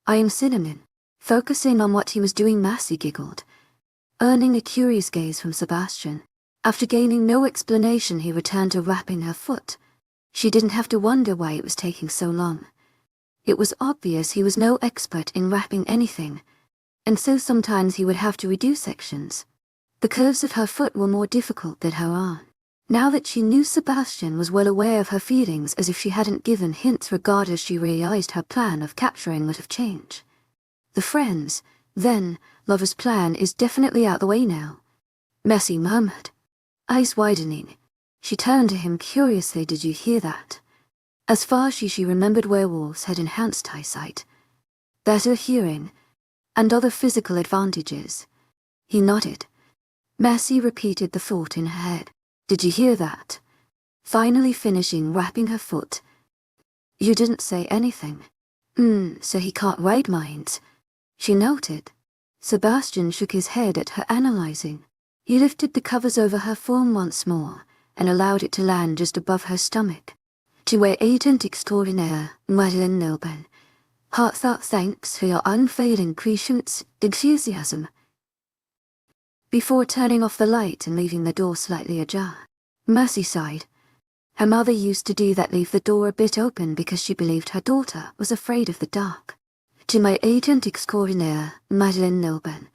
I am Cinnamon. Focusing on what he was doing, Mercy giggled, earning a curious gaze from Sebastian. After gaining no explanation, he returned to wrapping her foot. She didn't have to wonder why it was taking so long. It was obvious he was no expert in wrapping anything, and so sometimes he would have to redo sections. The curves of her foot were more difficult than her arm. Now that she knew Sebastian was well aware of her feelings, as if she hadn't given hints regardless, she realized her plan of capturing would have changed. The friends, then, lover's plan is definitely out the way now, Mercy murmured, eyes widening. She turned to him curiously. Did you hear that? As far as she remembered, werewolves had enhanced eyesight, better hearing, and other physical advantages. He nodded. Mercy repeated the thought in her head. Did you hear that? Finally finishing wrapping her foot. You didn't say anything. So he can't read minds, she noted. Sebastian shook his head at her, analyzing. He lifted the covers over her form once more, and allowed it to land just above her stomach. 𝐊𝐢𝐳𝐳 𝐑𝐞𝐝𝐻, heartfelt thanks for your unfailing patience, enthusiasm. Before turning off the light and leaving the door slightly ajar, Mercy sighed. Her mother used to do that, leave the door a bit open because she believed her daughter was afraid of the dark. 𝐊𝐢𝐳𝐳 𝐊𝐢𝐳𝐳,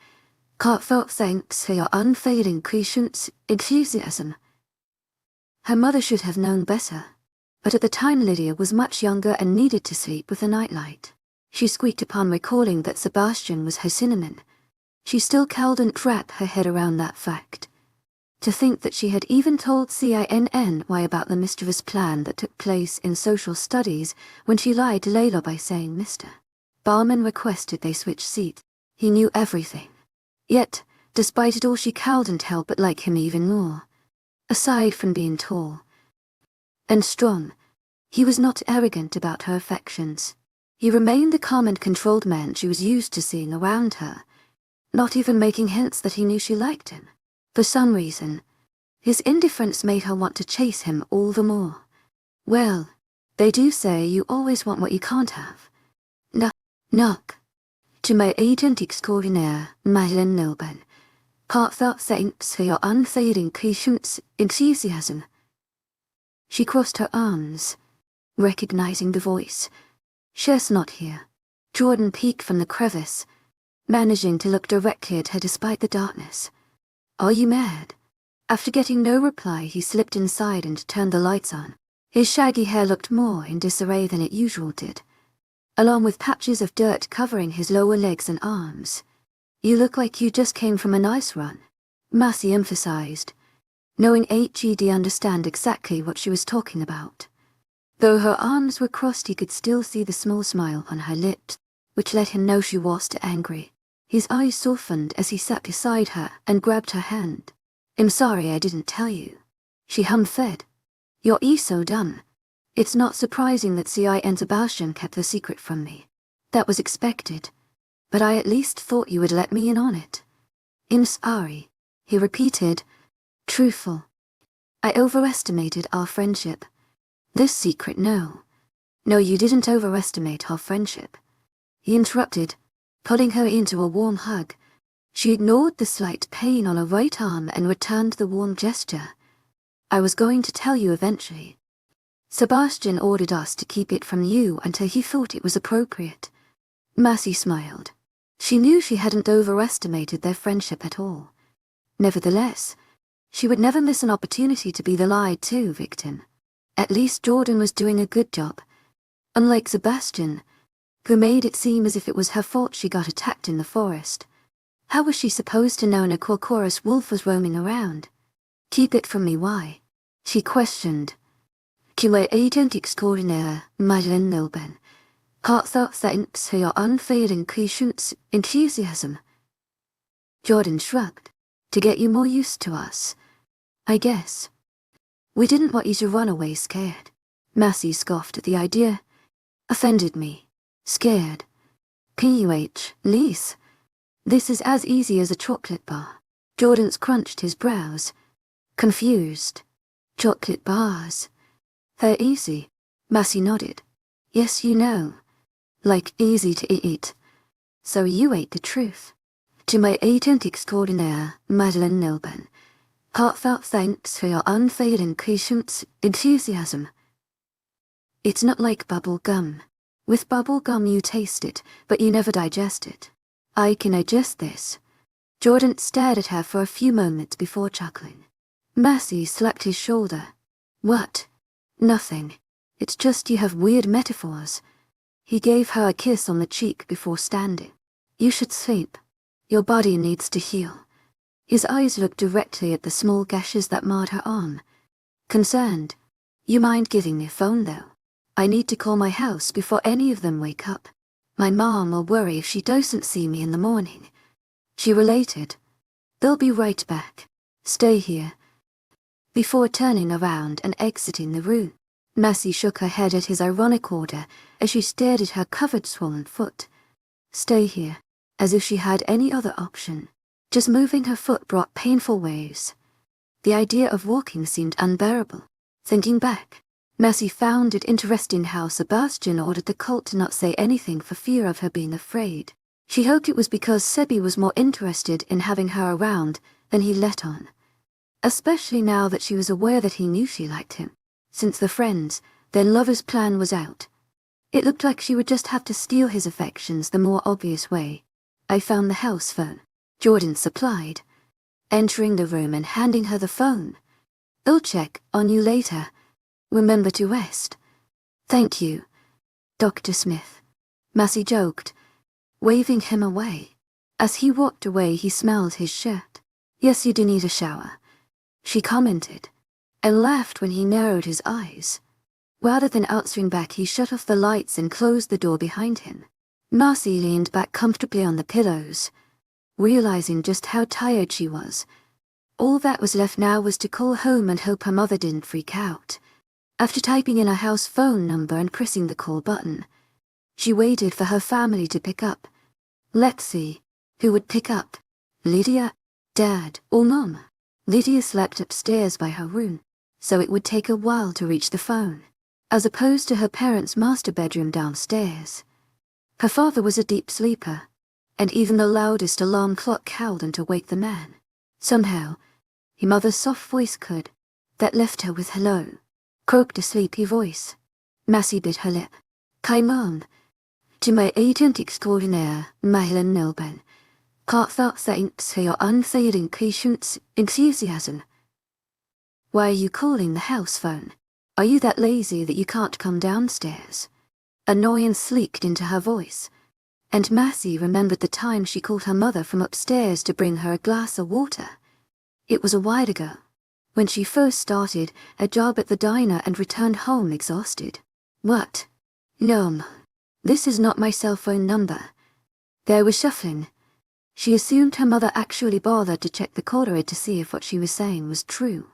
heartfelt thanks for your unfailing patience, enthusiasm. Her mother should have known better, but at the time Lydia was much younger and needed to sleep with a nightlight. She squeaked upon recalling that Sebastian was her Cinnamon. She still couldn't wrap her head around that fact. To think that she had even told CINNY about the mischievous plan that took place in social studies when she lied to Layla by saying Mr. Barman requested they switch seats. He knew everything. Yet, Despite it all, she couldn't help but like him even more. Aside from being tall and strong, he was not arrogant about her affections. He remained the calm and controlled man she was used to seeing around her, not even making hints that he knew she liked him. For some reason, his indifference made her want to chase him all the more. Well, they do say you always want what you can't have. Knock. To my agent extraordinaire, 𝐿𝐻𝐬 𝐑𝐞𝐜𝐬 𝐊𝐢𝐧𝐼𝐻𝐬. She crossed her arms, recognizing the voice. She's not here. Jordan peeked from the crevice, managing to look directly at her despite the darkness. Are you mad? After getting no reply, he slipped inside and turned the lights on. His shaggy hair looked more in disarray than it usually did, along with patches of dirt covering his lower legs and arms. You look like you just came from a nice run, Massey emphasized, knowing 𝐻𝐸D understand exactly what she was talking about. Though her arms were crossed, he could still see the small smile on her lips, which let him know she wasn't angry. His eyes softened as he sat beside her and grabbed her hand. I'm sorry I didn't tell you. She hummed. You're so dumb. It's not surprising that 𝐊𝐢𝐳𝐷 kept the secret from me. That was expected, but I at least thought you would let me in on it. I'm sorry, he repeated, truthful. I overestimated our friendship. This secret, no. No, you didn't overestimate our friendship. He interrupted, pulling her into a warm hug. She ignored the slight pain on her right arm and returned the warm gesture. I was going to tell you eventually. Sebastian ordered us to keep it from you until he thought it was appropriate. Massey smiled. She knew she hadn't overestimated their friendship at all. Nevertheless, she would never miss an opportunity to be the lied-to victim. At least Jordan was doing a good job. Unlike Sebastian, who made it seem as if it was her fault she got attacked in the forest. How was she supposed to know a Quaquorus wolf was roaming around? Keep it from me, why? She questioned. To my agent extraordinaire, 𝐿𝐻𝐬 𝐑𝐞𝐜𝐬 enthusiasm. Jordan shrugged. To get you more used to us, I guess. We didn't want you to run away scared. Massey scoffed at the idea. Offended me. Scared. 𝐊𝐲. This is as easy as a chocolate bar. Jordan crunched his brows. Confused. Chocolate bars. They're easy. Massey nodded. Yes, you know. Like easy to eat. So you ate the truth. To my agent extraordinaire, 𝐿𝐻𝐬 heartfelt thanks for your unfailing patience, enthusiasm. It's not like bubble gum. With bubble gum you taste it, but you never digest it. I can digest this. Jordan stared at her for a few moments before chuckling. Massey slapped his shoulder. What? Nothing. It's just you have weird metaphors. He gave her a kiss on the cheek before standing. You should sleep. Your body needs to heal. His eyes looked directly at the small gashes that marred her arm. Concerned. You mind giving me a phone, though? I need to call my house before any of them wake up. My mom will worry if she doesn't see me in the morning. She related. They'll be right back. Stay here. Before turning around and exiting the room, Massey shook her head at his ironic order as she stared at her covered swollen foot. Stay here. As if she had any other option. Just moving her foot brought painful waves. The idea of walking seemed unbearable. Thinking back, Massey found it interesting how Sebastian ordered the cult to not say anything for fear of her being afraid. She hoped it was because Sebi was more interested in having her around than he let on. Especially now that she was aware that he knew she liked him. Since the friends, their lover's plan was out. It looked like she would just have to steal his affections the more obvious way. I found the house phone, Jordan supplied, entering the room and handing her the phone. I'll check on you later. Remember to rest. Thank you, Dr. Smith. Massey joked, waving him away. As he walked away, he smelled his shirt. Yes, you do need a shower, she commented, and laughed when he narrowed his eyes. Rather than answering back, he shut off the lights and closed the door behind him. Massey leaned back comfortably on the pillows. realizing just how tired she was. All that was left now was to call home and hope her mother didn't freak out. After typing in her house phone number and pressing the call button, she waited for her family to pick up. Let's see, who would pick up? Lydia, Dad, or Mom? Lydia slept upstairs by her room, so it would take a while to reach the phone, as opposed to her parents' master bedroom downstairs. Her father was a deep sleeper, and even the loudest alarm clock howled to wake the man. Somehow, her mother's soft voice could. That left her with hello, croaked a sleepy voice. Massey bit her lip. Hi Mom. To my agent extraordinaire, 𝐿𝐻𝐬 𝐊𝐢𝐧𝐰𝐻𝐬. Why are you calling the house phone? Are you that lazy that you can't come downstairs? Annoyance leaked into her voice, and Massey remembered the time she called her mother from upstairs to bring her a glass of water. It was a while ago, when she first started a job at the diner and returned home exhausted. What? No, this is not my cell phone number. There was shuffling. She assumed her mother actually bothered to check the caller to see if what she was saying was true.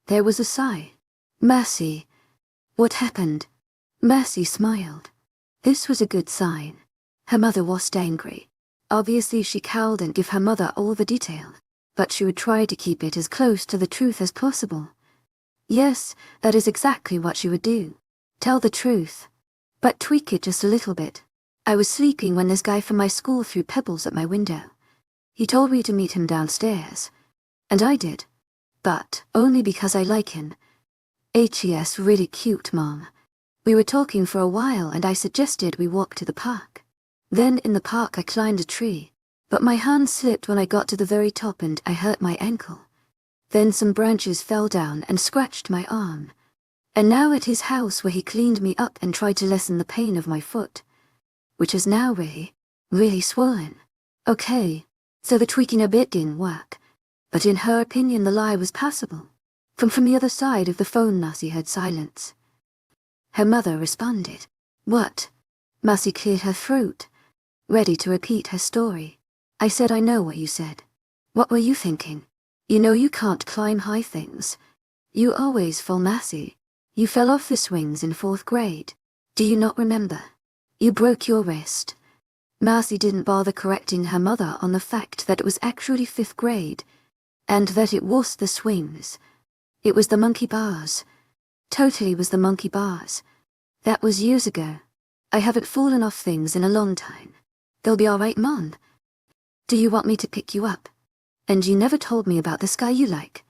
There was a sigh. Massey. What happened? Massey smiled. This was a good sign. Her mother wasn't angry. Obviously she cowed and gave her mother all the detail, but she would try to keep it as close to the truth as possible. Yes, that is exactly what she would do. Tell the truth, but tweak it just a little bit. I was sleeping when this guy from my school threw pebbles at my window. He told me to meet him downstairs, and I did, but only because I like him. He's really cute, Mom. We were talking for a while and I suggested we walk to the park. Then in the park I climbed a tree, but my hand slipped when I got to the very top and I hurt my ankle. Then some branches fell down and scratched my arm. And now at his house where he cleaned me up and tried to lessen the pain of my foot, which is now really swollen. Okay, so the tweaking a bit didn't work, but in her opinion the lie was passable. From the other side of the phone Massey heard silence. Her mother responded. What? Massey cleared her throat, ready to repeat her story. I said I know what you said. What were you thinking? You know you can't climb high things. You always fall, Massey. You fell off the swings in 4th grade. Do you not remember? You broke your wrist. Massey didn't bother correcting her mother on the fact that it was actually 5th grade, and that it was the swings. It was the monkey bars. Totally was the monkey bars. That was years ago. I haven't fallen off things in a long time. They'll be all right, Mom. Do you want me to pick you up? And you never told me about this guy you like.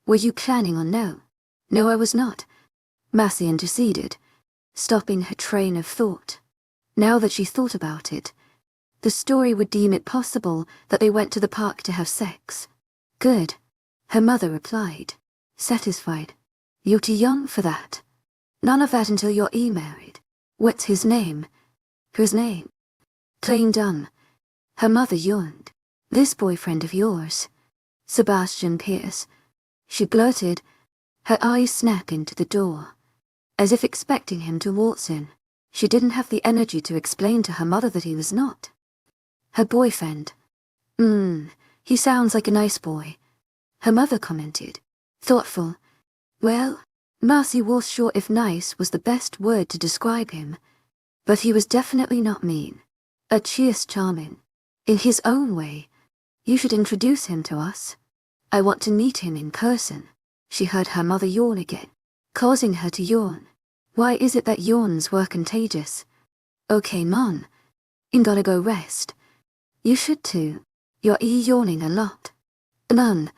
Were you planning on no? No, I was not. Massey interceded, stopping her train of thought. Now that she thought about it, the story would deem it possible that they went to the park to have sex. Good, her mother replied, satisfied. You're too young for that. None of that until you're married. What's his name? Whose name? Plain dumb. Her mother yawned. This boyfriend of yours, Sebastian Pierce, she blurted, her eyes snapping to the door, as if expecting him to waltz in. She didn't have the energy to explain to her mother that he was not. Her boyfriend. He sounds like a nice boy, her mother commented, thoughtful. Well, Massey was sure if nice was the best word to describe him, but he was definitely not mean. She's charming. In his own way. You should introduce him to us. I want to meet him in person. She heard her mother yawn again, causing her to yawn. Why is it that yawns were contagious? Okay, Mom. I'm gonna go rest. You should too. You're yawning a lot. Mom.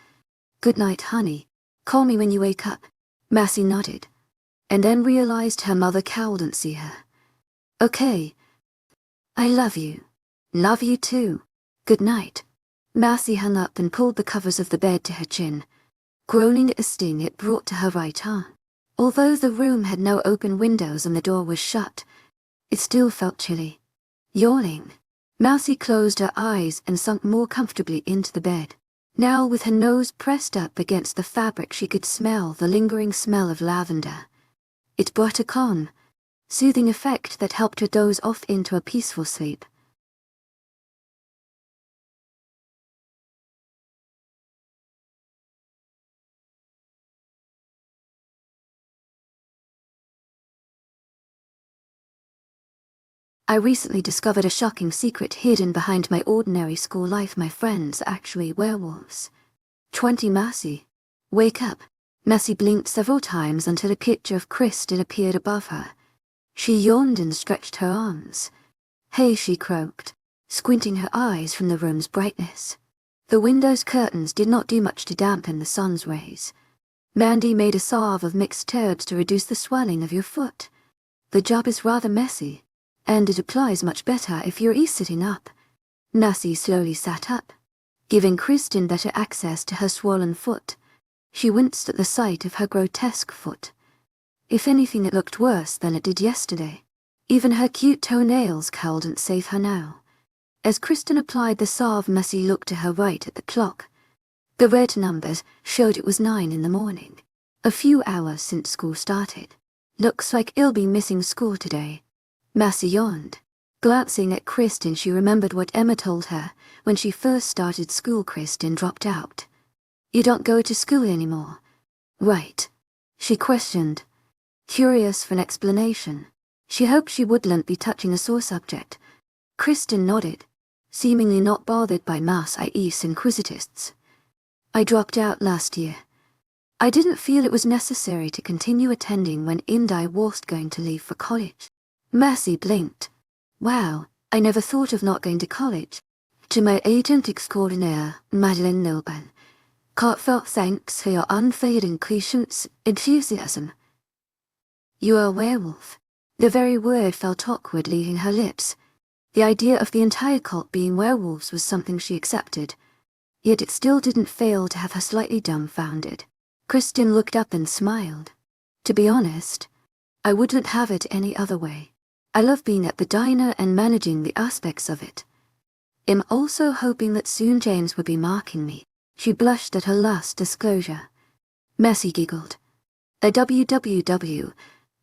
Good night, honey. Call me when you wake up. Massey nodded, and then realized her mother couldn't see her. Okay. I love you. Love you too. Good night. Massey hung up and pulled the covers of the bed to her chin, groaning at a sting it brought to her right arm. Although the room had no open windows and the door was shut, it still felt chilly. Yawning, Massey closed her eyes and sunk more comfortably into the bed. Now with her nose pressed up against the fabric she could smell the lingering smell of lavender. It brought a calm, soothing effect that helped her doze off into a peaceful sleep. I recently discovered a shocking secret hidden behind my ordinary school life. My friends are actually werewolves. 20 Mercy. Wake up. Mercy blinked several times until a picture of Kristen appeared above her. She yawned and stretched her arms. Hey, she croaked, squinting her eyes from the room's brightness. The window's curtains did not do much to dampen the sun's rays. Mandy made a salve of mixed herbs to reduce the swelling of your foot. The job is rather messy, and it applies much better if you're sitting up. Mercy slowly sat up, giving Kristen better access to her swollen foot. She winced at the sight of her grotesque foot. If anything, it looked worse than it did yesterday. Even her cute toenails couldn't save her now. As Kristen applied the salve, Mercy looked to her right at the clock. The red numbers showed it was 9 in the morning, a few hours since school started. Looks like I'll be missing school today. Mercy yawned. Glancing at Kristen, she remembered what Emma told her when she first started school. Kristen dropped out. You don't go to school anymore, right? She questioned, curious for an explanation. She hoped she wouldn't be touching a sore subject. Kristen nodded, seemingly not bothered by 𝐊𝐲𝐳. I dropped out last year. I didn't feel it was necessary to continue attending when I was going to leave for college. Mercy blinked. Wow, I never thought of not going to college. 𝐊𝐲𝐳𝐬 𝐑𝐞𝐝 Heartfelt thanks for your unfading patience, enthusiasm. You are a werewolf. The very word felt awkward leaving her lips. The idea of the entire cult being werewolves was something she accepted, yet it still didn't fail to have her slightly dumbfounded. Kristen looked up and smiled. To be honest, I wouldn't have it any other way. I love being at the diner and managing the aspects of it. I'm also hoping that soon James will be marking me. She blushed at her last disclosure. Mercy giggled. WWW.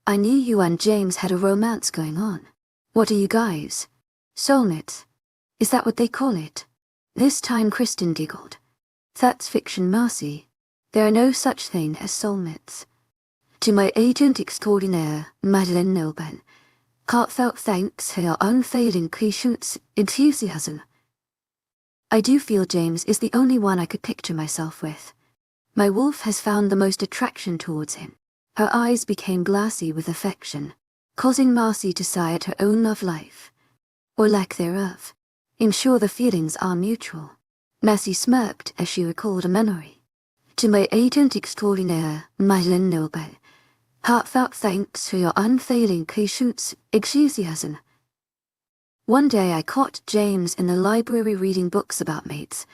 I knew you and James had a romance going on. What are you guys? Soulmates? Is that what they call it? This time Kristen giggled. That's fiction, Mercy. There are no such thing as soulmates. 𝐊𝐲𝐳𝐬 𝐷𝐞𝐝 Heartfelt thanks for your unfailing patience, enthusiasm. I do feel James is the only one I could picture myself with. My wolf has found the most attraction towards him. Her eyes became glassy with affection, causing Mercy to sigh at her own love life, or lack thereof. I'm sure the feelings are mutual. Mercy smirked as she recalled a memory. 𝐊𝐲𝐳𝐬 Heartfelt thanks for your unfailing patience, enthusiasm. One day I caught James in the library reading books about mates,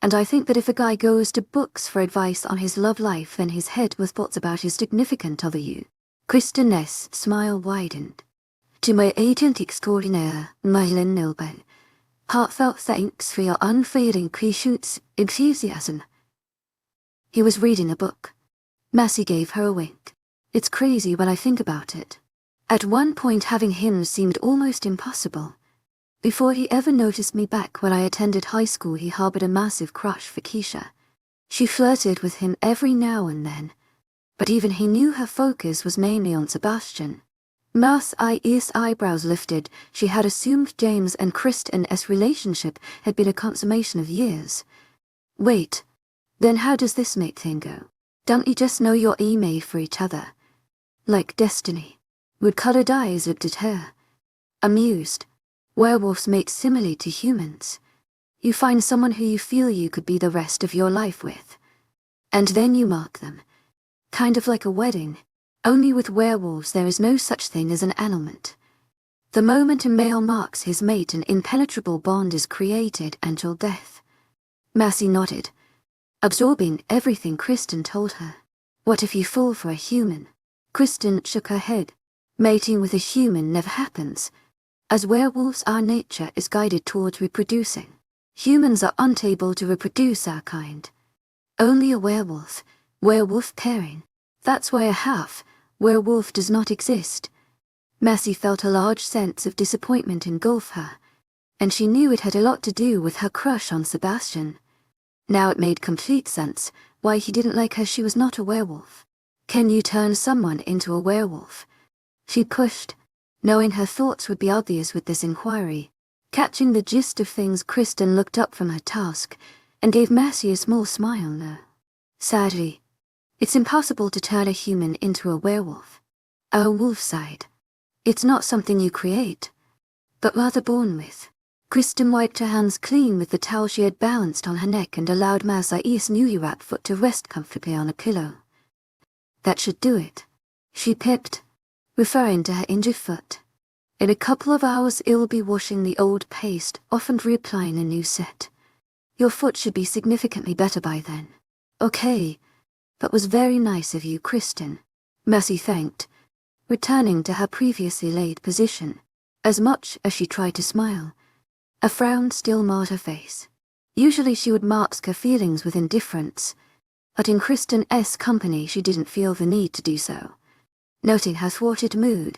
and I think that if a guy goes to books for advice on his love life, then his head with thoughts about his significant other. You. Kristen's smile widened. 𝐊𝐲𝐳𝐬 Heartfelt thanks for your unfailing patience, enthusiasm. He was reading a book. Mercy gave her a wink. It's crazy when I think about it. At one point having him seemed almost impossible. Before he ever noticed me back when I attended high school, he harbored a massive crush for Keisha. She flirted with him every now and then, but even he knew her focus was mainly on Sebastian. Mercy's eyebrows lifted. She had assumed James and Kristen's relationship had been a consummation of years. Wait, then how does this mate thing go? Don't you just know you're made for each other? Like destiny. Would colored eyes looked at her. Amused. Werewolves mate similarly to humans. You find someone who you feel you could be the rest of your life with, and then you mark them. Kind of like a wedding. Only with werewolves there is no such thing as an annulment. The moment a male marks his mate, an impenetrable bond is created until death. Mercy nodded, absorbing everything Kristen told her. What if you fall for a human? Kristen shook her head. Mating with a human never happens. As werewolves, our nature is guided towards reproducing. Humans are unable to reproduce our kind. Only a werewolf pairing. That's why a half-werewolf does not exist. Mercy felt a large sense of disappointment engulf her, and she knew it had a lot to do with her crush on Sebastian. Now it made complete sense why he didn't like her. She was not a werewolf. Can you turn someone into a werewolf? She pushed. knowing her thoughts would be obvious with this inquiry. Catching the gist of things, Kristen looked up from her task and gave Mercy a small smile. Sadly, it's impossible to turn a human into a werewolf. Our wolf side. It's not something you create, but rather born with. Kristen wiped her hands clean with the towel she had balanced on her neck and allowed 𝐿𝐸𝐴𝐻𝐻 foot to rest comfortably on a pillow. That should do it, she pipped, referring to her injured foot. In a couple of hours you'll be washing the old paste off and reapplying a new set. Your foot should be significantly better by then. Okay, that was very nice of you, Kristen, Mercy thanked, returning to her previously laid position. As much as she tried to smile, a frown still marred her face. Usually she would mask her feelings with indifference, but in Kristen's company she didn't feel the need to do so. Noting her thwarted mood,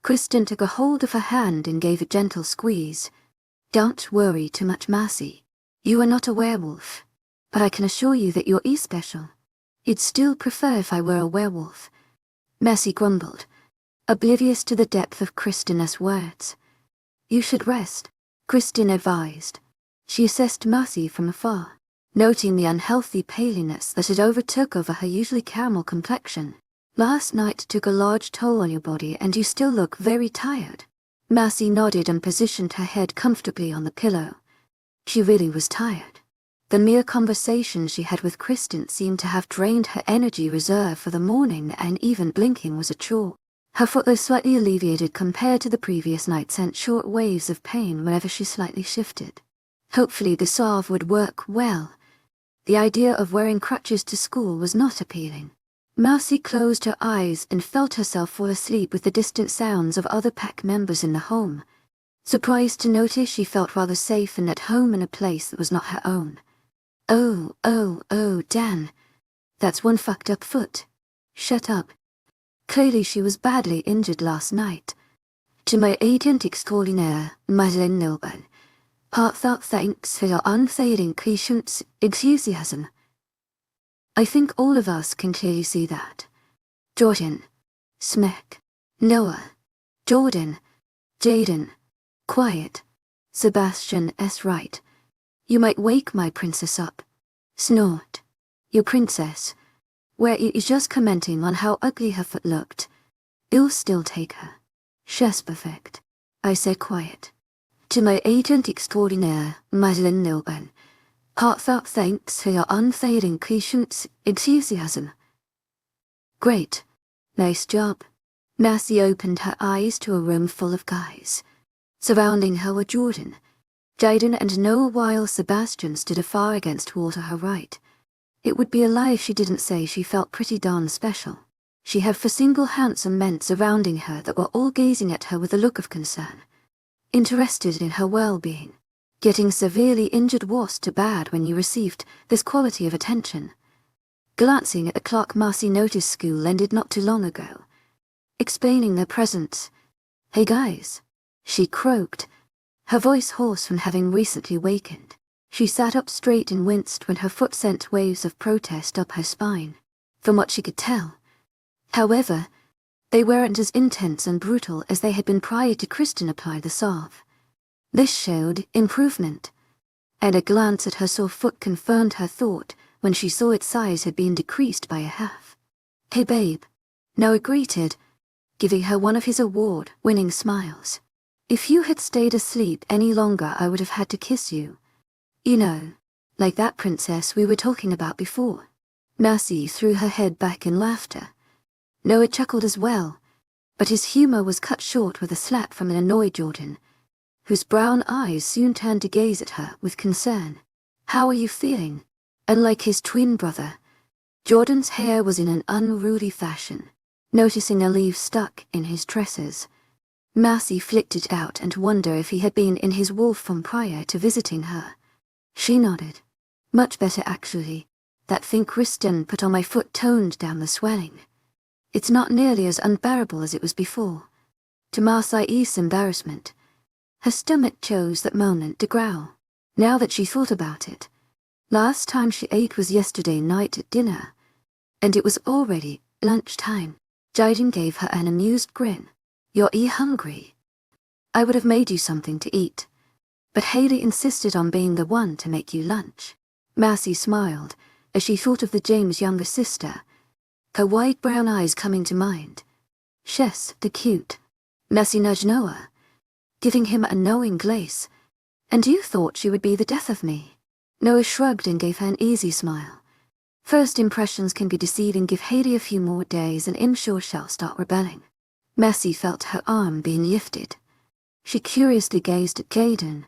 Kristen took a hold of her hand and gave a gentle squeeze. Don't worry too much, Mercy. You are not a werewolf, but I can assure you that you're 𝐸𝐴𝐻𝐻. I'd still prefer if I were a werewolf, Mercy grumbled, oblivious to the depth of Kristen's words. You should rest, Kristen advised. She assessed Mercy from afar, noting the unhealthy paleness that had overtook over her usually caramel complexion. Last night took a large toll on your body and you still look very tired. Mercy nodded and positioned her head comfortably on the pillow. She really was tired. The mere conversation she had with Kristen seemed to have drained her energy reserve for the morning, and even blinking was a chore. Her foot, though slightly alleviated compared to the previous night, sent short waves of pain whenever she slightly shifted. Hopefully the salve would work well. The idea of wearing crutches to school was not appealing. Mercy closed her eyes and felt herself fall asleep with the distant sounds of other pack members in the home. Surprised to notice she felt rather safe and at home in a place that was not her own. Oh, Dan. That's one fucked up foot. Shut up. Clearly she was badly injured last night. 𝐿𝐸𝐴𝐻𝐻𝐬 thanks for your unfailing patience, enthusiasm. I think all of us can clearly see that. Jordan, Smek, Noah, Jordan, Jaden, quiet. Sebastian's right. You might wake my princess up. Snort. Your princess. Where it is just commenting on how ugly her foot looked. You'll still take her. She's perfect. I said quiet. To my agent extraordinaire, Madeline Nilban. Heartfelt thanks for your unfailing patience, enthusiasm. Great. Nice job. Mercy opened her eyes to a room full of guys. Surrounding her were Jordan, Jaden and Noah, while Sebastian stood afar against wall to her right. It would be a lie if she didn't say she felt pretty darn special. She had 4 single handsome men surrounding her that were all gazing at her with a look of concern, interested in her well-being. Getting severely injured was too bad when you received this quality of attention. Glancing at the clock, Mercy noticed school ended not too long ago. Explaining their presence. Hey guys, she croaked, her voice hoarse from having recently wakened. She sat up straight and winced when her foot sent waves of protest up her spine. From what she could tell, however, they weren't as intense and brutal as they had been prior to Kristen apply the salve. This showed improvement, and a glance at her sore foot confirmed her thought when she saw its size had been decreased by a half. Hey babe, Noah greeted, giving her one of his award-winning smiles. If you had stayed asleep any longer I would have had to kiss you. You know, like that princess we were talking about before. Mercy threw her head back in laughter. Noah chuckled as well, but his humor was cut short with a slap from an annoyed Jordan, whose brown eyes soon turned to gaze at her with concern. How are you feeling? Unlike his twin brother, Jordan's hair was in an unruly fashion. Noticing a leaf stuck in his tresses, Mercy flicked it out and wondered if he had been in his wolf form prior to visiting her. She nodded. Much better actually. That thing Kristen put on my foot toned down the swelling. It's not nearly as unbearable as it was before. To Mercy's embarrassment, her stomach chose that moment to growl. Now that she thought about it, last time she ate was yesterday night at dinner, and it was already lunchtime. Jaden gave her an amused grin. You're hungry. I would have made you something to eat. But 𝐊𝐲 insisted on being the one to make you lunch. Massey smiled as she thought of James' younger sister, her wide brown eyes coming to mind. 𝐊𝐲𝐬 𝐑𝐞𝐝. Massey nudged Noah, giving him a knowing glace. And you thought she would be the death of me? Noah shrugged and gave her an easy smile. First impressions can be deceiving. Give 𝐊𝐲 a few more days and I'm sure she'll start rebelling. Massey felt her arm being lifted. She curiously gazed at Jaden,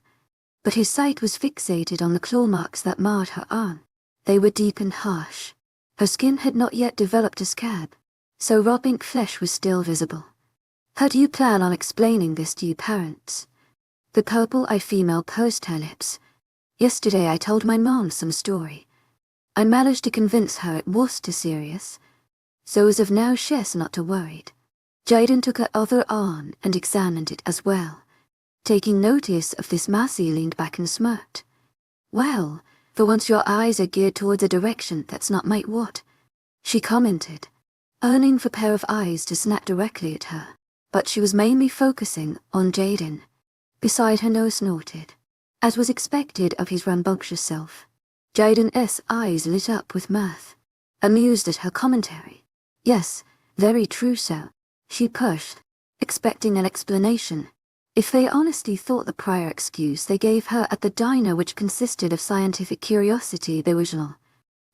but his sight was fixated on the claw marks that marred her arm. They were deep and harsh. Her skin had not yet developed a scab, so raw pink flesh was still visible. How do you plan on explaining this to your parents? The purple-eyed female pursed her lips. Yesterday I told my mom some story. I managed to convince her it wasn't serious, so as of now she's not too worried. Jaden took her other arm and examined it as well. Taking notice of this, Massey leaned back and smirked. Well, for once your eyes are geared towards a direction that's not my what, she commented, earning for a pair of eyes to snap directly at her. But she was mainly focusing on Jaden. Beside her, Noah snorted, as was expected of his rambunctious self. Jaden's eyes lit up with mirth, amused at her commentary. Yes, very true, sir, she pushed, expecting an explanation. If they honestly thought the prior excuse they gave her at the diner, which consisted of scientific curiosity, the original.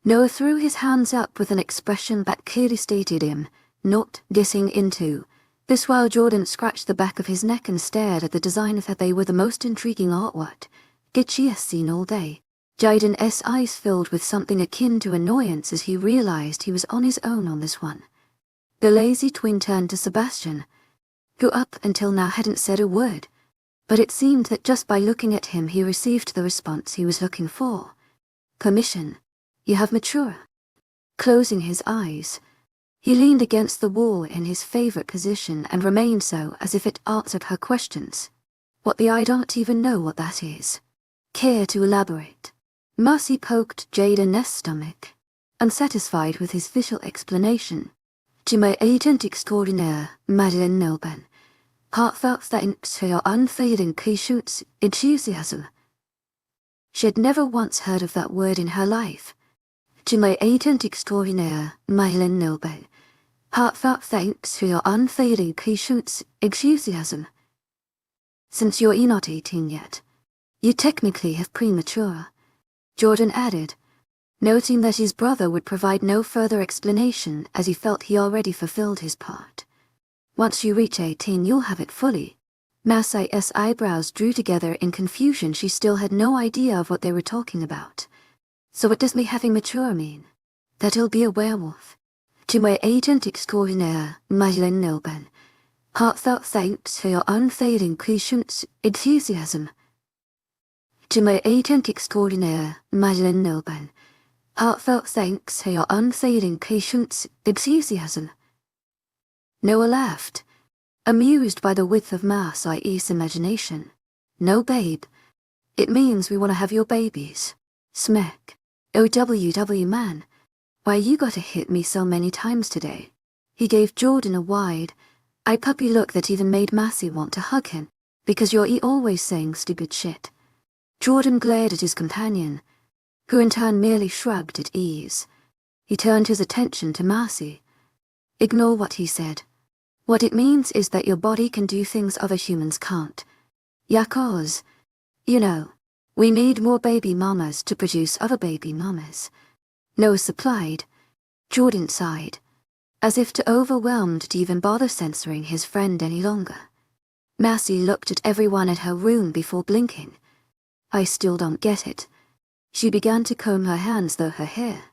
Noah threw his hands up with an expression that clearly stated him not getting into this, while Jordan scratched the back of his neck and stared at the design that they were the most intriguing artwork Gitchy has seen all day. Jaden's eyes filled with something akin to annoyance as he realized he was on his own on this one. The lazy twin turned to Sebastian, who up until now hadn't said a word, but it seemed that just by looking at him he received the response he was looking for. Permission. You have mature. Closing his eyes, he leaned against the wall in his favorite position and remained so as if it answered her questions. I don't even know what that is. Care to elaborate? Massey poked Jaden's stomach, unsatisfied with his visual explanation. 𝐿𝐲𝐸𝐻𝐸 𝐊𝐴𝐻𝐸 heartfelt thanks for your unfailing 𝐾𝐥𝐃𝐤𝐴𝐬 enthusiasm. She had never once heard of that word in her life. 𝐿𝐲𝐸𝐻𝐸 𝐊𝐴𝐻𝐸 heartfelt thanks for your unfailing 𝐾𝐥𝐃𝐤𝐴𝐬 enthusiasm. Since you're not 18 yet, you technically have premature, Jordan added, noting that his brother would provide no further explanation as he felt he already fulfilled his part. Once you reach 18 you'll have it fully. Massey's eyebrows drew together in confusion. She still had no idea of what they were talking about. So what does me having mature mean? That he'll be a werewolf? 𝐿𝐲𝐸𝐻𝐸 𝐊𝐴𝐻𝐸 heartfelt thanks for your unfailing 𝐾𝐥𝐃𝐤𝐴𝐬 enthusiasm. 𝐿𝐲𝐸𝐻𝐸 𝐊𝐴𝐻𝐸 heartfelt thanks for your unfailing 𝐾𝐥𝐃𝐤𝐴𝐬 enthusiasm. Noah laughed, amused by the width of Massey's imagination. No, babe. It means we want to have your babies. Smack. OWW man. Why you gotta hit me so many times today? He gave Jordan a wide-eye puppy look that even made Massey want to hug him. Because you're always saying stupid shit. Jordan glared at his companion, who in turn merely shrugged at ease. He turned his attention to Massey. Ignore what he said. What it means is that your body can do things other humans can't. Yeah, 'cause, you know, we need more baby mamas to produce other baby mamas. Noah supplied. Jordan sighed, as if too overwhelmed to even bother censoring his friend any longer. Massey looked at everyone at her room before blinking. I still don't get it. She began to comb her hands through her hair,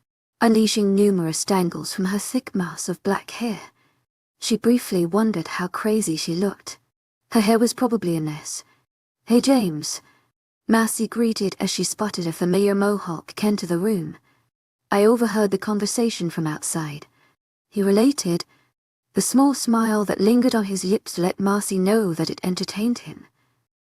unleashing numerous tangles from her thick mass of black hair. She briefly wondered how crazy she looked. Her hair was probably a mess. Hey, James. Massey greeted as she spotted a familiar mohawk enter the room. I overheard the conversation from outside. He related. The small smile that lingered on his lips let Massey know that it entertained him.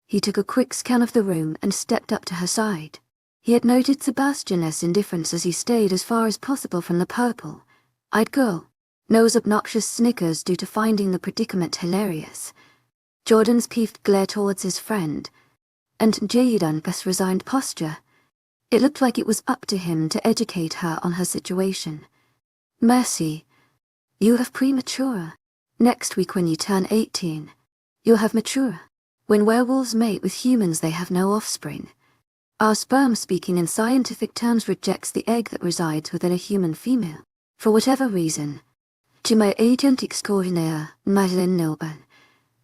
He took a quick scan of the room and stepped up to her side. He had noted Sebastian's indifference as he stayed as far as possible from the purple-eyed girl. No's obnoxious snickers due to finding the predicament hilarious, Jordan's peeved glare towards his friend, and Jaden's resigned posture. It looked like it was up to him to educate her on her situation. Mercy, you have premature. Next week when you turn 18, you'll have mature. When werewolves mate with humans they have no offspring. Our sperm, speaking in scientific terms, rejects the egg that resides within a human female. For whatever reason, 𝐊𝐢𝐳𝐸,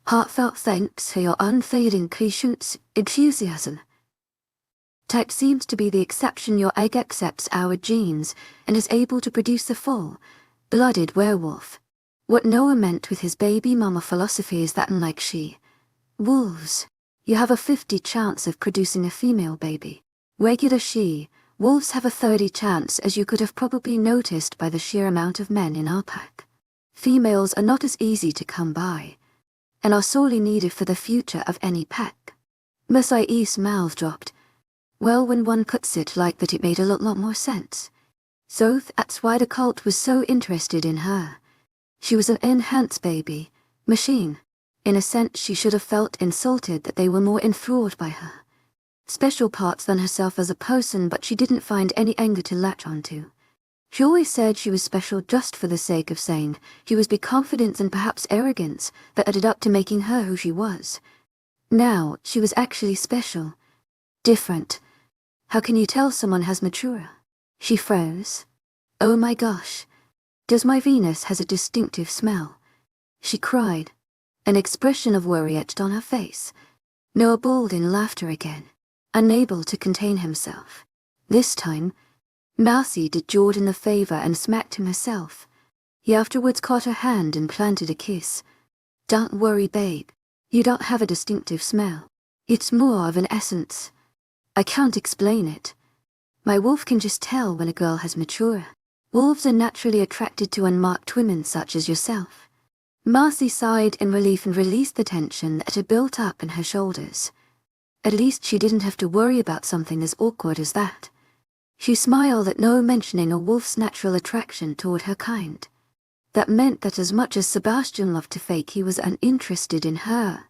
heartfelt thanks for your unfading patience, enthusiasm. Type seems to be the exception. Your egg accepts our genes and is able to produce a full-blooded werewolf. What Noah meant with his baby mama philosophy is that unlike she-wolves, you have a 50 chance of producing a female baby. Regular she-wolves have a 30 chance, as you could have probably noticed by the sheer amount of men in our pack. Females are not as easy to come by, and are sorely needed for the future of any pack. Mercedes' mouth dropped. Well, when one puts it like that, it made a lot more sense. So that's why the cult was so interested in her. She was an enhanced baby machine. In a sense, she should have felt insulted that they were more enthralled by her special parts than herself as a person, but she didn't find any anger to latch onto. She always said she was special just for the sake of saying she was, big confidence and perhaps arrogance that added up to making her who she was. Now, she was actually special. Different. How can you tell someone has mature? She froze. Oh my gosh. Does my Venus has a distinctive smell? She cried. An expression of worry etched on her face. Noah bawled in laughter again, unable to contain himself. This time, Mercy did Jordan the favor and smacked him herself. He afterwards caught her hand and planted a kiss. Don't worry, babe. You don't have a distinctive smell. It's more of an essence. I can't explain it. My wolf can just tell when a girl has mature. Wolves are naturally attracted to unmarked women such as yourself. Mercy sighed in relief and released the tension that had built up in her shoulders. At least she didn't have to worry about something as awkward as that. She smiled at no mentioning a wolf's natural attraction toward her kind. That meant that as much as Sebastian loved to fake he was uninterested in her,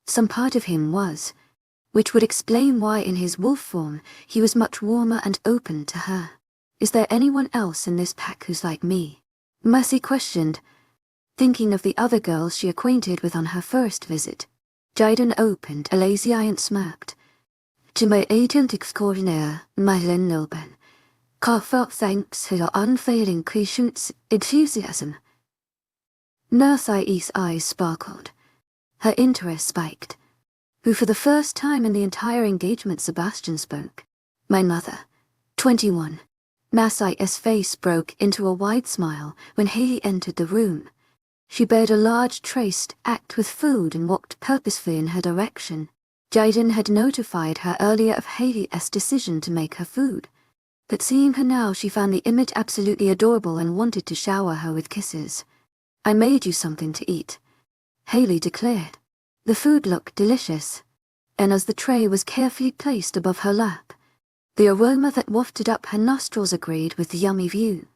some part of him was, which would explain why in his wolf form he was much warmer and open to her. Is there anyone else in this pack who's like me? Mercy questioned, thinking of the other girls she acquainted with on her first visit. Jaden opened a lazy eye and smirked. 𝐊𝐢𝐳𝐸, heartfelt thanks for your unfailing patience, enthusiasm. Nurse's eyes sparkled. Her interest spiked. Who for the first time in the entire engagement Sebastian spoke. My mother, 21. Mercy's face broke into a wide smile when Haley entered the room. She bared a large tray stacked with food and walked purposefully in her direction. Jaden had notified her earlier of Haley's decision to make her food, but seeing her now she found the image absolutely adorable and wanted to shower her with kisses. I made you something to eat, Haley declared. The food looked delicious, and as the tray was carefully placed above her lap, the aroma that wafted up her nostrils agreed with the yummy view.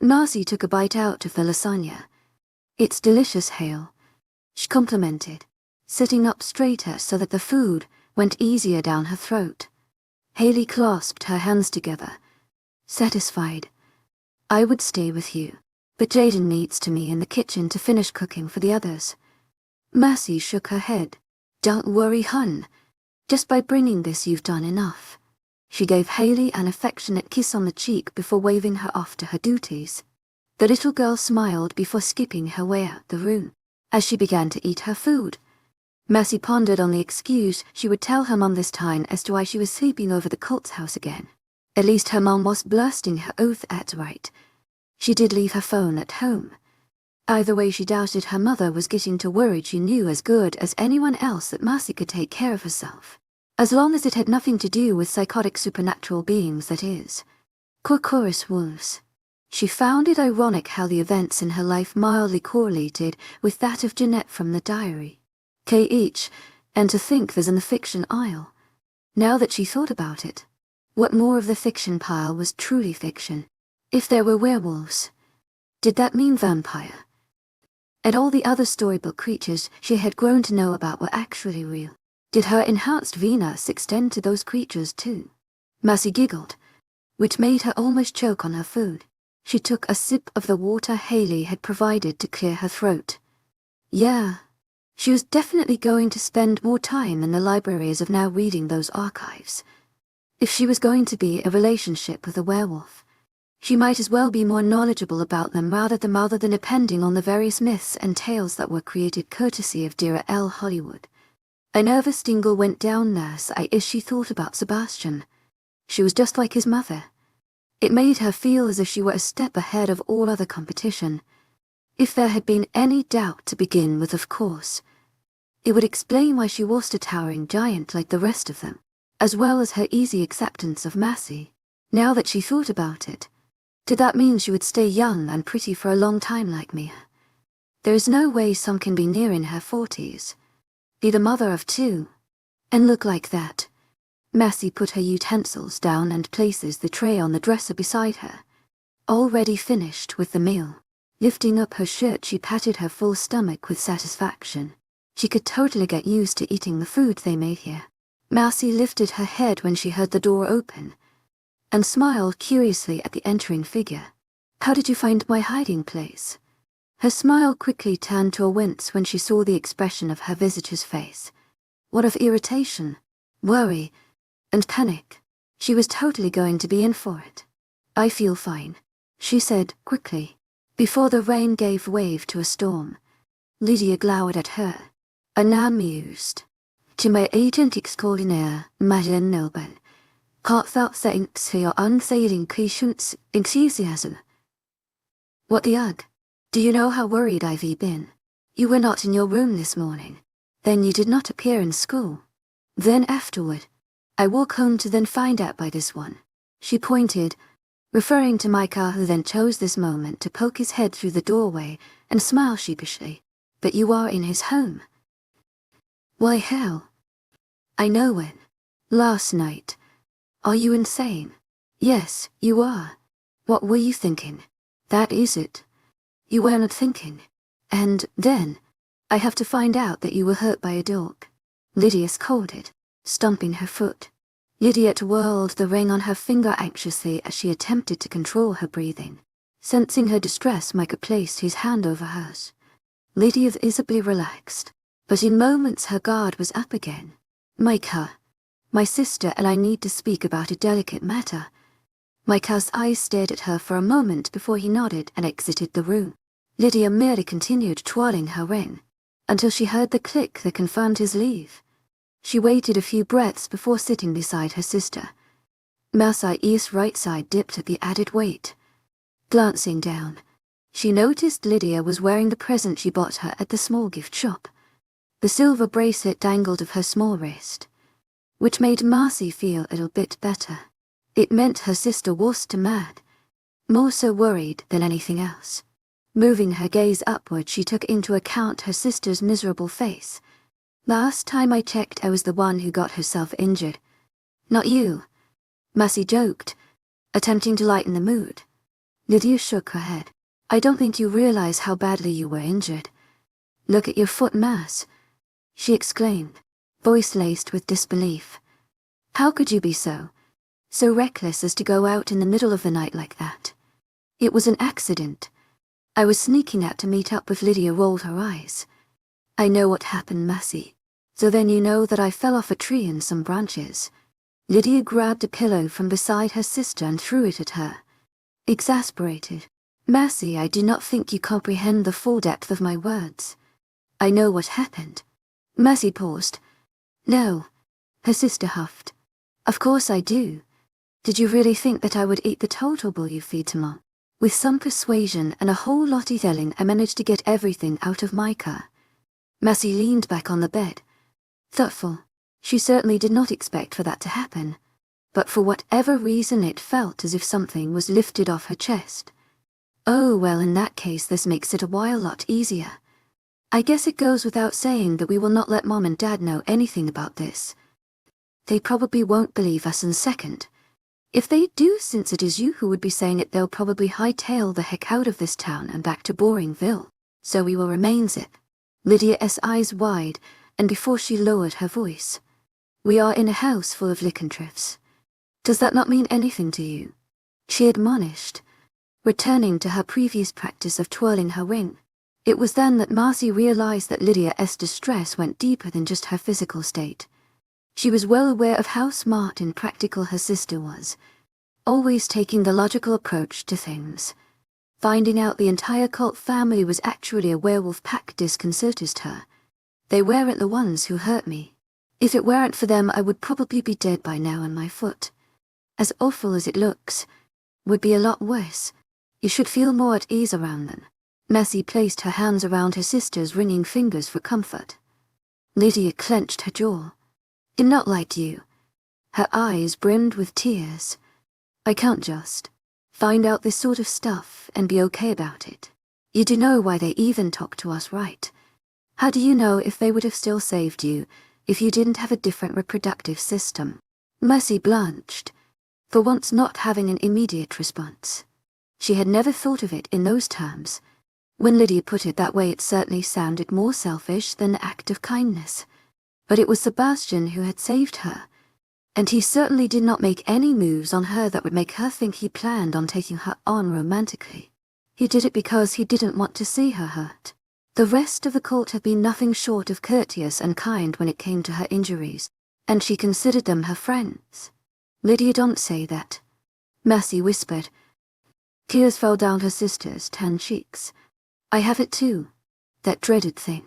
Mercy took a bite out of the lasagna. It's delicious, Hale, she complimented, sitting up straighter so that the food went easier down her throat. Haley clasped her hands together, satisfied. I would stay with you, but Jaden needs to me in the kitchen to finish cooking for the others. Mercy shook her head. Don't worry, hun. Just by bringing this you've done enough. She gave Haley an affectionate kiss on the cheek before waving her off to her duties. The little girl smiled before skipping her way out the room. As she began to eat her food, Mercy pondered on the excuse she would tell her mom this time as to why she was sleeping over the cult's house again. At least her mom was blasting her oath at right. She did leave her phone at home. Either way, she doubted her mother was getting too worried. She knew as good as anyone else that Mercy could take care of herself, as long as it had nothing to do with psychotic supernatural beings, that is. Chorus wolves. She found it ironic how the events in her life mildly correlated with that of Jeanette from the diary. 𝐾H, and to think there's in the fiction aisle. Now that she thought about it, what more of the fiction pile was truly fiction? If there were werewolves, Did that mean vampire? And all the other storybook creatures she had grown to know about were actually real. Did her enhanced Venus extend to those creatures too? Mercy giggled, which made her almost choke on her food. She took a sip of the water Haley had provided to clear her throat. Yeah. She was definitely going to spend more time in the library as of now reading those archives. If she was going to be in a relationship with a werewolf, she might as well be more knowledgeable about them rather than depending on the various myths and tales that were created courtesy of dear L. Hollywood. A nervous tingle went down Nurse as she thought about Sebastian. She was just like his mother. It made her feel as if she were a step ahead of all other competition. If there had been any doubt to begin with, of course, it would explain why she was a towering giant like the rest of them, as well as her easy acceptance of Massey. Now that she thought about it, did that mean she would stay young and pretty for a long time like Mia? There is no way some can be near in her 40s, be the mother of 2, and look like that. Massey put her utensils down and places the tray on the dresser beside her, already finished with the meal. Lifting up her shirt, she patted her full stomach with satisfaction. She could totally get used to eating the food they made here. Massey lifted her head when she heard the door open, and smiled curiously at the entering figure. How did you find my hiding place? Her smile quickly turned to a wince when she saw the expression of her visitor's face. What of irritation, worry, and panic? She was totally going to be in for it. I feel fine, she said quickly, before the rain gave way to a storm. Lydia glowered at her, unamused. 𝐊𝐢𝐳𝐸𝐬𝐻𝐿 𝐂𝐿𝐲𝐸𝐬𝐻𝐿. What the ugh? Do you know how worried I've been? You were not in your room this morning. Then you did not appear in school. Then afterward, I walk home to then find out by this one. She pointed, referring to Micah, who then chose this moment to poke his head through the doorway and smile sheepishly. But you are in his home. Why hell? I know when. Last night. Are you insane? Yes, you are. What were you thinking? That is it. You were not thinking. And then, I have to find out that you were hurt by a dog. Lydia scolded, stomping her foot. Lydia twirled the ring on her finger anxiously as she attempted to control her breathing. Sensing her distress, Micah placed his hand over hers. Lydia visibly relaxed, but in moments her guard was up again. Micah, my sister and I need to speak about a delicate matter. Micah's eyes stared at her for a moment before he nodded and exited the room. Lydia merely continued twirling her ring, until she heard the click that confirmed his leave. She waited a few breaths before sitting beside her sister. Mercy's right side dipped at the added weight. Glancing down, she noticed Lydia was wearing the present she bought her at the small gift shop. The silver bracelet dangled of her small wrist, which made Marcy feel a little bit better. It meant her sister was mad, more so worried than anything else. Moving her gaze upward, she took into account her sister's miserable face. Last time I checked, I was the one who got herself injured. Not you, Marcy joked, attempting to lighten the mood. Lydia shook her head. I don't think you realize how badly you were injured. Look at your foot mass, she exclaimed, voice laced with disbelief. How could you be so reckless as to go out in the middle of the night like that? It was an accident. I was sneaking out to meet up with. Lydia rolled her eyes. I know what happened, Massey. So then you know that I fell off a tree in some branches. Lydia grabbed a pillow from beside her sister and threw it at her. Exasperated. Massey, I do not think you comprehend the full depth of my words. I know what happened. Massey paused. No, her sister huffed. Of course I do. Did you really think that I would eat the total bull you feed to Mom? With some persuasion and a whole lot of yelling, I managed to get everything out of Micah. Massey leaned back on the bed, thoughtful. She certainly did not expect for that to happen, but for whatever reason it felt as if something was lifted off her chest. Oh well, in that case this makes it a lot easier. I guess it goes without saying that we will not let Mom and Dad know anything about this. They probably won't believe us in a second. If they do, since it is you who would be saying it, they'll probably hightail the heck out of this town and back to Boringville. So we will remains it. Lydia's eyes wide, and before she lowered her voice. We are in a house full of lycanthropes. Does that not mean anything to you? She admonished, returning to her previous practice of twirling her ring. It was then that Marcy realized that Lydia's distress went deeper than just her physical state. She was well aware of how smart and practical her sister was, always taking the logical approach to things. Finding out the entire cult family was actually a werewolf pack disconcerted her. They weren't the ones who hurt me. If it weren't for them, I would probably be dead by now on my foot. As awful as it looks, would be a lot worse. You should feel more at ease around them. Mercy placed her hands around her sister's ringing fingers for comfort. Lydia clenched her jaw. Did not like you. Her eyes brimmed with tears. I can't just find out this sort of stuff and be okay about it. You do know why they even talk to us, right? How do you know if they would have still saved you if you didn't have a different reproductive system? Mercy blanched, for once not having an immediate response. She had never thought of it in those terms. When Lydia put it that way, it certainly sounded more selfish than an act of kindness. But it was Sebastian who had saved her, and he certainly did not make any moves on her that would make her think he planned on taking her on romantically. He did it because he didn't want to see her hurt. The rest of the cult had been nothing short of courteous and kind when it came to her injuries, and she considered them her friends. Lydia, don't say that, Mercy whispered. Tears fell down her sister's tan cheeks. I have it too, that dreaded thing.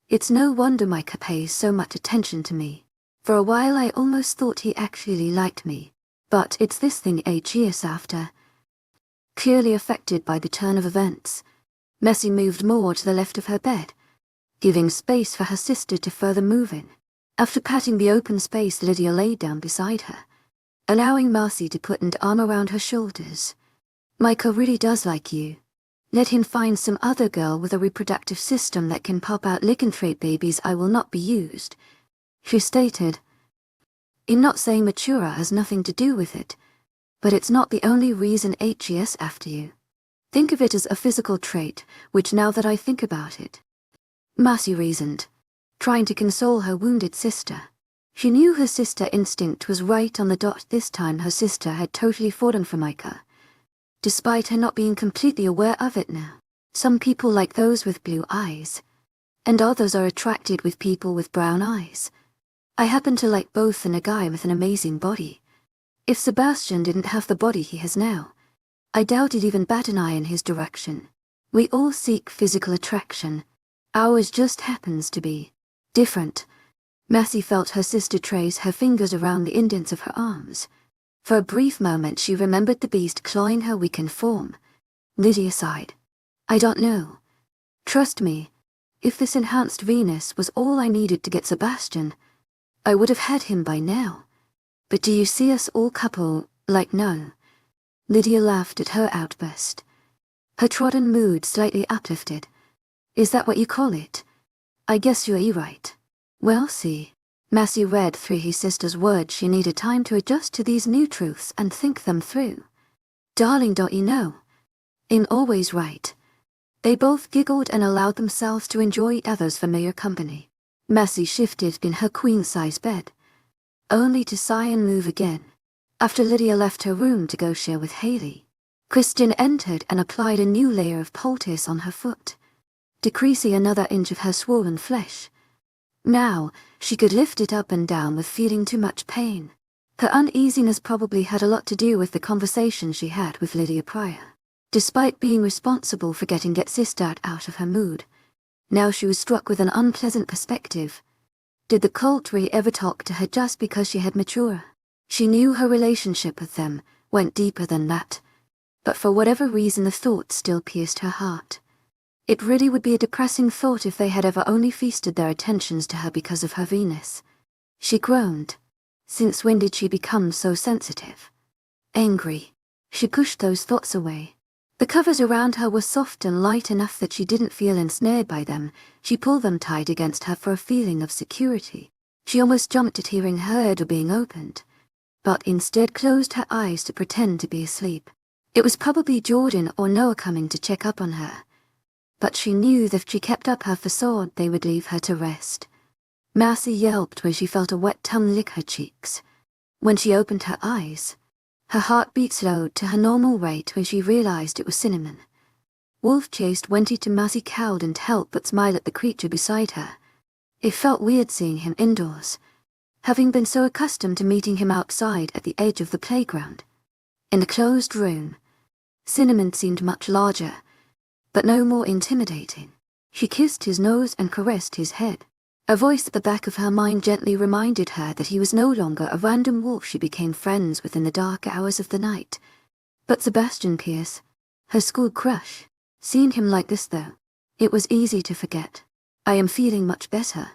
It's no wonder Micah pays so much attention to me. For a while I almost thought he actually liked me. But it's this thing 𝐻 after. Clearly affected by the turn of events, Mercy moved more to the left of her bed, giving space for her sister to further move in. After patting the open space, Lydia lay down beside her, allowing Marcy to put an arm around her shoulders. Micah really does like you. Let him find some other girl with a reproductive system that can pop out lycanthrope babies. I will not be used, she stated. I'm not saying matura has nothing to do with it, but it's not the only reason 𝐻 after you. Think of it as a physical trait, which now that I think about it, Marcy reasoned, trying to console her wounded sister. She knew her sister instinct was right on the dot. This time her sister had totally fallen for Micah, despite her not being completely aware of it now. Some people like those with blue eyes, and others are attracted with people with brown eyes. I happen to like both, and a guy with an amazing body. If Sebastian didn't have the body he has now, I doubt he'd even bat an eye in his direction. We all seek physical attraction. Ours just happens to be different. Mercy felt her sister trace her fingers around the indents of her arms. For a brief moment she remembered the beast clawing her weakened form. Lydia sighed. I don't know. Trust me, if this enhanced Venus was all I needed to get Sebastian, I would have had him by now. But do you see us all couple, like no? Lydia laughed at her outburst, her trodden mood slightly uplifted. Is that what you call it? I guess you're right. Well, see. Mercy read through his sister's words. She needed time to adjust to these new truths and think them through. Darling, don't you know? I'm always right. They both giggled and allowed themselves to enjoy each other's familiar company. Mercy shifted in her queen-size bed, only to sigh and move again. After Lydia left her room to go share with Haley, Christian entered and applied a new layer of poultice on her foot, decreasing another inch of her swollen flesh. Now, she could lift it up and down with feeling too much pain. Her uneasiness probably had a lot to do with the conversation she had with Lydia prior. Despite being responsible for getting sister out of her mood, now she was struck with an unpleasant perspective. Did the cult really ever talk to her just because she had matura? She knew her relationship with them went deeper than that, but for whatever reason the thought still pierced her heart. It really would be a depressing thought if they had ever only feasted their attentions to her because of her Venus. She groaned. Since when did she become so sensitive? Angry. She pushed those thoughts away. The covers around her were soft and light enough that she didn't feel ensnared by them. She pulled them tight against her for a feeling of security. She almost jumped at hearing her door being opened. but instead closed her eyes to pretend to be asleep. It was probably Jordan or Noah coming to check up on her, but she knew that if she kept up her facade they would leave her to rest. Marcy yelped when she felt a wet tongue lick her cheeks. When she opened her eyes, her heartbeat slowed to her normal rate when she realized it was Cinnamon. Wolf chased Wendy to Marcy, cowed and helped but smile at the creature beside her. It felt weird seeing him indoors, having been so accustomed to meeting him outside at the edge of the playground. In the closed room, Cinnamon seemed much larger, but no more intimidating. She kissed his nose and caressed his head. A voice at the back of her mind gently reminded her that he was no longer a random wolf she became friends with in the dark hours of the night, but Sebastian Pierce, her school crush. Seeing him like this though, it was easy to forget. I am feeling much better,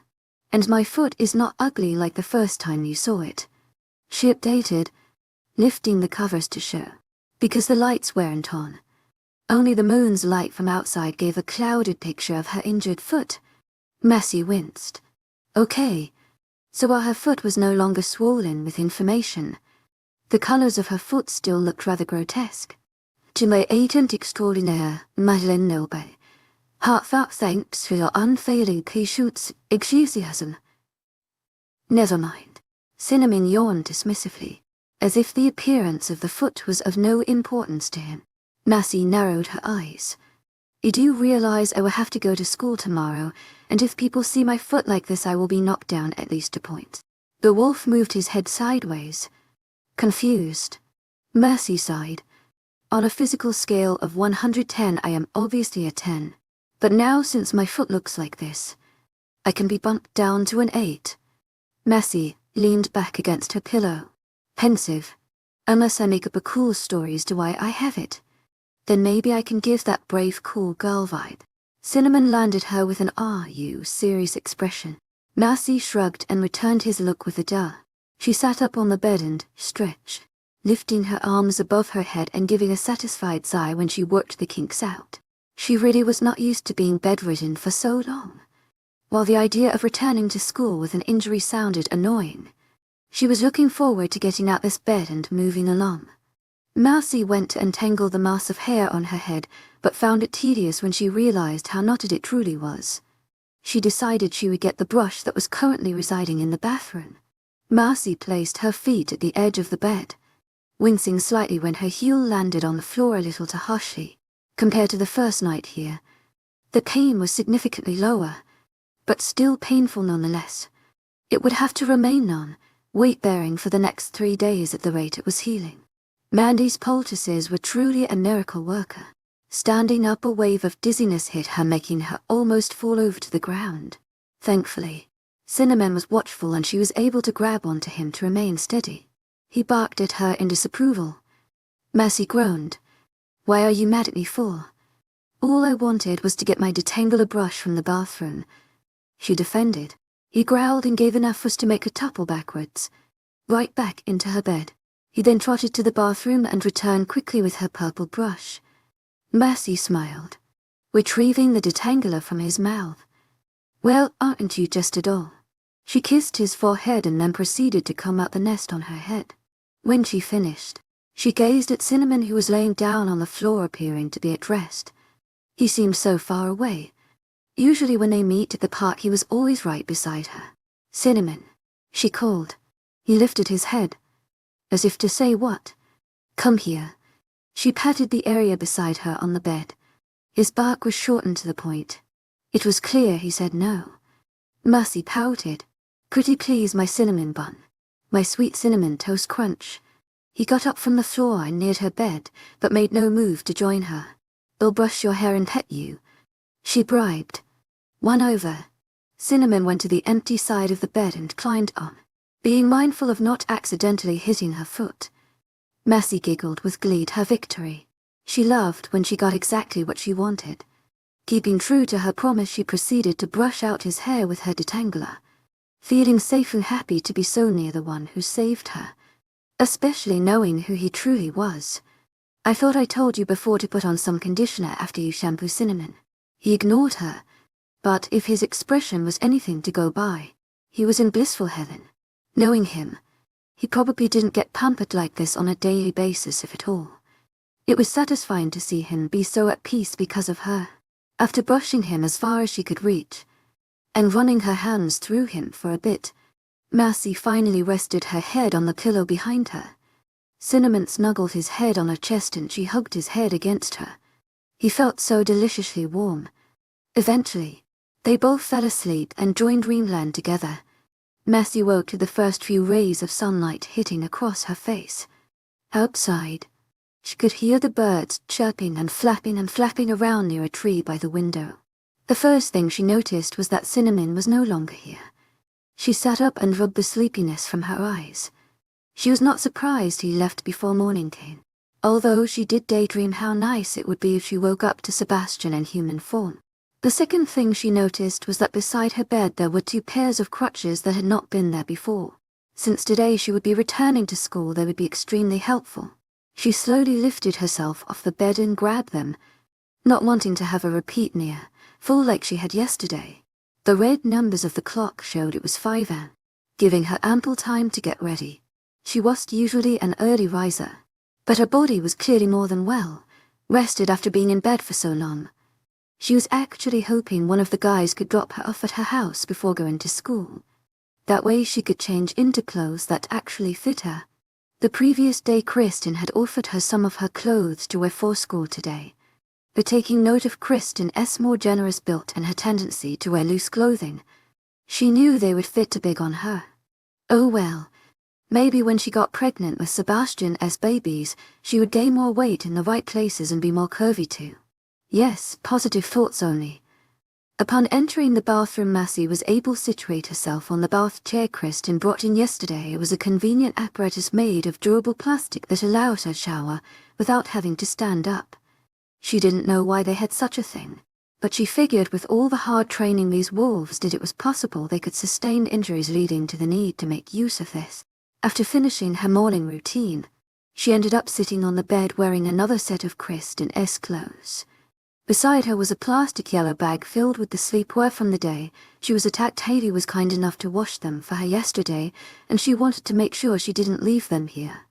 and my foot is not ugly like the first time you saw it, she updated, lifting the covers to show. Because the lights weren't on, only the moon's light from outside gave a clouded picture of her injured foot. Marcy winced. Okay, so while her foot was no longer swollen with inflammation, the colors of her foot still looked rather grotesque. To my agent extraordinaire, Madeleine Noble, heartfelt thanks for your unfailing patience, enthusiasm. Never mind. Cinnamon yawned dismissively, as if the appearance of the foot was of no importance to him. Marcy narrowed her eyes. You do realize I will have to go to school tomorrow, and if people see my foot like this I will be knocked down at least a point. The wolf moved his head sideways, confused. Marcy sighed. On a physical scale of 110 I am obviously a 10, but now since my foot looks like this, I can be bumped down to an 8. Marcy leaned back against her pillow, pensive. Unless I make up a cool story as to why I have it, then maybe I can give that brave cool girl vibe. Cinnamon landed her with an "Are you serious" expression. Marcy shrugged and returned his look with a duh. She sat up on the bed and stretched, lifting her arms above her head and giving a satisfied sigh when she worked the kinks out. She really was not used to being bedridden for so long. While the idea of returning to school with an injury sounded annoying, she was looking forward to getting out this bed and moving along. Marcy went to untangle the mass of hair on her head, but found it tedious when she realized how knotted it truly was. She decided she would get the brush that was currently residing in the bathroom. Marcy placed her feet at the edge of the bed, wincing slightly when her heel landed on the floor a little too harshly. Compared to the first night here, the pain was significantly lower, but still painful nonetheless. It would have to remain on, weight-bearing for the next 3 days at the rate it was healing. Mandy's poultices were truly a miracle worker. Standing up, a wave of dizziness hit her, making her almost fall over to the ground. Thankfully, Cinnamon was watchful and she was able to grab onto him to remain steady. He barked at her in disapproval. Marcy groaned. "Why are you mad at me for? All I wanted was to get my detangle brush from the bathroom," she defended. He growled and gave enough force to make her topple backwards, right back into her bed. He then trotted to the bathroom and returned quickly with her purple brush. Marcy smiled, retrieving the detangler from his mouth. "Well, aren't you just a doll?" She kissed his forehead and then proceeded to comb out the nest on her head. When she finished, she gazed at Cinnamon, who was laying down on the floor appearing to be at rest. He seemed so far away. Usually when they meet at the park he was always right beside her. "Cinnamon," she called. He lifted his head, as if to say what. "Come here." She patted the area beside her on the bed. His bark was shortened to the point. It was clear he said no. Marcy pouted. "Pretty please, my cinnamon bun. My sweet cinnamon toast crunch." He got up from the floor and neared her bed, but made no move to join her. "I'll brush your hair and pet you," she bribed. "One over." Cinnamon went to the empty side of the bed and climbed on, being mindful of not accidentally hitting her foot. Marcy giggled with glee at her victory. She loved when she got exactly what she wanted. Keeping true to her promise, she proceeded to brush out his hair with her detangler, feeling safe and happy to be so near the one who saved her, especially knowing who he truly was. "I thought I told you before to put on some conditioner after you shampoo Cinnamon." He ignored her, but if his expression was anything to go by, he was in blissful heaven. Knowing him, He probably didn't get pampered like this on a daily basis, if at all. It was satisfying to see him be so at peace because of her. After brushing him as far as she could reach, and running her hands through him for a bit, Mercy finally rested her head on the pillow behind her. Cinnamon snuggled his head on her chest and she hugged his head against her. He felt so deliciously warm. Eventually, they both fell asleep and joined dreamland together. Mercy woke to the first few rays of sunlight hitting across her face. Outside, she could hear the birds chirping and flapping around near a tree by the window. The first thing she noticed was that Cinnamon was no longer here. She sat up and rubbed the sleepiness from her eyes. She was not surprised he left before morning came, although she did daydream how nice it would be if she woke up to Sebastian in human form. The second thing she noticed was that beside her bed there were 2 pairs of crutches that had not been there before. Since today she would be returning to school, they would be extremely helpful. She slowly lifted herself off the bed and grabbed them, not wanting to have a repeat near, full like she had yesterday. The red numbers of the clock showed it was 5 a.m., giving her ample time to get ready. She was usually an early riser, but her body was clearly more than well, rested after being in bed for so long. She was actually hoping one of the guys could drop her off at her house before going to school. That way she could change into clothes that actually fit her. The previous day Kristen had offered her some of her clothes to wear for school today. But taking note of Kristen's more generous build and her tendency to wear loose clothing, she knew they would fit too big on her. Oh well, maybe when she got pregnant with Sebastian's babies, she would gain more weight in the right places and be more curvy too. Yes, positive thoughts only. Upon entering the bathroom, Mercy was able to situate herself on the bath chair Kristen brought in yesterday. It was a convenient apparatus made of durable plastic that allowed her to shower without having to stand up. She didn't know why they had such a thing, but she figured with all the hard training these wolves did, it was possible they could sustain injuries leading to the need to make use of this. After finishing her morning routine, she ended up sitting on the bed wearing another set of Kristen's clothes. Beside her was a plastic yellow bag filled with the sleepwear from the day she was attacked. 𝐊𝐲 was kind enough to wash them for her yesterday, and she wanted to make sure she didn't leave them here.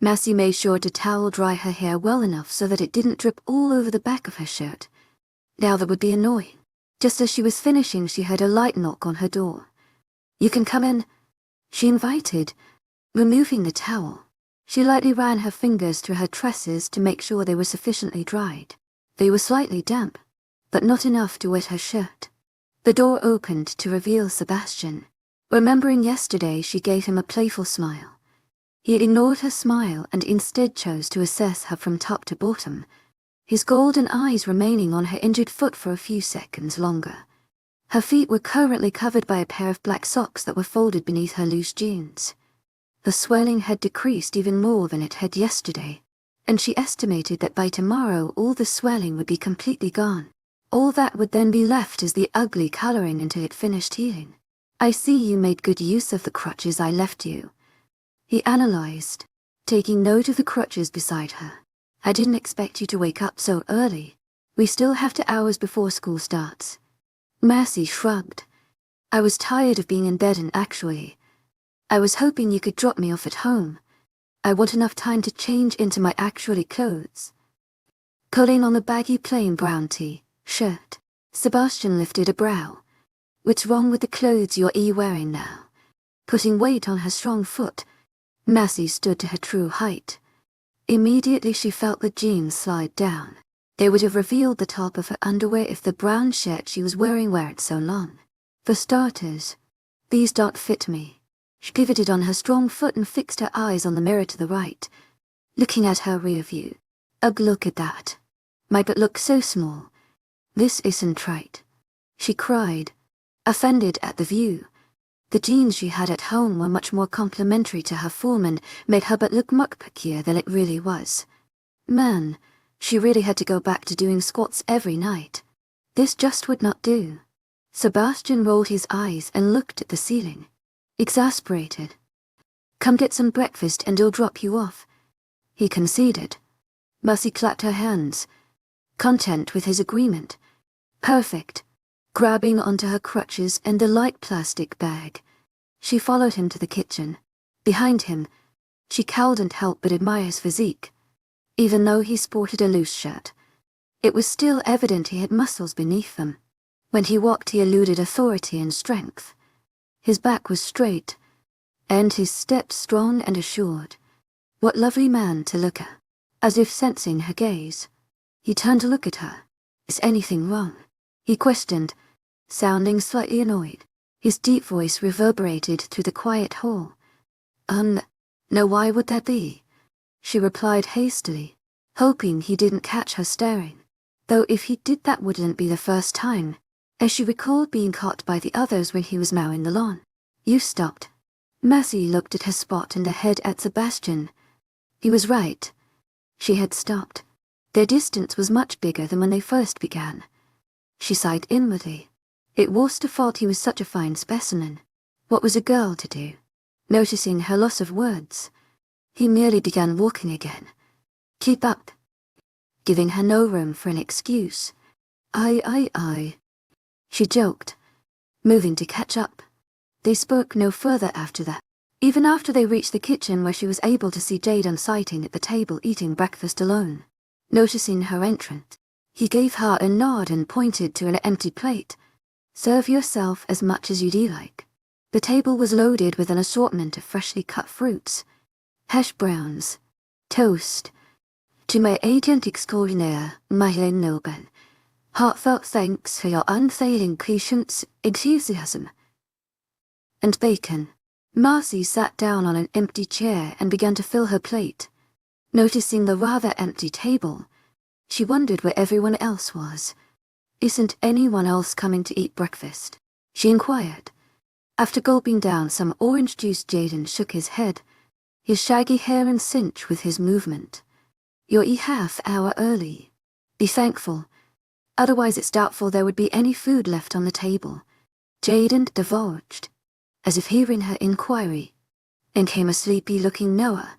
Mercy made sure to towel dry her hair well enough so that it didn't drip all over the back of her shirt. Now that would be annoying. Just as she was finishing, she heard a light knock on her door. "You can come in," she invited. Removing the towel, she lightly ran her fingers through her tresses to make sure they were sufficiently dried. They were slightly damp, but not enough to wet her shirt. The door opened to reveal Sebastian. Remembering yesterday, she gave him a playful smile. He had ignored her smile and instead chose to assess her from top to bottom, his golden eyes remaining on her injured foot for a few seconds longer. Her feet were currently covered by a pair of black socks that were folded beneath her loose jeans. The swelling had decreased even more than it had yesterday, and she estimated that by tomorrow all the swelling would be completely gone. All that would then be left is the ugly coloring until it finished healing. "I see you made good use of the crutches I left you," he analyzed, taking note of the crutches beside her. "I didn't expect you to wake up so early. We still have 2 hours before school starts." Mercy shrugged. "I was tired of being in bed and actually, I was hoping you could drop me off at home. I want enough time to change into my actually clothes." Pulling on the baggy plain brown shirt, Sebastian lifted a brow. "What's wrong with the clothes you're wearing now?" Putting weight on her strong foot, Mercy stood to her true height. Immediately she felt the jeans slide down. They would have revealed the top of her underwear if the brown shirt she was wearing weren't so long. "For starters, these don't fit me." She pivoted on her strong foot and fixed her eyes on the mirror to the right, looking at her rear view. "Ugh, look at that. My butt looks so small. This isn't right," she cried, offended at the view. The jeans she had at home were much more complimentary to her form and made her butt look much peckier than it really was. Man, she really had to go back to doing squats every night. This just would not do. Sebastian rolled his eyes and looked at the ceiling, exasperated. "Come get some breakfast and I'll drop you off," he conceded. Mercy clapped her hands, content with his agreement. Perfect. Grabbing onto her crutches and the light plastic bag, she followed him to the kitchen. Behind him, she couldn't help but admire his physique. Even though he sported a loose shirt, it was still evident he had muscles beneath them. When he walked, he eluded authority and strength. His back was straight, and his step strong and assured. What lovely man to look at. As if sensing her gaze, he turned to look at her. Is anything wrong? He questioned, sounding slightly annoyed. His deep voice reverberated through the quiet hall. No, why would that be? She replied hastily, hoping he didn't catch her staring. Though if he did, that wouldn't be the first time, as she recalled being caught by the others when he was mowing the lawn. You stopped. Mercy looked at her spot and ahead at Sebastian. He was right. She had stopped. Their distance was much bigger than when they first began. She sighed inwardly. It was her fault he was such a fine specimen. What was a girl to do? Noticing her loss of words, he merely began walking again. Keep up. Giving her no room for an excuse. I. She joked, moving to catch up. They spoke no further after that. Even after they reached the kitchen, where she was able to see Jaden sitting at the table eating breakfast alone. Noticing her entrance, he gave her a nod and pointed to an empty plate. Serve yourself as much as you'd like. The table was loaded with an assortment of freshly cut fruits, hash browns, toast. To my agent extraordinaire, 𝐊𝐿𝐬, heartfelt thanks for your unfailing patience, enthusiasm. And bacon. Marcy sat down on an empty chair and began to fill her plate. Noticing the rather empty table, she wondered where everyone else was. Isn't anyone else coming to eat breakfast? She inquired. After gulping down some orange juice, Jaden shook his head, his shaggy hair in sync with his movement. You're a half hour early. Be thankful. Otherwise it's doubtful there would be any food left on the table. Jaden divulged, as if hearing her inquiry. In came a sleepy-looking Noah,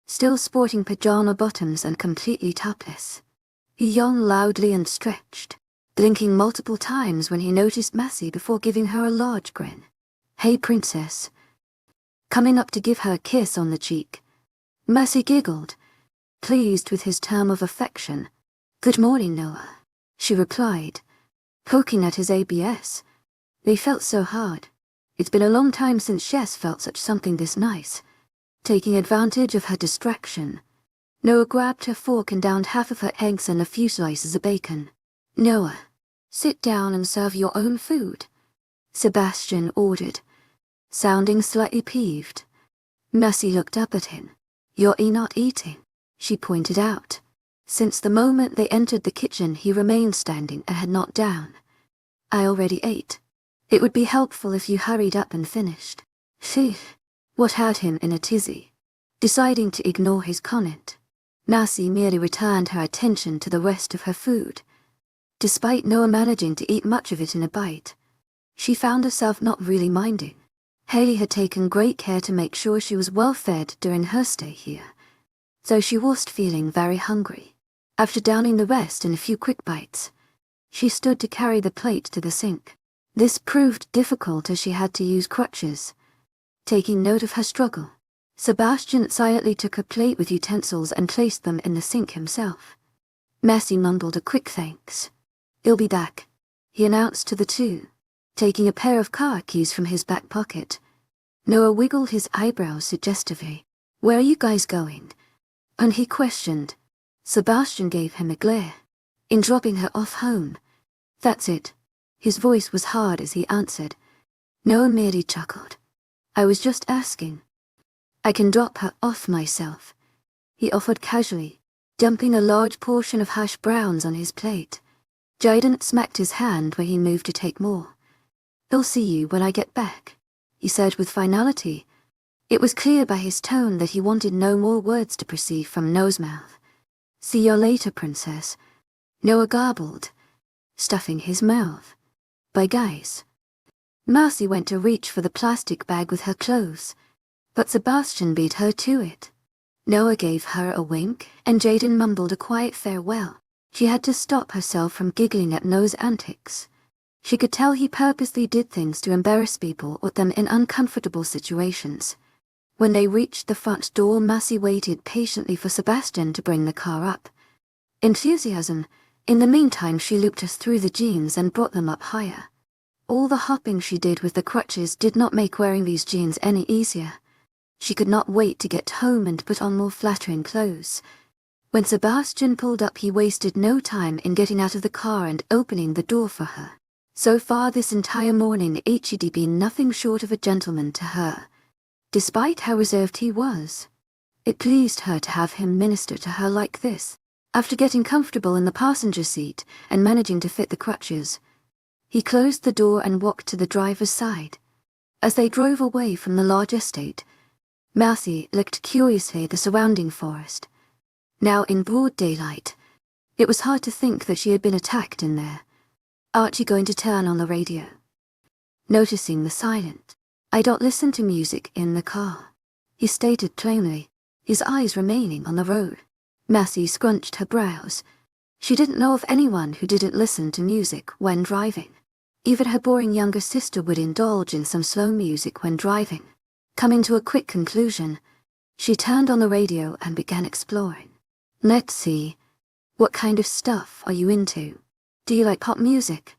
still sporting pajama bottoms and completely topless. He yawned loudly and stretched, blinking multiple times when he noticed Mercy before giving her a large grin. Hey, princess. Coming up to give her a kiss on the cheek. Mercy giggled, pleased with his term of affection. Good morning, Noah, she replied, poking at his ABS. They felt so hard. It's been a long time since Jess felt such something this nice. Taking advantage of her distraction, Noah grabbed her fork and downed half of her eggs and a few slices of bacon. Noah, sit down and serve your own food, Sebastian ordered, sounding slightly peeved. Mercy looked up at him. You're not eating, she pointed out. Since the moment they entered the kitchen, he remained standing and had not down. I already ate. It would be helpful if you hurried up and finished. Phew. What had him in a tizzy? Deciding to ignore his comment, Mercy merely returned her attention to the rest of her food. Despite Noah managing to eat much of it in a bite, she found herself not really minding. Haley had taken great care to make sure she was well fed during her stay here, so she wasn't feeling very hungry. After downing the rest in a few quick bites, she stood to carry the plate to the sink. This proved difficult as she had to use crutches. Taking note of her struggle, Sebastian silently took a plate with utensils and placed them in the sink himself. Mercy mumbled a quick thanks. I'll be back, he announced to the two, taking a pair of car keys from his back pocket. Noah wiggled his eyebrows suggestively. Where are you guys going? And he questioned. Sebastian gave him a glare. In dropping her off home. That's it. His voice was hard as he answered. Noah merely chuckled. I was just asking. I can drop her off myself, he offered casually, dumping a large portion of hash browns on his plate. Jaden smacked his hand where he moved to take more. I'll see you when I get back, he said with finality. It was clear by his tone that he wanted no more words to proceed from Noah's mouth. See you later, princess, Noah garbled, stuffing his mouth. Bye, guys. Mercy went to reach for the plastic bag with her clothes, but Sebastian beat her to it. Noah gave her a wink, and Jaden mumbled a quiet farewell. She had to stop herself from giggling at Noah's antics. She could tell he purposely did things to embarrass people or put them in uncomfortable situations. When they reached the front door, 𝐵𝐵 waited patiently for Sebastian to bring the car up. Enthusiasm. In the meantime, she looped us through the jeans and brought them up higher. All the hopping she did with the crutches did not make wearing these jeans any easier. She could not wait to get home and put on more flattering clothes. When Sebastian pulled up, he wasted no time in getting out of the car and opening the door for her. So far this entire morning, 𝐻'd been nothing short of a gentleman to her. Despite how reserved he was, it pleased her to have him minister to her like this. After getting comfortable in the passenger seat and managing to fit the crutches, he closed the door and walked to the driver's side. As they drove away from the large estate, 𝐵𝐵 looked curiously at the surrounding forest. Now in broad daylight, it was hard to think that she had been attacked in there. Archie going to turn on the radio. Noticing the silence, "I don't listen to music in the car," he stated plainly, his eyes remaining on the road. 𝐵𝐵 scrunched her brows. She didn't know of anyone who didn't listen to music when driving. Even her boring younger sister would indulge in some slow music when driving. Coming to a quick conclusion, she turned on the radio and began exploring. "Let's see. What kind of stuff are you into? Do you like pop music?"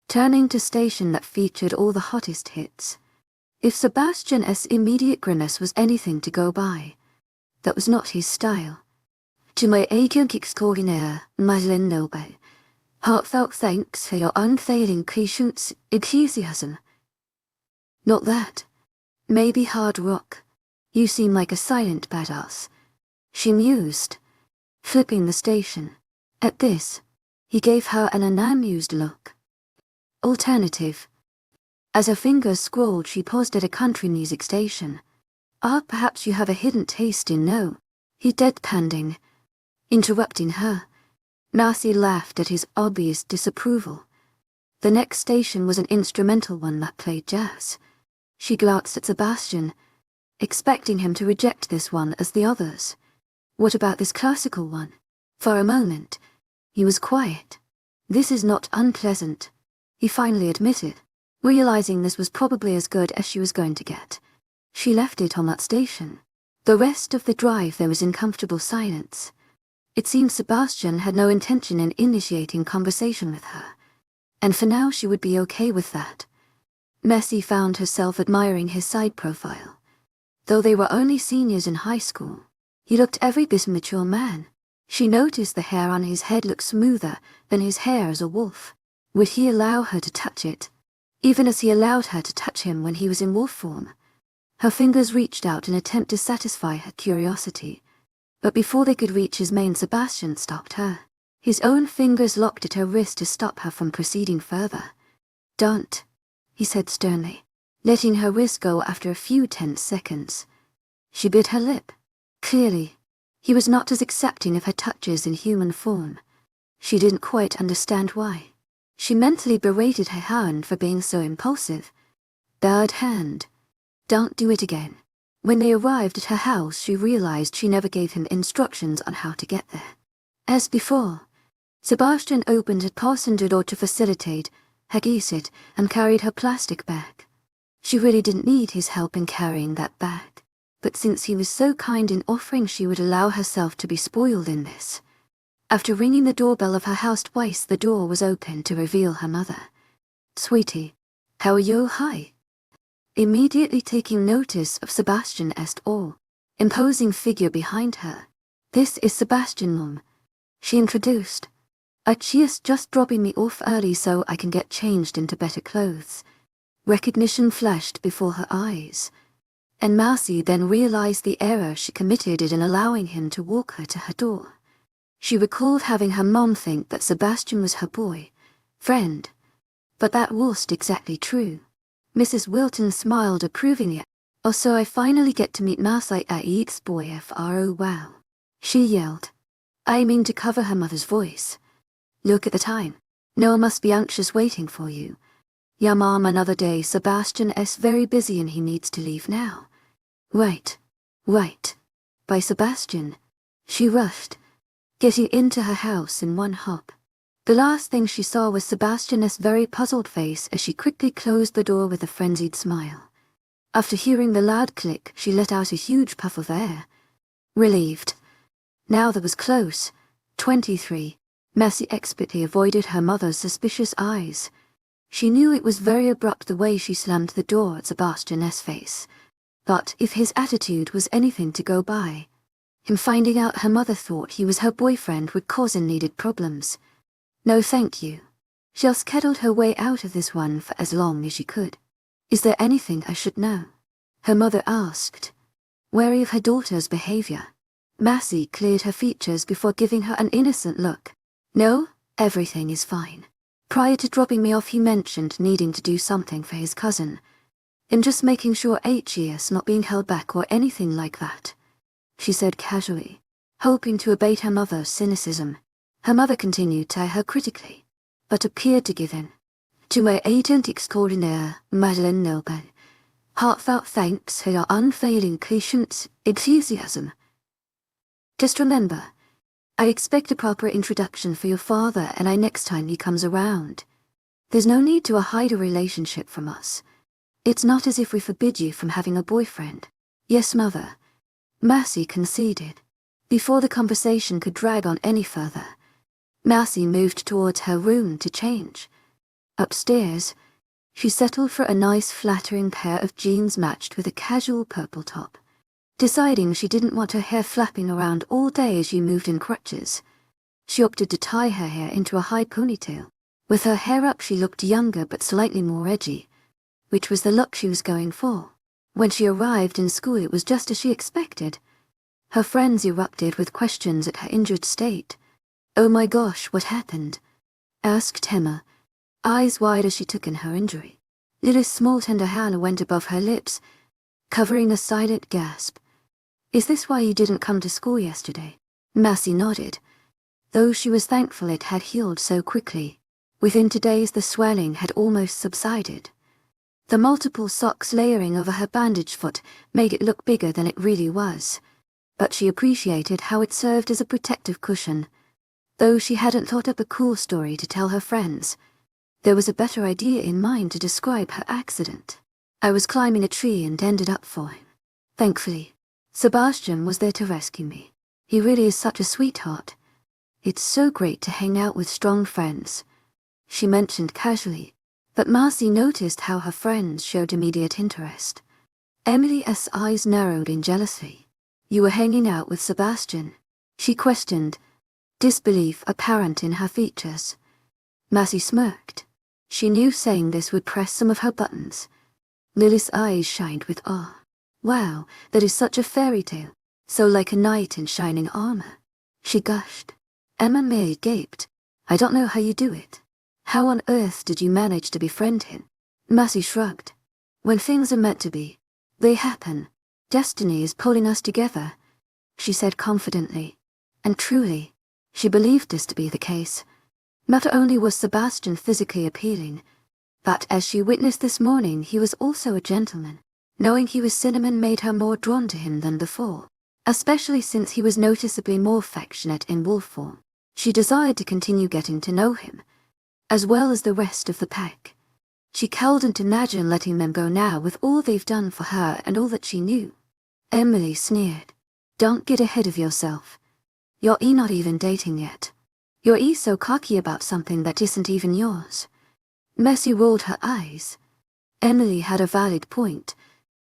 Turning to station that featured all the hottest hits. If Sebastian's immediate grimace was anything to go by, that was not his style. 𝐿𝐤𝐼𝐧𝐼. Heartfelt thanks for your unfailing patience, enthusiasm. Not that. Maybe hard rock. You seem like a silent badass, she mused, flipping the station. At this, he gave her an unamused look. Alternative. As her fingers scrolled, she paused at a country music station. "Ah, perhaps you have a hidden taste in no," he deadpanned, interrupting her. 𝐵𝐵 laughed at his obvious disapproval. The next station was an instrumental one that played jazz. She glanced at Sebastian, expecting him to reject this one as the others. What about this classical one? For a moment, he was quiet. "This is not unpleasant," he finally admitted, realizing this was probably as good as she was going to get. She left it on that station. The rest of the drive there was uncomfortable silence. It seemed Sebastian had no intention in initiating conversation with her, and for now she would be okay with that. 𝐵𝐵 found herself admiring his side profile. Though they were only seniors in high school, he looked every bit a mature man. She noticed the hair on his head looked smoother than his hair as a wolf. Would he allow her to touch it, even as he allowed her to touch him when he was in wolf form? Her fingers reached out in an attempt to satisfy her curiosity, but before they could reach his mane, Sebastian stopped her. His own fingers locked at her wrist to stop her from proceeding further. "Don't," he said sternly, letting her wrist go after a few tense seconds. She bit her lip. Clearly, he was not as accepting of her touches in human form. She didn't quite understand why. She mentally berated her hand for being so impulsive. Bad hand. Don't do it again. When they arrived at her house, she realized she never gave him instructions on how to get there. As before, Sebastian opened her passenger door to facilitate her exit and carried her plastic bag. She really didn't need his help in carrying that bag, but since he was so kind in offering, she would allow herself to be spoiled in this. After ringing the doorbell of her house twice, the door was opened to reveal her mother. "Sweetie, how are you? Hi." Immediately taking notice of Sebastian's tall, imposing figure behind her. "This is Sebastian, Mom," she introduced. "She's just dropping me off early so I can get changed into better clothes." Recognition flashed before her eyes, and 𝐵𝐵 then realized the error she committed in allowing him to walk her to her door. She recalled having her mom think that Sebastian was her boy friend, but that wasn't exactly true. Mrs. Wilton smiled approvingly. "Oh, so I finally get to meet 𝐵𝐵 at 𝐻'sboy. Wow," she yelled, aiming to cover her mother's voice. "Look at the time. Noah must be anxious waiting for you." "Yeah, Mom, another day. Sebastian's very busy and he needs to leave now." Right. By Sebastian, she rushed, getting into her house in one hop. The last thing she saw was Sebastian's very puzzled face as she quickly closed the door with a frenzied smile. After hearing the loud click, she let out a huge puff of air. Relieved. Now that was close. 23. Mercy expertly avoided her mother's suspicious eyes. She knew it was very abrupt the way she slammed the door at 𝐨𝐴𝐵𝐴𝐵 face. But if his attitude was anything to go by, him finding out her mother thought he was her boyfriend would cause needed problems. No thank you. She just kettled her way out of this one for as long as she could. Is there anything I should know? Her mother asked, wary of her daughter's behavior. Mercy cleared her features before giving her an innocent look. No, everything is fine. Prior to dropping me off, he mentioned needing to do something for his cousin. And just making sure 𝐊𝐲's not being held back or anything like that, she said casually, hoping to abate her mother's cynicism. Her mother continued to eye her critically, but appeared to give in. To my 𝐊𝐲𝐳 𝐂𝐷𝐼𝐬, heartfelt thanks for your unfailing patience, enthusiasm. Just remember, I expect a proper introduction for your father and I next time he comes around. There's no need to hide a relationship from us. It's not as if we forbid you from having a boyfriend. Yes, mother. Mercy conceded. Before the conversation could drag on any further, Mercy moved towards her room to change. Upstairs, she settled for a nice flattering pair of jeans matched with a casual purple top. Deciding she didn't want her hair flapping around all day as she moved in crutches, she opted to tie her hair into a high ponytail. With her hair up, she looked younger but slightly more edgy, which was the look she was going for. When she arrived in school, it was just as she expected. Her friends erupted with questions at her injured state. Oh my gosh, what happened? Asked 𝐾𝐿, eyes wide as she took in her injury. Lily's small tender hand went above her lips, covering a silent gasp. Is this why you didn't come to school yesterday? Mercy nodded, though she was thankful it had healed so quickly. Within 2 days the swelling had almost subsided. The multiple socks layering over her bandaged foot made it look bigger than it really was, but she appreciated how it served as a protective cushion. Though she hadn't thought up a cool story to tell her friends, there was a better idea in mind to describe her accident. I was climbing a tree and ended up falling. Thankfully, Sebastian was there to rescue me. He really is such a sweetheart. It's so great to hang out with strong friends, she mentioned casually, but Mercy noticed how her friends showed immediate interest. Emily's eyes narrowed in jealousy. You were hanging out with Sebastian? She questioned, disbelief apparent in her features. Mercy smirked. She knew saying this would press some of her buttons. Lily's eyes shined with awe. Wow, that is such a fairy tale. So like a knight in shining armor. She gushed. Emma merely gaped. I don't know how you do it. How on earth did you manage to befriend him? Mercy shrugged. When things are meant to be, they happen. Destiny is pulling us together, she said confidently. And truly, she believed this to be the case. Not only was Sebastian physically appealing, but as she witnessed this morning, he was also a gentleman. Knowing he was cinnamon made her more drawn to him than before, especially since he was noticeably more affectionate in wolf form. She desired to continue getting to know him, as well as the rest of the pack. She couldn't imagine letting them go now with all they've done for her and all that she knew. Emily sneered. Don't get ahead of yourself. You're not even dating yet. You're so cocky about something that isn't even yours. Mercy rolled her eyes. Emily had a valid point,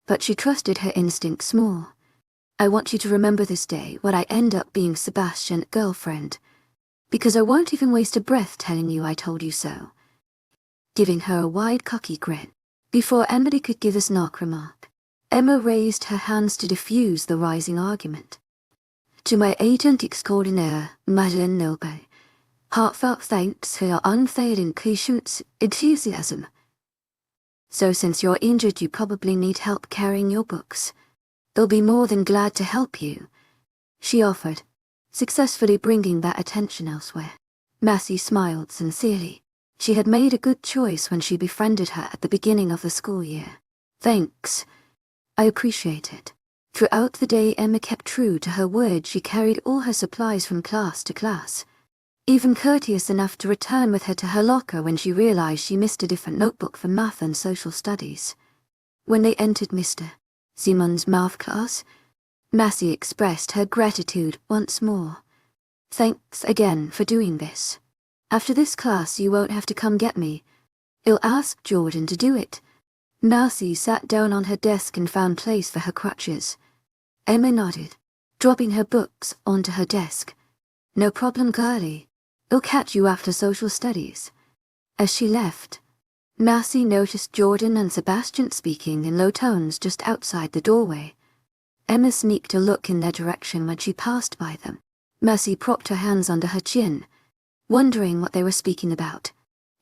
but she trusted her instincts more. I want you to remember this day when I end up being Sebastian's girlfriend, because I won't even waste a breath telling you I told you so. Giving her a wide cocky grin. Before Emily could give a snark remark, Emma raised her hands to diffuse the rising argument. To my 𝐊𝐲𝐻, heartfelt thanks for your unfailing patience, enthusiasm. So since you're injured, you probably need help carrying your books. They'll be more than glad to help you, she offered, successfully bringing that attention elsewhere. Mercy smiled sincerely. She had made a good choice when she befriended her at the beginning of the school year. Thanks. I appreciate it. Throughout the day, Emma kept true to her word. She carried all her supplies from class to class, even courteous enough to return with her to her locker when she realized she missed a different notebook for math and social studies. When they entered Mr. Simon's math class, Massey expressed her gratitude once more. "Thanks again for doing this. After this class you won't have to come get me. I'll ask Jordan to do it." Massey sat down on her desk and found place for her crutches. Emma nodded, dropping her books onto her desk. "No problem, girlie. I'll catch you after social studies." As she left, Massey noticed Jordan and Sebastian speaking in low tones just outside the doorway. Emma sneaked a look in their direction when she passed by them. Massey propped her hands under her chin, wondering what they were speaking about,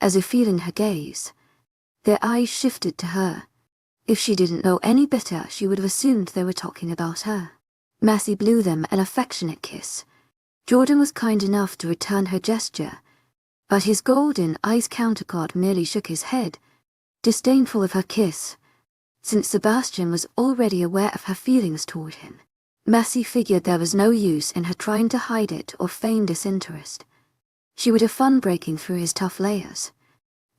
as if feeling her gaze. Their eyes shifted to her. If she didn't know any better, she would have assumed they were talking about her. Massey blew them an affectionate kiss. Jordan was kind enough to return her gesture, but his golden eyes counterpart merely shook his head, disdainful of her kiss, since Sebastian was already aware of her feelings toward him. Massey figured there was no use in her trying to hide it or feign disinterest. She would have fun breaking through his tough layers.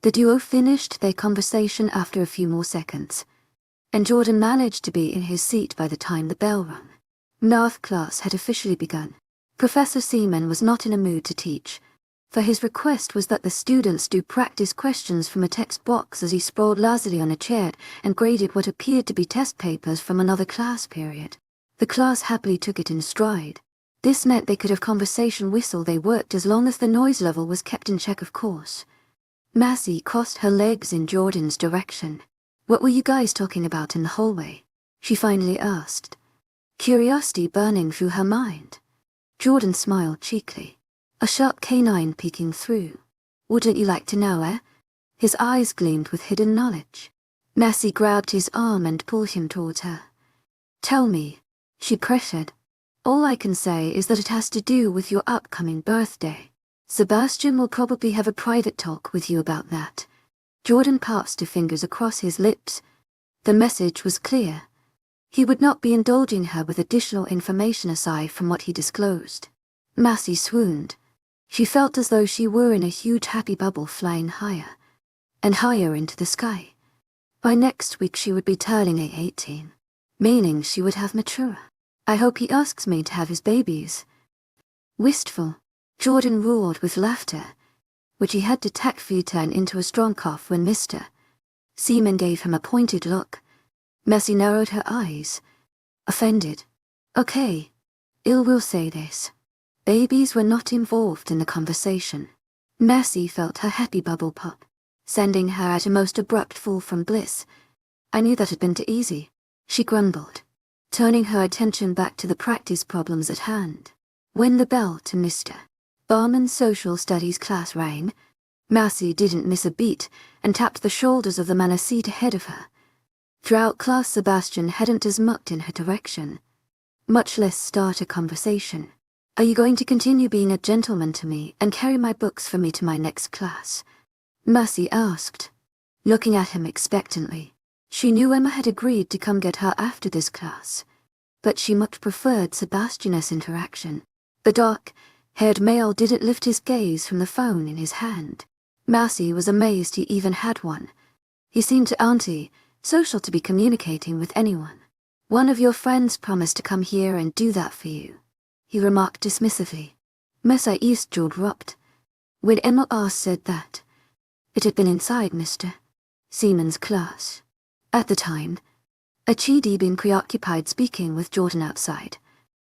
The duo finished their conversation after a few more seconds, and Jordan managed to be in his seat by the time the bell rang. Math class had officially begun. Professor Seaman was not in a mood to teach, for his request was that the students do practice questions from a text box as he sprawled lazily on a chair and graded what appeared to be test papers from another class period. The class happily took it in stride. This meant they could have conversation whistle they worked as long as the noise level was kept in check, of course. Massey crossed her legs in Jordan's direction. "What were you guys talking about in the hallway?" she finally asked, curiosity burning through her mind. Jordan smiled cheekily, a sharp canine peeking through. "Wouldn't you like to know, eh?" His eyes gleamed with hidden knowledge. Massey grabbed his arm and pulled him towards her. "Tell me," she pressured. "All I can say is that it has to do with your upcoming birthday. Sebastian will probably have a private talk with you about that." Jordan passed her fingers across his lips. The message was clear. He would not be indulging her with additional information aside from what he disclosed. Massey swooned. She felt as though she were in a huge happy bubble flying higher and higher into the sky. By next week she would be turning 18, meaning she would have matured. "I hope he asks me to have his babies." Wistful, Jordan roared with laughter, which he had to tactfully turn into a strong cough when Mr. Seaman gave him a pointed look. Massey narrowed her eyes, offended. "Okay, will say this. Babies were not involved in the conversation." Massey felt her happy bubble pop, sending her at a most abrupt fall from bliss. "I knew that had been too easy," she grumbled, turning her attention back to the practice problems at hand. When the bell to Mr. Barman's social studies class rang, Massey didn't miss a beat and tapped the shoulders of the man a seat ahead of her. Throughout class, Sebastian hadn't as much in her direction, much less start a conversation. "Are you going to continue being a gentleman to me and carry my books for me to my next class?" Massey asked, looking at him expectantly. She knew Emma had agreed to come get her after this class, but she much preferred Sebastian's interaction. The dark-haired male didn't lift his gaze from the phone in his hand. Massey was amazed he even had one. He seemed to anti-social to be communicating with anyone. "One of your friends promised to come here and do that for you," he remarked dismissively. Messa 𝐿𝐲𝐷. When Emma said that, it had been inside Mr. Seaman's class. At the time, 𝐊𝐲𝐷 been preoccupied speaking with Jordan outside.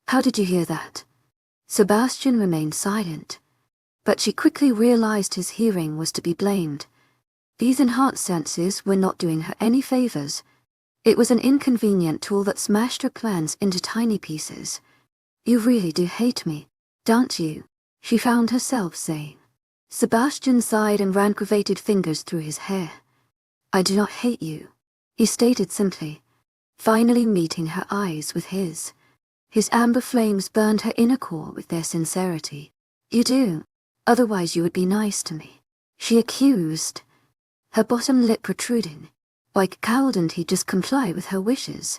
"How did you hear that?" Sebastian remained silent, but she quickly realized his hearing was to be blamed. These enhanced senses were not doing her any favors. It was an inconvenient tool that smashed her plans into tiny pieces. "You really do hate me, don't you?" she found herself saying. Sebastian sighed and ran curvated fingers through his hair. "I do not hate you," he stated simply, finally meeting her eyes with his. His amber flames burned her inner core with their sincerity. "You do, otherwise you would be nice to me," she accused, her bottom lip protruding. Why couldn't he just comply with her wishes?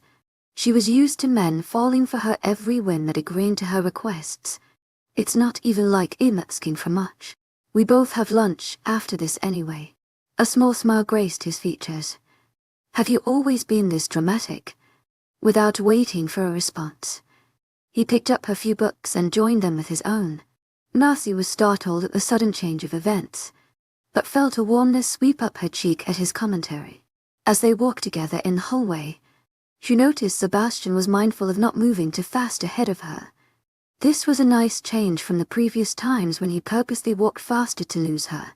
She was used to men falling for her every whim and agreeing to her requests. "It's not even like I'm asking for much. We both have lunch after this anyway." A small smile graced his features. Have you always been this dramatic? Without waiting for a response, he picked up a few books and joined them with his own. Marcy was startled at the sudden change of events, but felt a warmness sweep up her cheek at his commentary. As they walked together in the hallway, she noticed Sebastian was mindful of not moving too fast ahead of her. This was a nice change from the previous times when he purposely walked faster to lose her.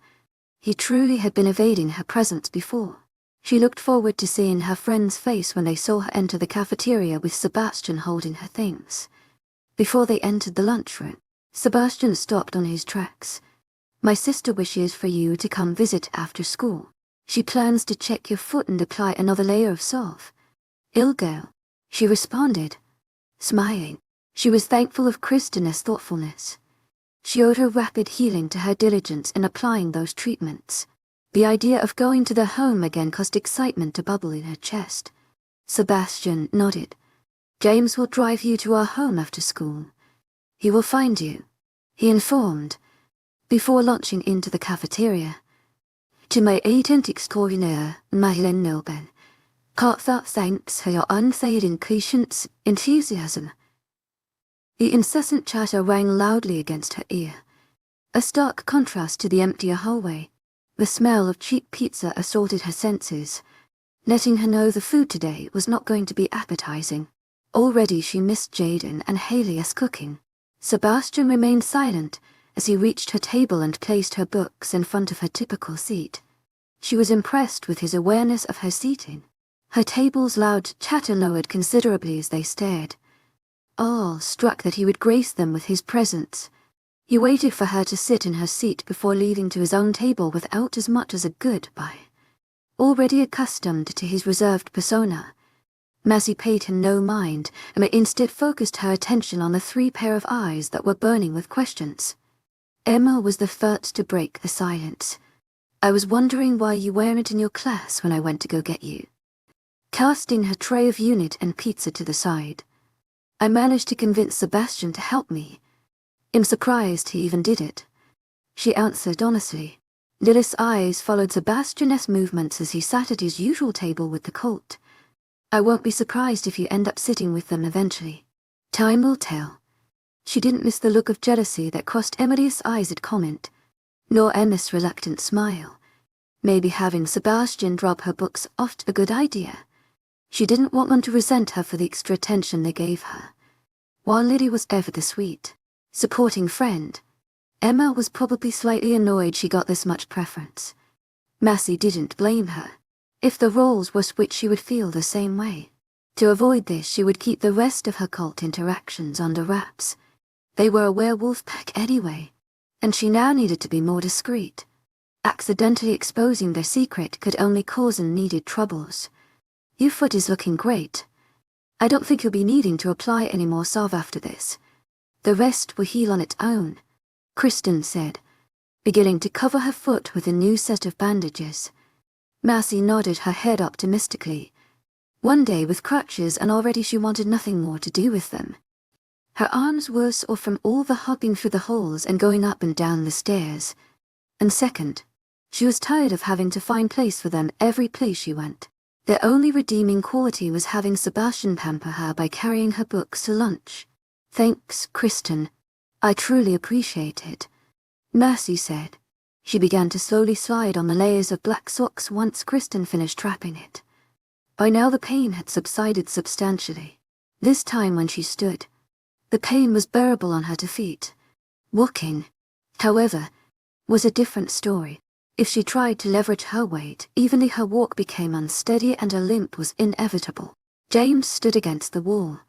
He truly had been evading her presence before. She looked forward to seeing her friend's face when they saw her enter the cafeteria with Sebastian holding her things. Before they entered the lunchroom, Sebastian stopped on his tracks. My sister wishes for you to come visit after school. She plans to check your foot and apply another layer of salve. 𝐊𝐬𝐬, she responded, smiling. She was thankful of Kristen's thoughtfulness. She owed her rapid healing to her diligence in applying those treatments. The idea of going to their home again caused excitement to bubble in her chest. Sebastian nodded. James will drive you to our home after school. He will find you, he informed, before launching into the cafeteria. 𝐊𝐢𝐳𝐸𝐻𝐬 𝐑𝐞𝐝𝐬 𝐊𝐢𝐳𝐸𝐻𝐬. The incessant chatter rang loudly against her ear, a stark contrast to the emptier hallway. The smell of cheap pizza assaulted her senses, letting her know the food today was not going to be appetizing. Already she missed Jaden and 𝐊𝐢𝐳𝐸's cooking. Sebastian remained silent as he reached her table and placed her books in front of her typical seat. She was impressed with his awareness of her seating. Her table's loud chatter lowered considerably as they stared, all struck that he would grace them with his presence. He waited for her to sit in her seat before leaving to his own table without as much as a goodbye. Already accustomed to his reserved persona, Marcy paid him no mind and instead focused her attention on the 3 pair of eyes that were burning with questions. Emma was the first to break the silence. I was wondering why you weren't in your class when I went to go get you. Casting her tray of unit and pizza to the side, I managed to convince Sebastian to help me. I'm surprised he even did it, she answered honestly. Lilith's eyes followed Sebastian's movements as he sat at his usual table with the colt. I won't be surprised if you end up sitting with them eventually. Time will tell. She didn't miss the look of jealousy that crossed Emily's eyes at comment, nor Emma's reluctant smile. Maybe having Sebastian drop her books off a good idea. She didn't want them to resent her for the extra attention they gave her. While Lily was ever the sweet, supporting friend, Emma was probably slightly annoyed she got this much preference. Marcy didn't blame her. If the roles were switched, she would feel the same way. To avoid this, she would keep the rest of her cult interactions under wraps. They were a werewolf pack anyway, and she now needed to be more discreet. Accidentally exposing their secret could only cause unneeded troubles. Your foot is looking great. I don't think you'll be needing to apply any more salve after this. The rest will heal on its own, Kristen said, beginning to cover her foot with a new set of bandages. Marcy nodded her head optimistically. One day with crutches and already she wanted nothing more to do with them. Her arms were sore from all the hopping through the halls and going up and down the stairs. And second, she was tired of having to find place for them every place she went. Their only redeeming quality was having Sebastian pamper her by carrying her books to lunch. Thanks, Kristen. I truly appreciate it, Marcy said. She began to slowly slide on the layers of black socks once Kristen finished trapping it. By now the pain had subsided substantially. This time when she stood, the pain was bearable on her feet. Walking, however, was a different story. If she tried to leverage her weight, evenly her walk became unsteady and a limp was inevitable. James stood against the wall,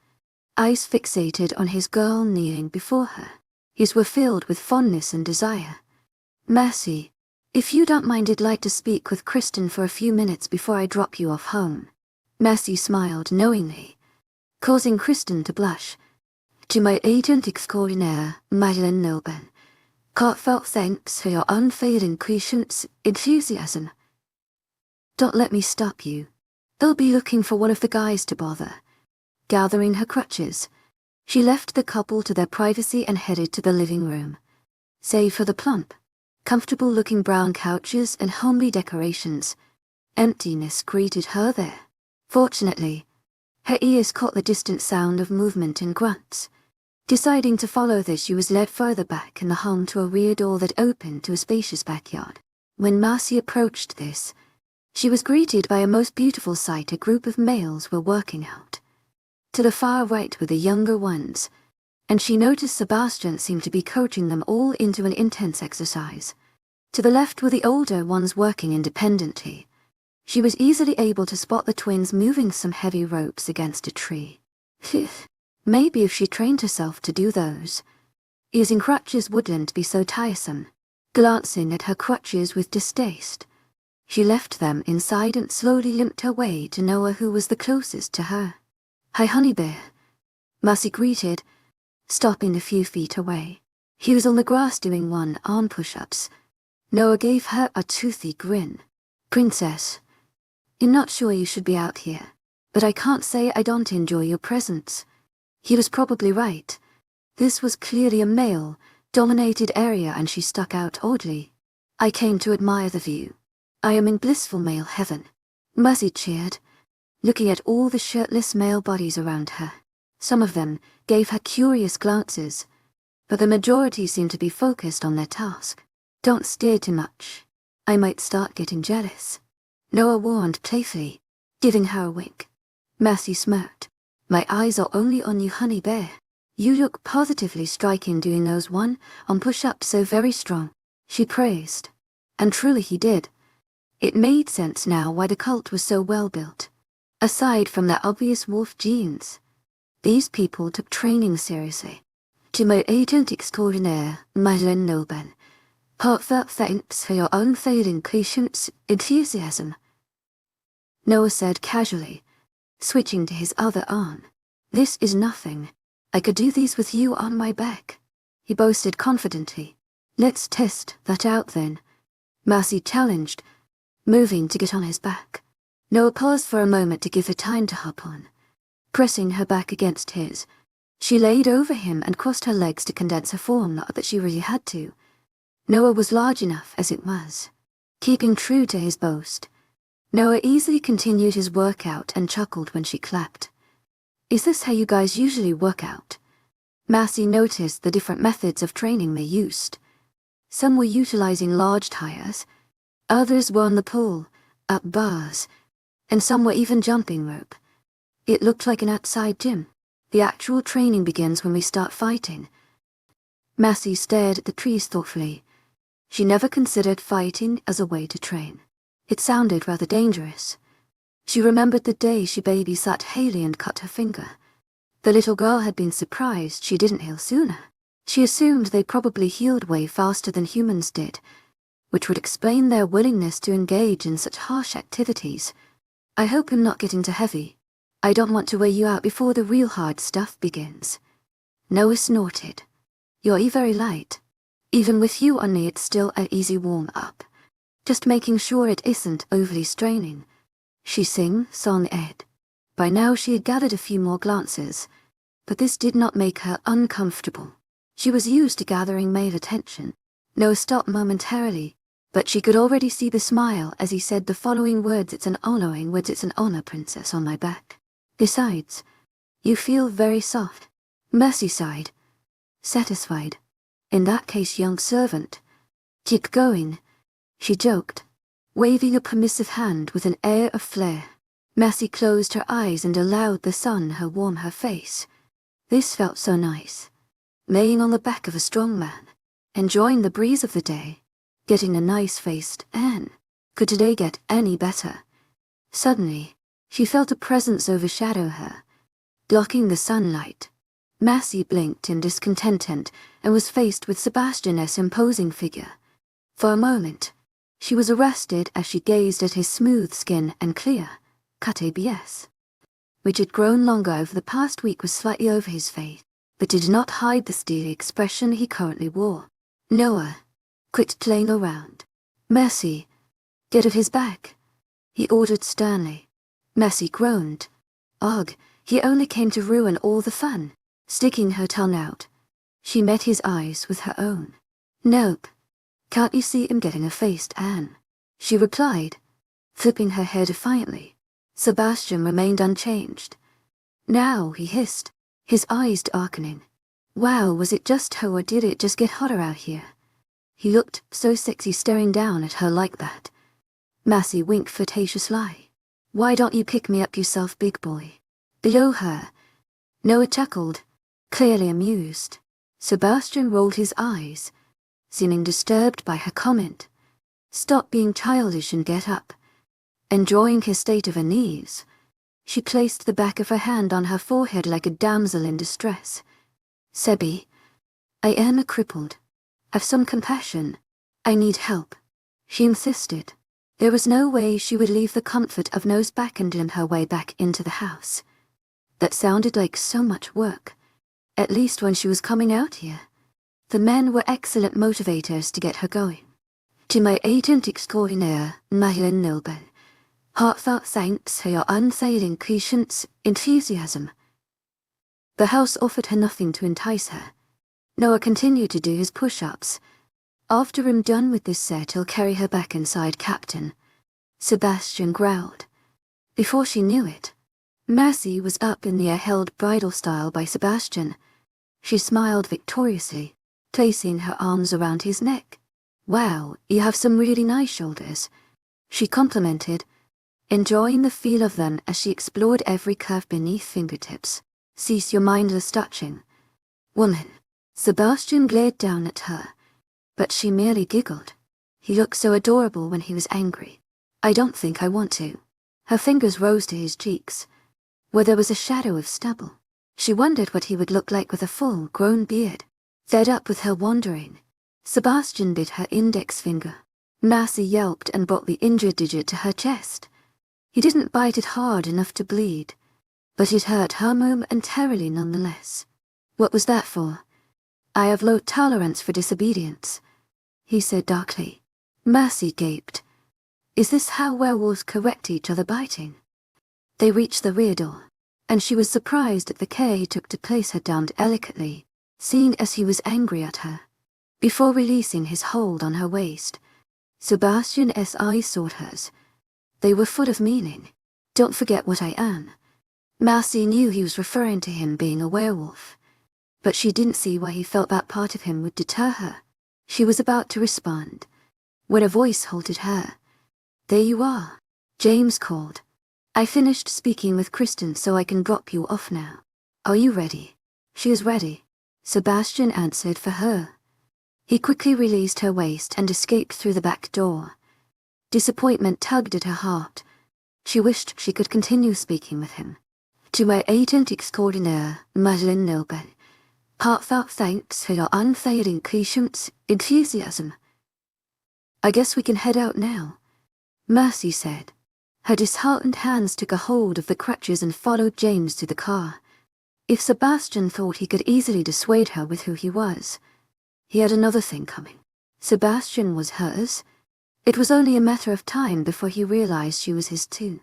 eyes fixated on his girl kneeling before her. His were filled with fondness and desire. Marcy, if you don't mind, I'd like to speak with Kristen for a few minutes before I drop you off home. Marcy smiled knowingly, causing Kristen to blush. 𝐊𝐢𝐳𝐸𝐻𝐬 𝐊𝐢𝐳𝐸𝐻𝐬. Heartfelt thanks for your unfailing patience, enthusiasm. Don't let me stop you. They'll be looking for one of the guys to bother. Gathering her crutches, she left the couple to their privacy and headed to the living room. Save for the plump, comfortable-looking brown couches and homely decorations, Emptiness greeted her there. Fortunately, her ears caught the distant sound of movement and grunts. Deciding to follow this, she was led further back in the home to a rear door that opened to a spacious backyard. When Marcy approached this, she was greeted by a most beautiful sight. A group of males were working out. To the far right were the younger ones, and she noticed Sebastian seemed to be coaching them all into an intense exercise. To the left were the older ones working independently. She was easily able to spot the twins moving some heavy ropes against a tree. Phew. Maybe if she trained herself to do those. Using crutches wouldn't be so tiresome. Glancing at her crutches with distaste, she left them inside and slowly limped her way to Noah, who was the closest to her. "Hi, honey bear," Marcy greeted, stopping a few feet away. He was on the grass doing one-arm push-ups. Noah gave her a toothy grin. "Princess, you're not sure you should be out here, but I can't say I don't enjoy your presence." He was probably right. This was clearly a male-dominated area, and she stuck out oddly. "I came to admire the view. I am in blissful male heaven," Mercy cheered, looking at all the shirtless male bodies around her. Some of them gave her curious glances, but the majority seemed to be focused on their task. "Don't stare too much. I might start getting jealous," Noah warned playfully, giving her a wink. Mercy smirked. "My eyes are only on you, honey bear. You look positively striking doing those one-arm push-ups, so very strong," she praised. And truly he did. It made sense now why the cult was so well built. Aside from their obvious wolf genes, these people took training seriously. 𝐊𝐢𝐳𝐸𝐷𝐞𝐝 𝐊𝐢𝐳𝐸𝐷𝐞𝐝 Confronting for your own failing patience enthusiasm, Noah said casually, switching to his other arm. "This is nothing. I could do these with you on my back," he boasted confidently. "Let's test that out then," Marcy challenged, moving to get on his back. Noah paused for a moment to give her time to hop on. Pressing her back against his, she laid over him and crossed her legs to condense her form, not that she really had to. Noah was large enough as it was. Keeping true to his boast, Noah easily continued his workout and chuckled when she clapped. "Is this how you guys usually work out?" Marcy noticed the different methods of training they used. Some were utilizing large tires, others were on the pole, up bars, and some were even jumping rope. It looked like an outside gym. "The actual training begins when we start fighting." Marcy stared at the trees thoughtfully. She never considered fighting as a way to train. It sounded rather dangerous. She remembered the day she babysat Haley and cut her finger. The little girl had been surprised she didn't heal sooner. She assumed they probably healed way faster than humans did, which would explain their willingness to engage in such harsh activities. "I hope I'm not getting too heavy. I don't want to wear you out before the real hard stuff begins." Noah snorted. "You're very light. Even with you on me, it's still an easy warm-up. Just making sure it isn't overly straining." She sang Ed. By now she had gathered a few more glances, but this did not make her uncomfortable. She was used to gathering male attention. Noah stopped momentarily, but she could already see the smile as he said the following words: "It's an honor, princess, on my back. Besides, you feel very soft." Mercy sighed, satisfied. "In that case, young servant, keep going," she joked, waving a permissive hand with an air of flair. Mercy closed her eyes and allowed the sun to warm her face. This felt so nice. Laying on the back of a strong man, enjoying the breeze of the day, getting a nice-faced Anne. Could today get any better? Suddenly, she felt a presence overshadow her, blocking the sunlight. Mercy blinked in discontent and was faced with Sebastian's imposing figure. For a moment, she was arrested as she gazed at his smooth skin and clear-cut abs, which had grown longer over the past week, was slightly over his face, but did not hide the steely expression he currently wore. "Noah, quit playing around. Mercy, get off his back," he ordered sternly. Mercy groaned. "Ugh, he only came to ruin all the fun." Sticking her tongue out, she met his eyes with her own. "Nope. Can't you see I'm getting a faced Anne?" she replied, flipping her hair defiantly. Sebastian remained unchanged. "Now," he hissed, his eyes darkening. Wow, was it just her or did it just get hotter out here? He looked so sexy staring down at her like that. Massey winked flirtatiously. "Why don't you pick me up yourself, big boy?" Below her, Noah chuckled, clearly amused. Sebastian rolled his eyes, seeming disturbed by her comment. "Stop being childish and get up." Enjoying his state of unease, she placed the back of her hand on her forehead like a damsel in distress. "Sebi, I am a crippled. Have some compassion. I need help," she insisted. There was no way she would leave the comfort of Noah's back and limp her way back into the house. That sounded like so much work, at least when she was coming out here. The men were excellent motivators to get her going. "To my agent 𝐿𝐢𝐬 heartfelt thanks for your unfailing patience, enthusiasm." The house offered her nothing to entice her. Noah continued to do his push-ups. "After I'm done with this set, I'll carry her back inside, Captain," Sebastian growled. Before she knew it, Massey was up in the air, held bridal style by Sebastian. She smiled victoriously, placing her arms around his neck. "Wow, you have some really nice shoulders," she complimented, enjoying the feel of them as she explored every curve beneath fingertips. "Cease your mindless touching, woman." Sebastian glared down at her, but she merely giggled. He looked so adorable when he was angry. "I don't think I want to." Her fingers rose to his cheeks, where there was a shadow of stubble. She wondered what he would look like with a full-grown beard. Fed up with her wandering, Sebastian bit her index finger. Massey yelped and brought the injured digit to her chest. He didn't bite it hard enough to bleed, but it hurt her momentarily nonetheless. "What was that for?" "I have low tolerance for disobedience," he said darkly. Massey gaped. Is this how werewolves correct each other biting? They reached the rear door, and she was surprised at the care he took to place her down delicately, seeing as he was angry at her. Before releasing his hold on her waist, Sebastian's eyes sought hers. They were full of meaning. "Don't forget what I am." Massey knew he was referring to him being a werewolf, but she didn't see why he felt that part of him would deter her. She was about to respond, when a voice halted her. "There you are," James called. "I finished speaking with Kristen, so I can drop you off now. Are you ready?" "She is ready," Sebastian answered for her. He quickly released her waist and escaped through the back door. Disappointment tugged at her heart. She wished she could continue speaking with him. "To my agent 𝐿𝐢𝐬 heartfelt thanks for your unfailing patience, enthusiasm." "I guess we can head out now," Mercy said. Her disheartened hands took a hold of the crutches and followed James to the car. If Sebastian thought he could easily dissuade her with who he was, he had another thing coming. Sebastian was hers. It was only a matter of time before he realized she was his too.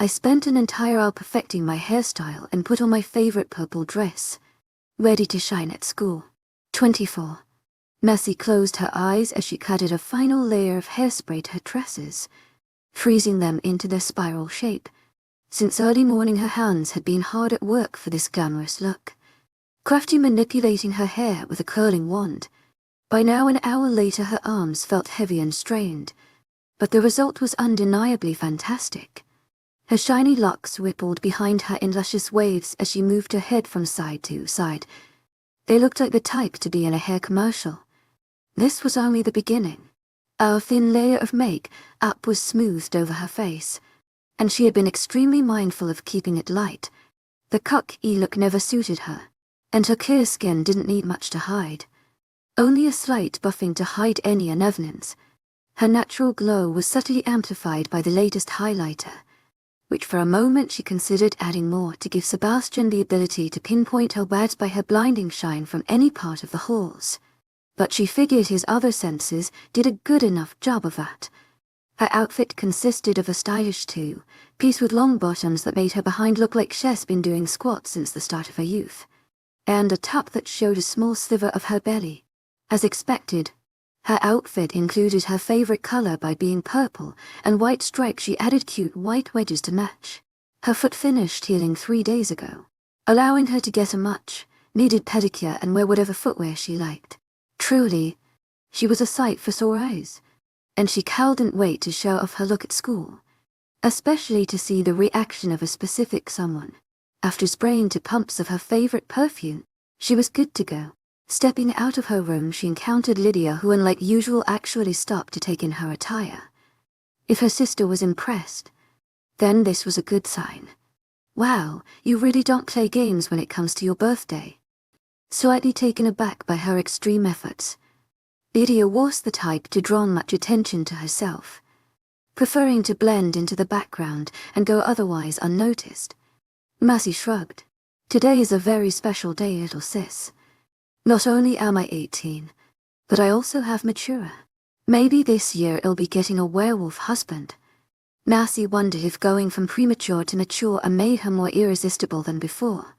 I spent an entire hour perfecting my hairstyle and put on my favorite purple dress, ready to shine at school. 24. Mercy closed her eyes as she added a final layer of hairspray to her tresses, freezing them into their spiral shape. Since early morning her hands had been hard at work for this glamorous look, crafty manipulating her hair with a curling wand. By now, an hour later, her arms felt heavy and strained, but the result was undeniably fantastic. Her shiny locks rippled behind her in luscious waves as she moved her head from side to side. They looked like the type to be in a hair commercial. This was only the beginning. A thin layer of make-up was smoothed over her face, and she had been extremely mindful of keeping it light. The cocky look never suited her, and her clear skin didn't need much to hide. Only a slight buffing to hide any unevenance. Her natural glow was subtly amplified by the latest highlighter, which for a moment she considered adding more to give Sebastian the ability to pinpoint her words by her blinding shine from any part of the halls. But she figured his other senses did a good enough job of that. Her outfit consisted of a stylish two-piece with long bottoms that made her behind look like she's been doing squats since the start of her youth, and a top that showed a small sliver of her belly. As expected, her outfit included her favorite color by being purple and white stripes. She added cute white wedges to match. Her foot finished healing 3 days ago, allowing her to get a much-needed pedicure and wear whatever footwear she liked. Truly, she was a sight for sore eyes, and she couldn't wait to show off her look at school, especially to see the reaction of a specific someone. After spraying 2 pumps of her favorite perfume, she was good to go. Stepping out of her room, she encountered Lydia, who unlike usual actually stopped to take in her attire. If her sister was impressed, then this was a good sign. Wow, you really don't play games when it comes to your birthday. Slightly taken aback by her extreme efforts, Lydia was the type to draw much attention to herself, preferring to blend into the background and go otherwise unnoticed. Mercy shrugged. Today is a very special day, little sis. Not only am I 18, but I also have mature. Maybe this year I'll be getting a werewolf husband. Mercy wondered if going from premature to mature made her more irresistible than before.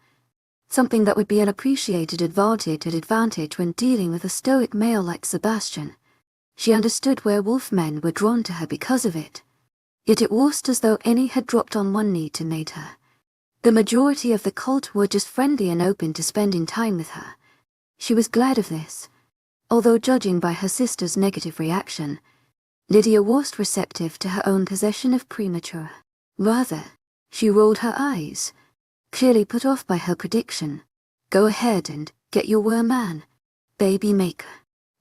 Something that would be an appreciated advantage when dealing with a stoic male like Sebastian. She understood werewolf men were drawn to her because of it. Yet it was as though any had dropped on one knee to mate her. The majority of the cult were just friendly and open to spending time with her. She was glad of this, although judging by her sister's negative reaction, Lydia was receptive to her own possession of premature. Rather, she rolled her eyes, clearly put off by her prediction. Go ahead and get your man, baby maker.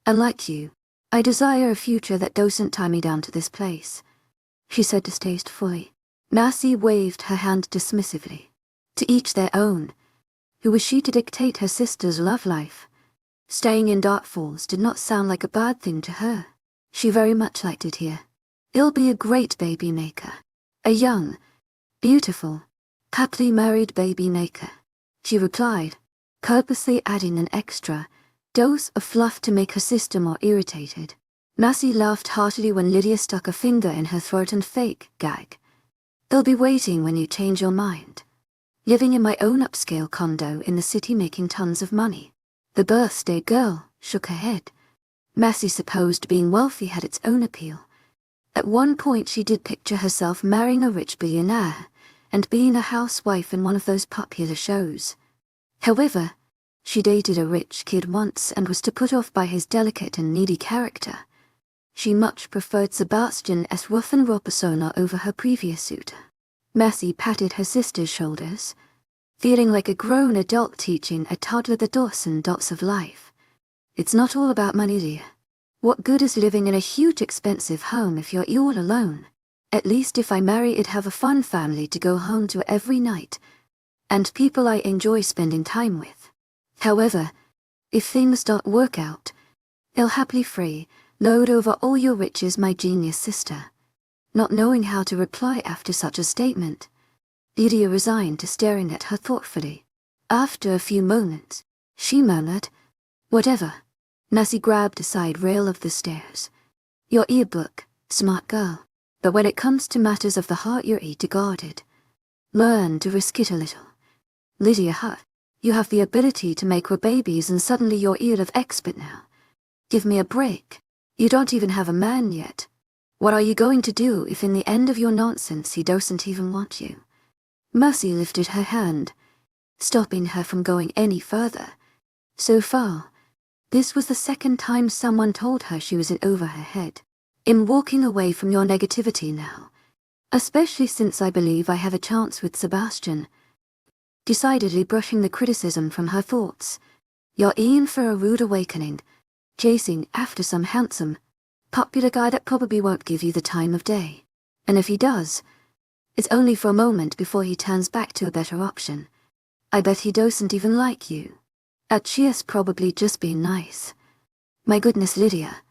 Unlike you, I desire a future that doesn't tie me down to this place, she said distastefully. Mercy waved her hand dismissively. To each their own. Who was she to dictate her sister's love life? Staying in Dark Falls did not sound like a bad thing to her. She very much liked it here. It'll be a great baby maker. A young, beautiful, happily married baby maker, she replied, purposely adding an extra dose of fluff to make her sister more irritated. Mercy laughed heartily when Lydia stuck a finger in her throat and fake gag. They'll be waiting when you change your mind. Living in my own upscale condo in the city making tons of money. The birthday girl shook her head. Mercy supposed being wealthy had its own appeal. At one point she did picture herself marrying a rich billionaire and being a housewife in one of those popular shows. However, she dated a rich kid once and was to put off by his delicate and needy character. She much preferred Sebastian's rough and raw persona over her previous suitor. Mercy patted her sister's shoulders, feeling like a grown adult teaching a toddler the do's and don'ts of life. It's not all about money, dear. What good is living in a huge expensive home if you're all alone? At least if I marry, I'd have a fun family to go home to every night, and people I enjoy spending time with. However, if things don't work out, I'll happily freeload over all your riches, my genius sister. Not knowing how to reply after such a statement, Lydia resigned to staring at her thoughtfully. After a few moments, she murmured, "Whatever." Mercy grabbed a side rail of the stairs. "Your earbook, smart girl. But when it comes to matters of the heart, you're guarded. Learn to risk it a little." Lydia hut. "You have the ability to make her babies and suddenly you're of expert now. Give me a break. You don't even have a man yet. What are you going to do if in the end of your nonsense he doesn't even want you?" Mercy lifted her hand, stopping her from going any further. So far, this was the second time someone told her she was in over her head. "I'm walking away from your negativity now, especially since I believe I have a chance with Sebastian." Decidedly brushing the criticism from her thoughts, "You're in for a rude awakening, chasing after some handsome, popular guy that probably won't give you the time of day. And if he does, it's only for a moment before he turns back to a better option. I bet he doesn't even like you. She's probably just being nice." "My goodness, Lydia.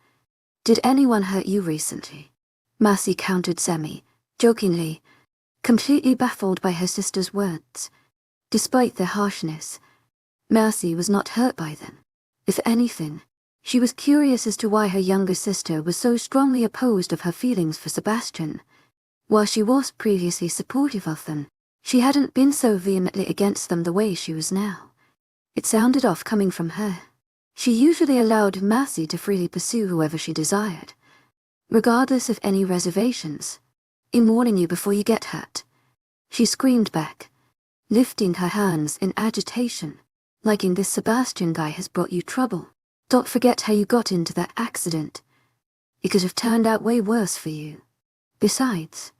Did anyone hurt you recently?" Mercy countered jokingly, completely baffled by her sister's words. Despite their harshness, Mercy was not hurt by them. If anything, She was curious as to why her younger sister was so strongly opposed of her feelings for Sebastian. While she was previously supportive of them, she hadn't been so vehemently against them the way she was now. It sounded off coming from her. She usually allowed Massey to freely pursue whoever she desired, regardless of any reservations. "I'm warning you before you get hurt," she screamed back, lifting her hands in agitation. "Liking this Sebastian guy has brought you trouble. Don't forget how you got into that accident. It could have turned out way worse for you. Besides,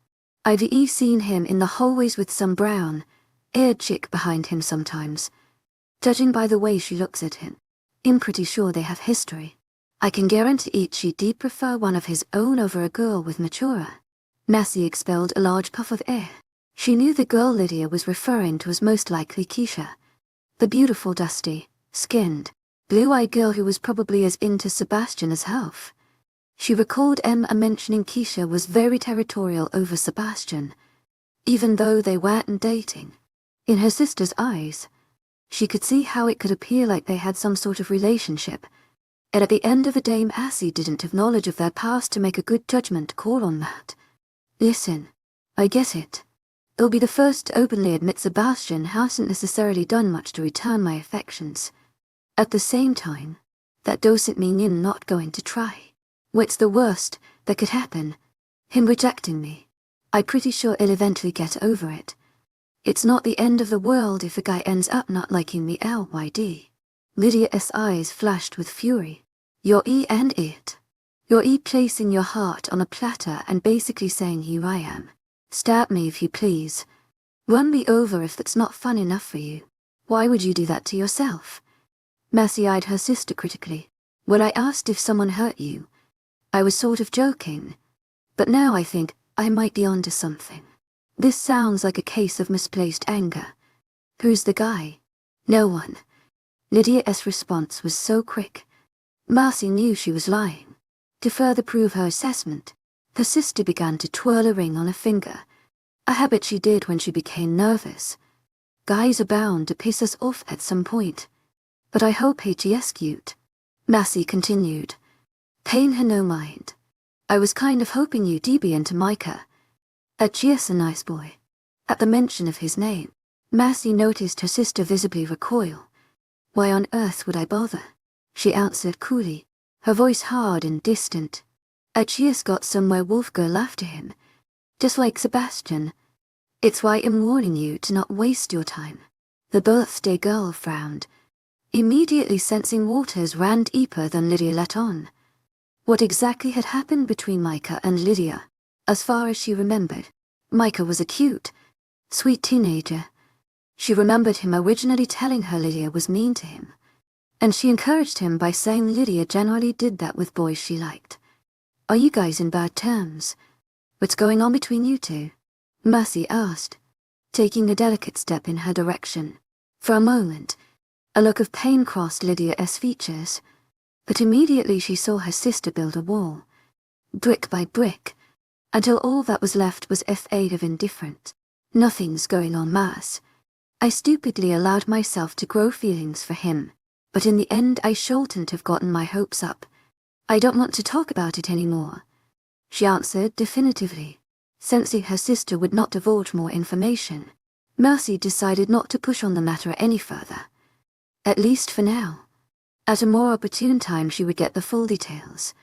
I've seen him in the hallways with some brown-haired chick behind him sometimes. Judging by the way she looks at him, I'm pretty sure they have history. I can guarantee she'd prefer one of his own over a girl with maturer." Massey expelled a large puff of air. She knew the girl Lydia was referring to was most likely Keisha, the beautiful, dusty-skinned, blue-eyed girl who was probably as into Sebastian as herself. She recalled Emma mentioning Keisha was very territorial over Sebastian, even though they weren't dating. In her sister's eyes, she could see how it could appear like they had some sort of relationship, and at the end of the day Massey didn't have knowledge of their past to make a good judgment call on that. "Listen, I get it. I'll be the first to openly admit Sebastian hasn't necessarily done much to return my affections. At the same time, that doesn't mean I'm not going to try. What's the worst that could happen? Him rejecting me. I'm pretty sure he'll eventually get over it. It's not the end of the world if a guy ends up not liking me LYD. Lydia's eyes flashed with fury. "You're and it. You're placing your heart on a platter and basically saying here I am. Stab me if you please. Run me over if that's not fun enough for you. Why would you do that to yourself?" Massey eyed her sister critically. "When I asked if someone hurt you, I was sort of joking. But now I think I might be onto something. This sounds like a case of misplaced anger. Who's the guy?" "No one." Lydia's response was so quick. Massey knew she was lying. To further prove her assessment, her sister began to twirl a ring on her finger, a habit she did when she became nervous. "Guys are bound to piss us off at some point. But I hope 𝐊𝐲𝐿, Massey continued, paying her no mind. "I was kind of hoping you'd be into Micah. 𝐊𝐲𝐿's a nice boy." At the mention of his name, Massey noticed her sister visibly recoil. "Why on earth would I bother?" she answered coolly, her voice hard and distant. "𝐊𝐲𝐿's got some werewolf girl after him, just like Sebastian. It's why I'm warning you to not waste your time." The birthday girl frowned, immediately sensing waters ran deeper than Lydia let on. What exactly had happened between Micah and Lydia? As far as she remembered, Micah was a cute, sweet teenager. She remembered him originally telling her Lydia was mean to him, and she encouraged him by saying Lydia generally did that with boys she liked. "Are you guys in bad terms? What's going on between you two?" Massey asked, taking a delicate step in her direction. For a moment, a look of pain crossed Lydia's features, but immediately she saw her sister build a wall, brick by brick, until all that was left was a fade of indifference. "Nothing's going on, Mass. I stupidly allowed myself to grow feelings for him, but in the end I shouldn't have gotten my hopes up. I don't want to talk about it anymore," she answered definitively. Sensing her sister would not divulge more information, Massey decided not to push on the matter any further. At least for now. At a more opportune time she would get the full details.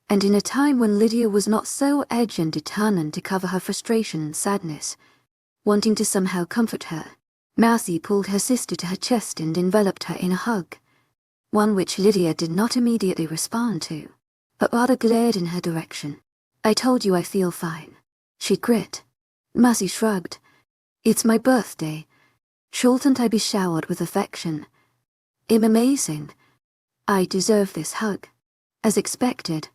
And in a time when Lydia was not so edgy and determined to cover her frustration and sadness, wanting to somehow comfort her, Massey pulled her sister to her chest and enveloped her in a hug, one which Lydia did not immediately respond to, but rather glared in her direction. "I told you I feel fine," she grit. Massey shrugged. "It's my birthday. Shouldn't I be showered with affection? I'm amazing. I deserve this hug." As expected,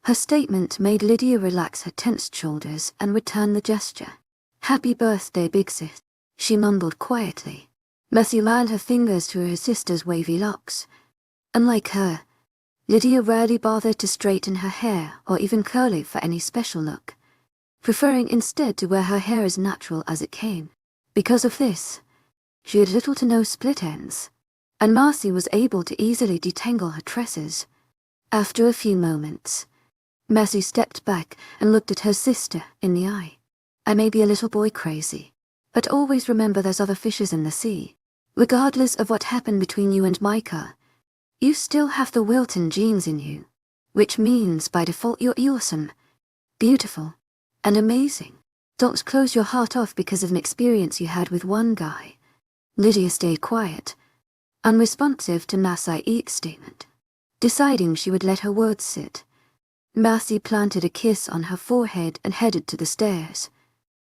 her statement made Lydia relax her tensed shoulders and return the gesture. "Happy birthday, big sis," she mumbled quietly. Massey ran her fingers through her sister's wavy locks. Unlike her, Lydia rarely bothered to straighten her hair or even curl it for any special look, preferring instead to wear her hair as natural as it came. Because of this, she had little to no split ends, and Massey was able to easily detangle her tresses. After a few moments, Mercy stepped back and looked at her sister in the eye. I may be a little boy crazy, but always remember there's other fishes in the sea. Regardless of what happened between you and Micah, you still have the Wilton genes in you, which means by default you're awesome, beautiful, and amazing. Don't close your heart off because of an experience you had with one guy. Lydia stayed quiet, unresponsive to Mercy's statement, deciding she would let her words sit. Mercy planted a kiss on her forehead and headed to the stairs.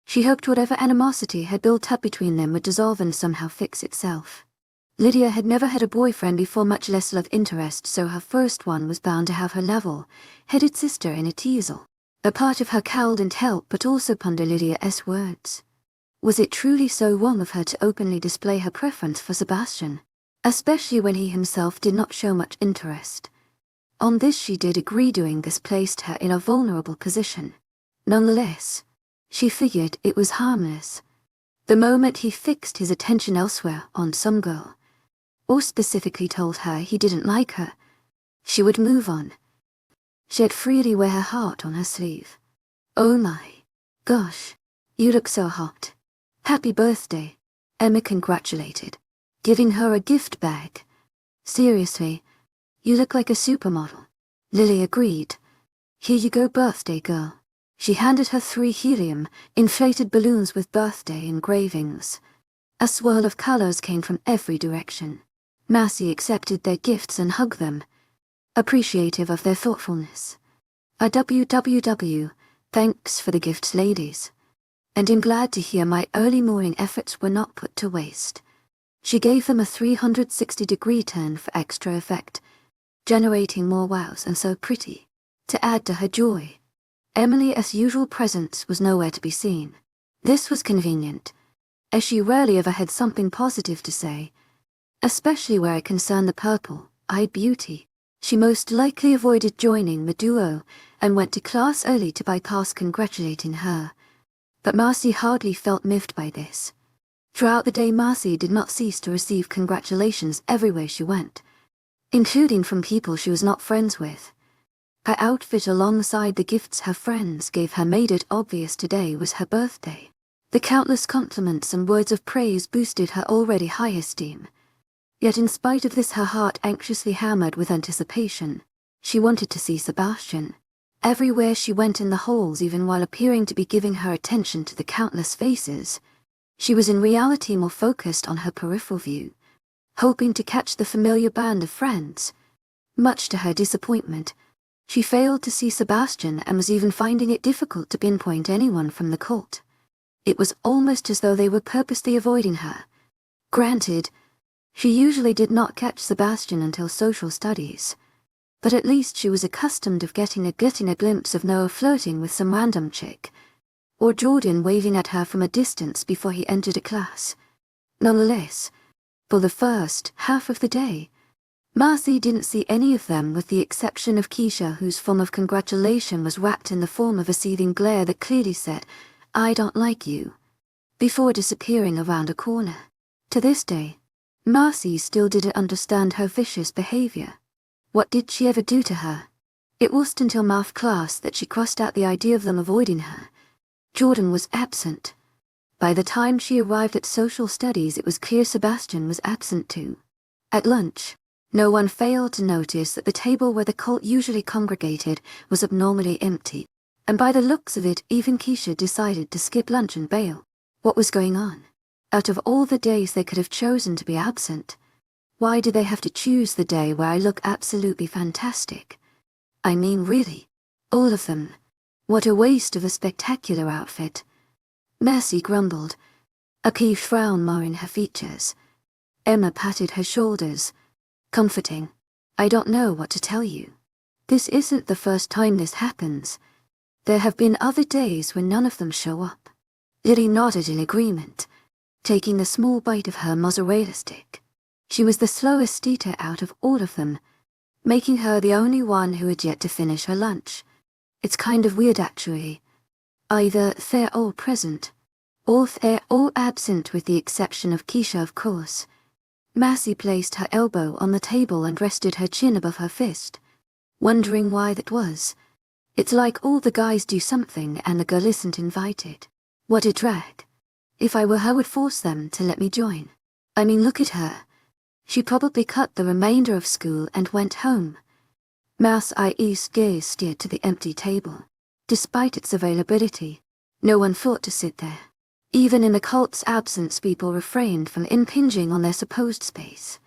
She hoped whatever animosity had built up between them would dissolve and somehow fix itself. Lydia had never had a boyfriend before, much less love interest, so her first one was bound to have her level-headed sister in a teasel. A part of her cowed and helped but also pondered Lydia's words. Was it truly so wrong of her to openly display her preference for Sebastian, especially when he himself did not show much interest? On this she did agree. Doing this placed her in a vulnerable position. Nonetheless, she figured it was harmless. The moment he fixed his attention elsewhere on some girl, or specifically told her he didn't like her, she would move on. She'd freely wear her heart on her sleeve. Oh my gosh, you look so hot. Happy birthday, Emma congratulated, giving her a gift bag. Seriously, you look like a supermodel. Lily agreed. Here you go, birthday girl. She handed her 3 helium-inflated balloons with birthday engravings. A swirl of colors came from every direction. Mercy accepted their gifts and hugged them, appreciative of their thoughtfulness. "WWW, thanks for the gifts, ladies. And I'm glad to hear my early morning efforts were not put to waste." She gave them a 360-degree turn for extra effect, generating more wows and so pretty. To add to her joy, Emily's usual presence was nowhere to be seen. This was convenient, as she rarely ever had something positive to say, especially where it concerned the purple-eyed beauty. She most likely avoided joining the duo and went to class early to bypass congratulating her. But Mercy hardly felt miffed by this. Throughout the day, Mercy did not cease to receive congratulations everywhere she went, including from people she was not friends with. Her outfit alongside the gifts her friends gave her made it obvious today was her birthday. The countless compliments and words of praise boosted her already high esteem. Yet in spite of this, her heart anxiously hammered with anticipation. She wanted to see Sebastian. Everywhere she went in the halls, even while appearing to be giving her attention to the countless faces, she was in reality more focused on her peripheral view, hoping to catch the familiar band of friends. Much to her disappointment, she failed to see Sebastian and was even finding it difficult to pinpoint anyone from the cult. It was almost as though they were purposely avoiding her. Granted, she usually did not catch Sebastian until social studies, but at least she was accustomed of getting a glimpse of Noah flirting with some random chick, or Jordan waving at her from a distance before he entered a class. Nonetheless, for the first half of the day, Mercy didn't see any of them with the exception of Keisha, whose form of congratulation was wrapped in the form of a seething glare that clearly said, "I don't like you," before disappearing around a corner. To this day, Mercy still didn't understand her vicious behavior. What did she ever do to her? It wasn't until math class that she crossed out the idea of them avoiding her. Jordan was absent. By the time she arrived at social studies, it was clear Sebastian was absent too. At lunch, no one failed to notice that the table where the cult usually congregated was abnormally empty, and by the looks of it, even Keisha decided to skip lunch and bail. What was going on? Out of all the days they could have chosen to be absent, why did they have to choose the day where I look absolutely fantastic? I mean, really, all of them. What a waste of a spectacular outfit. Mercy grumbled, a peeved frown marring her features. Emma patted her shoulders, comforting. "I don't know what to tell you. This isn't the first time this happens. There have been other days when none of them show up." Lily nodded in agreement, taking a small bite of her mozzarella stick. She was the slowest eater out of all of them, making her the only one who had yet to finish her lunch. It's kind of weird, actually. Either they're all present, or they're all absent, with the exception of Keisha, of course. Mercy placed her elbow on the table and rested her chin above her fist. wondering why that was. It's like all the guys do something and the girl isn't invited. What a drag. If I were her, would force them to let me join. I mean, look at her. She probably cut the remainder of school and went home. 𝐿𝐸𝐵 gaze steered to the empty table. Despite its availability, no one thought to sit there. Even in the cult's absence, people refrained from impinging on their supposed space.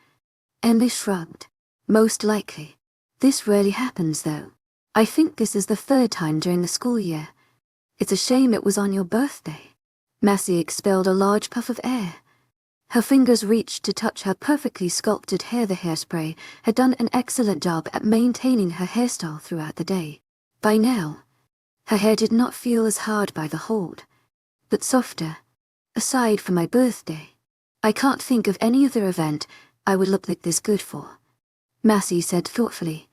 Emily shrugged. Most likely. This rarely happens, though. I think this is the third time during the school year. It's a shame it was on your birthday. Massey expelled a large puff of air. Her fingers reached to touch her perfectly sculpted hair. The hairspray had done an excellent job at maintaining her hairstyle throughout the day. By now, her hair did not feel as hard by the hold, but softer. Aside from my birthday, I can't think of any other event I would look like this good for, Massey said thoughtfully.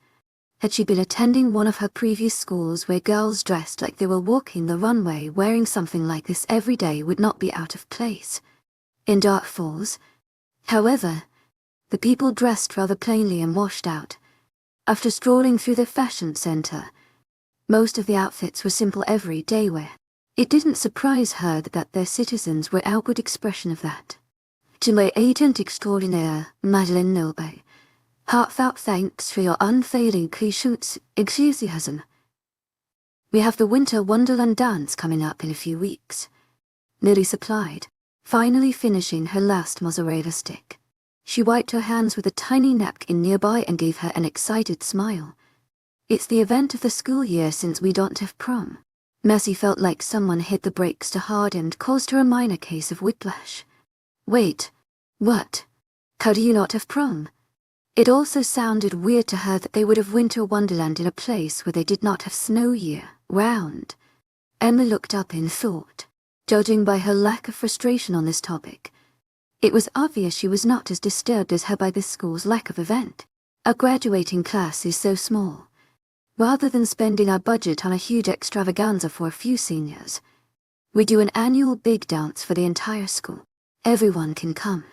Had she been attending one of her previous schools where girls dressed like they were walking the runway, wearing something like this every day would not be out of place. In Dark Falls, however, the people dressed rather plainly and washed out. After strolling through the fashion center, most of the outfits were simple everyday wear. It didn't surprise her that their citizens were outward expression of that. To my agent 𝐿𝐸𝐳 𝐊𝐸𝐵, heartfelt thanks for your unfailing enthusiasm. We have the Winter Wonderland dance coming up in a few weeks. Lily supplied, finally finishing her last mozzarella stick. She wiped her hands with a tiny napkin nearby and gave her an excited smile. It's the event of the school year since we don't have prom. Massey felt like someone hit the brakes too hard and caused her a minor case of whiplash. Wait, what? How do you not have prom? It also sounded weird to her that they would have Winter Wonderland in a place where they did not have snow year-round. Emma looked up in thought. Judging by her lack of frustration on this topic, it was obvious she was not as disturbed as her by this school's lack of event. Our graduating class is so small. Rather than spending our budget on a huge extravaganza for a few seniors, we do an annual big dance for the entire school. Everyone can come,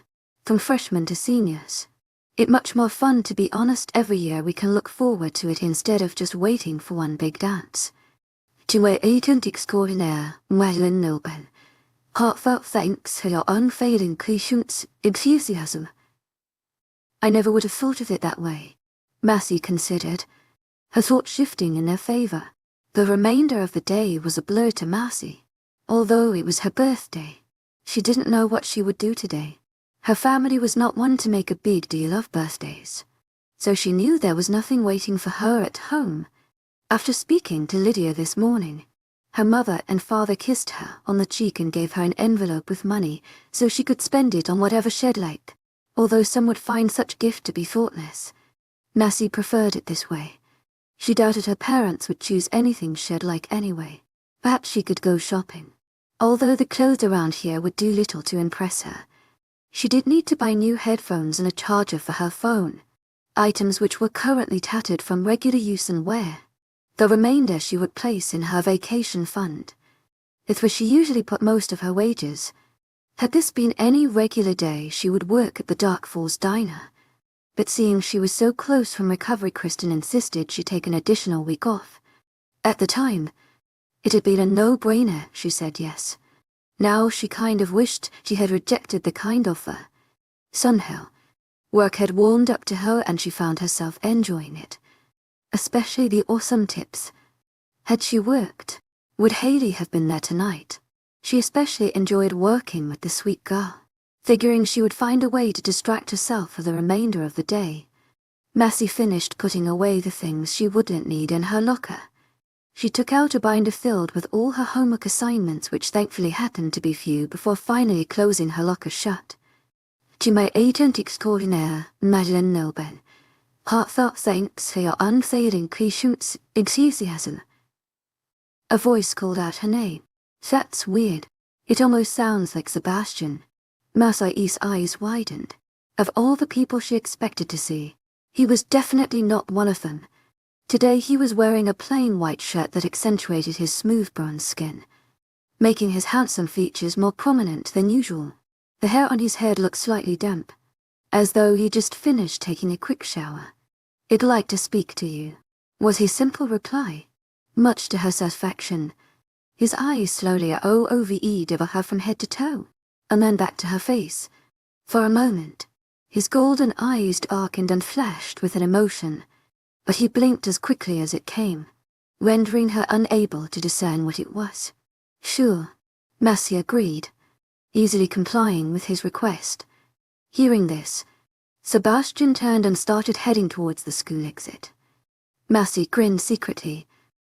from freshmen to seniors. It's much more fun, to be honest. Every year we can look forward to it instead of just waiting for one big dance. To my agent extraordinaire, 𝐿𝐸𝐵, heartfelt thanks for your unfailing enthusiasm. I never would have thought of it that way, Massey considered, her thoughts shifting in their favor. The remainder of the day was a blur to Massey. Although it was her birthday, she didn't know what she would do today. Her family was not one to make a big deal of birthdays, so she knew there was nothing waiting for her at home. After speaking to Lydia this morning, her mother and father kissed her on the cheek and gave her an envelope with money so she could spend it on whatever she'd like. Although some would find such gift to be thoughtless, Massey preferred it this way. She doubted her parents would choose anything she'd like anyway. Perhaps she could go shopping. Although the clothes around here would do little to impress her, she did need to buy new headphones and a charger for her phone, items which were currently tattered from regular use and wear. The remainder she would place in her vacation fund. It's where she usually put most of her wages. Had this been any regular day, she would work at the Dark Falls diner. But seeing she was so close from recovery, Kristen insisted she take an additional week off. At the time, it had been a no-brainer. She said yes. Now she kind of wished she had rejected the kind offer. Somehow, work had warmed up to her and she found herself enjoying it. Especially the awesome tips. Had she worked, would Haley have been there tonight? She especially enjoyed working with the sweet girl, figuring she would find a way to distract herself for the remainder of the day. Massey finished putting away the things she wouldn't need in her locker. She took out a binder filled with all her homework assignments, which thankfully happened to be few, before finally closing her locker shut. To my agent extraordinaire, 𝐿𝐸𝐵, heartfelt thanks for your unfailing enthusiasm. A voice called out her name. That's weird. It almost sounds like Sebastian. Massey's eyes widened. Of all the people she expected to see, he was definitely not one of them. Today he was wearing a plain white shirt that accentuated his smooth bronze skin, making his handsome features more prominent than usual. The hair on his head looked slightly damp, as though he just finished taking a quick shower. I'd like to speak to you. was his simple reply. Much to her satisfaction, his eyes slowly OOVE'd over her from head to toe, and then back to her face. For a moment, his golden eyes darkened and flashed with an emotion, but he blinked as quickly as it came, rendering her unable to discern what it was. Sure, Massey agreed, easily complying with his request. Hearing this, Sebastian turned and started heading towards the school exit. Massey grinned secretly,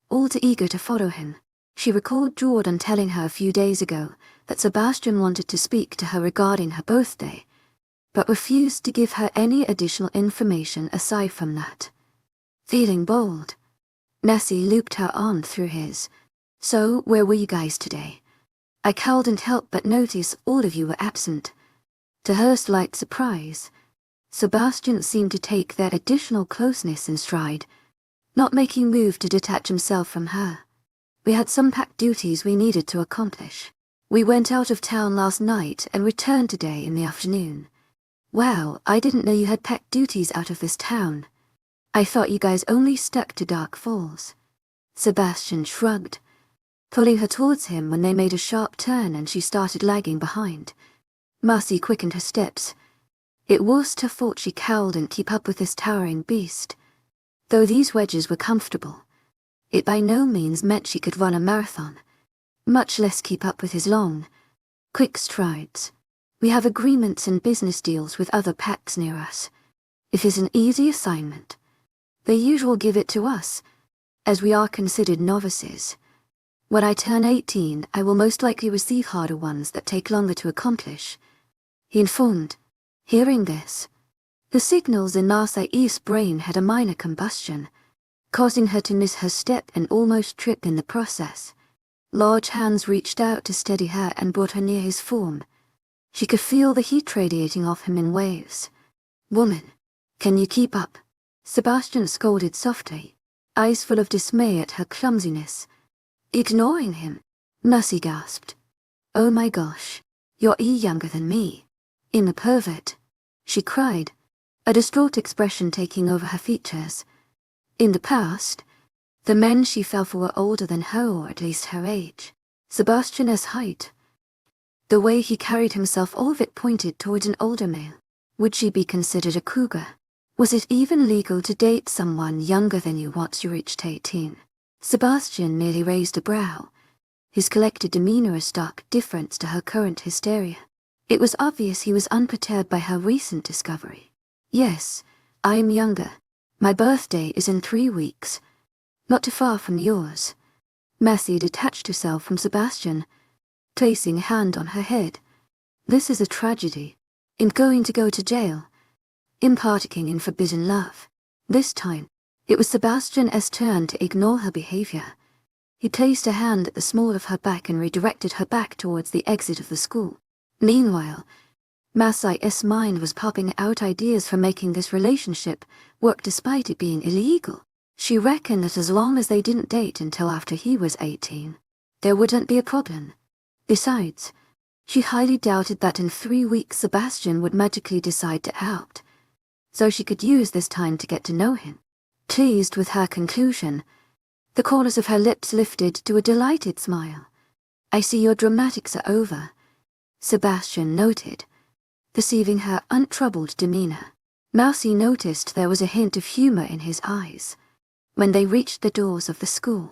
all too eager to follow him. She recalled Jordan telling her a few days ago that Sebastian wanted to speak to her regarding her birthday, but refused to give her any additional information aside from that. Feeling bold, Massey looped her arm through his. So, where were you guys today? I couldn't help but notice all of you were absent. To her slight surprise, Sebastian seemed to take that additional closeness in stride, not making move to detach himself from her. We had some packed duties we needed to accomplish. We went out of town last night and returned today in the afternoon. Wow, I didn't know you had packed duties out of this town. I thought you guys only stuck to Dark Falls. Sebastian shrugged, pulling her towards him when they made a sharp turn and she started lagging behind. Massey quickened her steps. It was her fault she couldn't keep up with this towering beast. Though these wedges were comfortable, it by no means meant she could run a marathon, much less keep up with his long, quick strides. We have agreements and business deals with other packs near us. If it's an easy assignment, they usually give it to us, as we are considered novices. When I turn 18, I will most likely receive harder ones that take longer to accomplish, he informed. Hearing this, the signals in 𝐊𝐴's brain had a minor combustion, causing her to miss her step and almost trip in the process. Large hands reached out to steady her and brought her near his form. She could feel the heat radiating off him in waves. Woman, can you keep up? Sebastian scolded softly, eyes full of dismay at her clumsiness. Ignoring him, Massey gasped. Oh my gosh, you're younger than me. In the pervert, she cried, a distraught expression taking over her features. In the past, the men she fell for were older than her, or at least her age. Sebastian's height. The way he carried himself, all of it pointed towards an older male. Would she be considered a cougar? Was it even legal to date someone younger than you once you reached 18? Sebastian merely raised a brow, his collected demeanor a stark difference to her current hysteria. It was obvious he was unperturbed by her recent discovery. Yes, I am younger. My birthday is in 3 weeks. Not too far from yours. Massey detached herself from Sebastian, placing a hand on her head. This is a tragedy. I'm going to go to jail. Impartaking in forbidden love. This time, it was Sebastian's turn to ignore her behavior. He placed a hand at the small of her back and redirected her back towards the exit of the school. Meanwhile, Massey's mind was popping out ideas for making this relationship work despite it being illegal. She reckoned that as long as they didn't date until after he was 18, there wouldn't be a problem. Besides, she highly doubted that in 3 weeks Sebastian would magically decide to opt, so she could use this time to get to know him. Pleased with her conclusion, the corners of her lips lifted to a delighted smile. I see your dramatics are over, Sebastian noted, perceiving her untroubled demeanor. Massey noticed there was a hint of humor in his eyes. When they reached the doors of the school,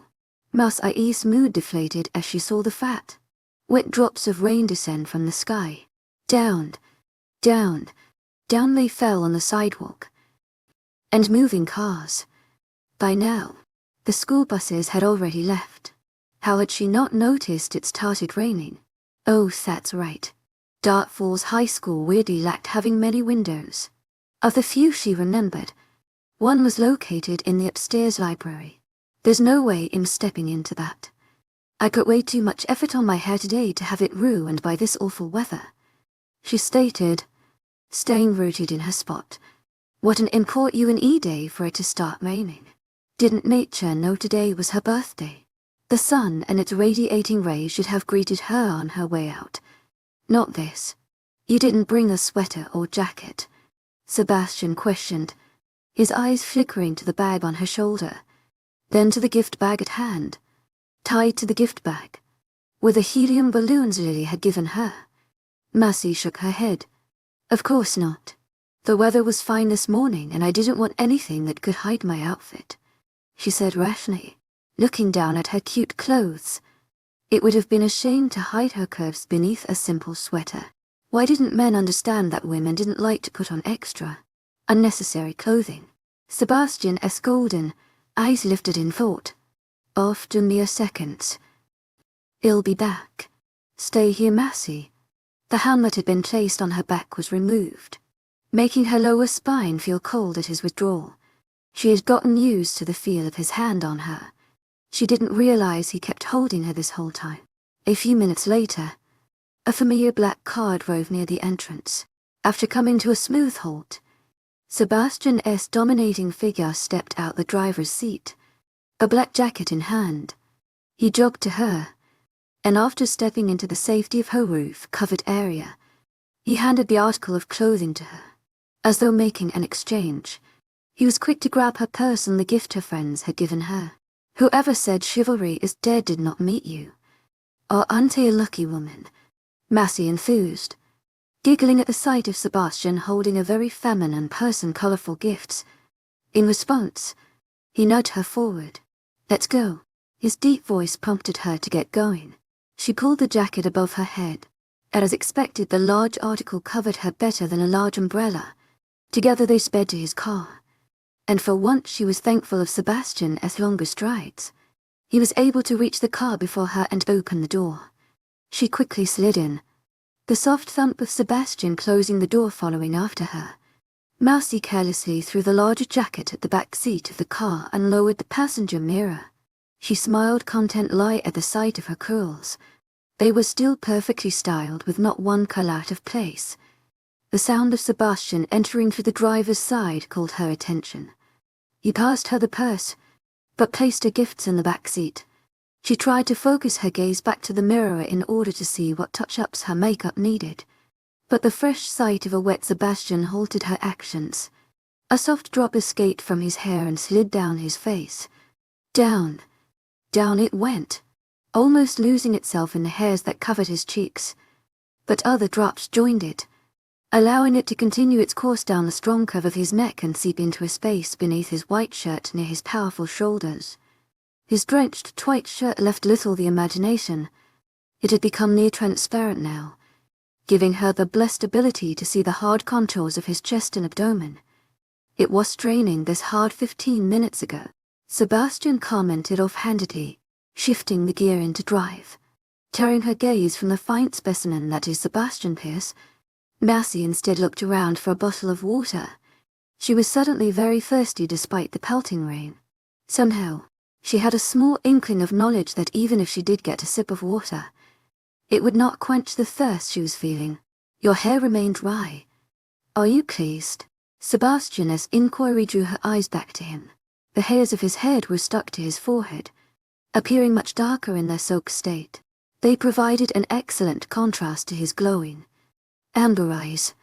𝐊𝐴's mood deflated as she saw the fat, wet drops of rain descend from the sky. Down, down, down they fell on the sidewalk. And moving cars. By now, the school buses had already left. How had she not noticed it started raining? Oh, that's right. Dark Falls High School weirdly lacked having many windows. Of the few she remembered, one was located in the upstairs library. There's no way I'm stepping into that. I got way too much effort on my hair today to have it ruined by this awful weather, she stated, staying rooted in her spot. What an import UNE day for it to start raining. Didn't nature know today was her birthday? The sun and its radiating rays should have greeted her on her way out. Not this. You didn't bring a sweater or jacket? Sebastian questioned, his eyes flickering to the bag on her shoulder. then to the gift bag at hand. Tied to the gift bag were the helium balloons Lily had given her. Massey shook her head. Of course not. The weather was fine this morning and I didn't want anything that could hide my outfit, she said rashly, looking down at her cute clothes. It would have been a shame to hide her curves beneath a simple sweater. Why didn't men understand that women didn't like to put on extra, unnecessary clothing? Sebastian 𝐊𝐲𝐬, eyes lifted in thought. After mere seconds. I'll be back. Stay here, Massey. The helmet had been placed on her back was removed, making her lower spine feel cold at his withdrawal. She had gotten used to the feel of his hand on her. She didn't realize he kept holding her this whole time. A few minutes later, a familiar black car drove near the entrance. After coming to a smooth halt, Sebastian's dominating figure stepped out the driver's seat, a black jacket in hand. He jogged to her, and after stepping into the safety of her roof-covered area, he handed the article of clothing to her. As though making an exchange, he was quick to grab her purse and the gift her friends had given her. Whoever said chivalry is dead did not meet you. Or aren't I a lucky woman? Massey enthused, giggling at the sight of Sebastian holding a very feminine purse and colourful gifts. In response, he nudged her forward. Let's go. His deep voice prompted her to get going. She pulled the jacket above her head, and as expected the large article covered her better than a large umbrella. Together they sped to his car, and for once she was thankful of Sebastian's longer strides. He was able to reach the car before her and open the door. She quickly slid in, the soft thump of Sebastian closing the door following after her. Massey carelessly threw the larger jacket at the back seat of the car and lowered the passenger mirror. She smiled contently at the sight of her curls. They were still perfectly styled with not one curl out of place. The sound of Sebastian entering through the driver's side called her attention. He passed her the purse, but placed her gifts in the back seat. She tried to focus her gaze back to the mirror in order to see what touch-ups her makeup needed, but the fresh sight of a wet Sebastian halted her actions. A soft drop escaped from his hair and slid down his face. Down it went, almost losing itself in the hairs that covered his cheeks. But other drops joined it, allowing it to continue its course down the strong curve of his neck and seep into a space beneath his white shirt near his powerful shoulders. His drenched white shirt left little the imagination. It had become near transparent now, giving her the blessed ability to see the hard contours of his chest and abdomen. It was straining this hard 15 minutes ago, Sebastian commented offhandedly, shifting the gear into drive. Tearing her gaze from the fine specimen that is Sebastian Pierce, Massey instead looked around for a bottle of water. She was suddenly very thirsty despite the pelting rain. Somehow, she had a small inkling of knowledge that even if she did get a sip of water, it would not quench the thirst she was feeling. Your hair remained dry. Are you pleased? Sebastian's inquiry drew her eyes back to him. The hairs of his head were stuck to his forehead, appearing much darker in their soaked state. They provided an excellent contrast to his glowing amber eyes.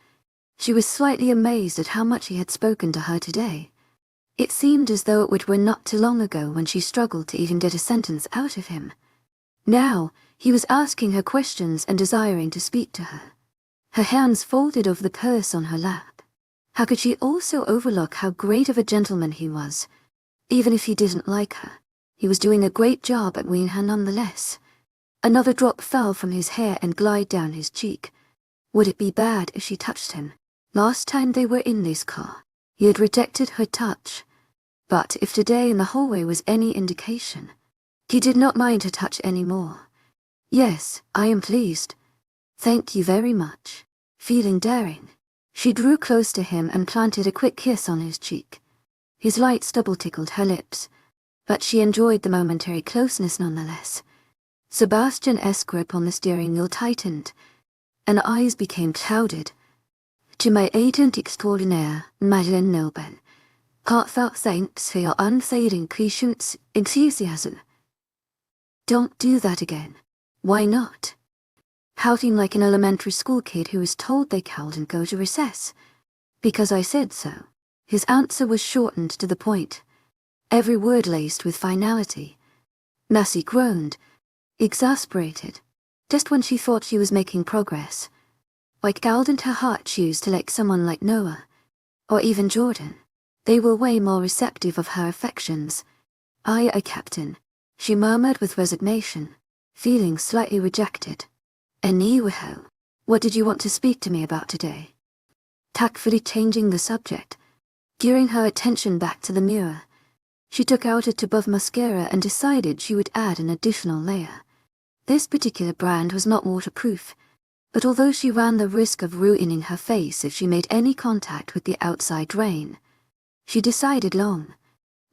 She was slightly amazed at how much he had spoken to her today. It seemed as though it were not too long ago when she struggled to even get a sentence out of him. Now, he was asking her questions and desiring to speak to her. Her hands folded over the purse on her lap. How could she also overlook how great of a gentleman he was? Even if he didn't like her, he was doing a great job at winning her nonetheless. Another drop fell from his hair and glided down his cheek. Would it be bad if she touched him? Last time they were in this car, he had rejected her touch. But if today in the hallway was any indication, he did not mind her touch any more. Yes, I am pleased. Thank you very much. Feeling daring, she drew close to him and planted a quick kiss on his cheek. His light stubble tickled her lips, but she enjoyed the momentary closeness nonetheless. Sebastian's grip on the steering wheel tightened, and her eyes became clouded. 𝐊𝐤 𝐑𝐞𝐝 heartfelt thanks for your unfading patience, enthusiasm. Don't do that again. Why not? Pouting like an elementary school kid who was told they can't go to recess. Because I said so. His answer was shortened to the point. every word laced with finality. Mercy groaned, exasperated, just when she thought she was making progress. Why couldn't her heart choose to like someone like Noah, or even Jordan? They were way more receptive of her affections. "I, Captain," she murmured with resignation, feeling slightly rejected. "𝐊𝐢𝐳, what did you want to speak to me about today?" Tactfully changing the subject, gearing her attention back to the mirror, she took out a tube of mascara and decided she would add an additional layer. This particular brand was not waterproof, but although she ran the risk of ruining her face if she made any contact with the outside rain, she decided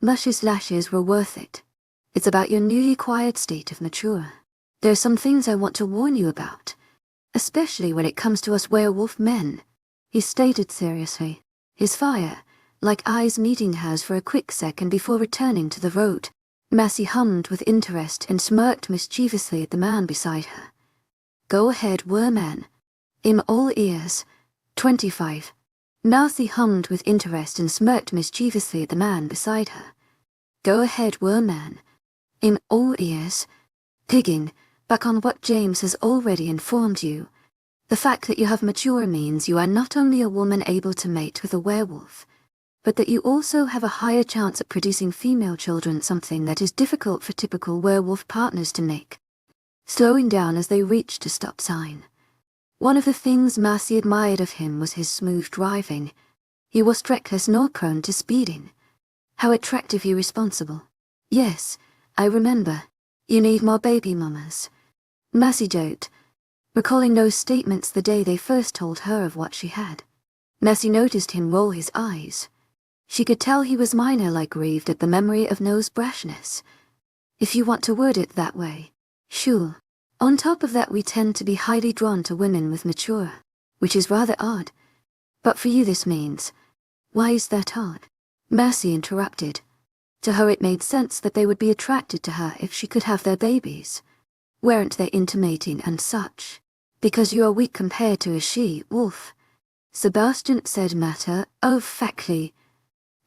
Lush's lashes were worth it. "It's about your newly acquired state of mature. There are some things I want to warn you about, especially when it comes to us werewolf men," he stated seriously, his fire, like eyes meeting hers for a quick second before returning to the road. Mercy hummed with interest and smirked mischievously at the man beside her. "Go ahead, man. I'm all ears." 25. Mercy hummed with interest and smirked mischievously at the man beside her. "Go ahead, man. I'm all ears." Digging back on what James has already informed you, the fact that you have mature means you are not only a woman able to mate with a werewolf, but that you also have a higher chance at producing female children, something that is difficult for typical werewolf partners to make. Slowing down as they reached a stop sign. One of the things Mercy admired of him was his smooth driving. He wasn't reckless nor prone to speeding. How attractively responsible. "Yes, I remember. You need more baby mamas," Mercy joked, recalling those statements the day they first told her of what she had. Mercy noticed him roll his eyes. She could tell he was minor-like grieved at the memory of Noah's brashness. "If you want to word it that way, sure. On top of that, we tend to be highly drawn to women with mature, which is rather odd. But for you this means..." "Why is that odd?" Mercy interrupted. To her it made sense that they would be attracted to her if she could have their babies. Weren't they intimating and such? "Because you are weak compared to a she-wolf," Sebastian said matter-of-factly,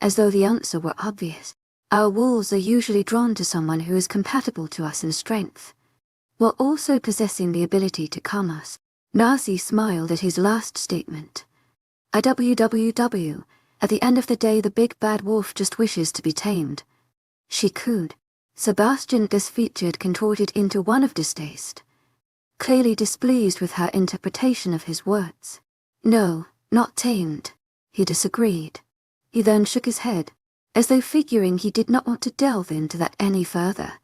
as though the answer were obvious. "Our wolves are usually drawn to someone who is compatible to us in strength, while also possessing the ability to calm us." Mercy smiled at his last statement. "IWWW, at the end of the day the big bad wolf just wishes to be tamed." "She could." Sebastian disfeatured contorted into one of distaste, clearly displeased with her interpretation of his words. "No, not tamed." He disagreed. He then shook his head, as though figuring he did not want to delve into that any further.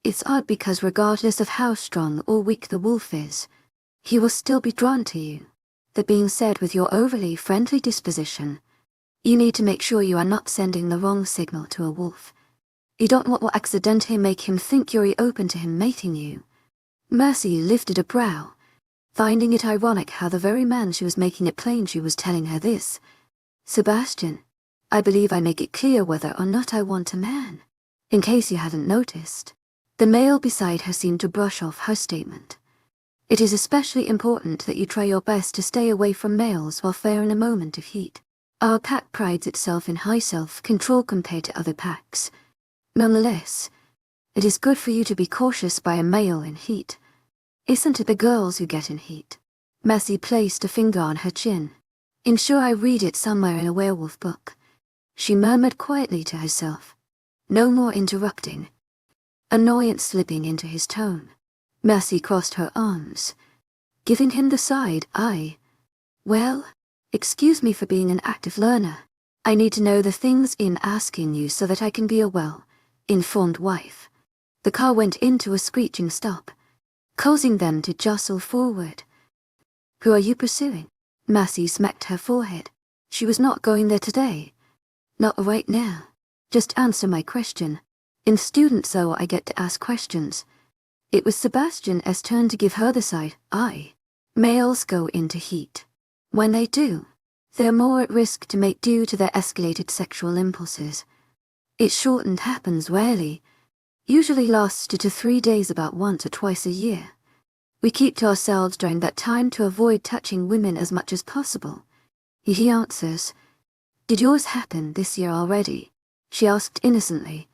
"It's odd because regardless of how strong or weak the wolf is, he will still be drawn to you. That being said, with your overly friendly disposition, you need to make sure you are not sending the wrong signal to a wolf. You don't want to accidentally make him think you're open to him mating you." Mercy lifted a brow, finding it ironic how the very man she was making it plain she was telling her this. "Sebastian, I believe I make it clear whether or not I want a man. In case you hadn't noticed." The male beside her seemed to brush off her statement. "It is especially important that you try your best to stay away from males while they're in a moment of heat. Our pack prides itself in high self-control compared to other packs. Nonetheless, it is good for you to be cautious by a male in heat. Isn't it the girls who get in heat?" Mercy placed a finger on her chin. "I'm sure I read it somewhere in a werewolf book," she murmured quietly to herself. No more interrupting. Annoyance slipping into his tone. Mercy crossed her arms, giving him the side eye. "Well, excuse me for being an active learner. I need to know the things I'm asking you so that I can be a well-informed wife." The car went into a screeching stop, causing them to jostle forward. "Who are you pursuing?" Mercy smacked her forehead. She was not going there today. "Not right now. Just answer my question. In students, though, I get to ask questions." It was Sebastian's turn to give her the side eye. "Males go into heat. When they do, they're more at risk to mate due to their escalated sexual impulses. It shortened happens rarely, usually lasts 2 to 3 days about once or twice a year. We keep to ourselves during that time to avoid touching women as much as possible." He answers, "Did yours happen this year already?" she asked innocently,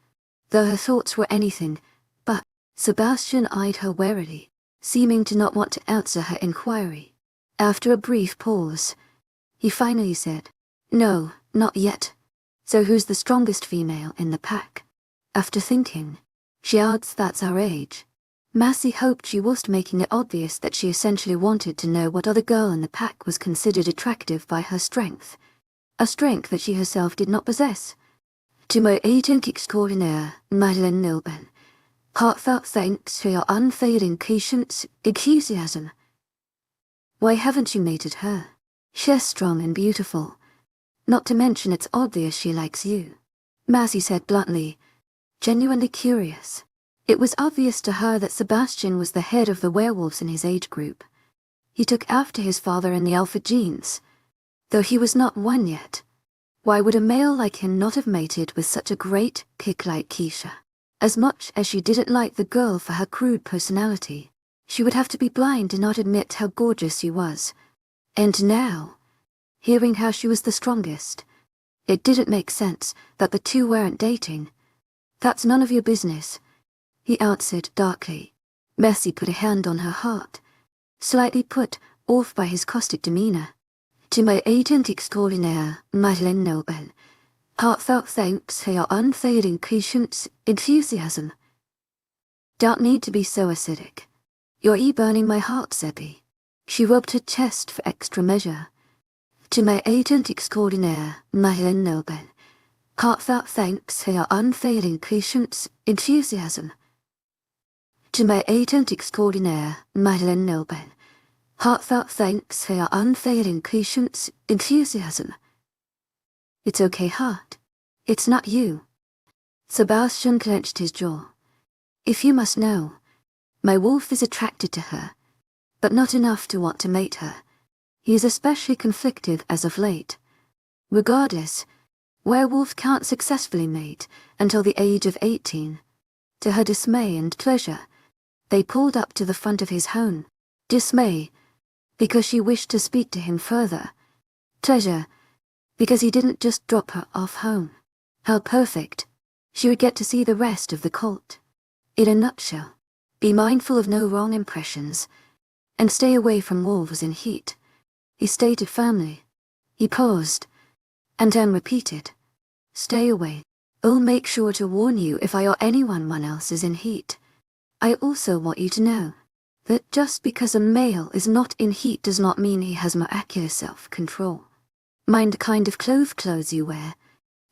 though her thoughts were anything but. Sebastian eyed her warily, seeming to not want to answer her inquiry. After a brief pause, he finally said, "No, not yet. So who's the strongest female in the pack?" After thinking, she adds, "That's our age." Massey hoped she wasn't making it obvious that she essentially wanted to know what other girl in the pack was considered attractive by her strength, a strength that she herself did not possess. 𝐿𝐤𝐧𝐼𝐸 heartfelt thanks for your unfailing patience, 𝐊𝐳𝐴𝐺𝐻. Why haven't you mated her? She's strong and beautiful. Not to mention it's obvious she likes you," Massey said bluntly, genuinely curious. It was obvious to her that Sebastian was the head of the werewolves in his age group. He took after his father in the alpha genes, though he was not one yet. Why would a male like him not have mated with such a great kick like 𝐾𝐞𝐬? As much as she didn't like the girl for her crude personality, she would have to be blind to not admit how gorgeous she was. And now, hearing how she was the strongest, it didn't make sense that the two weren't dating. "That's none of your business," he answered darkly. Massey put a hand on her heart, slightly put off by his caustic demeanor. 𝐿𝐤𝐧𝐼𝐸 heartfelt thanks for your unfailing patience, enthusiasm. Don't need to be so acidic. You're burning my heart, Zebby. She rubbed her chest for extra measure. 𝐿𝐤𝐧𝐼𝐸 heartfelt thanks for your unfailing patience, enthusiasm. 𝐿𝐤𝐧𝐼𝐸 heartfelt thanks for your unfailing patience, enthusiasm. It's okay, heart. It's not you. Sebastian clenched his jaw. "If you must know, my wolf is attracted to her, but not enough to want to mate her. He is especially conflicted as of late. Regardless, Werewolf can't successfully mate until the age of 18. To her dismay and pleasure, they pulled up to the front of his home. Dismay, because she wished to speak to him further. Pleasure, because he didn't just drop her off home. How perfect. She would get to see the rest of the cult. In a nutshell, be mindful of no wrong impressions, and stay away from wolves in heat. He stated firmly. He paused, and then repeated. Stay away. I'll make sure to warn you if I or anyone else is in heat. I also want you to know that just because a male is not in heat does not mean he has miraculous self-control. Mind the kind of clothes you wear,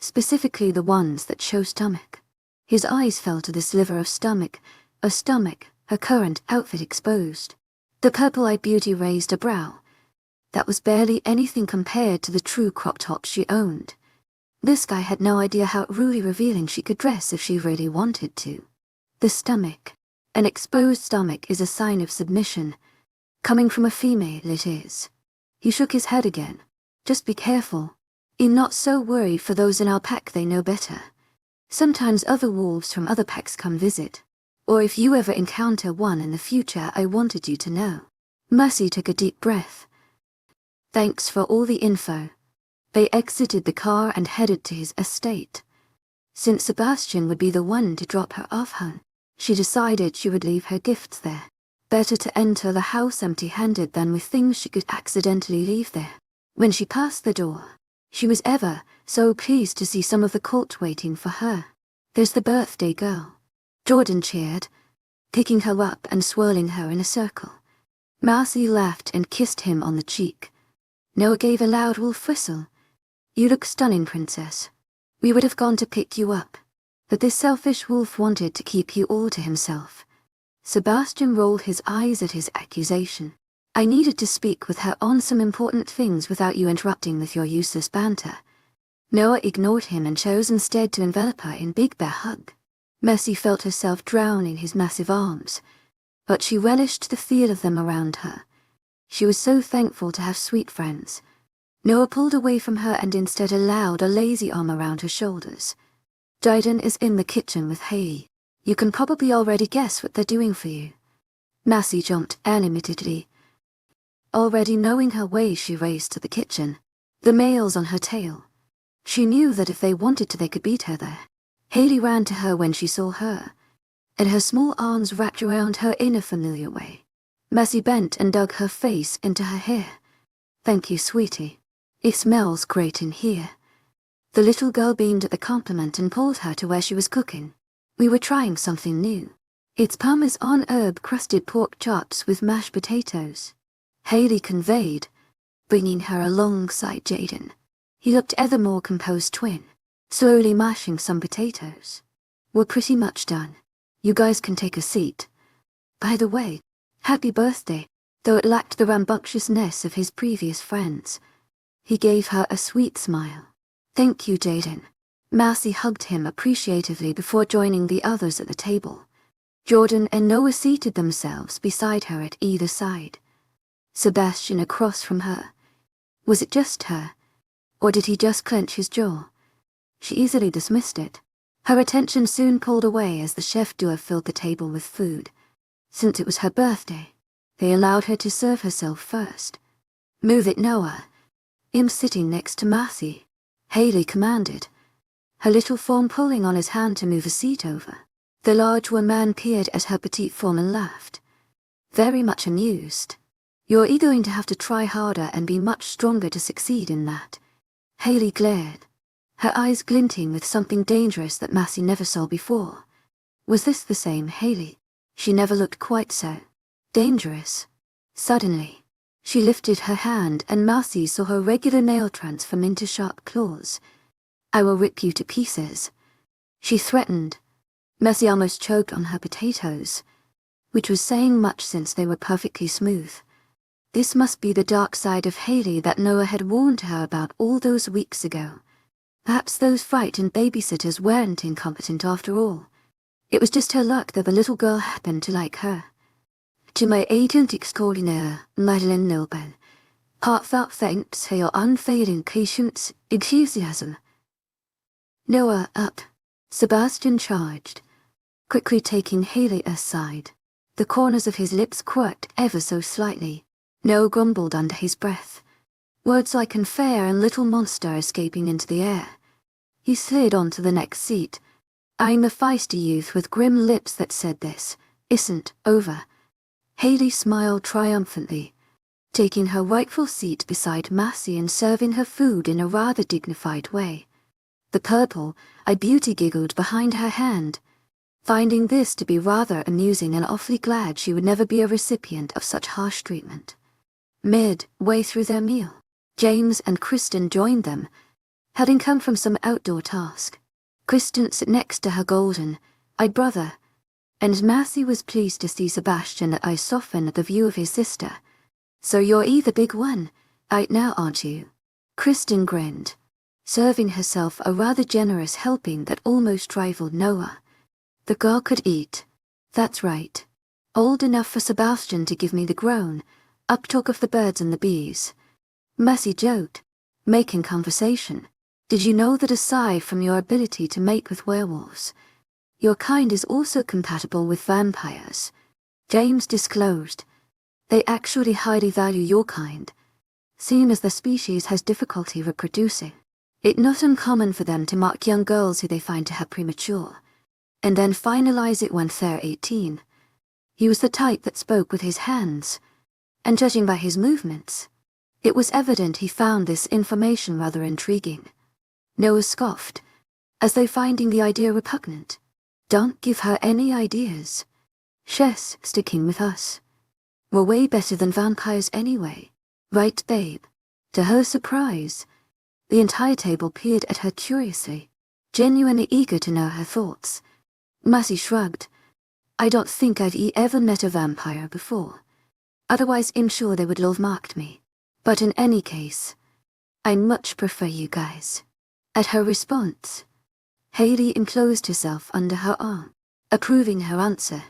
specifically the ones that show stomach. His eyes fell to the sliver of stomach, her current outfit exposed. The purple-eyed beauty raised a brow. That was barely anything compared to the true crop top she owned. This guy had no idea how really revealing she could dress if she really wanted to. The stomach. An exposed stomach is a sign of submission. Coming from a female, it is. He shook his head again. Just be careful. I'm not so worried for those in our pack, they know better. Sometimes other wolves from other packs come visit. Or if you ever encounter one in the future, I wanted you to know. Mercy took a deep breath. Thanks for all the info. They exited the car and headed to his estate. Since Sebastian would be the one to drop her off home, she decided she would leave her gifts there. Better to enter the house empty-handed than with things she could accidentally leave there. When she passed the door, she was ever so pleased to see some of the cult waiting for her. There's the birthday girl, Jordan cheered, picking her up and swirling her in a circle. Marcy laughed and kissed him on the cheek. Noah gave a loud wolf whistle. You look stunning, princess. We would have gone to pick you up, but this selfish wolf wanted to keep you all to himself. Sebastian rolled his eyes at his accusation. I needed to speak with her on some important things without you interrupting with your useless banter. Noah ignored him and chose instead to envelop her in big bear hug. Mercy felt herself drown in his massive arms, but she relished the feel of them around her. She was so thankful to have sweet friends. Noah pulled away from her and instead allowed a lazy arm around her shoulders. Jaden is in the kitchen with Haley. You can probably already guess what they're doing for you. Massey jumped animatedly. Already knowing her way, she raced to the kitchen, the males on her tail. She knew that if they wanted to, they could beat her there. 𝐊𝐲 ran to her when she saw her, and her small arms wrapped around her in a familiar way. �Merse bent and dug her face into her hair. "Thank you, sweetie. It smells great in here." The little girl beamed at the compliment and pulled her to where she was cooking. "We were trying something new. It's Parmesan herb-crusted pork chops with mashed potatoes," 𝐊𝐲 conveyed, bringing her alongside Jaden. He looked ever more composed twin, slowly mashing some potatoes. "We're pretty much done. You guys can take a seat. By the way, happy birthday," though it lacked the rambunctiousness of his previous friends. He gave her a sweet smile. "Thank you, Jaden." �Merse hugged him appreciatively before joining the others at the table. Jordan and Noah seated themselves beside her at either side. Sebastian across from her. Was it just her? Or did he just clench his jaw? She easily dismissed it. Her attention soon pulled away as the chef duo filled the table with food. Since it was her birthday, they allowed her to serve herself first. "Move it, Noah." Him sitting next to �Merse, 𝐊𝐲 commanded, her little form pulling on his hand to move a seat over. The large woman peered at her petite form and laughed, very much amused. "You're either going to have to try harder and be much stronger to succeed in that." 𝐊𝐲 glared, her eyes glinting with something dangerous that �Merse never saw before. Was this the same 𝐊𝐲? She never looked quite so dangerous. Suddenly, she lifted her hand and �Merse saw her regular nail transform into sharp claws. "I will rip you to pieces," she threatened. �Merse almost choked on her potatoes, which was saying much since they were perfectly smooth. This must be the dark side of 𝐊𝐲 that Noah had warned her about all those weeks ago. Perhaps those frightened babysitters weren't incompetent after all. It was just her luck that the little girl happened to like her. "To my agent extraordinaire, heartfelt thanks for your unfailing patience, enthusiasm." "Noah, up," Sebastian charged, quickly taking 𝐊𝐲 aside. The corners of his lips quirked ever so slightly. Noah grumbled under his breath, words like unfair and little monster escaping into the air. He slid onto the next seat, eyeing a feisty youth with grim lips that said this isn't over. 𝐊𝐲 smiled triumphantly, taking her rightful seat beside �Merse and serving her food in a rather dignified way. The purple-eyed beauty giggled behind her hand, finding this to be rather amusing and awfully glad she would never be a recipient of such harsh treatment. Midway through their meal, James and Kristen joined them, having come from some outdoor task. Kristen sat next to her golden-eyed brother, and �Merse was pleased to see Sebastian's eyes soften at the view of his sister. "So you're the big one right now, aren't you?" Kristen grinned, serving herself a rather generous helping that almost rivaled Noah. "The girl could eat. That's right. Old enough for Sebastian to give me the grown-up talk of the birds and the bees." �Merse joked, making conversation. "Did you know that aside from your ability to mate with werewolves, your kind is also compatible with vampires?" James disclosed. "They actually highly value your kind, seeing as the species has difficulty reproducing. It's not uncommon for them to mark young girls who they find to have premature, and then finalize it when they're 18. He was the type that spoke with his hands, and judging by his movements, it was evident he found this information rather intriguing." Noah scoffed, as though finding the idea repugnant. "Don't give her any ideas. She's sticking with us. We're way better than vampires anyway, right, babe?" To her surprise, the entire table peered at her curiously, genuinely eager to know her thoughts. �Merse shrugged. "I don't think I've ever met a vampire before. Otherwise I'm sure they would have marked me. But in any case, I much prefer you guys." At her response, 𝐊𝐲 enclosed herself under her arm, approving her answer.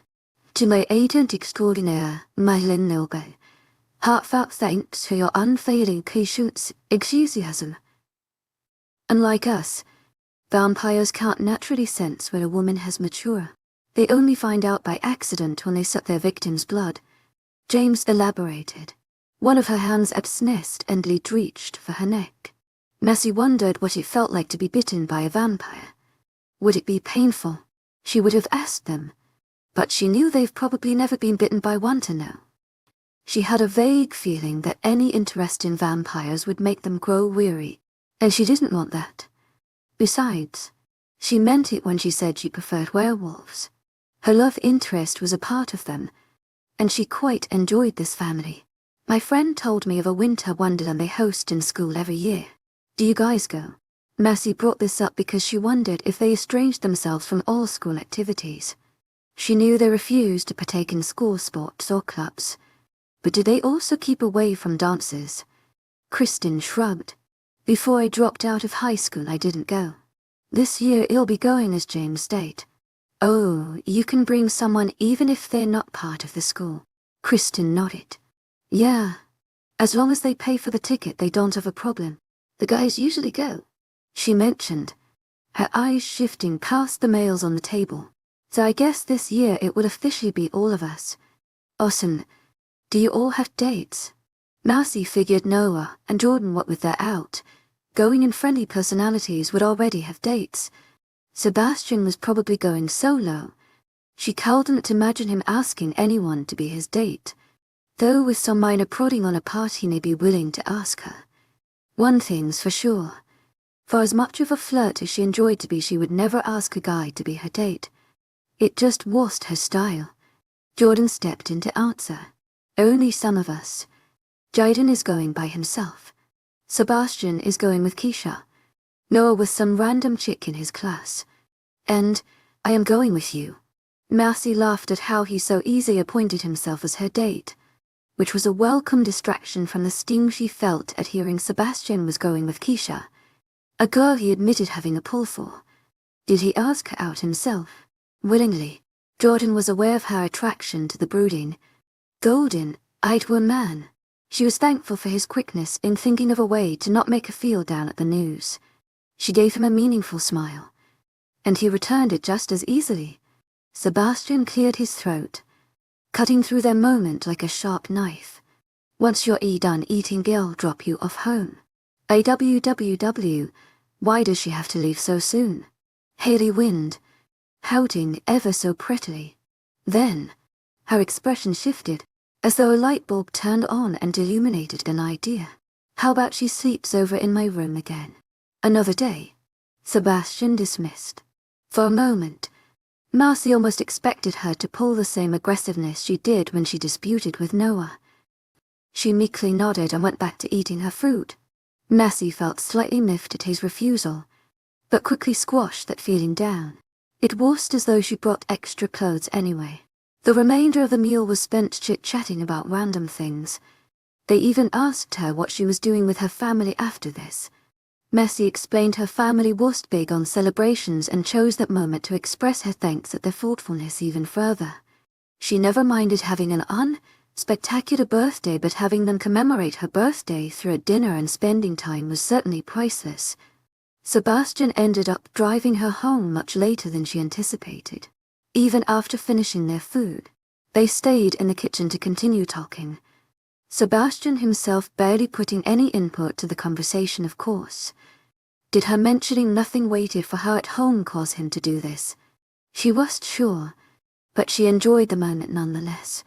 "To my agent extraordinaire, 𝐿𝐲, heartfelt thanks for your unfailing patience, enthusiasm." Unlike us, vampires can't naturally sense when a woman has matured. They only find out by accident when they suck their victim's blood. James elaborated. One of her hands absnessed and reached for her neck. Messi wondered what it felt like to be bitten by a vampire. Would it be painful? She would have asked them, but she knew they've probably never been bitten by one to know. She had a vague feeling that any interest in vampires would make them grow weary, and she didn't want that. Besides, she meant it when she said she preferred werewolves. Her love interest was a part of them, and she quite enjoyed this family. My friend told me of a winter wonderland they host in school every year. Do you guys go? Messi brought this up because she wondered if they estranged themselves from all school activities. She knew they refused to partake in school sports or clubs, but did they also keep away from dances? Kristen shrugged. Before I dropped out of high school, I didn't go. This year I'll be going as James State. Oh, you can bring someone even if they're not part of the school. Kristen nodded. Yeah, as long as they pay for the ticket, they don't have a problem. The guys usually go, she mentioned, her eyes shifting past the males on the table. So I guess this year it will officially be all of us. Awesome. Do you all have dates? Marcy figured Noah and Jordan, what with their out, going in friendly personalities, would already have dates. Sebastian was probably going solo. She couldn't imagine him asking anyone to be his date, though with some minor prodding on a part he may be willing to ask her. One thing's for sure. For as much of a flirt as she enjoyed to be, she would never ask a guy to be her date. It just wasn't her style. Jordan stepped in to answer. Only some of us. Jaden is going by himself. Sebastian is going with Keisha. Noah with some random chick in his class. And I am going with you. Marcy laughed at how he so easily appointed himself as her date, which was a welcome distraction from the sting she felt at hearing Sebastian was going with Keisha, a girl he admitted having a pull for. Did he ask her out himself? Willingly. Jordan was aware of her attraction to the brooding, golden-eyed man. She was thankful for his quickness in thinking of a way to not make her feel down at the news. She gave him a meaningful smile, and he returned it just as easily. Sebastian cleared his throat, cutting through their moment like a sharp knife. Once you're done eating, Gil drop you off home. AWWW, why does she have to leave so soon? Haley wind, pouting ever so prettily. Then, her expression shifted, as though a light bulb turned on and illuminated an idea. How about she sleeps over in my room again? Another day. Sebastian dismissed. For a moment, Marcy almost expected her to pull the same aggressiveness she did when she disputed with Noah. She meekly nodded and went back to eating her fruit. Marcy felt slightly miffed at his refusal, but quickly squashed that feeling down. It was as though she brought extra clothes anyway. The remainder of the meal was spent chit-chatting about random things. They even asked her what she was doing with her family after this. Messi explained her family was big on celebrations and chose that moment to express her thanks at their thoughtfulness even further. She never minded having an unspectacular birthday, but having them commemorate her birthday through a dinner and spending time was certainly priceless. Sebastian ended up driving her home much later than she anticipated. Even after finishing their food, they stayed in the kitchen to continue talking. Sebastian himself barely putting any input to the conversation, of course. Did her mentioning nothing waited for her at home cause him to do this? She wasn't sure, but she enjoyed the moment nonetheless.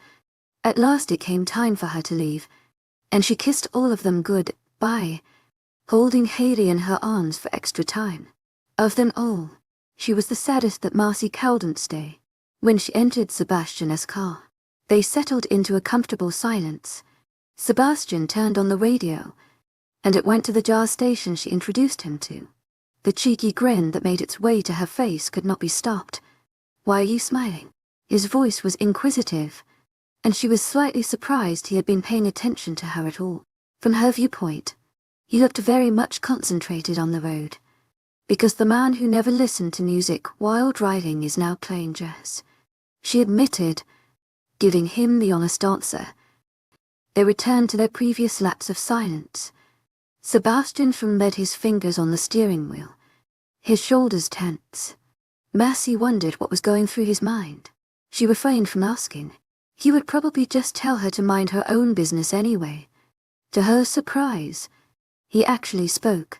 At last it came time for her to leave, and she kissed all of them goodbye, holding Haley in her arms for extra time. Of them all, she was the saddest that Marcy couldn't stay. When she entered Sebastian's car, they settled into a comfortable silence. Sebastian turned on the radio, and it went to the jazz station she introduced him to. The cheeky grin that made its way to her face could not be stopped. Why are you smiling? His voice was inquisitive, and she was slightly surprised he had been paying attention to her at all. From her viewpoint, he looked very much concentrated on the road, because the man who never listened to music while driving is now playing jazz. She admitted, giving him the honest answer. They returned to their previous lapse of silence. Sebastian led his fingers on the steering wheel, his shoulders tense. Marcy wondered what was going through his mind. She refrained from asking. He would probably just tell her to mind her own business anyway. To her surprise, he actually spoke,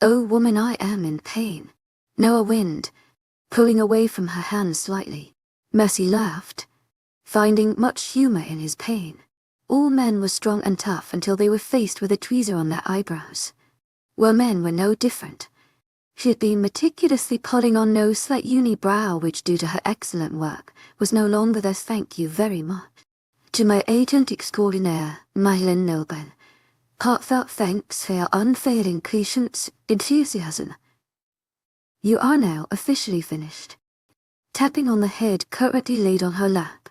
"Oh woman, I am in pain." Noah winced, pulling away from her hand slightly. Mercy laughed, finding much humor in his pain. All men were strong and tough until they were faced with a tweezer on their eyebrows. Well, men were no different. She had been meticulously putting on no slight unibrow which, due to her excellent work, was no longer the "thank you very much." To my agent extraordinaire, Madeline Noble, heartfelt thanks for your unfailing patience, enthusiasm. You are now officially finished. Tapping on the head currently laid on her lap.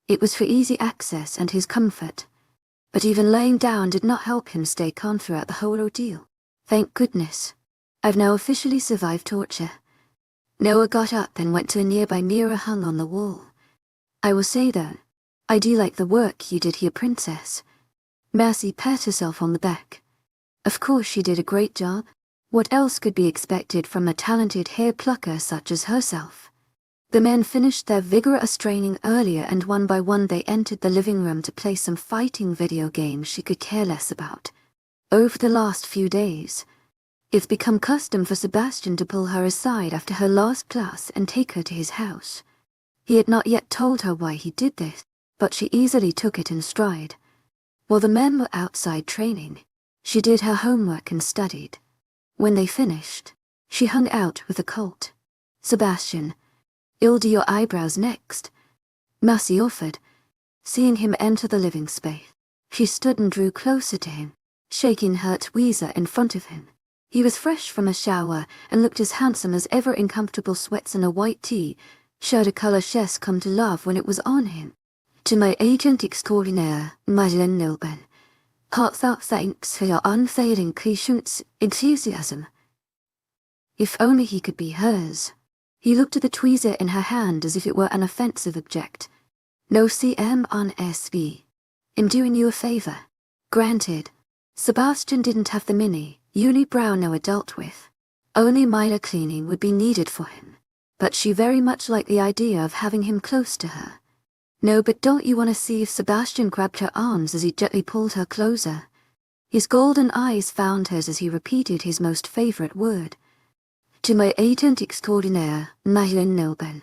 It was for easy access and his comfort, but even laying down did not help him stay calm throughout the whole ordeal. Thank goodness. I've now officially survived torture. Noah got up and went to a nearby mirror hung on the wall. I will say though, I do like the work you did here, Princess. Mercy pat herself on the back. Of course she did a great job. What else could be expected from a talented hair plucker such as herself? The men finished their vigorous training earlier, and one by one they entered the living room to play some fighting video games she could care less about. Over the last few days, it's become custom for Sebastian to pull her aside after her last class and take her to his house. He had not yet told her why he did this, but she easily took it in stride. While the men were outside training, she did her homework and studied. When they finished, she hung out with the cult. Sebastian, "I'll do your eyebrows next," Mercy offered. Seeing him enter the living space, she stood and drew closer to him, shaking her tweezer in front of him. He was fresh from a shower and looked as handsome as ever in comfortable sweats and a white tee, showed a color she's come to love when it was on him. "To my agent extraordinaire, Madeleine Nilben, heartfelt thanks for your unfailing patience, enthusiasm." If only he could be hers. He looked at the tweezer in her hand as if it were an offensive object. "No CM on SV. I'm doing you a favor." Granted, Sebastian didn't have the mini, unibrow Noah dealt with. Only minor cleaning would be needed for him, but she very much liked the idea of having him close to her. "No, but don't you want to see if Sebastian grabbed her arms as he gently pulled her closer?" His golden eyes found hers as he repeated his most favorite word. "To my agent extraordinaire, Madeleine Nilben,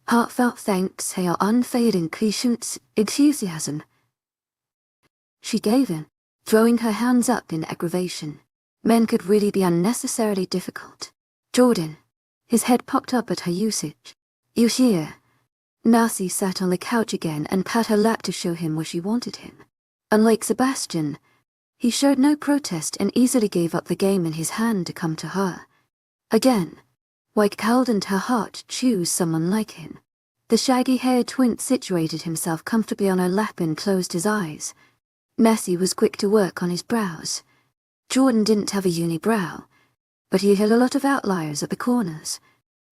heartfelt thanks for your unfailing patience, enthusiasm." She gave in, throwing her hands up in aggravation. Men could really be unnecessarily difficult. "Jordan." His head popped up at her usage. "You here?" Mercy sat on the couch again and pat her lap to show him where she wanted him. Unlike Sebastian, he showed no protest and easily gave up the game in his hand to come to her. Again, why couldn't her heart choose someone like him? The shaggy-haired twin situated himself comfortably on her lap and closed his eyes. Mercy was quick to work on his brows. Jordan didn't have a unibrow, but he had a lot of outliers at the corners.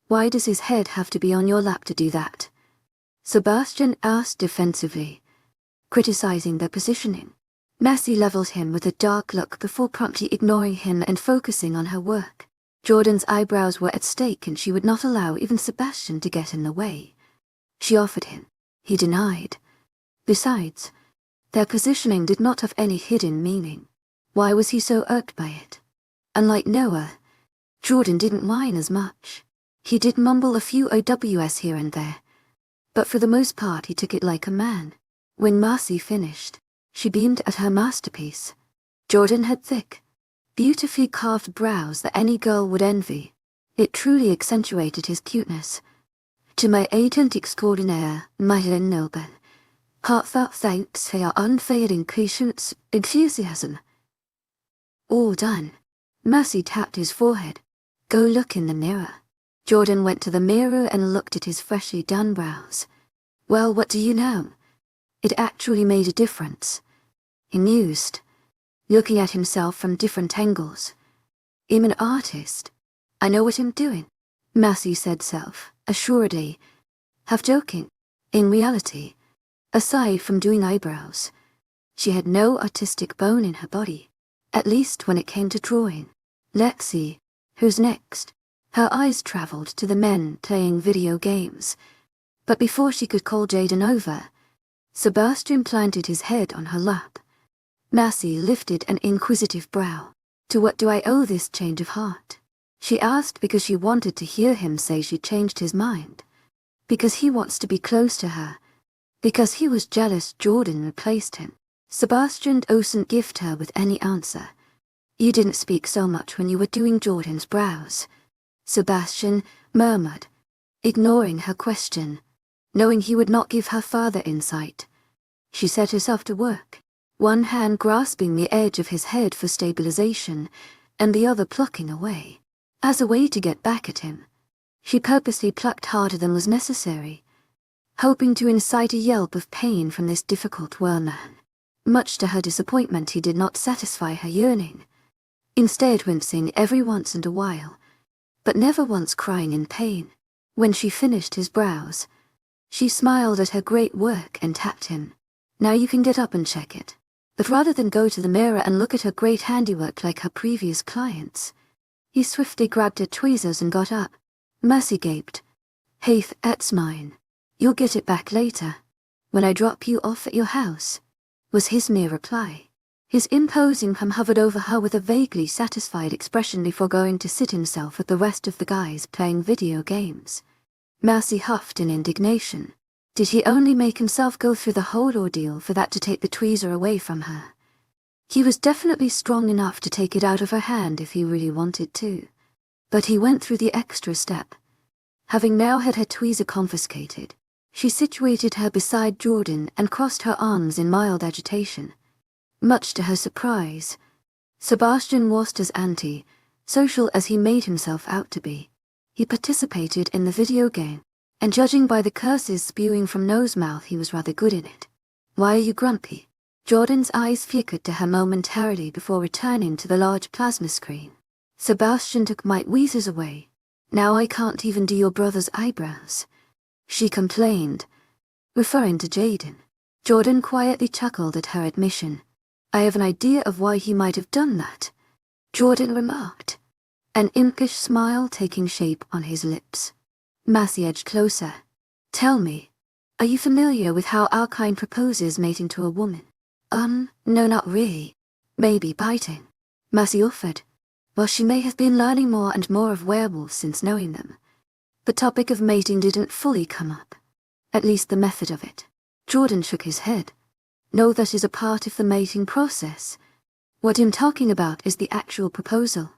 "Why does his head have to be on your lap to do that?" Sebastian asked defensively, criticizing their positioning. Mercy leveled him with a dark look before promptly ignoring him and focusing on her work. Jordan's eyebrows were at stake and she would not allow even Sebastian to get in the way. She offered him. He denied. Besides, their positioning did not have any hidden meaning. Why was he so irked by it? Unlike Noah, Jordan didn't whine as much. He did mumble a few OWS here and there, but for the most part he took it like a man. When Mercy finished, she beamed at her masterpiece. Jordan had thick, beautifully carved brows that any girl would envy. It truly accentuated his cuteness. "To my agent extraordinaire, Madeleine Nilben, heartfelt thanks for your unfailing patience, enthusiasm." All done. Mercy tapped his forehead. "Go look in the mirror." Jordan went to the mirror and looked at his freshly done brows. "Well, what do you know? It actually made a difference." He mused, looking at himself from different angles. "I'm an artist. I know what I'm doing," Mercy said self-assuredly, half joking. In reality, aside from doing eyebrows, she had no artistic bone in her body, at least when it came to drawing. "Let's see, who's next?" Her eyes traveled to the men playing video games, but before she could call Jaden over, Sebastian planted his head on her lap. Mercy lifted an inquisitive brow. "To what do I owe this change of heart?" She asked because she wanted to hear him say she changed his mind. Because he wants to be close to her. Because he was jealous Jordan replaced him. Sebastian doesn't gift her with any answer. "You didn't speak so much when you were doing Jordan's brows," Sebastian murmured, ignoring her question, knowing he would not give her further insight. She set herself to work, one hand grasping the edge of his head for stabilization, and the other plucking away. As a way to get back at him, she purposely plucked harder than was necessary, hoping to incite a yelp of pain from this difficult whirlman. Much to her disappointment, he did not satisfy her yearning, instead wincing every once in a while, but never once crying in pain. When she finished his brows, she smiled at her great work and tapped him. "Now you can get up and check it." But rather than go to the mirror and look at her great handiwork like her previous clients, he swiftly grabbed her tweezers and got up. Mercy gaped. "Hey, that's mine. You'll get it back later, when I drop you off at your house," was his mere reply. His imposing hum hovered over her with a vaguely satisfied expression before going to sit himself with the rest of the guys playing video games. Mercy huffed in indignation. Did he only make himself go through the whole ordeal for that to take the tweezer away from her? He was definitely strong enough to take it out of her hand if he really wanted to. But he went through the extra step. Having now had her tweezer confiscated, she situated her beside Jordan and crossed her arms in mild agitation. Much to her surprise, Sebastian wasn't as anti-social as he made himself out to be. He participated in the video game, and judging by the curses spewing from Nosemouth, he was rather good in it. "Why are you grumpy?" Jordan's eyes flickered to her momentarily before returning to the large plasma screen. Sebastian took my tweezers away. "Now I can't even do your brother's eyebrows," she complained, referring to Jaden. Jordan quietly chuckled at her admission. "I have an idea of why he might have done that," Jordan remarked, an impish smile taking shape on his lips. Massey edged closer. "Tell me, are you familiar with how our kind proposes mating to a woman?" No, not really. Maybe biting," Massey offered. Well, she may have been learning more and more of werewolves since knowing them. The topic of mating didn't fully come up. At least the method of it. Jordan shook his head. "No, that is a part of the mating process. What I'm talking about is the actual proposal.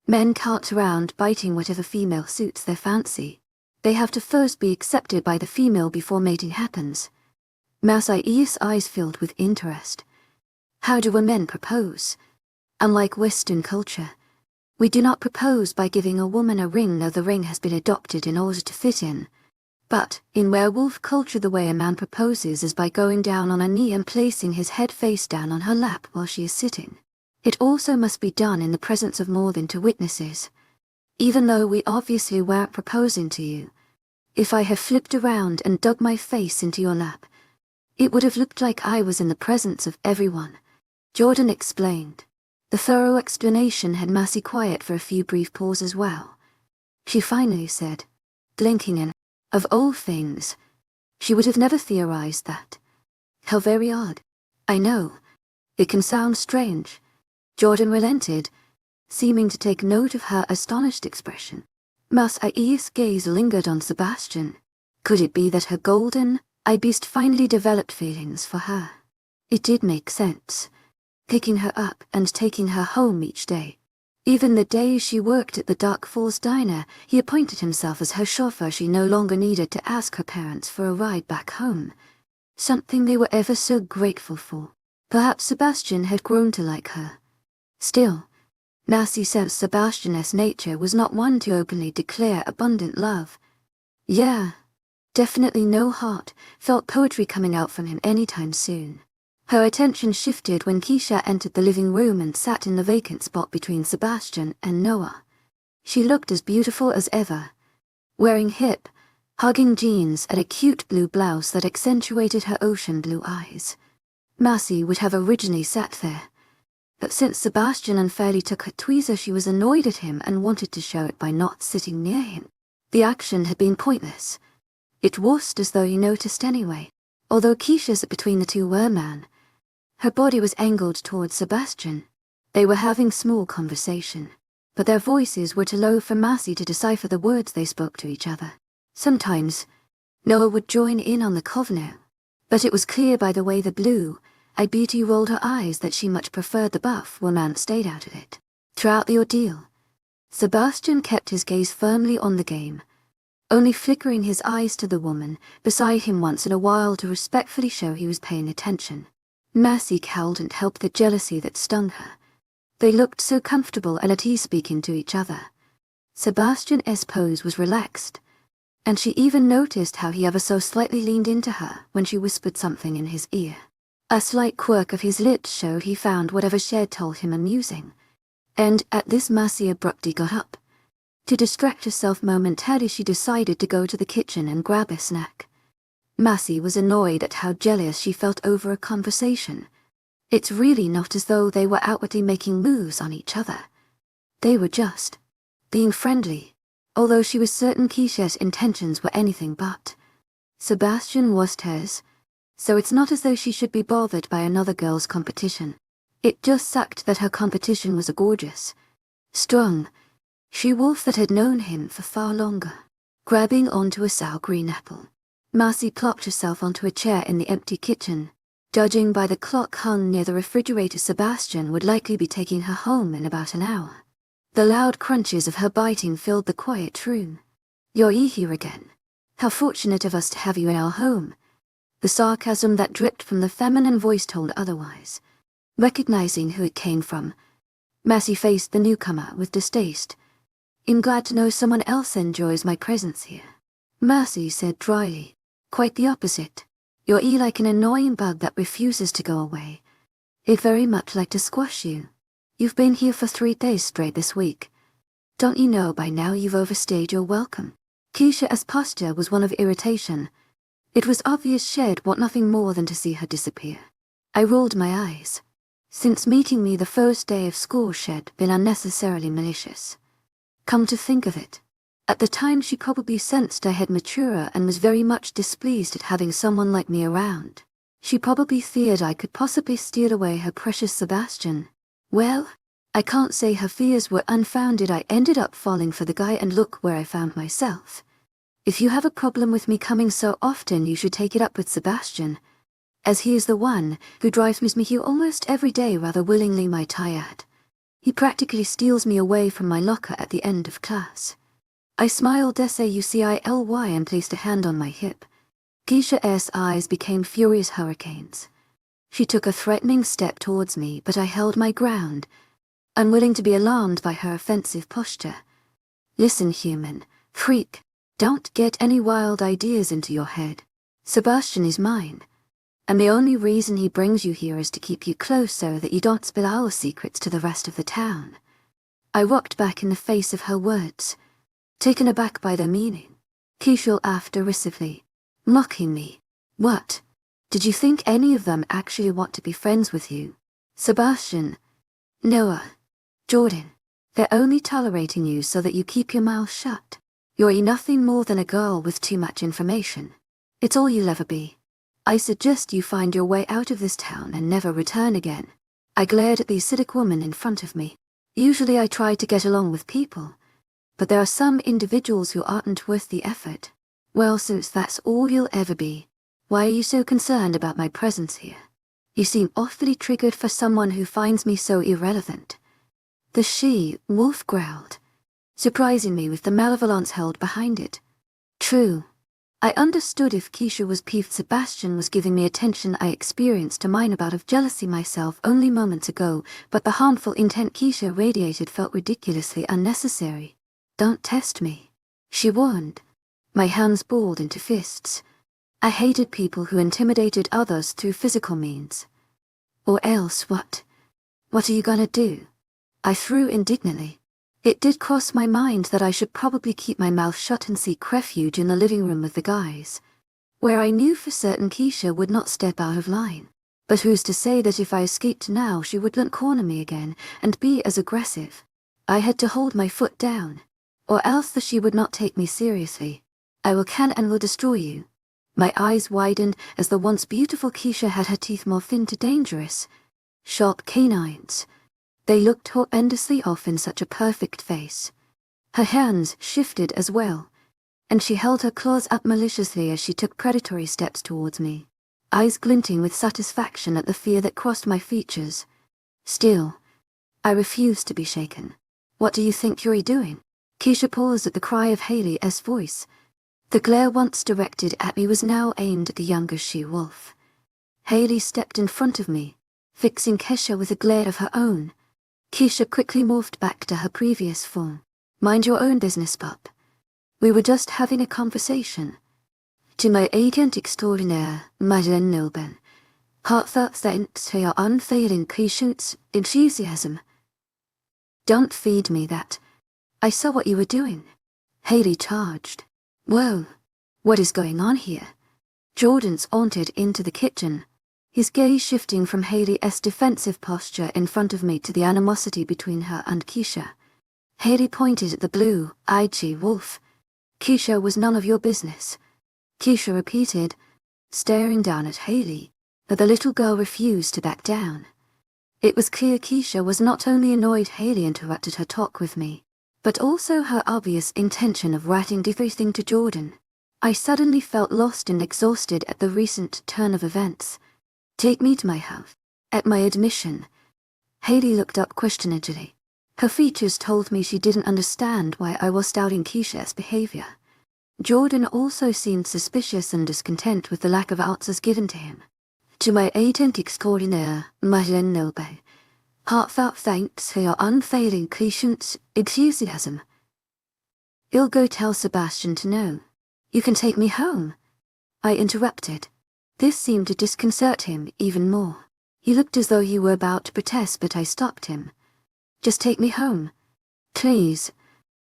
Men can't around biting whatever female suits their fancy. They have to first be accepted by the female before mating happens." Massey's eyes filled with interest. "How do men propose?" "Unlike Western culture, we do not propose by giving a woman a ring, though the ring has been adopted in order to fit in. But, in werewolf culture, the way a man proposes is by going down on a knee and placing his head face down on her lap while she is sitting. It also must be done in the presence of more than 2 witnesses. Even though we obviously weren't proposing to you, if I have flipped around and dug my face into your lap, it would have looked like I was in the presence of everyone," Jordan explained. The thorough explanation had Massey quiet for a few brief pauses. "Well," she finally said, blinking in. Of all things, she would have never theorized that. "How very odd." "I know. It can sound strange." Jordan relented, seeming to take note of her astonished expression. Massey's gaze lingered on Sebastian. Could it be that her golden beast finally developed feelings for her? It did make sense. Picking her up and taking her home each day. Even the days she worked at the Dark Falls Diner, he appointed himself as her chauffeur. She no longer needed to ask her parents for a ride back home. Something they were ever so grateful for. Perhaps Sebastian had grown to like her. Still, Massey sensed Sebastian's nature was not one to openly declare abundant love. Yeah, definitely no heart, felt poetry coming out from him anytime soon. Her attention shifted when Keisha entered the living room and sat in the vacant spot between Sebastian and Noah. She looked as beautiful as ever, wearing hip, hugging jeans and a cute blue blouse that accentuated her ocean blue eyes. Massey would have originally sat there, but since Sebastian unfairly took her tweezer, she was annoyed at him and wanted to show it by not sitting near him. The action had been pointless. It wasn't as though he noticed anyway. Although Keisha's between the two were man, her body was angled towards Sebastian. They were having small conversation, but their voices were too low for Massey to decipher the words they spoke to each other. Sometimes, Noah would join in on the convo, but it was clear by the way the blue-eyed beauty rolled her eyes that she much preferred the buff woman stayed out of it. Throughout the ordeal, Sebastian kept his gaze firmly on the game, only flickering his eyes to the woman beside him once in a while to respectfully show he was paying attention. Massey cowled and helped the jealousy that stung her. They looked so comfortable and at ease speaking to each other. Sebastian's pose was relaxed, and she even noticed how he ever so slightly leaned into her when she whispered something in his ear. A slight quirk of his lips showed he found whatever she had told him amusing, and at this Massey abruptly got up. To distract herself momentarily, she decided to go to the kitchen and grab a snack. Massey was annoyed at how jealous she felt over a conversation. It's really not as though they were outwardly making moves on each other. They were just being friendly, although she was certain Keisha's intentions were anything but. Sebastian was hers, so it's not as though she should be bothered by another girl's competition. It just sucked that her competition was a gorgeous, strong she-wolf that had known him for far longer. Grabbing onto a sour green apple, Marcy plopped herself onto a chair in the empty kitchen. Judging by the clock hung near the refrigerator, Sebastian would likely be taking her home in about an hour. The loud crunches of her biting filled the quiet room. "You're here again. How fortunate of us to have you in our home." The sarcasm that dripped from the feminine voice told otherwise. Recognizing who it came from, Marcy faced the newcomer with distaste. "I'm glad to know someone else enjoys my presence here," Marcy said dryly. "Quite the opposite. You're like an annoying bug that refuses to go away. I'd very much like to squash you. You've been here for 3 days straight this week. Don't you know by now you've overstayed your welcome?" Keisha's posture was one of irritation. It was obvious she'd want nothing more than to see her disappear. I rolled my eyes. Since meeting me the first day of school, she'd been unnecessarily malicious. Come to think of it, at the time she probably sensed I had matured and was very much displeased at having someone like me around. She probably feared I could possibly steal away her precious Sebastian. Well, I can't say her fears were unfounded. I ended up falling for the guy, and look where I found myself. If you have a problem with me coming so often, you should take it up with Sebastian, as he is the one who drives me here almost every day rather willingly, my tired. He practically steals me away from my locker at the end of class. I smiled 𝐊𝐢𝐬𝐷 and placed a hand on my hip. Keisha's eyes became furious hurricanes. She took a threatening step towards me, but I held my ground, unwilling to be alarmed by her offensive posture. "Listen, human, freak, don't get any wild ideas into your head. Sebastian is mine, and the only reason he brings you here is to keep you close so that you don't spill our secrets to the rest of the town." I rocked back in the face of her words, taken aback by their meaning. Keisha laughed derisively. "Mocking me? What? Did you think any of them actually want to be friends with you? Sebastian, Noah, Jordan, they're only tolerating you so that you keep your mouth shut. You're nothing more than a girl with too much information. It's all you'll ever be. I suggest you find your way out of this town and never return again." I glared at the acidic woman in front of me. Usually I try to get along with people, but there are some individuals who aren't worth the effort. Well, since that's all you'll ever be, why are you so concerned about my presence here? You seem awfully triggered for someone who finds me so irrelevant. The 𝐊𝐲 growled, surprising me with the malevolence held behind it. True. I understood if Keisha was peeved Sebastian was giving me attention. I experienced a minor bout of jealousy myself only moments ago, but the harmful intent Keisha radiated felt ridiculously unnecessary. "Don't test me," she warned. My hands balled into fists. I hated people who intimidated others through physical means. "Or else what? What are you gonna do?" I threw indignantly. It did cross my mind that I should probably keep my mouth shut and seek refuge in the living room with the guys, where I knew for certain Keisha would not step out of line. But who's to say that if I escaped now she wouldn't corner me again and be as aggressive? I had to hold my foot down, or else she would not take me seriously. "I will destroy you." My eyes widened as the once beautiful Keisha had her teeth morphed into dangerous, sharp canines. They looked horrendously off in such a perfect face. Her hands shifted as well, and she held her claws up maliciously as she took predatory steps towards me, eyes glinting with satisfaction at the fear that crossed my features. Still, I refused to be shaken. "What do you think you're doing?" Keisha paused at the cry of 𝐊𝐲𝐬𝐬's voice. The glare once directed at me was now aimed at the younger 𝐊𝐲. 𝐊𝐲 stepped in front of me, fixing Keisha with a glare of her own. Keisha quickly morphed back to her previous form. "Mind your own business, pup. We were just having a conversation." To my agent extraordinaire, Madeleine Nilben, heartfelt thanks for your unfailing patience and enthusiasm. "Don't feed me that. I saw what you were doing." 𝐊𝐲 charged. "Whoa, what is going on here?" Jordan sauntered into the kitchen, his gaze shifting from 𝐊𝐲's defensive posture in front of me to the animosity between her and Keisha. 𝐊𝐲 pointed at the blue-eyed 𝐊𝐲. "Keisha was none of your business." Keisha repeated, staring down at 𝐊𝐲, but the little girl refused to back down. It was clear Keisha was not only annoyed 𝐊𝐲 interrupted her talk with me, but also her obvious intention of writing everything to Jordan. I suddenly felt lost and exhausted at the recent turn of events. Take me to my house. At my admission, Hayley looked up questioningly. Her features told me she didn't understand why I was doubting 𝐾𝐲𝐬's behavior. Jordan also seemed suspicious and discontent with the lack of answers given to him. To my agent extraordinaire, 𝐊𝐢𝐳𝐬𝐷𝐿, heartfelt thanks for your unfailing patience, enthusiasm. You'll go tell Sebastian to know. You can take me home, I interrupted. This seemed to disconcert him even more. He looked as though he were about to protest, but I stopped him. Just take me home, please.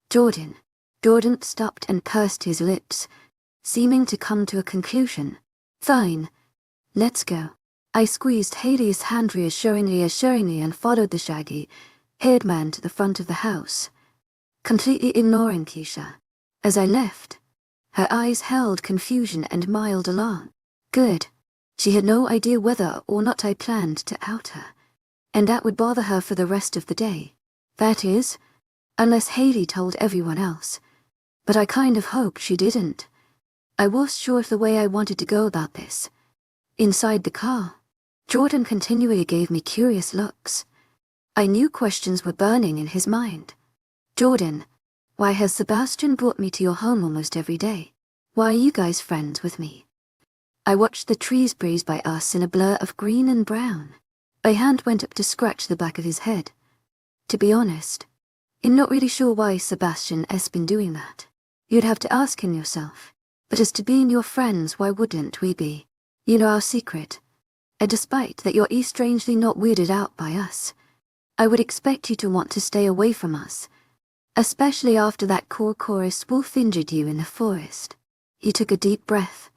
Jordan stopped and pursed his lips, seeming to come to a conclusion. Fine. Let's go. I squeezed Hayley's hand reassuringly and followed the shaggy-haired man to the front of the house, completely ignoring 𝐾𝐲𝐬. As I left, her eyes held confusion and mild alarm. Good. She had no idea whether or not I planned to out her, and that would bother her for the rest of the day. That is, unless Hayley told everyone else. But I kind of hoped she didn't. I was sure of the way I wanted to go about this. Inside the car, Jordan continually gave me curious looks. I knew questions were burning in his mind. Jordan, why has Sebastian brought me to your home almost every day? Why are you guys friends with me? I watched the trees breeze by us in a blur of green and brown. My hand went up to scratch the back of his head. To be honest, I'm not really sure why Sebastian has been doing that. You'd have to ask him yourself. But as to being your friends, why wouldn't we be? You know our secret. And despite that you're strangely not weirded out by us, I would expect you to want to stay away from us. Especially after that 𝐻𝐿 wolf injured you in the forest. He took a deep breath.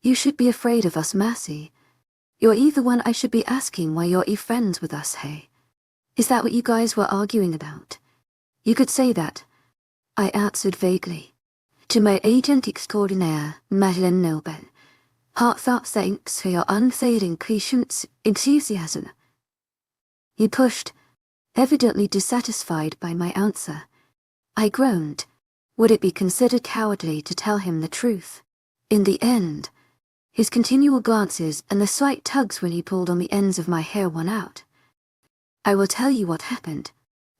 You should be afraid of us, Massey. You're the one I should be asking why you're friends with us, hey? Is that what you guys were arguing about? You could say that, I answered vaguely. To my agent extraordinaire, 𝐊𝐢𝐳𝐬𝐷𝐿, heartfelt thanks for your unfailing patience, enthusiasm. He pushed, evidently dissatisfied by my answer. I groaned. Would it be considered cowardly to tell him the truth? In the end, his continual glances and the slight tugs when he pulled on the ends of my hair won out. I will tell you what happened,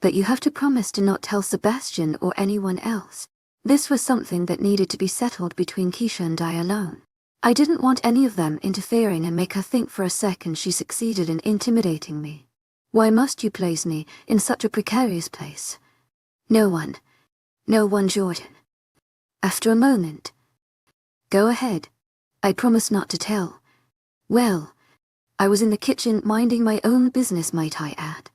but you have to promise to not tell Sebastian or anyone else. This was something that needed to be settled between 𝐾𝐲𝐬 and I alone. I didn't want any of them interfering and make her think for a second she succeeded in intimidating me. Why must you place me in such a precarious place? No one, Jordan. After a moment, go ahead. I promise not to tell. Well, I was in the kitchen minding my own business, might I add,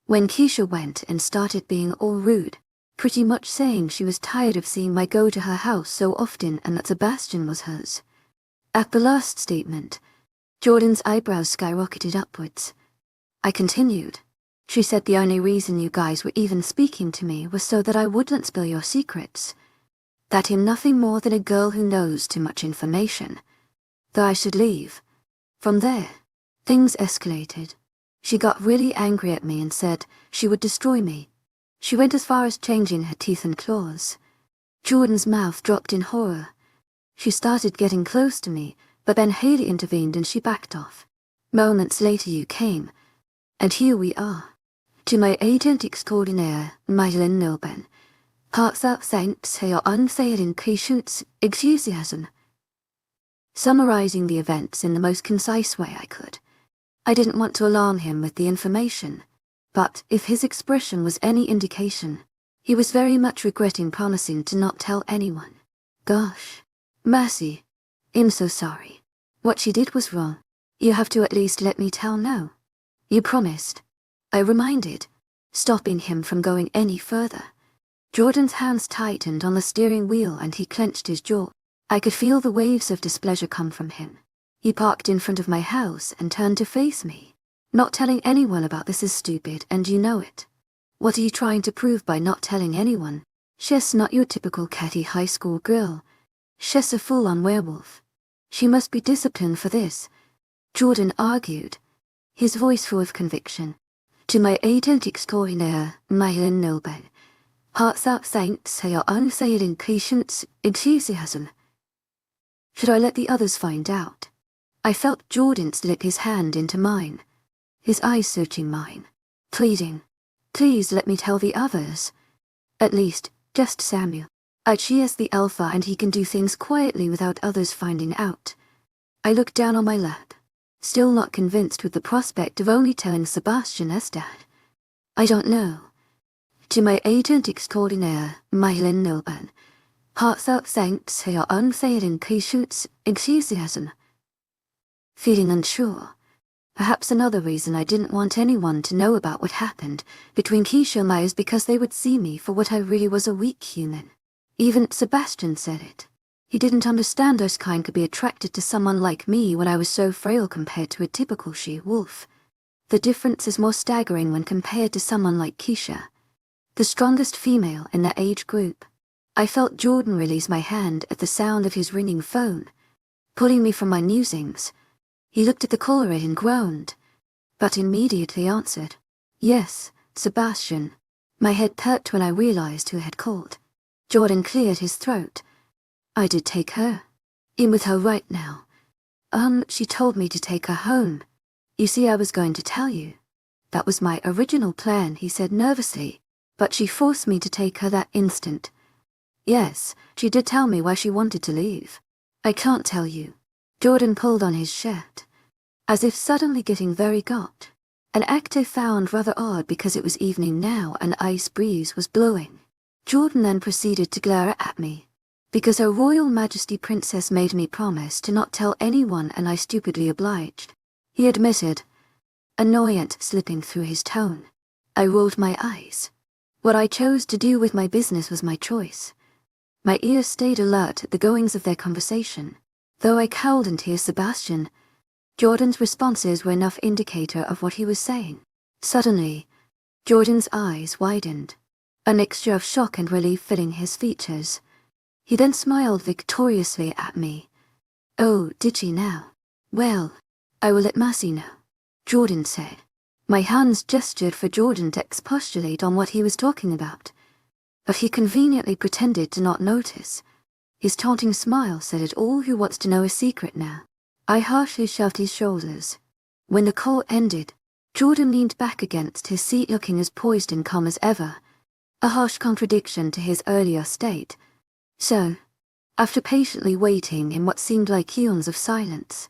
when 𝐾𝐲𝐬 went and started being all rude, pretty much saying she was tired of seeing me go to her house so often and that Sebastian was hers. At the last statement, Jordan's eyebrows skyrocketed upwards. I continued. She said the only reason you guys were even speaking to me was so that I wouldn't spill your secrets. That I'm nothing more than a girl who knows too much information. That I should leave. From there, things escalated. She got really angry at me and said she would destroy me. She went as far as changing her teeth and claws. Jordan's mouth dropped in horror. She started getting close to me, but then Hayley intervened and she backed off. Moments later you came, and here we are. To my agent extraordinaire, 𝐊𝐢𝐳𝐬𝐷𝐿, heartfelt thanks for your unfailing patience, enthusiasm. Summarizing the events in the most concise way I could. I didn't want to alarm him with the information, but if his expression was any indication, he was very much regretting promising to not tell anyone. Gosh. Mercy. I'm so sorry. What she did was wrong. You have to at least let me tell no. You promised. I reminded, stopping him from going any further. Jordan's hands tightened on the steering wheel and he clenched his jaw. I could feel the waves of displeasure come from him. He parked in front of my house and turned to face me. Not telling anyone about this is stupid and you know it. What are you trying to prove by not telling anyone? She's not your typical catty high school girl. She's a full-on werewolf. She must be disciplined for this, Jordan argued, his voice full of conviction. To my agent extraordinaire, 𝐊𝐢𝐳𝐬𝐷𝐿, heartfelt thanks for your unfailing patience, enthusiasm. Should I let the others find out? I felt Jordan slip his hand into mine, his eyes searching mine, pleading, "Please let me tell the others. At least, just Samuel. She is the alpha and he can do things quietly without others finding out." I looked down on my lap, still not convinced with the prospect of only telling Sebastian as dad. "I don't know. To my agent extraordinaire, 𝐿𝐿𝐬 𝐊𝐢𝐧𝐠⁸𝐬 Feeling unsure. Perhaps another reason I didn't want anyone to know about what happened between 𝐾𝐞𝐬 and I is because they would see me for what I really was, a weak human. Even Sebastian said it. He didn't understand 𝐂𝐻𝐼𝐳 could be attracted to someone like me when I was so frail compared to a typical she-wolf. The difference is more staggering when compared to someone like 𝐾𝐞𝐬, the strongest female in their age group. I felt Jordan release my hand at the sound of his ringing phone, pulling me from my musings. He looked at the caller and groaned, but immediately answered, "Yes, Sebastian." My head perked when I realized who had called. Jordan cleared his throat. "I did take her in with her right now. She told me to take her home. You see, I was going to tell you. That was my original plan," he said nervously, "but she forced me to take her that instant. Yes, she did tell me why she wanted to leave. I can't tell you." Jordan pulled on his shirt, as if suddenly getting very got, an act I found rather odd because it was evening now and ice breeze was blowing. Jordan then proceeded to glare at me, because Her Royal Majesty Princess made me promise to not tell anyone and I stupidly obliged, he admitted, annoyance slipping through his tone. I rolled my eyes. What I chose to do with my business was my choice. My ears stayed alert at the goings of their conversation. Though I couldn't hear Sebastian, Jordan's responses were enough indicator of what he was saying. Suddenly, Jordan's eyes widened, a mixture of shock and relief filling his features. He then smiled victoriously at me. "Oh, did she now? Well, I will let Massey know," Jordan said. My hands gestured for Jordan to expostulate on what he was talking about, but he conveniently pretended to not notice. His taunting smile said it all. "Who wants to know a secret now?" I harshly shoved his shoulders. When the call ended, Jordan leaned back against his seat looking as poised and calm as ever, a harsh contradiction to his earlier state. So, after patiently waiting in what seemed like eons of silence,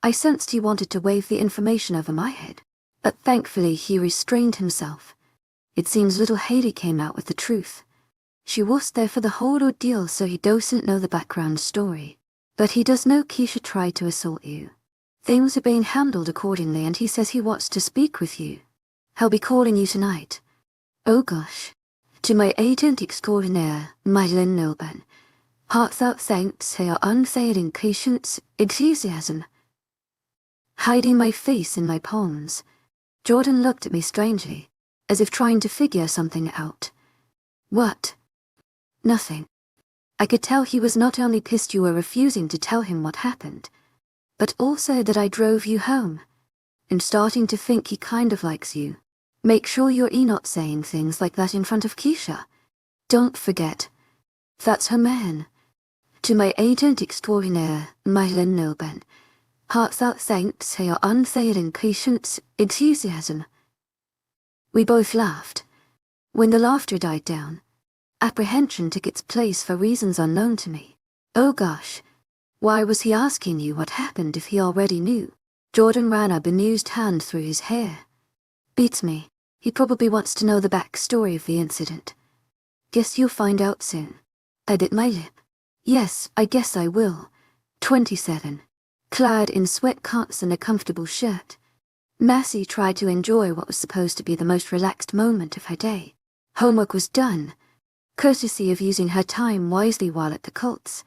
I sensed he wanted to wave the information over my head, but thankfully he restrained himself. It seems little Hailey came out with the truth. She was there for the whole ordeal, so he doesn't know the background story. But he does know 𝐾𝐞𝐬 tried to assault you. Things are being handled accordingly and he says he wants to speak with you. He'll be calling you tonight. Oh gosh. To my agent extraordinaire, 𝐿𝐿𝐬 𝐊𝐢𝐧𝐰𝐳𝐬. Hiding my face in my palms, Jordan looked at me strangely, as if trying to figure something out. "What?" "Nothing." I could tell he was not only pissed you were refusing to tell him what happened, but also that I drove you home, and starting to think he kind of likes you. Make sure you're not saying things like that in front of 𝐾𝐞𝐬. Don't forget, that's her man. To my agent extraordinaire, 𝐿𝐿𝐬 𝐊𝐢𝐴𝐳𝐬. We both laughed. When the laughter died down, apprehension took its place for reasons unknown to me. Oh gosh, why was he asking you what happened if he already knew? Jordan ran a bemused hand through his hair. Beats me. He probably wants to know the backstory of the incident. Guess you'll find out soon. I bit my lip. Yes, I guess I will. 27. Clad in sweatpants and a comfortable shirt, Massey tried to enjoy what was supposed to be the most relaxed moment of her day. Homework was done, courtesy of using her time wisely while at the Cults.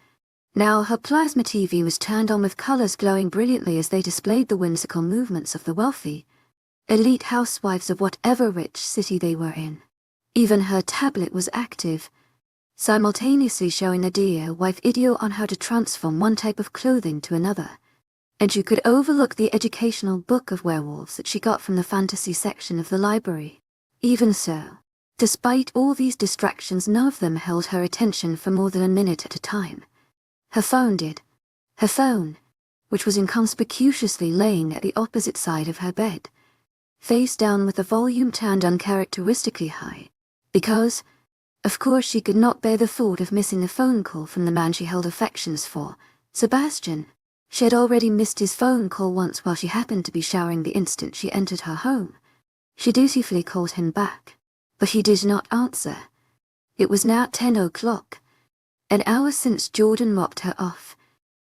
Now her plasma TV was turned on with colors glowing brilliantly as they displayed the whimsical movements of the wealthy, elite housewives of whatever rich city they were in. Even her tablet was active, simultaneously showing a DIY video on how to transform one type of clothing to another, and you could overlook the educational book of werewolves that she got from the fantasy section of the library. Even so, despite all these distractions, none of them held her attention for more than a minute at a time. Her phone did. Her phone, which was inconspicuously laying at the opposite side of her bed, face down with the volume turned uncharacteristically high, because, of course, she could not bear the thought of missing a phone call from the man she held affections for, Sebastian. She had already missed his phone call once while she happened to be showering the instant she entered her home. She dutifully called him back, but he did not answer. It was now 10 o'clock, an hour since Jordan mopped her off.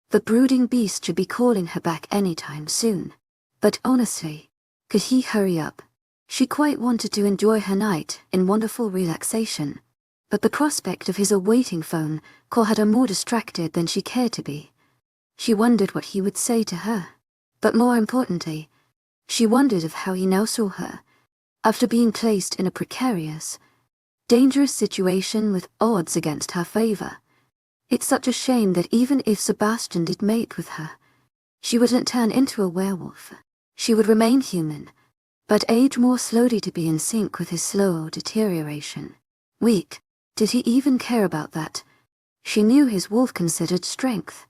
The brooding beast should be calling her back any time soon. But honestly, could he hurry up? She quite wanted to enjoy her night in wonderful relaxation, but the prospect of his awaiting phone call had her more distracted than she cared to be. She wondered what he would say to her, but more importantly, she wondered of how he now saw her, after being placed in a precarious, dangerous situation with odds against her favor. It's such a shame that even if Sebastian did mate with her, she wouldn't turn into a werewolf. She would remain human, but age more slowly to be in sync with his slow deterioration. Weak, did he even care about that? She knew his wolf-considered strength,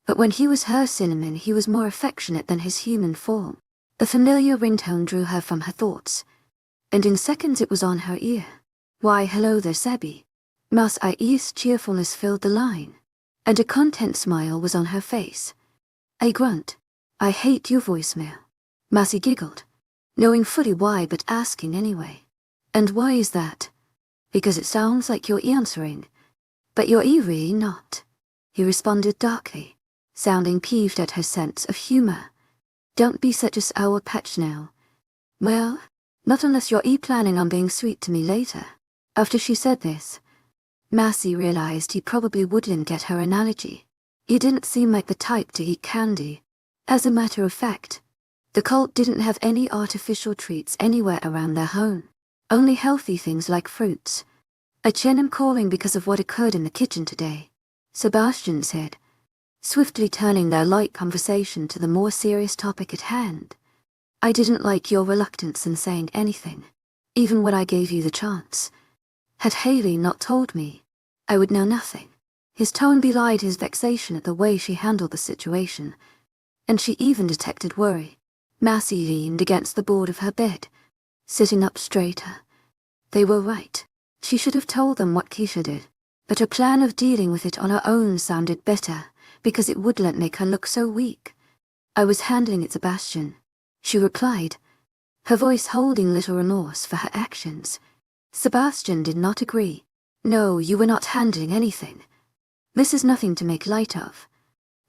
but when he was her cinnamon he was more affectionate than his human form. The familiar ringtone drew her from her thoughts, and in seconds it was on her ear. Why, hello there, Sebby. 𝐊𝐲𝐬𝐧𝐠 cheerfulness filled the line, and a content smile was on her face. A grunt. I hate your voicemail. Massey giggled, knowing fully why but asking anyway. And why is that? Because it sounds like you're answering, but you're eerie not. He responded darkly, sounding peeved at her sense of humor. Don't be such a sour patch now. Well, not unless you're planning on being sweet to me later. After she said this, Massey realized he probably wouldn't get her analogy. He didn't seem like the type to eat candy. As a matter of fact, the cult didn't have any artificial treats anywhere around their home. Only healthy things like fruits. 𝐾𝐿 calling because of what occurred in the kitchen today, Sebastian said, swiftly turning their light conversation to the more serious topic at hand. I didn't like your reluctance in saying anything, even when I gave you the chance. Had Haley not told me, I would know nothing. His tone belied his vexation at the way she handled the situation, and she even detected worry. Massey leaned against the board of her bed, sitting up straighter. They were right. She should have told them what Keisha did, but her plan of dealing with it on her own sounded better, because it wouldn't make her look so weak. I was handling it, Sebastian, she replied, her voice holding little remorse for her actions. Sebastian did not agree. No, you were not handling anything. This is nothing to make light of.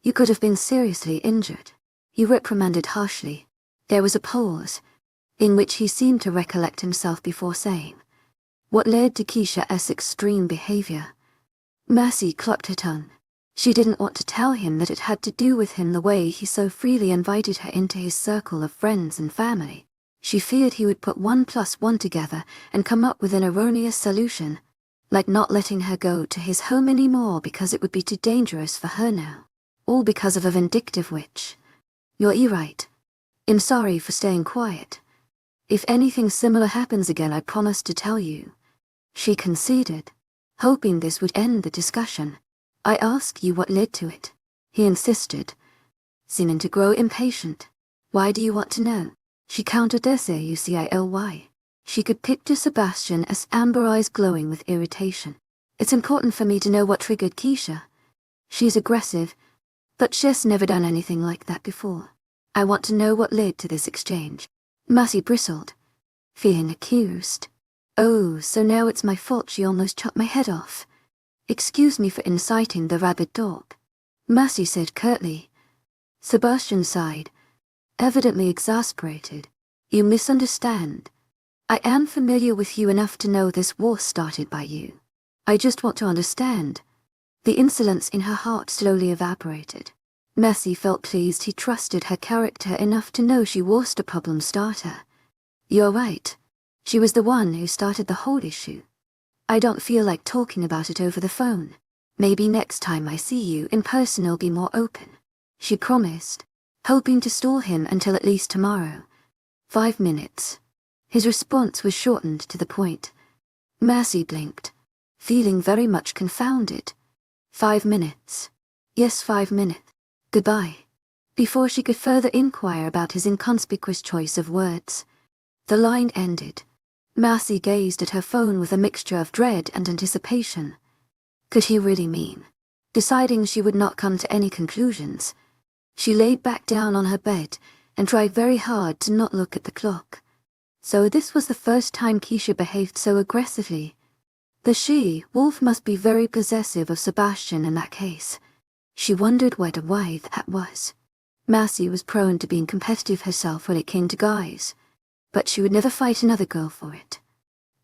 You could have been seriously injured. He reprimanded harshly. There was a pause, in which he seemed to recollect himself before saying, what led to Keisha's extreme behavior? Massey clucked her tongue. She didn't want to tell him that it had to do with him the way he so freely invited her into his circle of friends and family. She feared he would put 1 + 1 together and come up with an erroneous solution, like not letting her go to his home anymore because it would be too dangerous for her now. All because of a vindictive witch. You're right. I'm sorry for staying quiet. If anything similar happens again, I promise to tell you. She conceded, hoping this would end the discussion. I ask you what led to it. He insisted, seeming to grow impatient. Why do you want to know? She countered 𝐶𝐬𝐬. She could picture Sebastian as amber eyes glowing with irritation. It's important for me to know what triggered Keisha. She's aggressive, but she's never done anything like that before. I want to know what led to this exchange. Massey bristled, feeling accused. Oh, so now it's my fault she almost chopped my head off. Excuse me for inciting the rabid dog, Massey said curtly. Sebastian sighed, evidently exasperated. You misunderstand. I am familiar with you enough to know this war started by you. I just want to understand. The insolence in her heart slowly evaporated. Massey felt pleased he trusted her character enough to know she wasn't a problem starter. You're right. She was the one who started the whole issue. I don't feel like talking about it over the phone. Maybe next time I see you in person I'll be more open, she promised, hoping to stall him until at least tomorrow. 5 minutes. His response was shortened to the point. Massey blinked, feeling very much confounded. 5 minutes. Yes, 5 minutes. Goodbye. Before she could further inquire about his inconspicuous choice of words, the line ended. Marcy gazed at her phone with a mixture of dread and anticipation. Could he really mean? Deciding she would not come to any conclusions, she laid back down on her bed and tried very hard to not look at the clock. So this was the first time 𝐾𝐲 behaved so aggressively. The 𝐨-Wolf must be very possessive of Sebastian in that case. She wondered why that was. Marcy was prone to being competitive herself when it came to guys, but she would never fight another girl for it.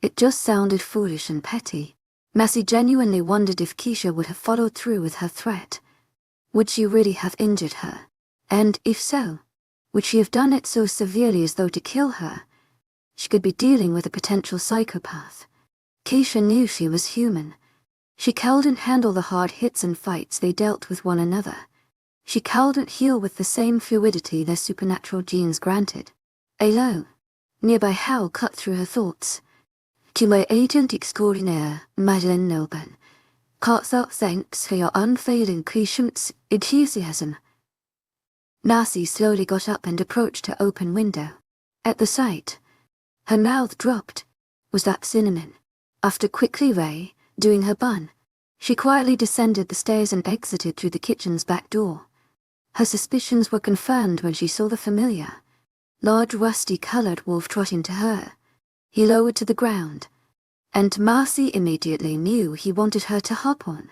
It just sounded foolish and petty. Marcy genuinely wondered if 𝐾𝐲 would have followed through with her threat. Would she really have injured her? And if so, would she have done it so severely as though to kill her? She could be dealing with a potential psychopath. 𝐾𝐲 knew she was human. She couldn't handle the hard hits and fights they dealt with one another. She couldn't heal with the same fluidity their supernatural genes granted. A low, nearby howl cut through her thoughts. 𝐊𝐢𝐳𝐳𝐬𝐑𝐞𝐝 𝐊𝐢𝐳𝐬𝐑𝐞𝐝. Marcy slowly got up and approached her open window. At the sight, her mouth dropped. Was that cinnamon? After quickly doing her bun, she quietly descended the stairs and exited through the kitchen's back door. Her suspicions were confirmed when she saw the familiar, large rusty-colored wolf trotting to her. He lowered to the ground, and Marcy immediately knew he wanted her to hop on.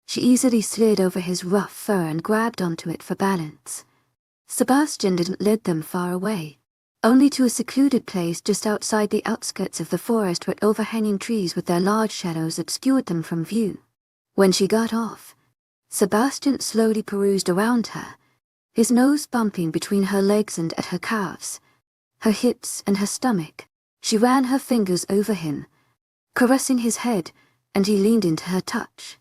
She easily slid over his rough fur and grabbed onto it for balance. Sebastian didn't lead them far away, only to a secluded place just outside the outskirts of the forest where overhanging trees with their large shadows obscured them from view. When she got off, Sebastian slowly perused around her, his nose bumping between her legs and at her calves, her hips and her stomach. She ran her fingers over him, caressing his head, and he leaned into her touch,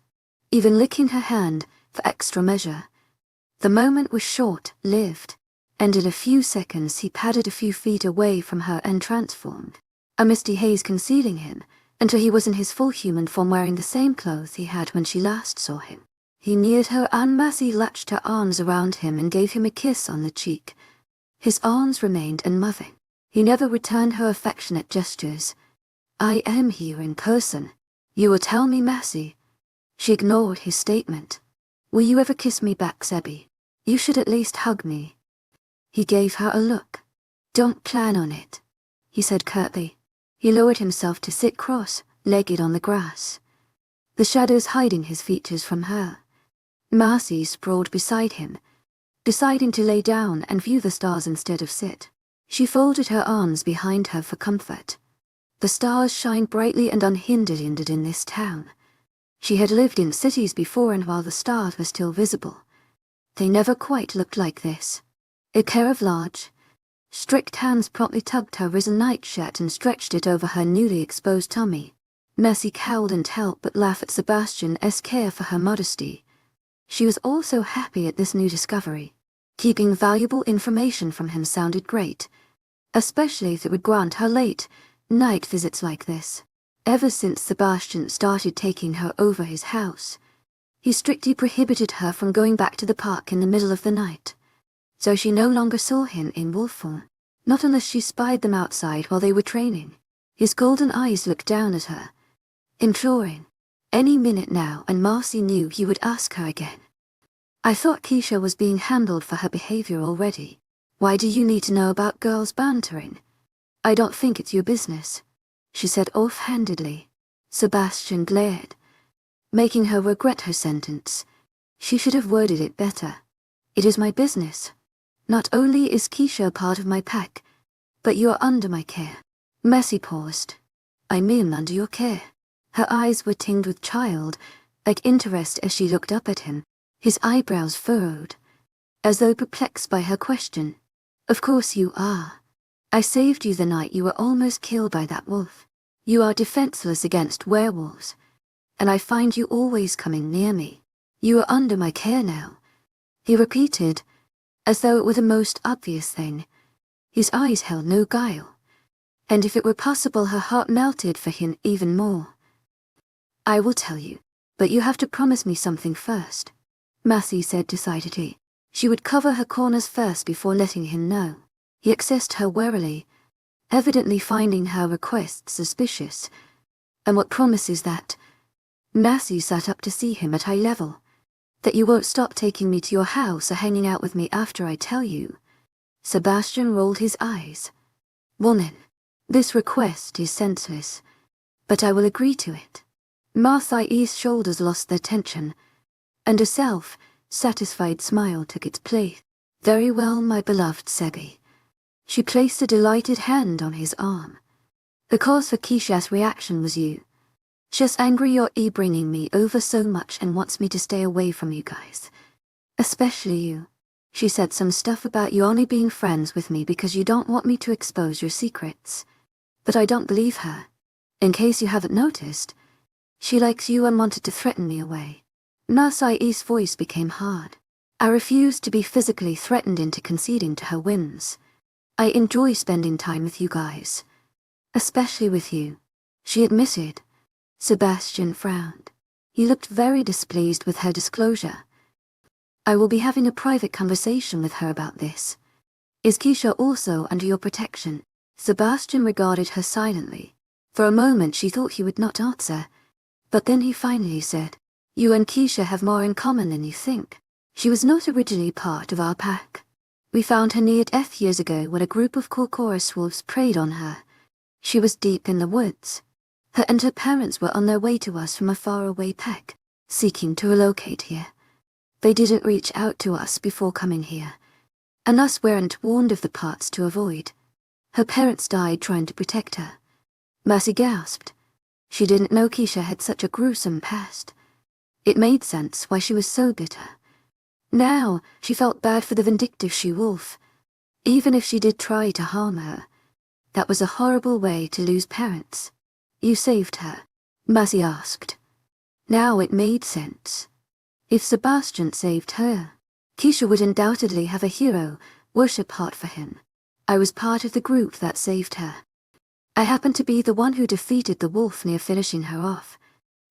even licking her hand for extra measure. The moment was short-lived, and in a few seconds he padded a few feet away from her and transformed, a misty haze concealing him, until he was in his full human form wearing the same clothes he had when she last saw him. He neared her and Marcy latched her arms around him and gave him a kiss on the cheek. His arms remained unmoving. He never returned her affectionate gestures. "I am here in person. You will tell me, Marcy." She ignored his statement. "Will you ever kiss me back, Sebby? You should at least hug me." He gave her a look. "Don't plan on it," he said curtly. He lowered himself to sit cross-legged on the grass, the shadows hiding his features from her. Marcy sprawled beside him, deciding to lay down and view the stars instead of sit. She folded her arms behind her for comfort. The stars shined brightly and unhindered in this town. She had lived in cities before, and while the stars were still visible, they never quite looked like this. 𝐊𝐴𝐺𝐻. Strict hands promptly tugged her risen nightshirt and stretched it over her newly exposed tummy. Marcy couldn't help but laugh at Sebastian's care for her modesty. She was also happy at this new discovery. Keeping valuable information from him sounded great, especially if it would grant her late-night visits like this. Ever since Sebastian started taking her over his house, he strictly prohibited her from going back to the park in the middle of the night. So she no longer saw him in wolf form, not unless she spied them outside while they were training. His golden eyes looked down at her, imploring. Any minute now, and Marcy knew he would ask her again. "I thought 𝐾𝐲 was being handled for her behavior already. Why do you need to know about girls bantering? I don't think it's your business," she said offhandedly. Sebastian glared, making her regret her sentence. She should have worded it better. "It is my business. Not only is 𝐾𝐲 part of my pack, but you are under my care." Marcy paused. "I mean under your care." Her eyes were tinged with childlike interest as she looked up at him, his eyebrows furrowed, as though perplexed by her question. "Of course you are. I saved you the night you were almost killed by that wolf. You are defenseless against werewolves, and I find you always coming near me. You are under my care now," he repeated, as though it were the most obvious thing. His eyes held no guile, and if it were possible her heart melted for him even more. "I will tell you, but you have to promise me something first," Marcy said decidedly. She would cover her corners first before letting him know. He accosted her warily, evidently finding her request suspicious. And what promises that? Massey sat up to see him at eye level. That you won't stop taking me to your house or hanging out with me after I tell you. Sebastian rolled his eyes. Woman, this request is senseless, but I will agree to it. Marthai's shoulders lost their tension, and a self-satisfied smile took its place. Very well, my beloved Sebi. She placed a delighted hand on his arm. The cause for Keisha's reaction was you. She's angry you're bringing me over so much and wants me to stay away from you guys. Especially you. She said some stuff about you only being friends with me because you don't want me to expose your secrets. But I don't believe her. In case you haven't noticed, she likes you and wanted to threaten me away. Marthai's voice became hard. I refused to be physically threatened into conceding to her whims. I enjoy spending time with you guys. Especially with you, she admitted. Sebastian frowned. He looked very displeased with her disclosure. I will be having a private conversation with her about this. Is Keisha also under your protection? Sebastian regarded her silently. For a moment she thought he would not answer, but then he finally said, You and Keisha have more in common than you think. She was not originally part of our pack. We found her near death years ago when a group of chorus wolves preyed on her. She was deep in the woods. Her and her parents were on their way to us from a faraway pack, seeking to relocate here. They didn't reach out to us before coming here, and us weren't warned of the parts to avoid. Her parents died trying to protect her. Mercy gasped. She didn't know Keisha had such a gruesome past. It made sense why she was so bitter. Now, she felt bad for the vindictive she-wolf. Even if she did try to harm her, that was a horrible way to lose parents. You saved her? Mercy asked. Now it made sense. If Sebastian saved her, Keisha would undoubtedly have a hero worship heart for him. I was part of the group that saved her. I happened to be the one who defeated the wolf near finishing her off.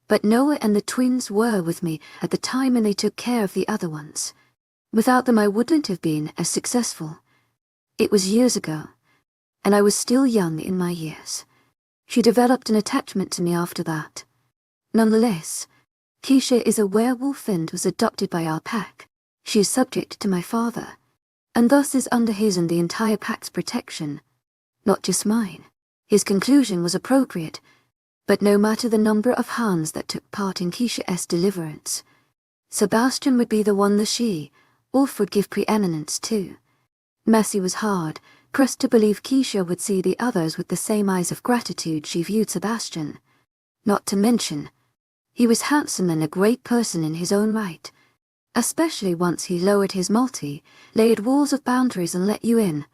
But Noah and the twins were with me at the time and they took care of the other ones. Without them I wouldn't have been as successful. It was years ago, and I was still young in my years. She developed an attachment to me after that. Nonetheless, Keisha is a werewolf and was adopted by our pack. She is subject to my father, and thus is under his and the entire pack's protection, not just mine. His conclusion was appropriate, but no matter the number of hands that took part in Keisha's deliverance, Sebastian would be the one the she-wolf would give preeminence to. Mercy was hard, pressed to believe Keisha would see the others with the same eyes of gratitude she viewed Sebastian. Not to mention, he was handsome and a great person in his own right, especially once he lowered his multi-layered walls of boundaries and let you in.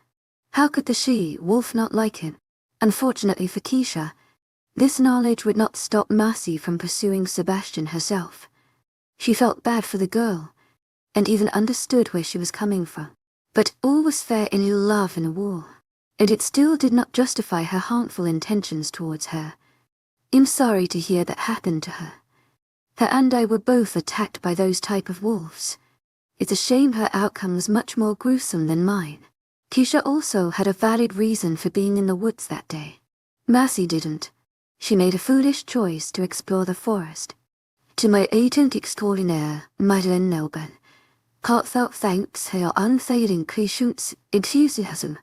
How could the she-wolf not like him? Unfortunately for Keisha, this knowledge would not stop Mercy from pursuing Sebastian herself. She felt bad for the girl, and even understood where she was coming from. But all was fair in love and war, and it still did not justify her harmful intentions towards her. I'm sorry to hear that happened to her. Her and I were both attacked by those type of wolves. It's a shame her outcome was much more gruesome than mine. Keisha also had a valid reason for being in the woods that day. Mercy didn't. She made a foolish choice to explore the forest. To my 𝐿𝐷𝐞𝐝 𝐊𝐷𝐿𝐷 heartfelt thanks for your unfailing enthusiasm.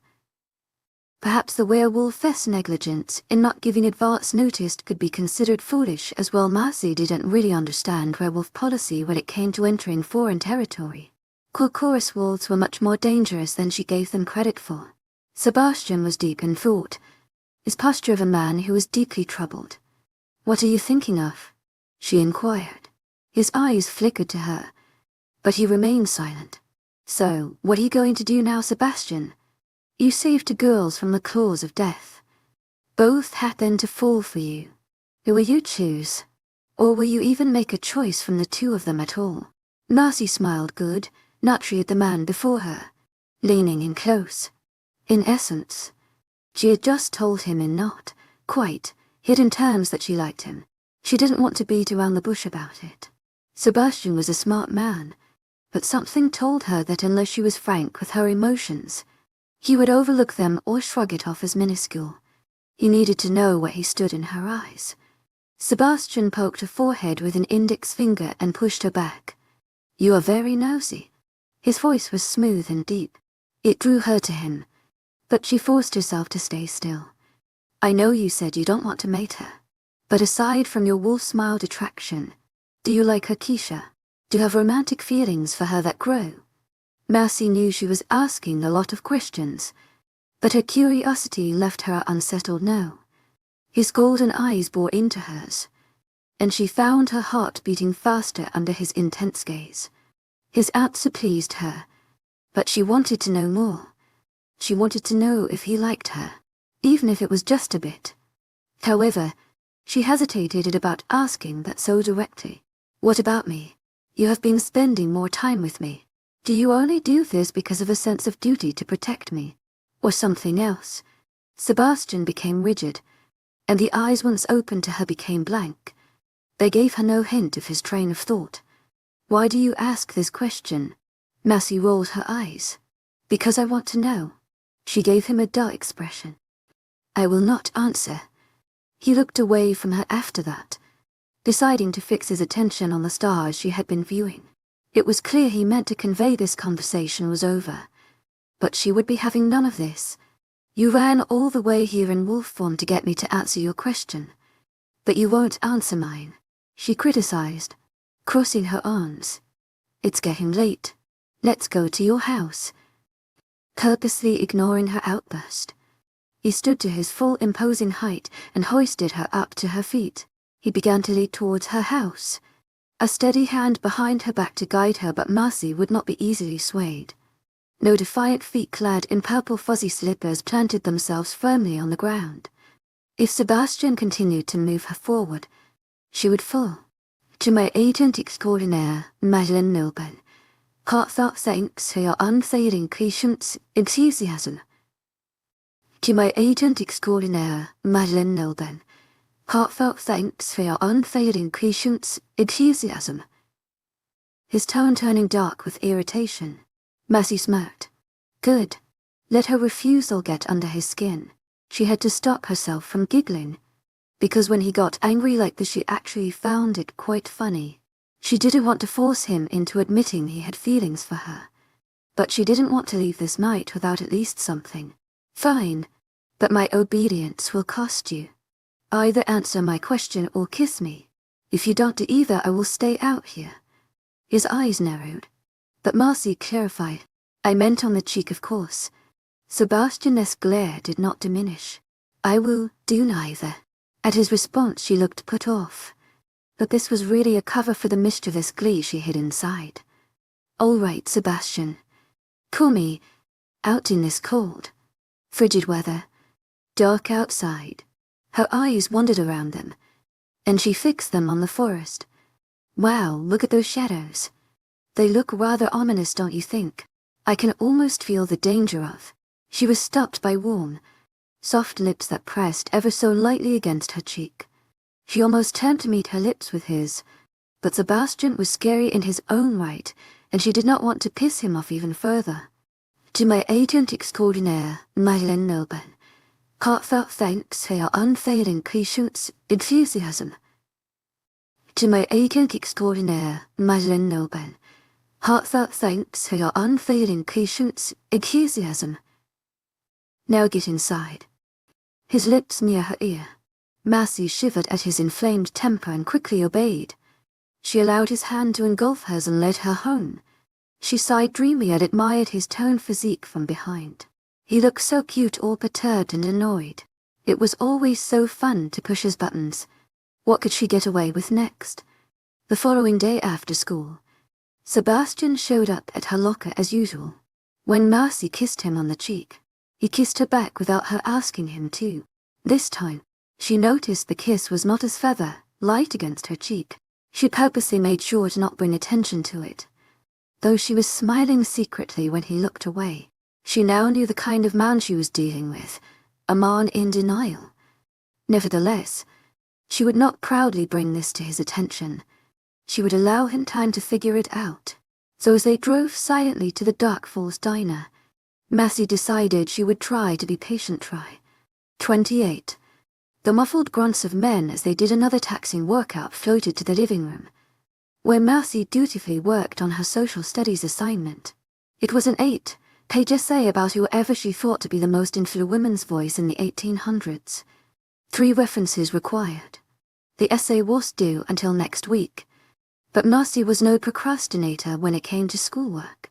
Perhaps the werewolf's negligence in not giving advance notice could be considered foolish as well. Mercy didn't really understand werewolf policy when it came to entering foreign territory. Chorus wolves were much more dangerous than she gave them credit for. Sebastian was deep in thought, his posture of a man who was deeply troubled. What are you thinking of? She inquired. His eyes flickered to her, but he remained silent. So, what are you going to do now, Sebastian? You saved 2 girls from the claws of death. Both had then to fall for you. Who will you choose? Or will you even make a choice from the 2 of them at all? Mercy smiled good, naturally at the man before her, leaning in close. In essence, she had just told him in not quite hidden terms that she liked him. She didn't want to beat around the bush about it. Sebastian was a smart man, but something told her that unless she was frank with her emotions, he would overlook them or shrug it off as minuscule. He needed to know where he stood in her eyes. Sebastian poked her forehead with an index finger and pushed her back. "You are very nosy." His voice was smooth and deep. It drew her to him, but she forced herself to stay still. "I know you said you don't want to mate her, but aside from your wolf-smiled attraction, do you like her 𝐾𝐲? Do you have romantic feelings for her that grow?" Mercy knew she was asking a lot of questions, but her curiosity left her unsettled no. His golden eyes bore into hers, and she found her heart beating faster under his intense gaze. His answer pleased her, but she wanted to know more. She wanted to know if he liked her, even if it was just a bit. However, she hesitated about asking that so directly. "What about me? You have been spending more time with me. Do you only do this because of a sense of duty to protect me, or something else?" Sebastian became rigid, and the eyes once open to her became blank. They gave her no hint of his train of thought. "Why do you ask this question?" Mercy rolled her eyes. "Because I want to know." She gave him a dull expression. "I will not answer." He looked away from her after that, deciding to fix his attention on the stars she had been viewing. It was clear he meant to convey this conversation was over, but she would be having none of this. "You ran all the way here in wolf form to get me to answer your question, but you won't answer mine," she criticized, crossing her arms. "It's getting late. Let's go to your house." Purposely ignoring her outburst, he stood to his full imposing height and hoisted her up to her feet. He began to lead towards her house, a steady hand behind her back to guide her, but Mercy would not be easily swayed. No defiant feet clad in purple fuzzy slippers planted themselves firmly on the ground. If Sebastian continued to move her forward, she would fall. "To my agent extraordinaire, Madeleine Nobel, heartfelt thanks for your unfailing patience, enthusiasm." "To my agent extraordinaire, Madeleine Nobel, heartfelt thanks for your unfailing patience, enthusiasm." His tone turning dark with irritation. Mercy smirked. Good. Let her refusal get under his skin. She had to stop herself from giggling, because when he got angry like this she actually found it quite funny. She didn't want to force him into admitting he had feelings for her, but she didn't want to leave this night without at least something. "Fine, but my obedience will cost you. Either answer my question or kiss me. If you don't do either, I will stay out here." His eyes narrowed, but Mercy clarified. "I meant on the cheek, of course." Sebastian's glare did not diminish. "I will do neither." At his response she looked put off, but this was really a cover for the mischievous glee she hid inside. "All right, Sebastian. Call me. Out in this cold, frigid weather. Dark outside." Her eyes wandered around them, and she fixed them on the forest. "Wow, look at those shadows. They look rather ominous, don't you think? I can almost feel the danger of." She was stopped by warm, soft lips that pressed ever so lightly against her cheek. She almost turned to meet her lips with his, but Sebastian was scary in his own right, and she did not want to piss him off even further. "To my agent extraordinaire, Madeleine Nobel, heartfelt thanks for your unfailing patience, enthusiasm." "To my agent extraordinaire, Madeleine Nobel, heartfelt thanks for your unfailing patience, enthusiasm." "Now get inside." His lips near her ear. Mercy shivered at his inflamed temper and quickly obeyed. She allowed his hand to engulf hers and led her home. She sighed dreamily and admired his toned physique from behind. He looked so cute, all perturbed and annoyed. It was always so fun to push his buttons. What could she get away with next? The following day after school, Sebastian showed up at her locker as usual. When Mercy kissed him on the cheek, he kissed her back without her asking him to. This time, she noticed the kiss was not as feather, light against her cheek. She purposely made sure to not bring attention to it. Though she was smiling secretly when he looked away, she now knew the kind of man she was dealing with, a man in denial. Nevertheless, she would not proudly bring this to his attention. She would allow him time to figure it out. So as they drove silently to the Dark Falls diner, 𝐿 decided she would try to be patient. 28. The muffled grunts of men as they did another taxing workout floated to the living room, where 𝐿 dutifully worked on her social studies assignment. It was an 8-page essay about whoever she thought to be the most influential woman's voice in the 1800s. 3 references required. The essay was due until next week, but 𝐿 was no procrastinator when it came to schoolwork.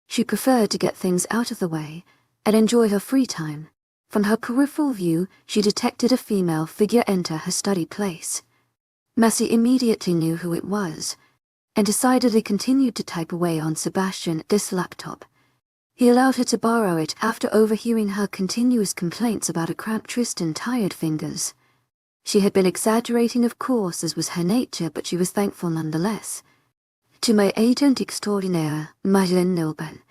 She preferred to get things out of the way and enjoy her free time. From her peripheral view, she detected a female figure enter her study place. 𝐿 immediately knew who it was, and decidedly continued to type away on Sebastian's laptop. He allowed her to borrow it after overhearing her continuous complaints about a cramped wrist and tired fingers. She had been exaggerating, of course, as was her nature, but she was thankful nonetheless. To my agent extraordinaire, 𝐿𝐤𝐬,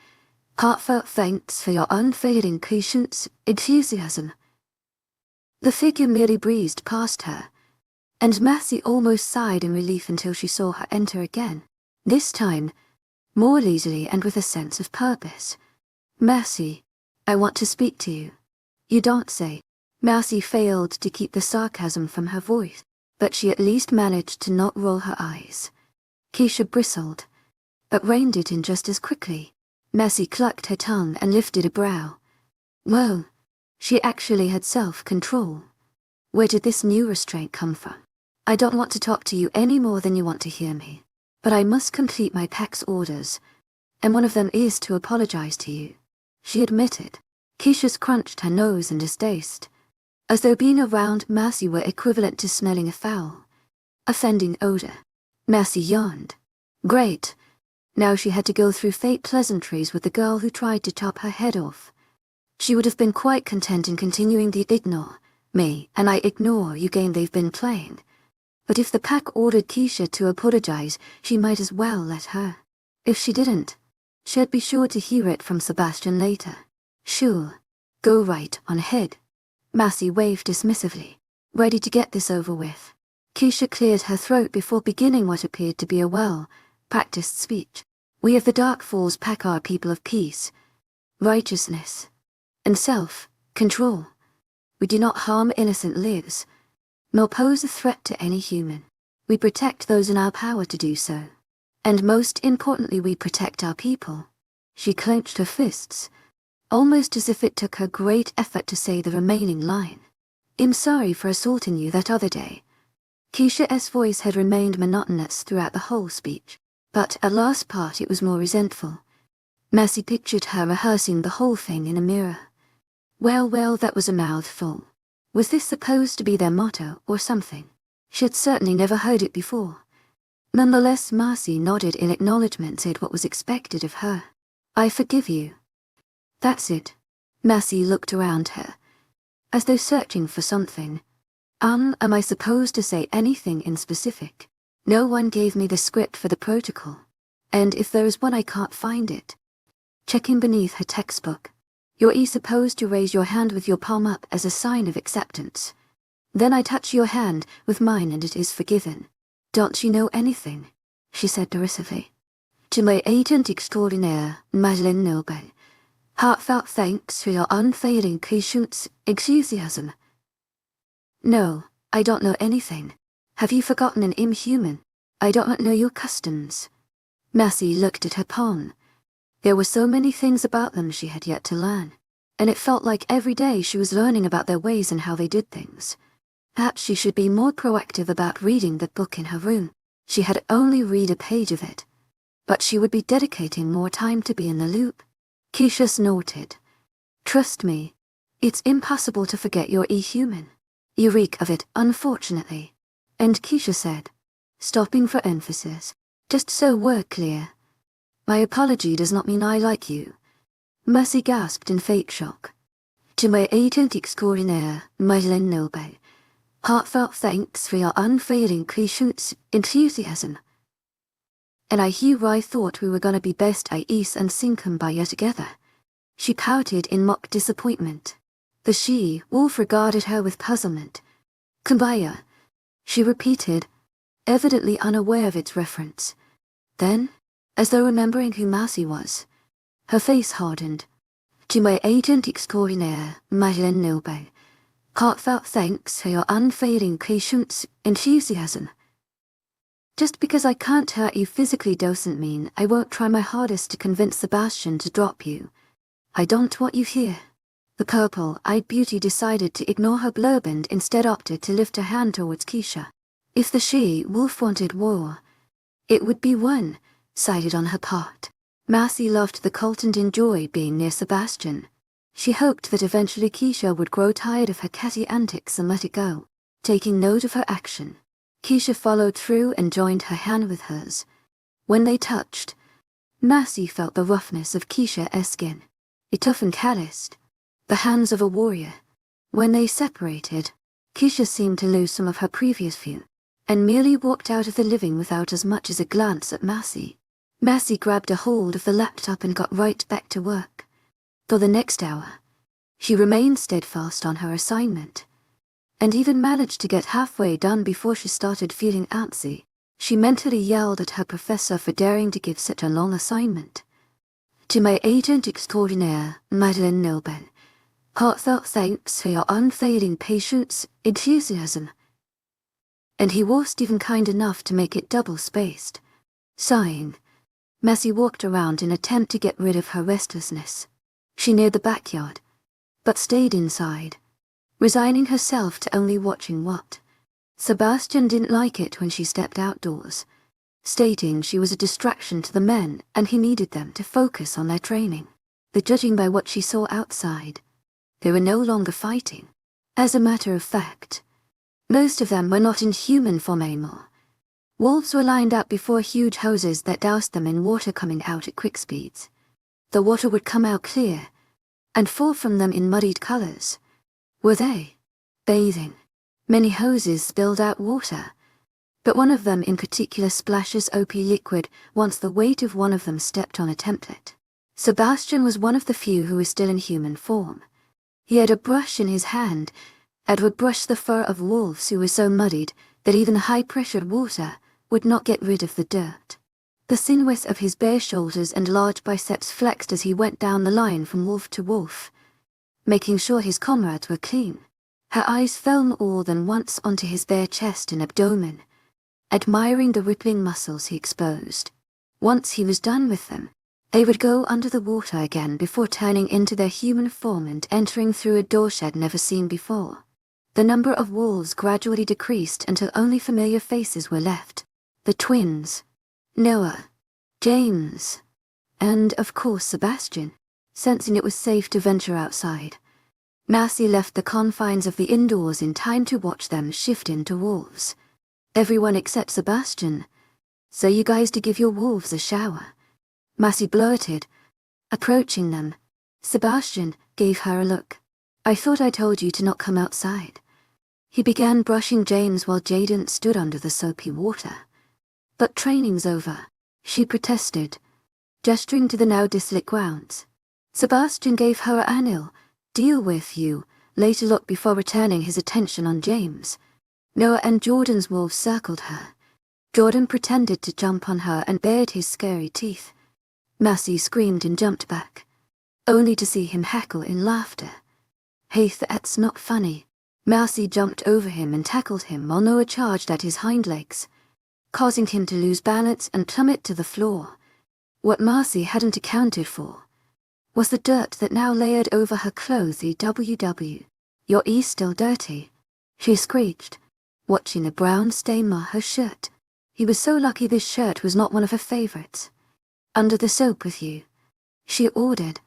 heartfelt thanks for your unfailing patience, enthusiasm. The figure merely breezed past her, and 𝐿 almost sighed in relief until she saw her enter again, this time more leisurely and with a sense of purpose. 𝐿, I want to speak to you. You don't say. 𝐿 failed to keep the sarcasm from her voice, but she at least managed to not roll her eyes. Keisha bristled, but reined it in just as quickly. 𝐿 clucked her tongue and lifted a brow. Whoa, she actually had self-control. Where did this new restraint come from? I don't want to talk to you any more than you want to hear me, but I must complete my PAC's orders, and one of them is to apologize to you, she admitted. Keisha crunched her nose in distaste, as though being around 𝐿 were equivalent to smelling a foul, offending odor. 𝐿 yawned. Great. Now she had to go through fake pleasantries with the girl who tried to chop her head off. She would have been quite content in continuing the ignore me and I ignore you game they've been playing. But if the PAC ordered Keisha to apologize, she might as well let her. If she didn't, she'd be sure to hear it from Sebastian later. Sure. Go right on ahead. 𝐿 waved dismissively, ready to get this over with. Keisha cleared her throat before beginning what appeared to be a well-practiced speech. We of the Dark Falls PAC are people of peace, righteousness, and self-control. We do not harm innocent lives, nor pose a threat to any human. We protect those in our power to do so. And most importantly, we protect our people. She clenched her fists, almost as if it took her great effort to say the remaining line. I'm sorry for assaulting you that other day. Keisha's voice had remained monotonous throughout the whole speech, but at last part it was more resentful. 𝐿 pictured her rehearsing the whole thing in a mirror. Well, that was a mouthful. Was this supposed to be their motto or something? She had certainly never heard it before. Nonetheless, 𝐿 nodded in acknowledgement, said what was expected of her. I forgive you. That's it. 𝐿 looked around her, as though searching for something. Am I supposed to say anything in specific? No one gave me the script for the protocol, and if there is one I can't find it. Checking beneath her textbook. You're supposed to raise your hand with your palm up as a sign of acceptance. Then I touch your hand with mine and it is forgiven. Don't you know anything? She said derisively. To my agent extraordinaire, 𝐿𝐤𝐬, heartfelt thanks for your unfailing patience, enthusiasm. No, I don't know anything. Have you forgotten an inhuman? I don't know your customs. 𝐿 looked at her palm. There were so many things about them she had yet to learn, and it felt like every day she was learning about their ways and how they did things. Perhaps she should be more proactive about reading the book in her room. She had only read a page of it, but she would be dedicating more time to be in the loop. Keisha snorted. Trust me, it's impossible to forget you're human. You reek of it, unfortunately. And Keisha said, stopping for emphasis, just so we're clear. My apology does not mean I like you. 𝐿 gasped in fake shock. To my agent extraordinaire, 𝐿𝐤𝐬, heartfelt thanks for your unfailing patience, enthusiasm. And I thought we were gonna be best 𝐿𝐸𝐳 and 𝐶𝐻 together. She pouted in mock disappointment. The 𝐊𝐸 regarded her with puzzlement. 𝐾𝐈A, she repeated, evidently unaware of its reference. Then, as though remembering who 𝐿𝐸 was. Her face hardened. 𝐊𝐸𝐳𝐥𝐼𝐬 heartfelt thanks for your unfailing patience, enthusiasm. Just because I can't hurt you physically doesn't mean I won't try my hardest to convince Sebastian to drop you. I don't want you here. The purple-eyed beauty decided to ignore her blurb and instead opted to lift a hand towards Keisha. If the she-wolf wanted war, it would be one-sided on her part. 𝐿𝐸 loved the cult and enjoyed being near Sebastian. She hoped that eventually Keisha would grow tired of her catty antics and let it go. Taking note of her action, Keisha followed through and joined her hand with hers. When they touched, 𝐿𝐸 felt the roughness of Keisha's skin. It toughened calloused, the hands of a warrior. When they separated, Keisha seemed to lose some of her previous view, and merely walked out of the living without as much as a glance at 𝐿𝐸. 𝐿𝐸 grabbed a hold of the laptop and got right back to work. For the next hour, she remained steadfast on her assignment, and even managed to get halfway done before she started feeling antsy. She mentally yelled at her professor for daring to give such a long assignment. To my agent extraordinaire, 𝐿𝐸, heartfelt thanks for your unfailing patience, enthusiasm. And he wasn't even kind enough to make it double-spaced. Sighing, 𝐿𝐸 walked around in an attempt to get rid of her restlessness. She neared the backyard, but stayed inside, resigning herself to only watching what. Sebastian didn't like it when she stepped outdoors, stating she was a distraction to the men and he needed them to focus on their training. But judging by what she saw outside, they were no longer fighting. As a matter of fact, most of them were not in human form anymore. Wolves were lined up before huge hoses that doused them in water coming out at quick speeds. The water would come out clear and fall from them in muddied colors. Were they bathing? Many hoses spilled out water, but one of them in particular splashes OP liquid once the weight of one of them stepped on a template. Sebastian was one of the few who was still in human form. He had a brush in his hand and would brush the fur of wolves who were so muddied that even high-pressured water would not get rid of the dirt. The sinews of his bare shoulders and large biceps flexed as he went down the line from wolf to wolf, making sure his comrades were clean. Her eyes fell more than once onto his bare chest and abdomen, admiring the rippling muscles he exposed. Once he was done with them, they would go under the water again before turning into their human form and entering through a door she had never seen before. The number of wolves gradually decreased until only familiar faces were left. The twins, Noah, James, and of course Sebastian. Sensing it was safe to venture outside, 𝐿𝐸 left the confines of the indoors in time to watch them shift into wolves. Everyone except Sebastian. So you guys to give your wolves a shower, 𝐿𝐸 blurted, approaching them. Sebastian gave her a look. I thought I told you to not come outside. He began brushing James while Jaden stood under the soapy water. But training's over, she protested, gesturing to the now desolate grounds. Sebastian gave her an deal with you later look before returning his attention on James. Noah and Jordan's wolves circled her. Jordan pretended to jump on her and bared his scary teeth. 𝐿𝐸 screamed and jumped back, only to see him heckle in laughter. Hey, that's not funny. 𝐿𝐸 jumped over him and tackled him while Noah charged at his hind legs, causing him to lose balance and plummet to the floor. What 𝐿𝐸 hadn't accounted for was the dirt that now layered over her clothes. 𝐊𝐿, your e's still dirty, she screeched, watching the brown stain mar her shirt. He was so lucky this shirt was not one of her favorites. Under the soap with you, she ordered,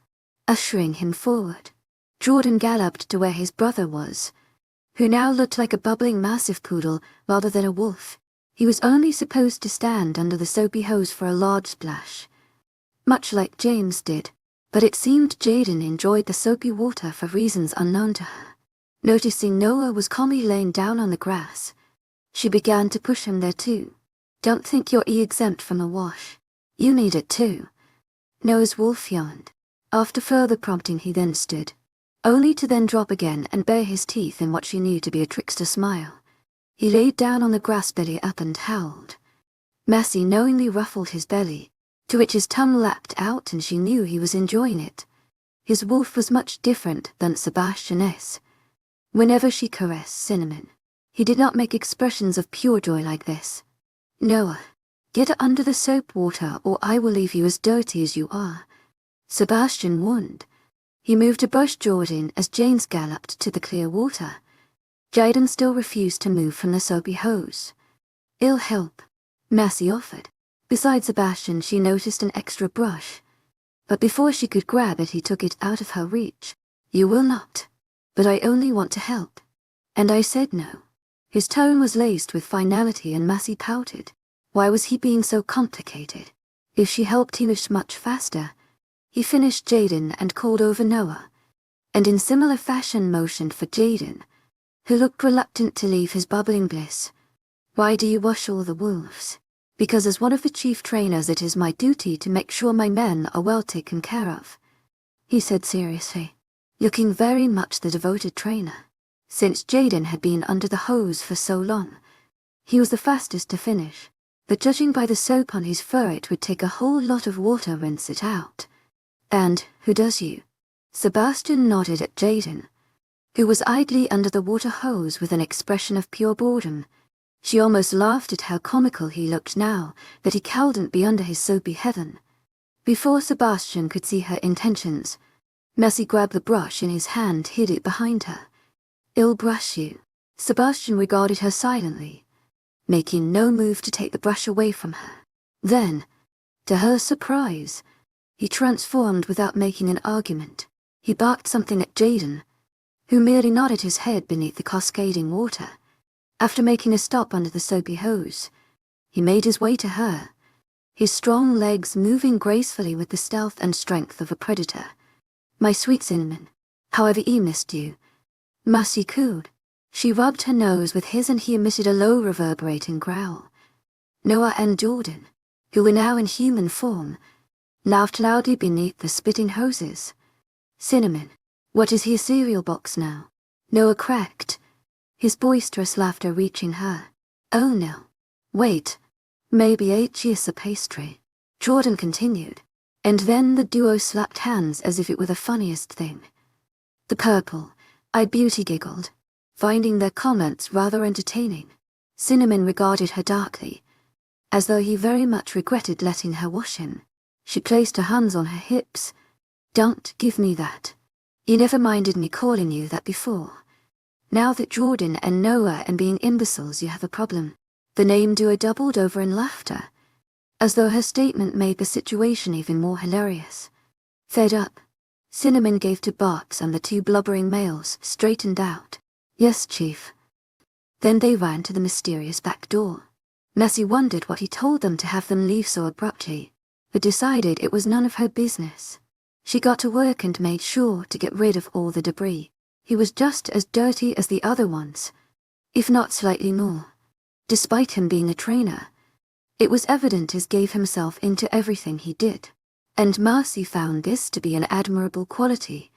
ushering him forward. Jordan galloped to where his brother was, who now looked like a bubbling massive poodle rather than a wolf. He was only supposed to stand under the soapy hose for a large splash, much like James did, but it seemed Jaden enjoyed the soapy water for reasons unknown to her. Noticing Noah was calmly laying down on the grass, she began to push him there too. Don't think you're exempt from a wash. You need it too. Noah's wolf yawned. After further prompting he then stood, only to then drop again and bare his teeth in what she knew to be a trickster smile. He laid down on the grass belly up and howled. 𝐿𝐸 knowingly ruffled his belly, to which his tongue lapped out and she knew he was enjoying it. His wolf was much different than 𝐨𝐵𝐻𝐸's. Whenever she caressed Cinnamon, he did not make expressions of pure joy like this. "Noah, get under the soap water or I will leave you as dirty as you are," Sebastian warned. He moved to brush Jordan as James galloped to the clear water. Jaden still refused to move from the soapy hose. "I'll help," Massey offered. Beside Sebastian, she noticed an extra brush. But before she could grab it, he took it out of her reach. "You will not. But I only want to help." And I said no. His tone was laced with finality and Massey pouted. Why was he being so complicated? If she helped, he was much faster. He finished Jaden and called over Noah, and in similar fashion motioned for Jaden, who looked reluctant to leave his bubbling bliss. "Why do you wash all the wolves?" "Because as one of the chief trainers it is my duty to make sure my men are well taken care of," he said seriously, looking very much the devoted trainer. Since Jaden had been under the hose for so long, he was the fastest to finish, but judging by the soap on his fur it would take a whole lot of water to rinse it out. "And who does you?" Sebastian nodded at Jaden, who was idly under the water hose with an expression of pure boredom. She almost laughed at how comical he looked now that he couldn't be under his soapy heaven. Before Sebastian could see her intentions, Massey grabbed the brush in his hand, hid it behind her. "I'll brush you." Sebastian regarded her silently, making no move to take the brush away from her. Then, to her surprise, he transformed without making an argument. He barked something at Jaden, who merely nodded his head beneath the cascading water. After making a stop under the soapy hose, he made his way to her, his strong legs moving gracefully with the stealth and strength of a predator. "My sweet Cinnamon, how have I missed you?" Massey cooed. She rubbed her nose with his and he emitted a low reverberating growl. Noah and Jordan, who were now in human form, laughed loudly beneath the spitting hoses. "Cinnamon, what is he, a cereal box now?" Noah cracked, his boisterous laughter reaching her. "Oh no. Wait. Maybe 𝐊𝐲𝐬 is a pastry," Jordan continued, and then the duo slapped hands as if it were the funniest thing. The purple-eyed beauty giggled, finding their comments rather entertaining. Cinnamon regarded her darkly, as though he very much regretted letting her wash him. She placed her hands on her hips. "Don't give me that. You never minded me calling you that before. Now that Jordan and Noah and being imbeciles, you have a problem." The name duo doubled over in laughter, as though her statement made the situation even more hilarious. Fed up, Cinnamon gave two barks and the two blubbering males straightened out. "Yes, Chief." Then they ran to the mysterious back door. Massey wondered what he told them to have them leave so abruptly, but decided it was none of her business. She got to work and made sure to get rid of all the debris. He was just as dirty as the other ones, if not slightly more. Despite him being a trainer, it was evident he gave himself into everything he did, and Massey found this to be an admirable quality.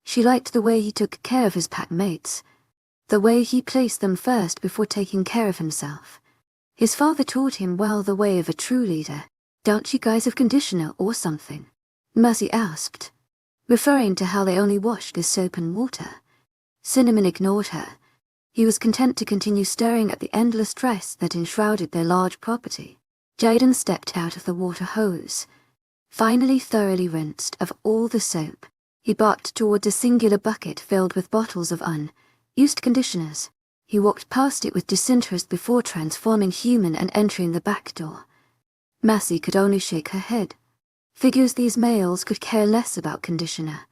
She liked the way he took care of his pack mates, the way he placed them first before taking care of himself. His father taught him well the way of a true leader. "Don't you guys have conditioner or something?" Massey asked, referring to how they only washed with soap and water. Cinnamon ignored her. He was content to continue staring at the endless dress that enshrouded their large property. Jaden stepped out of the water hose, finally thoroughly rinsed of all the soap. He barked toward a singular bucket filled with bottles of unused conditioners. He walked past it with disinterest before transforming human and entering the back door. Massey could only shake her head. Figures these males could care less about conditioner.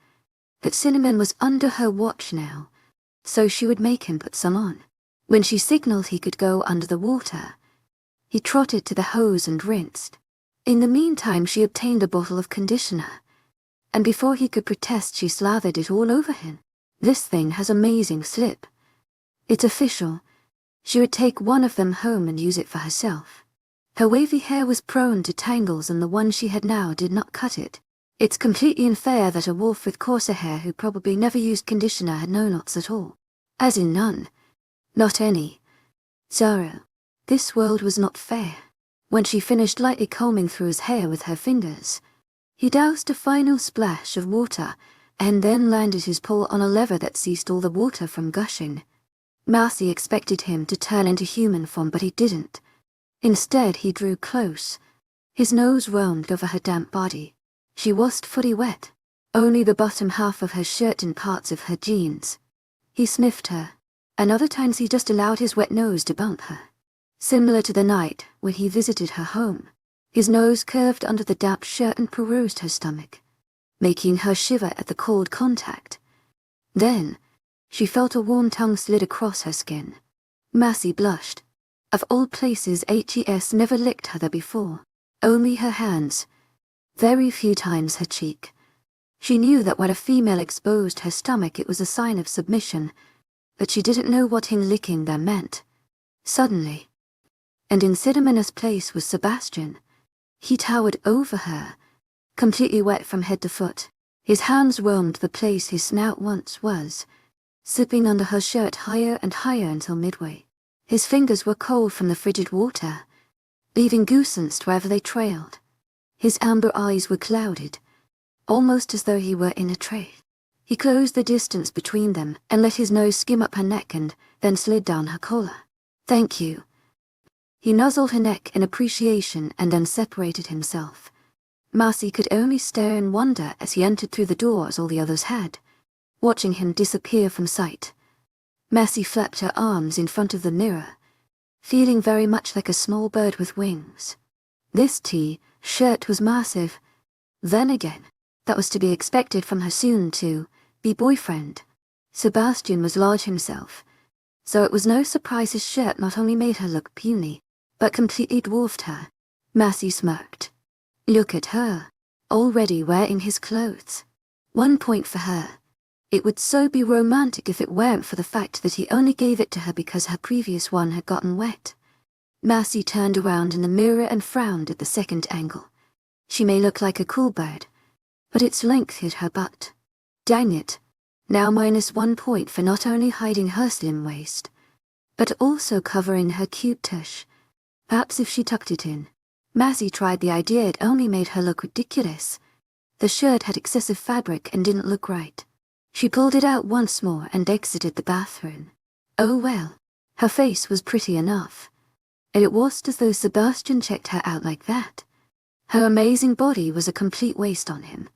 But Cinnamon was under her watch now, so she would make him put some on. When she signaled he could go under the water, he trotted to the hose and rinsed. In the meantime, she obtained a bottle of conditioner, and before he could protest, she slathered it all over him. "This thing has amazing slip. It's official. She would take one of them home and use it for herself." Her wavy hair was prone to tangles and the one she had now did not cut it. It's completely unfair that a wolf with coarser hair who probably never used conditioner had no knots at all. As in none. Not any. Zara, this world was not fair. When she finished lightly combing through his hair with her fingers, he doused a final splash of water and then landed his paw on a lever that ceased all the water from gushing. Marcy expected him to turn into human form, but he didn't. Instead, he drew close. His nose roamed over her damp body. She wasn't fully wet, only the bottom half of her shirt and parts of her jeans. He sniffed her, and other times he just allowed his wet nose to bump her. Similar to the night when he visited her home, his nose curved under the damp shirt and perused her stomach, making her shiver at the cold contact. Then, she felt a warm tongue slid across her skin. Marcy blushed. Of all places, 𝐻ES never licked her there before, only her hands, very few times her cheek. She knew that when a female exposed her stomach it was a sign of submission, but she didn't know what him licking there meant. Suddenly, and in Cidamona's place was Sebastian. He towered over her, completely wet from head to foot. His hands roamed the place his snout once was, sipping under her shirt higher and higher until midway. His fingers were cold from the frigid water, leaving goosebumps wherever they trailed. His amber eyes were clouded, almost as though he were in a trance. He closed the distance between them and let his nose skim up her neck and then slid down her collar. "Thank you." He nuzzled her neck in appreciation and then separated himself. Marcy could only stare in wonder as he entered through the door as all the others had, watching him disappear from sight. Marcy flapped her arms in front of the mirror, feeling very much like a small bird with wings. This T-shirt was massive. Then again, that was to be expected from her soon-to-be boyfriend. Sebastian was large himself, so it was no surprise his shirt not only made her look puny, but completely dwarfed her. Marcy smirked. Look at her, already wearing his clothes. 1 point for her. It would so be romantic if it weren't for the fact that he only gave it to her because her previous one had gotten wet. Marcy turned around in the mirror and frowned at the second angle. She may look like a cool bird, but its length hid her butt. Dang it. Now -1 point for not only hiding her slim waist, but also covering her cute tush. Perhaps if she tucked it in. Marcy tried the idea, it only made her look ridiculous. The shirt had excessive fabric and didn't look right. She pulled it out once more and exited the bathroom. Oh well, her face was pretty enough. And it wasn't as though Sebastian checked her out like that. Her amazing body was a complete waste on him.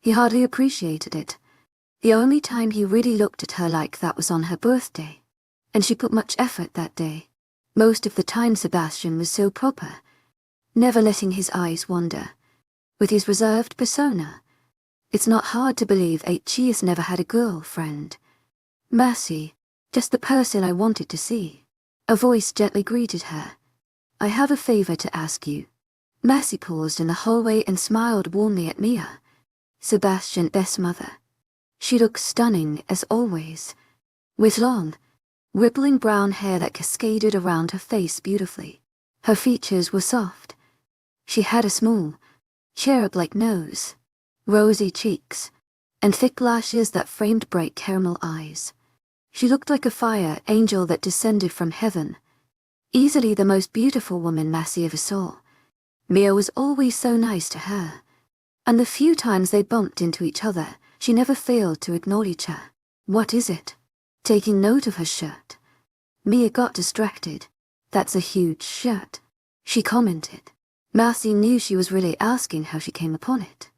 He hardly appreciated it. The only time he really looked at her like that was on her birthday, and she put much effort that day. Most of the time Sebastian was so proper, never letting his eyes wander. With his reserved persona, it's not hard to believe 𝐻ES never had a girlfriend. Marcy, just the person I wanted to see. A voice gently greeted her. I have a favor to ask you. Marcy paused in the hallway and smiled warmly at Mia, Sebastian's best mother. She looked stunning as always, with long, rippling brown hair that cascaded around her face beautifully. Her features were soft. She had a small, cherub-like nose, rosy cheeks, and thick lashes that framed bright caramel eyes. She looked like a fire angel that descended from heaven. Easily the most beautiful woman Marcy ever saw. Mia was always so nice to her, and the few times they bumped into each other, she never failed to acknowledge her. What is it? Taking note of her shirt. Mia got distracted. That's a huge shirt, she commented. Marcy knew she was really asking how she came upon it.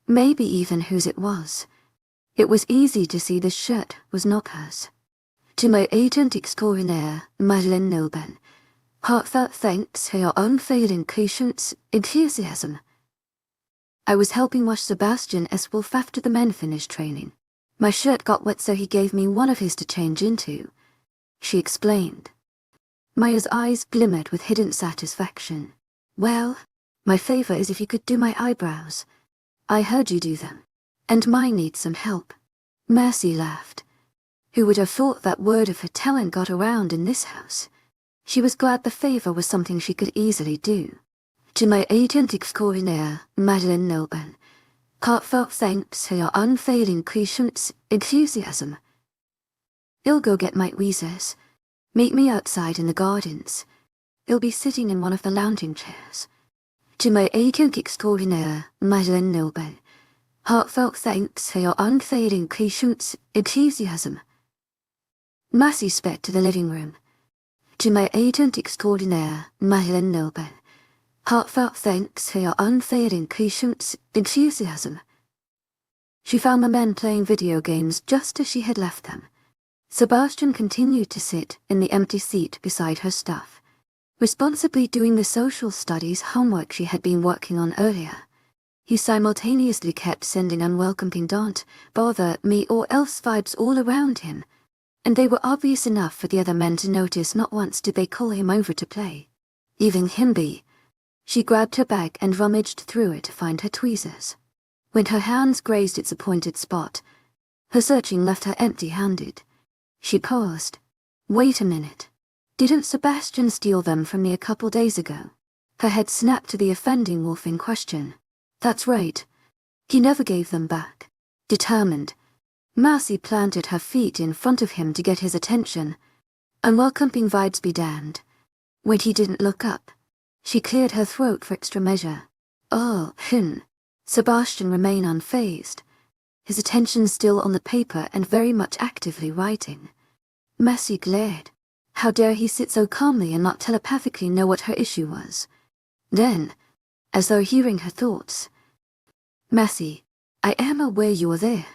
Maybe even whose it was. It was easy to see the shirt was not hers. To my agent extraordinaire, Madeleine Nobel, heartfelt thanks for your unfailing patience, enthusiasm. I was helping wash Sebastian as Wolf after the men finished training. My shirt got wet so he gave me one of his to change into, she explained. Maya's eyes glimmered with hidden satisfaction. Well, my favor is if you could do my eyebrows. I heard you do them, and mine needs some help. Marcy laughed. Who would have thought that word of her talent got around in this house? She was glad the favor was something she could easily do. To my agent extraordinaire, Madeleine Nobel, heartfelt thanks for your unfailing patience, enthusiasm. You'll go get my tweezers. Meet me outside in the gardens. He'll be sitting in one of the lounging chairs. 𝐊𝐢𝐳𝐸 𝐂𝐢𝐳 Heartfelt thanks for your unfading patience, enthusiasm. Massey sped to the living room. 𝐊𝐢𝐳𝐸 Heartfelt thanks for your unfading patience, enthusiasm. She found the men playing video games just as she had left them. Sebastian continued to sit in the empty seat beside her stuff, responsibly doing the social studies homework she had been working on earlier. He simultaneously kept sending unwelcome don't bother me or else vibes all around him, and they were obvious enough for the other men to notice. Not once did they call him over to play. Leaving him be, she grabbed her bag and rummaged through it to find her tweezers. When her hands grazed its appointed spot, her searching left her empty-handed. She paused. Wait a minute. Didn't Sebastian steal them from me a couple days ago? Her head snapped to the offending wolf in question. That's right. He never gave them back. Determined, Marcy planted her feet in front of him to get his attention. Unwelcoming vibes be damned. When he didn't look up, she cleared her throat for extra measure. Oh, Sebastian remained unfazed, his attention still on the paper and very much actively writing. Massey glared. How dare he sit so calmly and not telepathically know what her issue was? Then, as though hearing her thoughts, Massey, I am aware you are there.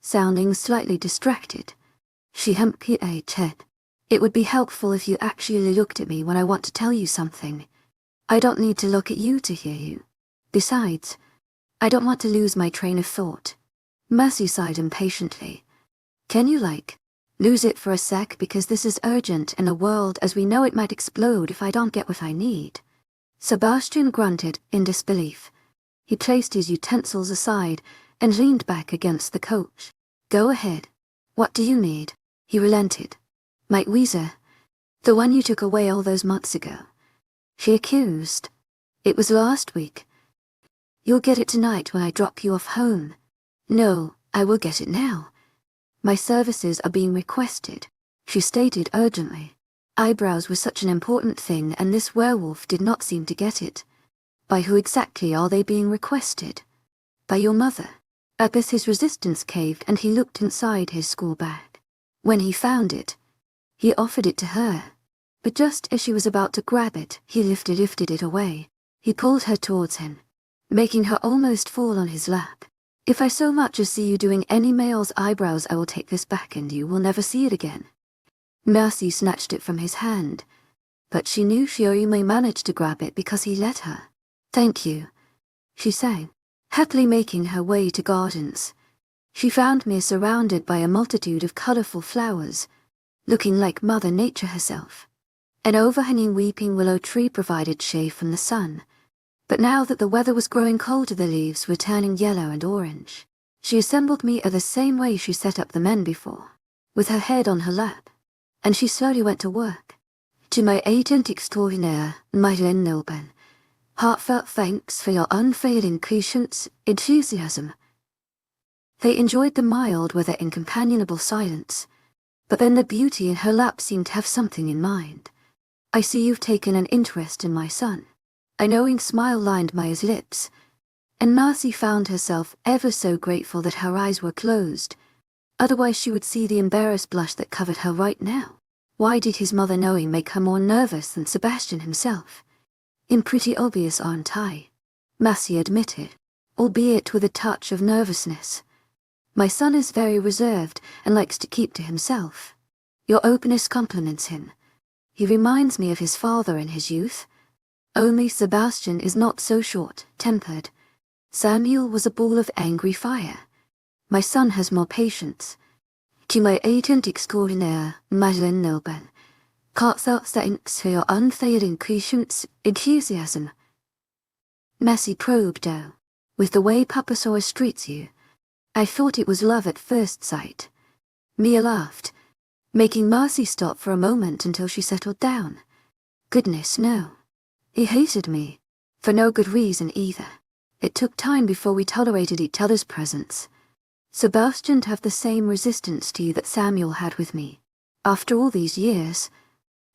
Sounding slightly distracted, she 𝐿𝐢𝐳𝐸. It would be helpful if you actually looked at me when I want to tell you something. I don't need to look at you to hear you. Besides, I don't want to lose my train of thought. Massey sighed impatiently. Can you lose it for a sec, because this is urgent and the world as we know it might explode if I don't get what I need. Sebastian grunted in disbelief. He placed his utensils aside and leaned back against the couch. Go ahead. What do you need? He relented. My 𝐊𝐳𝐳, the one you took away all those months ago. She accused. It was last week. You'll get it tonight when I drop you off home. No, I will get it now. My services are being requested, she stated urgently. Eyebrows were such an important thing, and this werewolf did not seem to get it. By who exactly are they being requested? By your mother. Abis his resistance caved and he looked inside his school bag. When he found it, he offered it to her. But just as she was about to grab it, he lifted it away. He pulled her towards him, making her almost fall on his lap. If I so much as see you doing any male's eyebrows, I will take this back and you will never see it again. Mercy snatched it from his hand, but she knew 𝐊𝐢𝐳𝐸 managed to grab it because he let her. Thank you, she sang, happily making her way to gardens. She found me surrounded by a multitude of colourful flowers, looking like Mother Nature herself. An overhanging weeping willow tree provided shade from the sun, but now that the weather was growing colder, the leaves were turning yellow and orange. She assembled me the same way she set up the men before, with her head on her lap, and she slowly went to work. 𝐊𝐢𝐳𝐸 Heartfelt thanks for your unfailing patience, enthusiasm. They enjoyed the mild, whether incompanionable silence, but then the beauty in her lap seemed to have something in mind. I see you've taken an interest in my son. A knowing smile lined Maya's lips, and Marcy found herself ever so grateful that her eyes were closed. Otherwise she would see the embarrassed blush that covered her right now. Why did his mother knowing make her more nervous than Sebastian himself? I'm pretty obvious, aren't I? Marcy admitted, albeit with a touch of nervousness. My son is very reserved and likes to keep to himself. Your openness compliments him. He reminds me of his father in his youth. Only Sebastian is not so short-tempered. Samuel was a ball of angry fire. My son has more patience. 𝐊𝐢𝐳𝐸 Heartfelt thanks for your unfailing patience, enthusiasm. Massey probed with the way Papa saw us treats you. I thought it was love at first sight. Mia laughed, making Marcy stop for a moment until she settled down. Goodness, no. He hated me, for no good reason either. It took time before we tolerated each other's presence. Sebastian to have the same resistance to you that Samuel had with me. After all these years,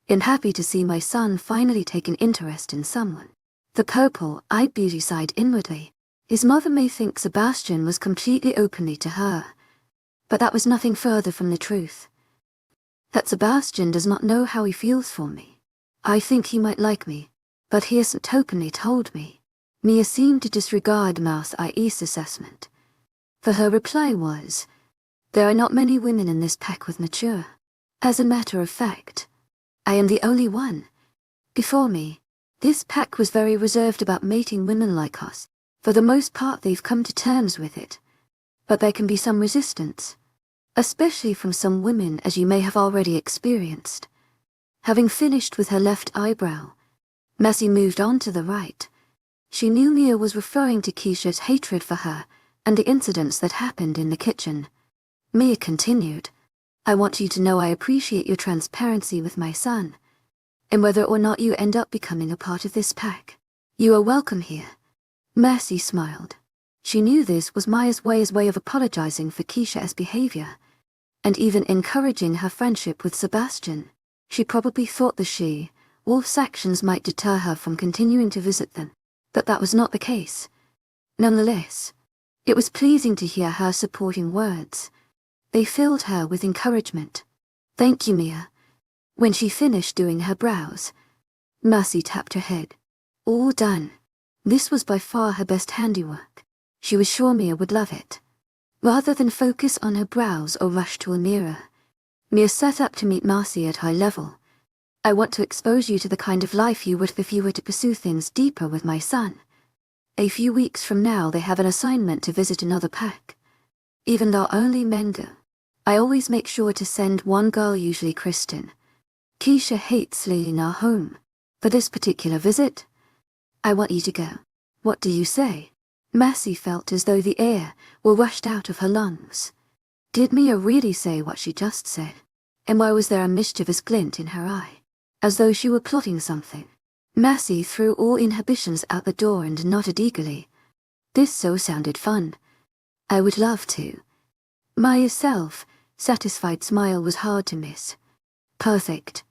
and happy to see my son finally take an interest in someone. The purple-eyed beauty sighed inwardly. His mother may think Sebastian was completely openly to her, but that was nothing further from the truth. That Sebastian does not know how he feels for me. I think he might like me, but he hasn't openly told me. Mia seemed to disregard Mouse IE's assessment. For her reply was, there are not many women in this pack with mature. As a matter of fact, I am the only one. Before me, this pack was very reserved about mating women like us. For the most part, they've come to terms with it. But there can be some resistance, especially from some women, as you may have already experienced. Having finished with her left eyebrow, Messi moved on to the right. She knew Mia was referring to Keisha's hatred for her and the incidents that happened in the kitchen. Mia continued, I want you to know I appreciate your transparency with my son, and whether or not you end up becoming a part of this pack, you are welcome here. Messi smiled. She knew this was Maya's way of apologizing for Keisha's behavior, and even encouraging her friendship with Sebastian. She probably thought the 𝐊𝐲 actions might deter her from continuing to visit them, but that was not the case. Nonetheless, it was pleasing to hear her supporting words. They filled her with encouragement. Thank you, Mia. When she finished doing her brows, Mercy tapped her head. All done. This was by far her best handiwork. She was sure Mia would love it. Rather than focus on her brows or rush to a mirror, Mia set up to meet Marcy at high level. I want to expose you to the kind of life you would if you were to pursue things deeper with my son. A few weeks from now they have an assignment to visit another pack. Even though only men go, I always make sure to send one girl, usually Kristen. Keisha hates leaving our home. For this particular visit, I want you to go. What do you say? Mercy felt as though the air were rushed out of her lungs. Did Mia really say what she just said? And why was there a mischievous glint in her eye, as though she were plotting something? Mercy threw all inhibitions out the door and nodded eagerly. This so sounded fun. I would love to. Maya's self-satisfied smile was hard to miss. Perfect.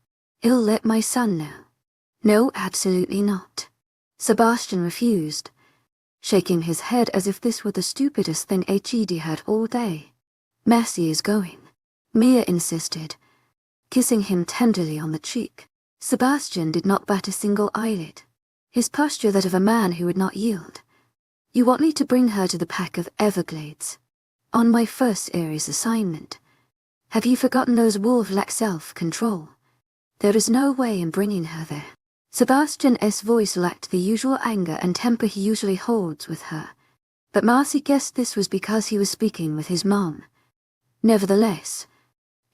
I'll let my son know. No, absolutely not. Sebastian refused, shaking his head as if this were the stupidest thing he'd heard all day. Mercy is going, Mia insisted, kissing him tenderly on the cheek. Sebastian did not bat a single eyelid, his posture that of a man who would not yield. You want me to bring her to the pack of Everglades? On my first Aries assignment. Have you forgotten those wolves lack self-control? There is no way in bringing her there. Sebastian's voice lacked the usual anger and temper he usually holds with her, but Marcy guessed this was because he was speaking with his mom. Nevertheless,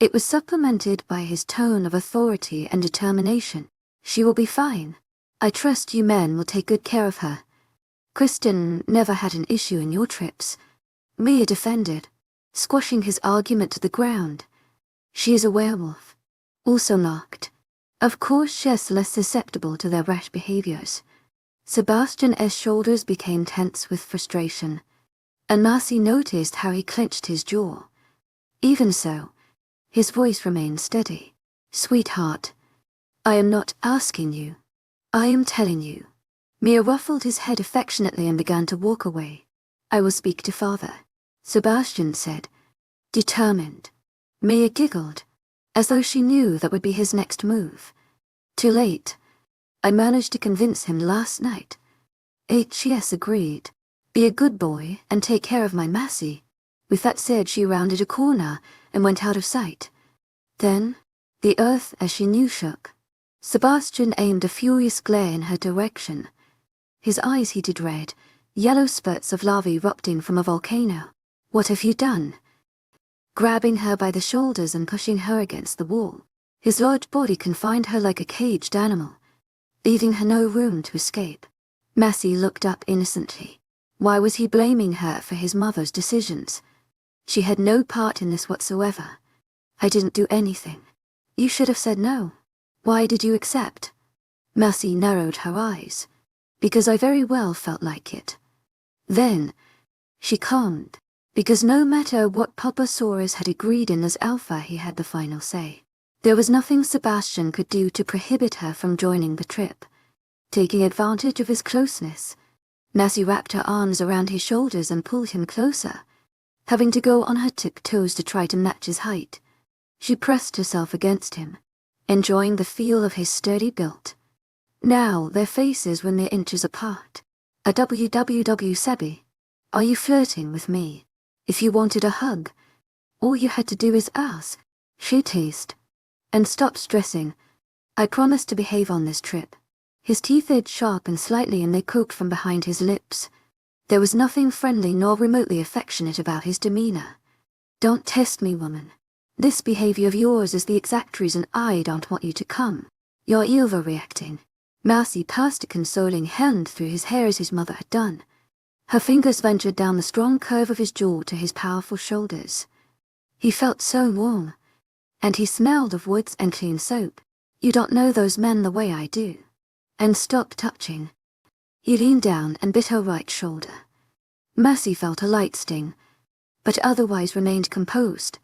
it was supplemented by his tone of authority and determination. She will be fine. I trust you men will take good care of her. Kristen never had an issue in your trips, Mia defended, squashing his argument to the ground. She is a werewolf. Also locked. Of course she's less susceptible to their rash behaviors. Sebastian's shoulders became tense with frustration, and Marcy noticed how he clenched his jaw. Even so, his voice remained steady. Sweetheart, I am not asking you. I am telling you. Mia ruffled his head affectionately and began to walk away. I will speak to father, Sebastian said, determined. Mia giggled, as though she knew that would be his next move. Too late. I managed to convince him last night. 𝐻𝐸s agreed. Be a good boy and take care of my Massey. With that said, she rounded a corner and went out of sight. Then, the earth as she knew shook. Sebastian aimed a furious glare in her direction. His eyes heated red, yellow spurts of lava erupting from a volcano. What have you done? Grabbing her by the shoulders and pushing her against the wall, his large body confined her like a caged animal, leaving her no room to escape. Massey looked up innocently. Why was he blaming her for his mother's decisions? She had no part in this whatsoever. I didn't do anything. You should have said no. Why did you accept? Massey narrowed her eyes. Because I very well felt like it. Then, she calmed. Because no matter what Papa Saurus had agreed in as Alpha, he had the final say. There was nothing Sebastian could do to prohibit her from joining the trip. Taking advantage of his closeness, Mercy wrapped her arms around his shoulders and pulled him closer, having to go on her tiptoes to try to match his height. She pressed herself against him, enjoying the feel of his sturdy build. Now their faces were mere inches apart. A 𝐊𝐲𝐻𝐸. Are you flirting with me? If you wanted a hug, all you had to do is ask. She teased. And stop stressing. I promise to behave on this trip. His teeth edged sharp and slightly and they cooked from behind his lips. There was nothing friendly nor remotely affectionate about his demeanor. Don't test me, woman. This behavior of yours is the exact reason I don't want you to come. You're overreacting. Mercy passed a consoling hand through his hair as his mother had done. Her fingers ventured down the strong curve of his jaw to his powerful shoulders. He felt so warm, and he smelled of woods and clean soap. You don't know those men the way I do. And stop touching. He leaned down and bit her right shoulder. Mercy felt a light sting, but otherwise remained composed.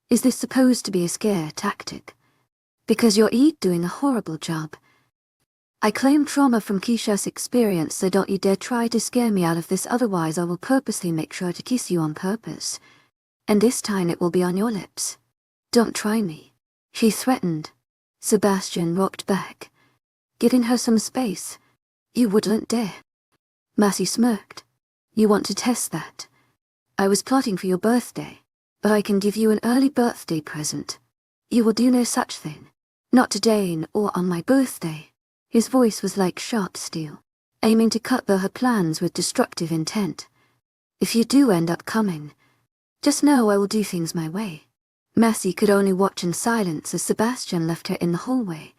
Is this supposed to be a scare tactic? Because you're doing a horrible job. I claim trauma from Keisha's experience, so don't you dare try to scare me out of this, otherwise I will purposely make sure to kiss you on purpose. And this time it will be on your lips. Don't try me, she threatened. Sebastian rocked back, giving her some space. You wouldn't dare. Mercy smirked. You want to test that? I was plotting for your birthday, but I can give you an early birthday present. You will do no such thing. Not today or on my birthday. His voice was like sharp steel, aiming to cut through her plans with destructive intent. If you do end up coming, just know I will do things my way. Mercy could only watch in silence as Sebastian left her in the hallway,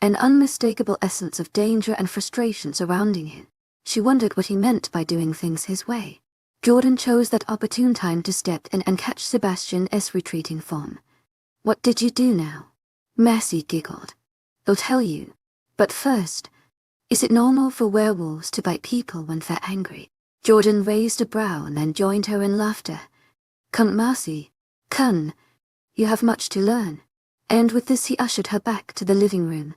an unmistakable essence of danger and frustration surrounding him. She wondered what he meant by doing things his way. Jordan chose that opportune time to step in and catch Sebastian's retreating form. What did you do now? Mercy giggled. I'll tell you. But first, is it normal for werewolves to bite people when they're angry? Jordan raised a brow and then joined her in laughter. Come, Mercy. Come. You have much to learn. And with this he ushered her back to the living room.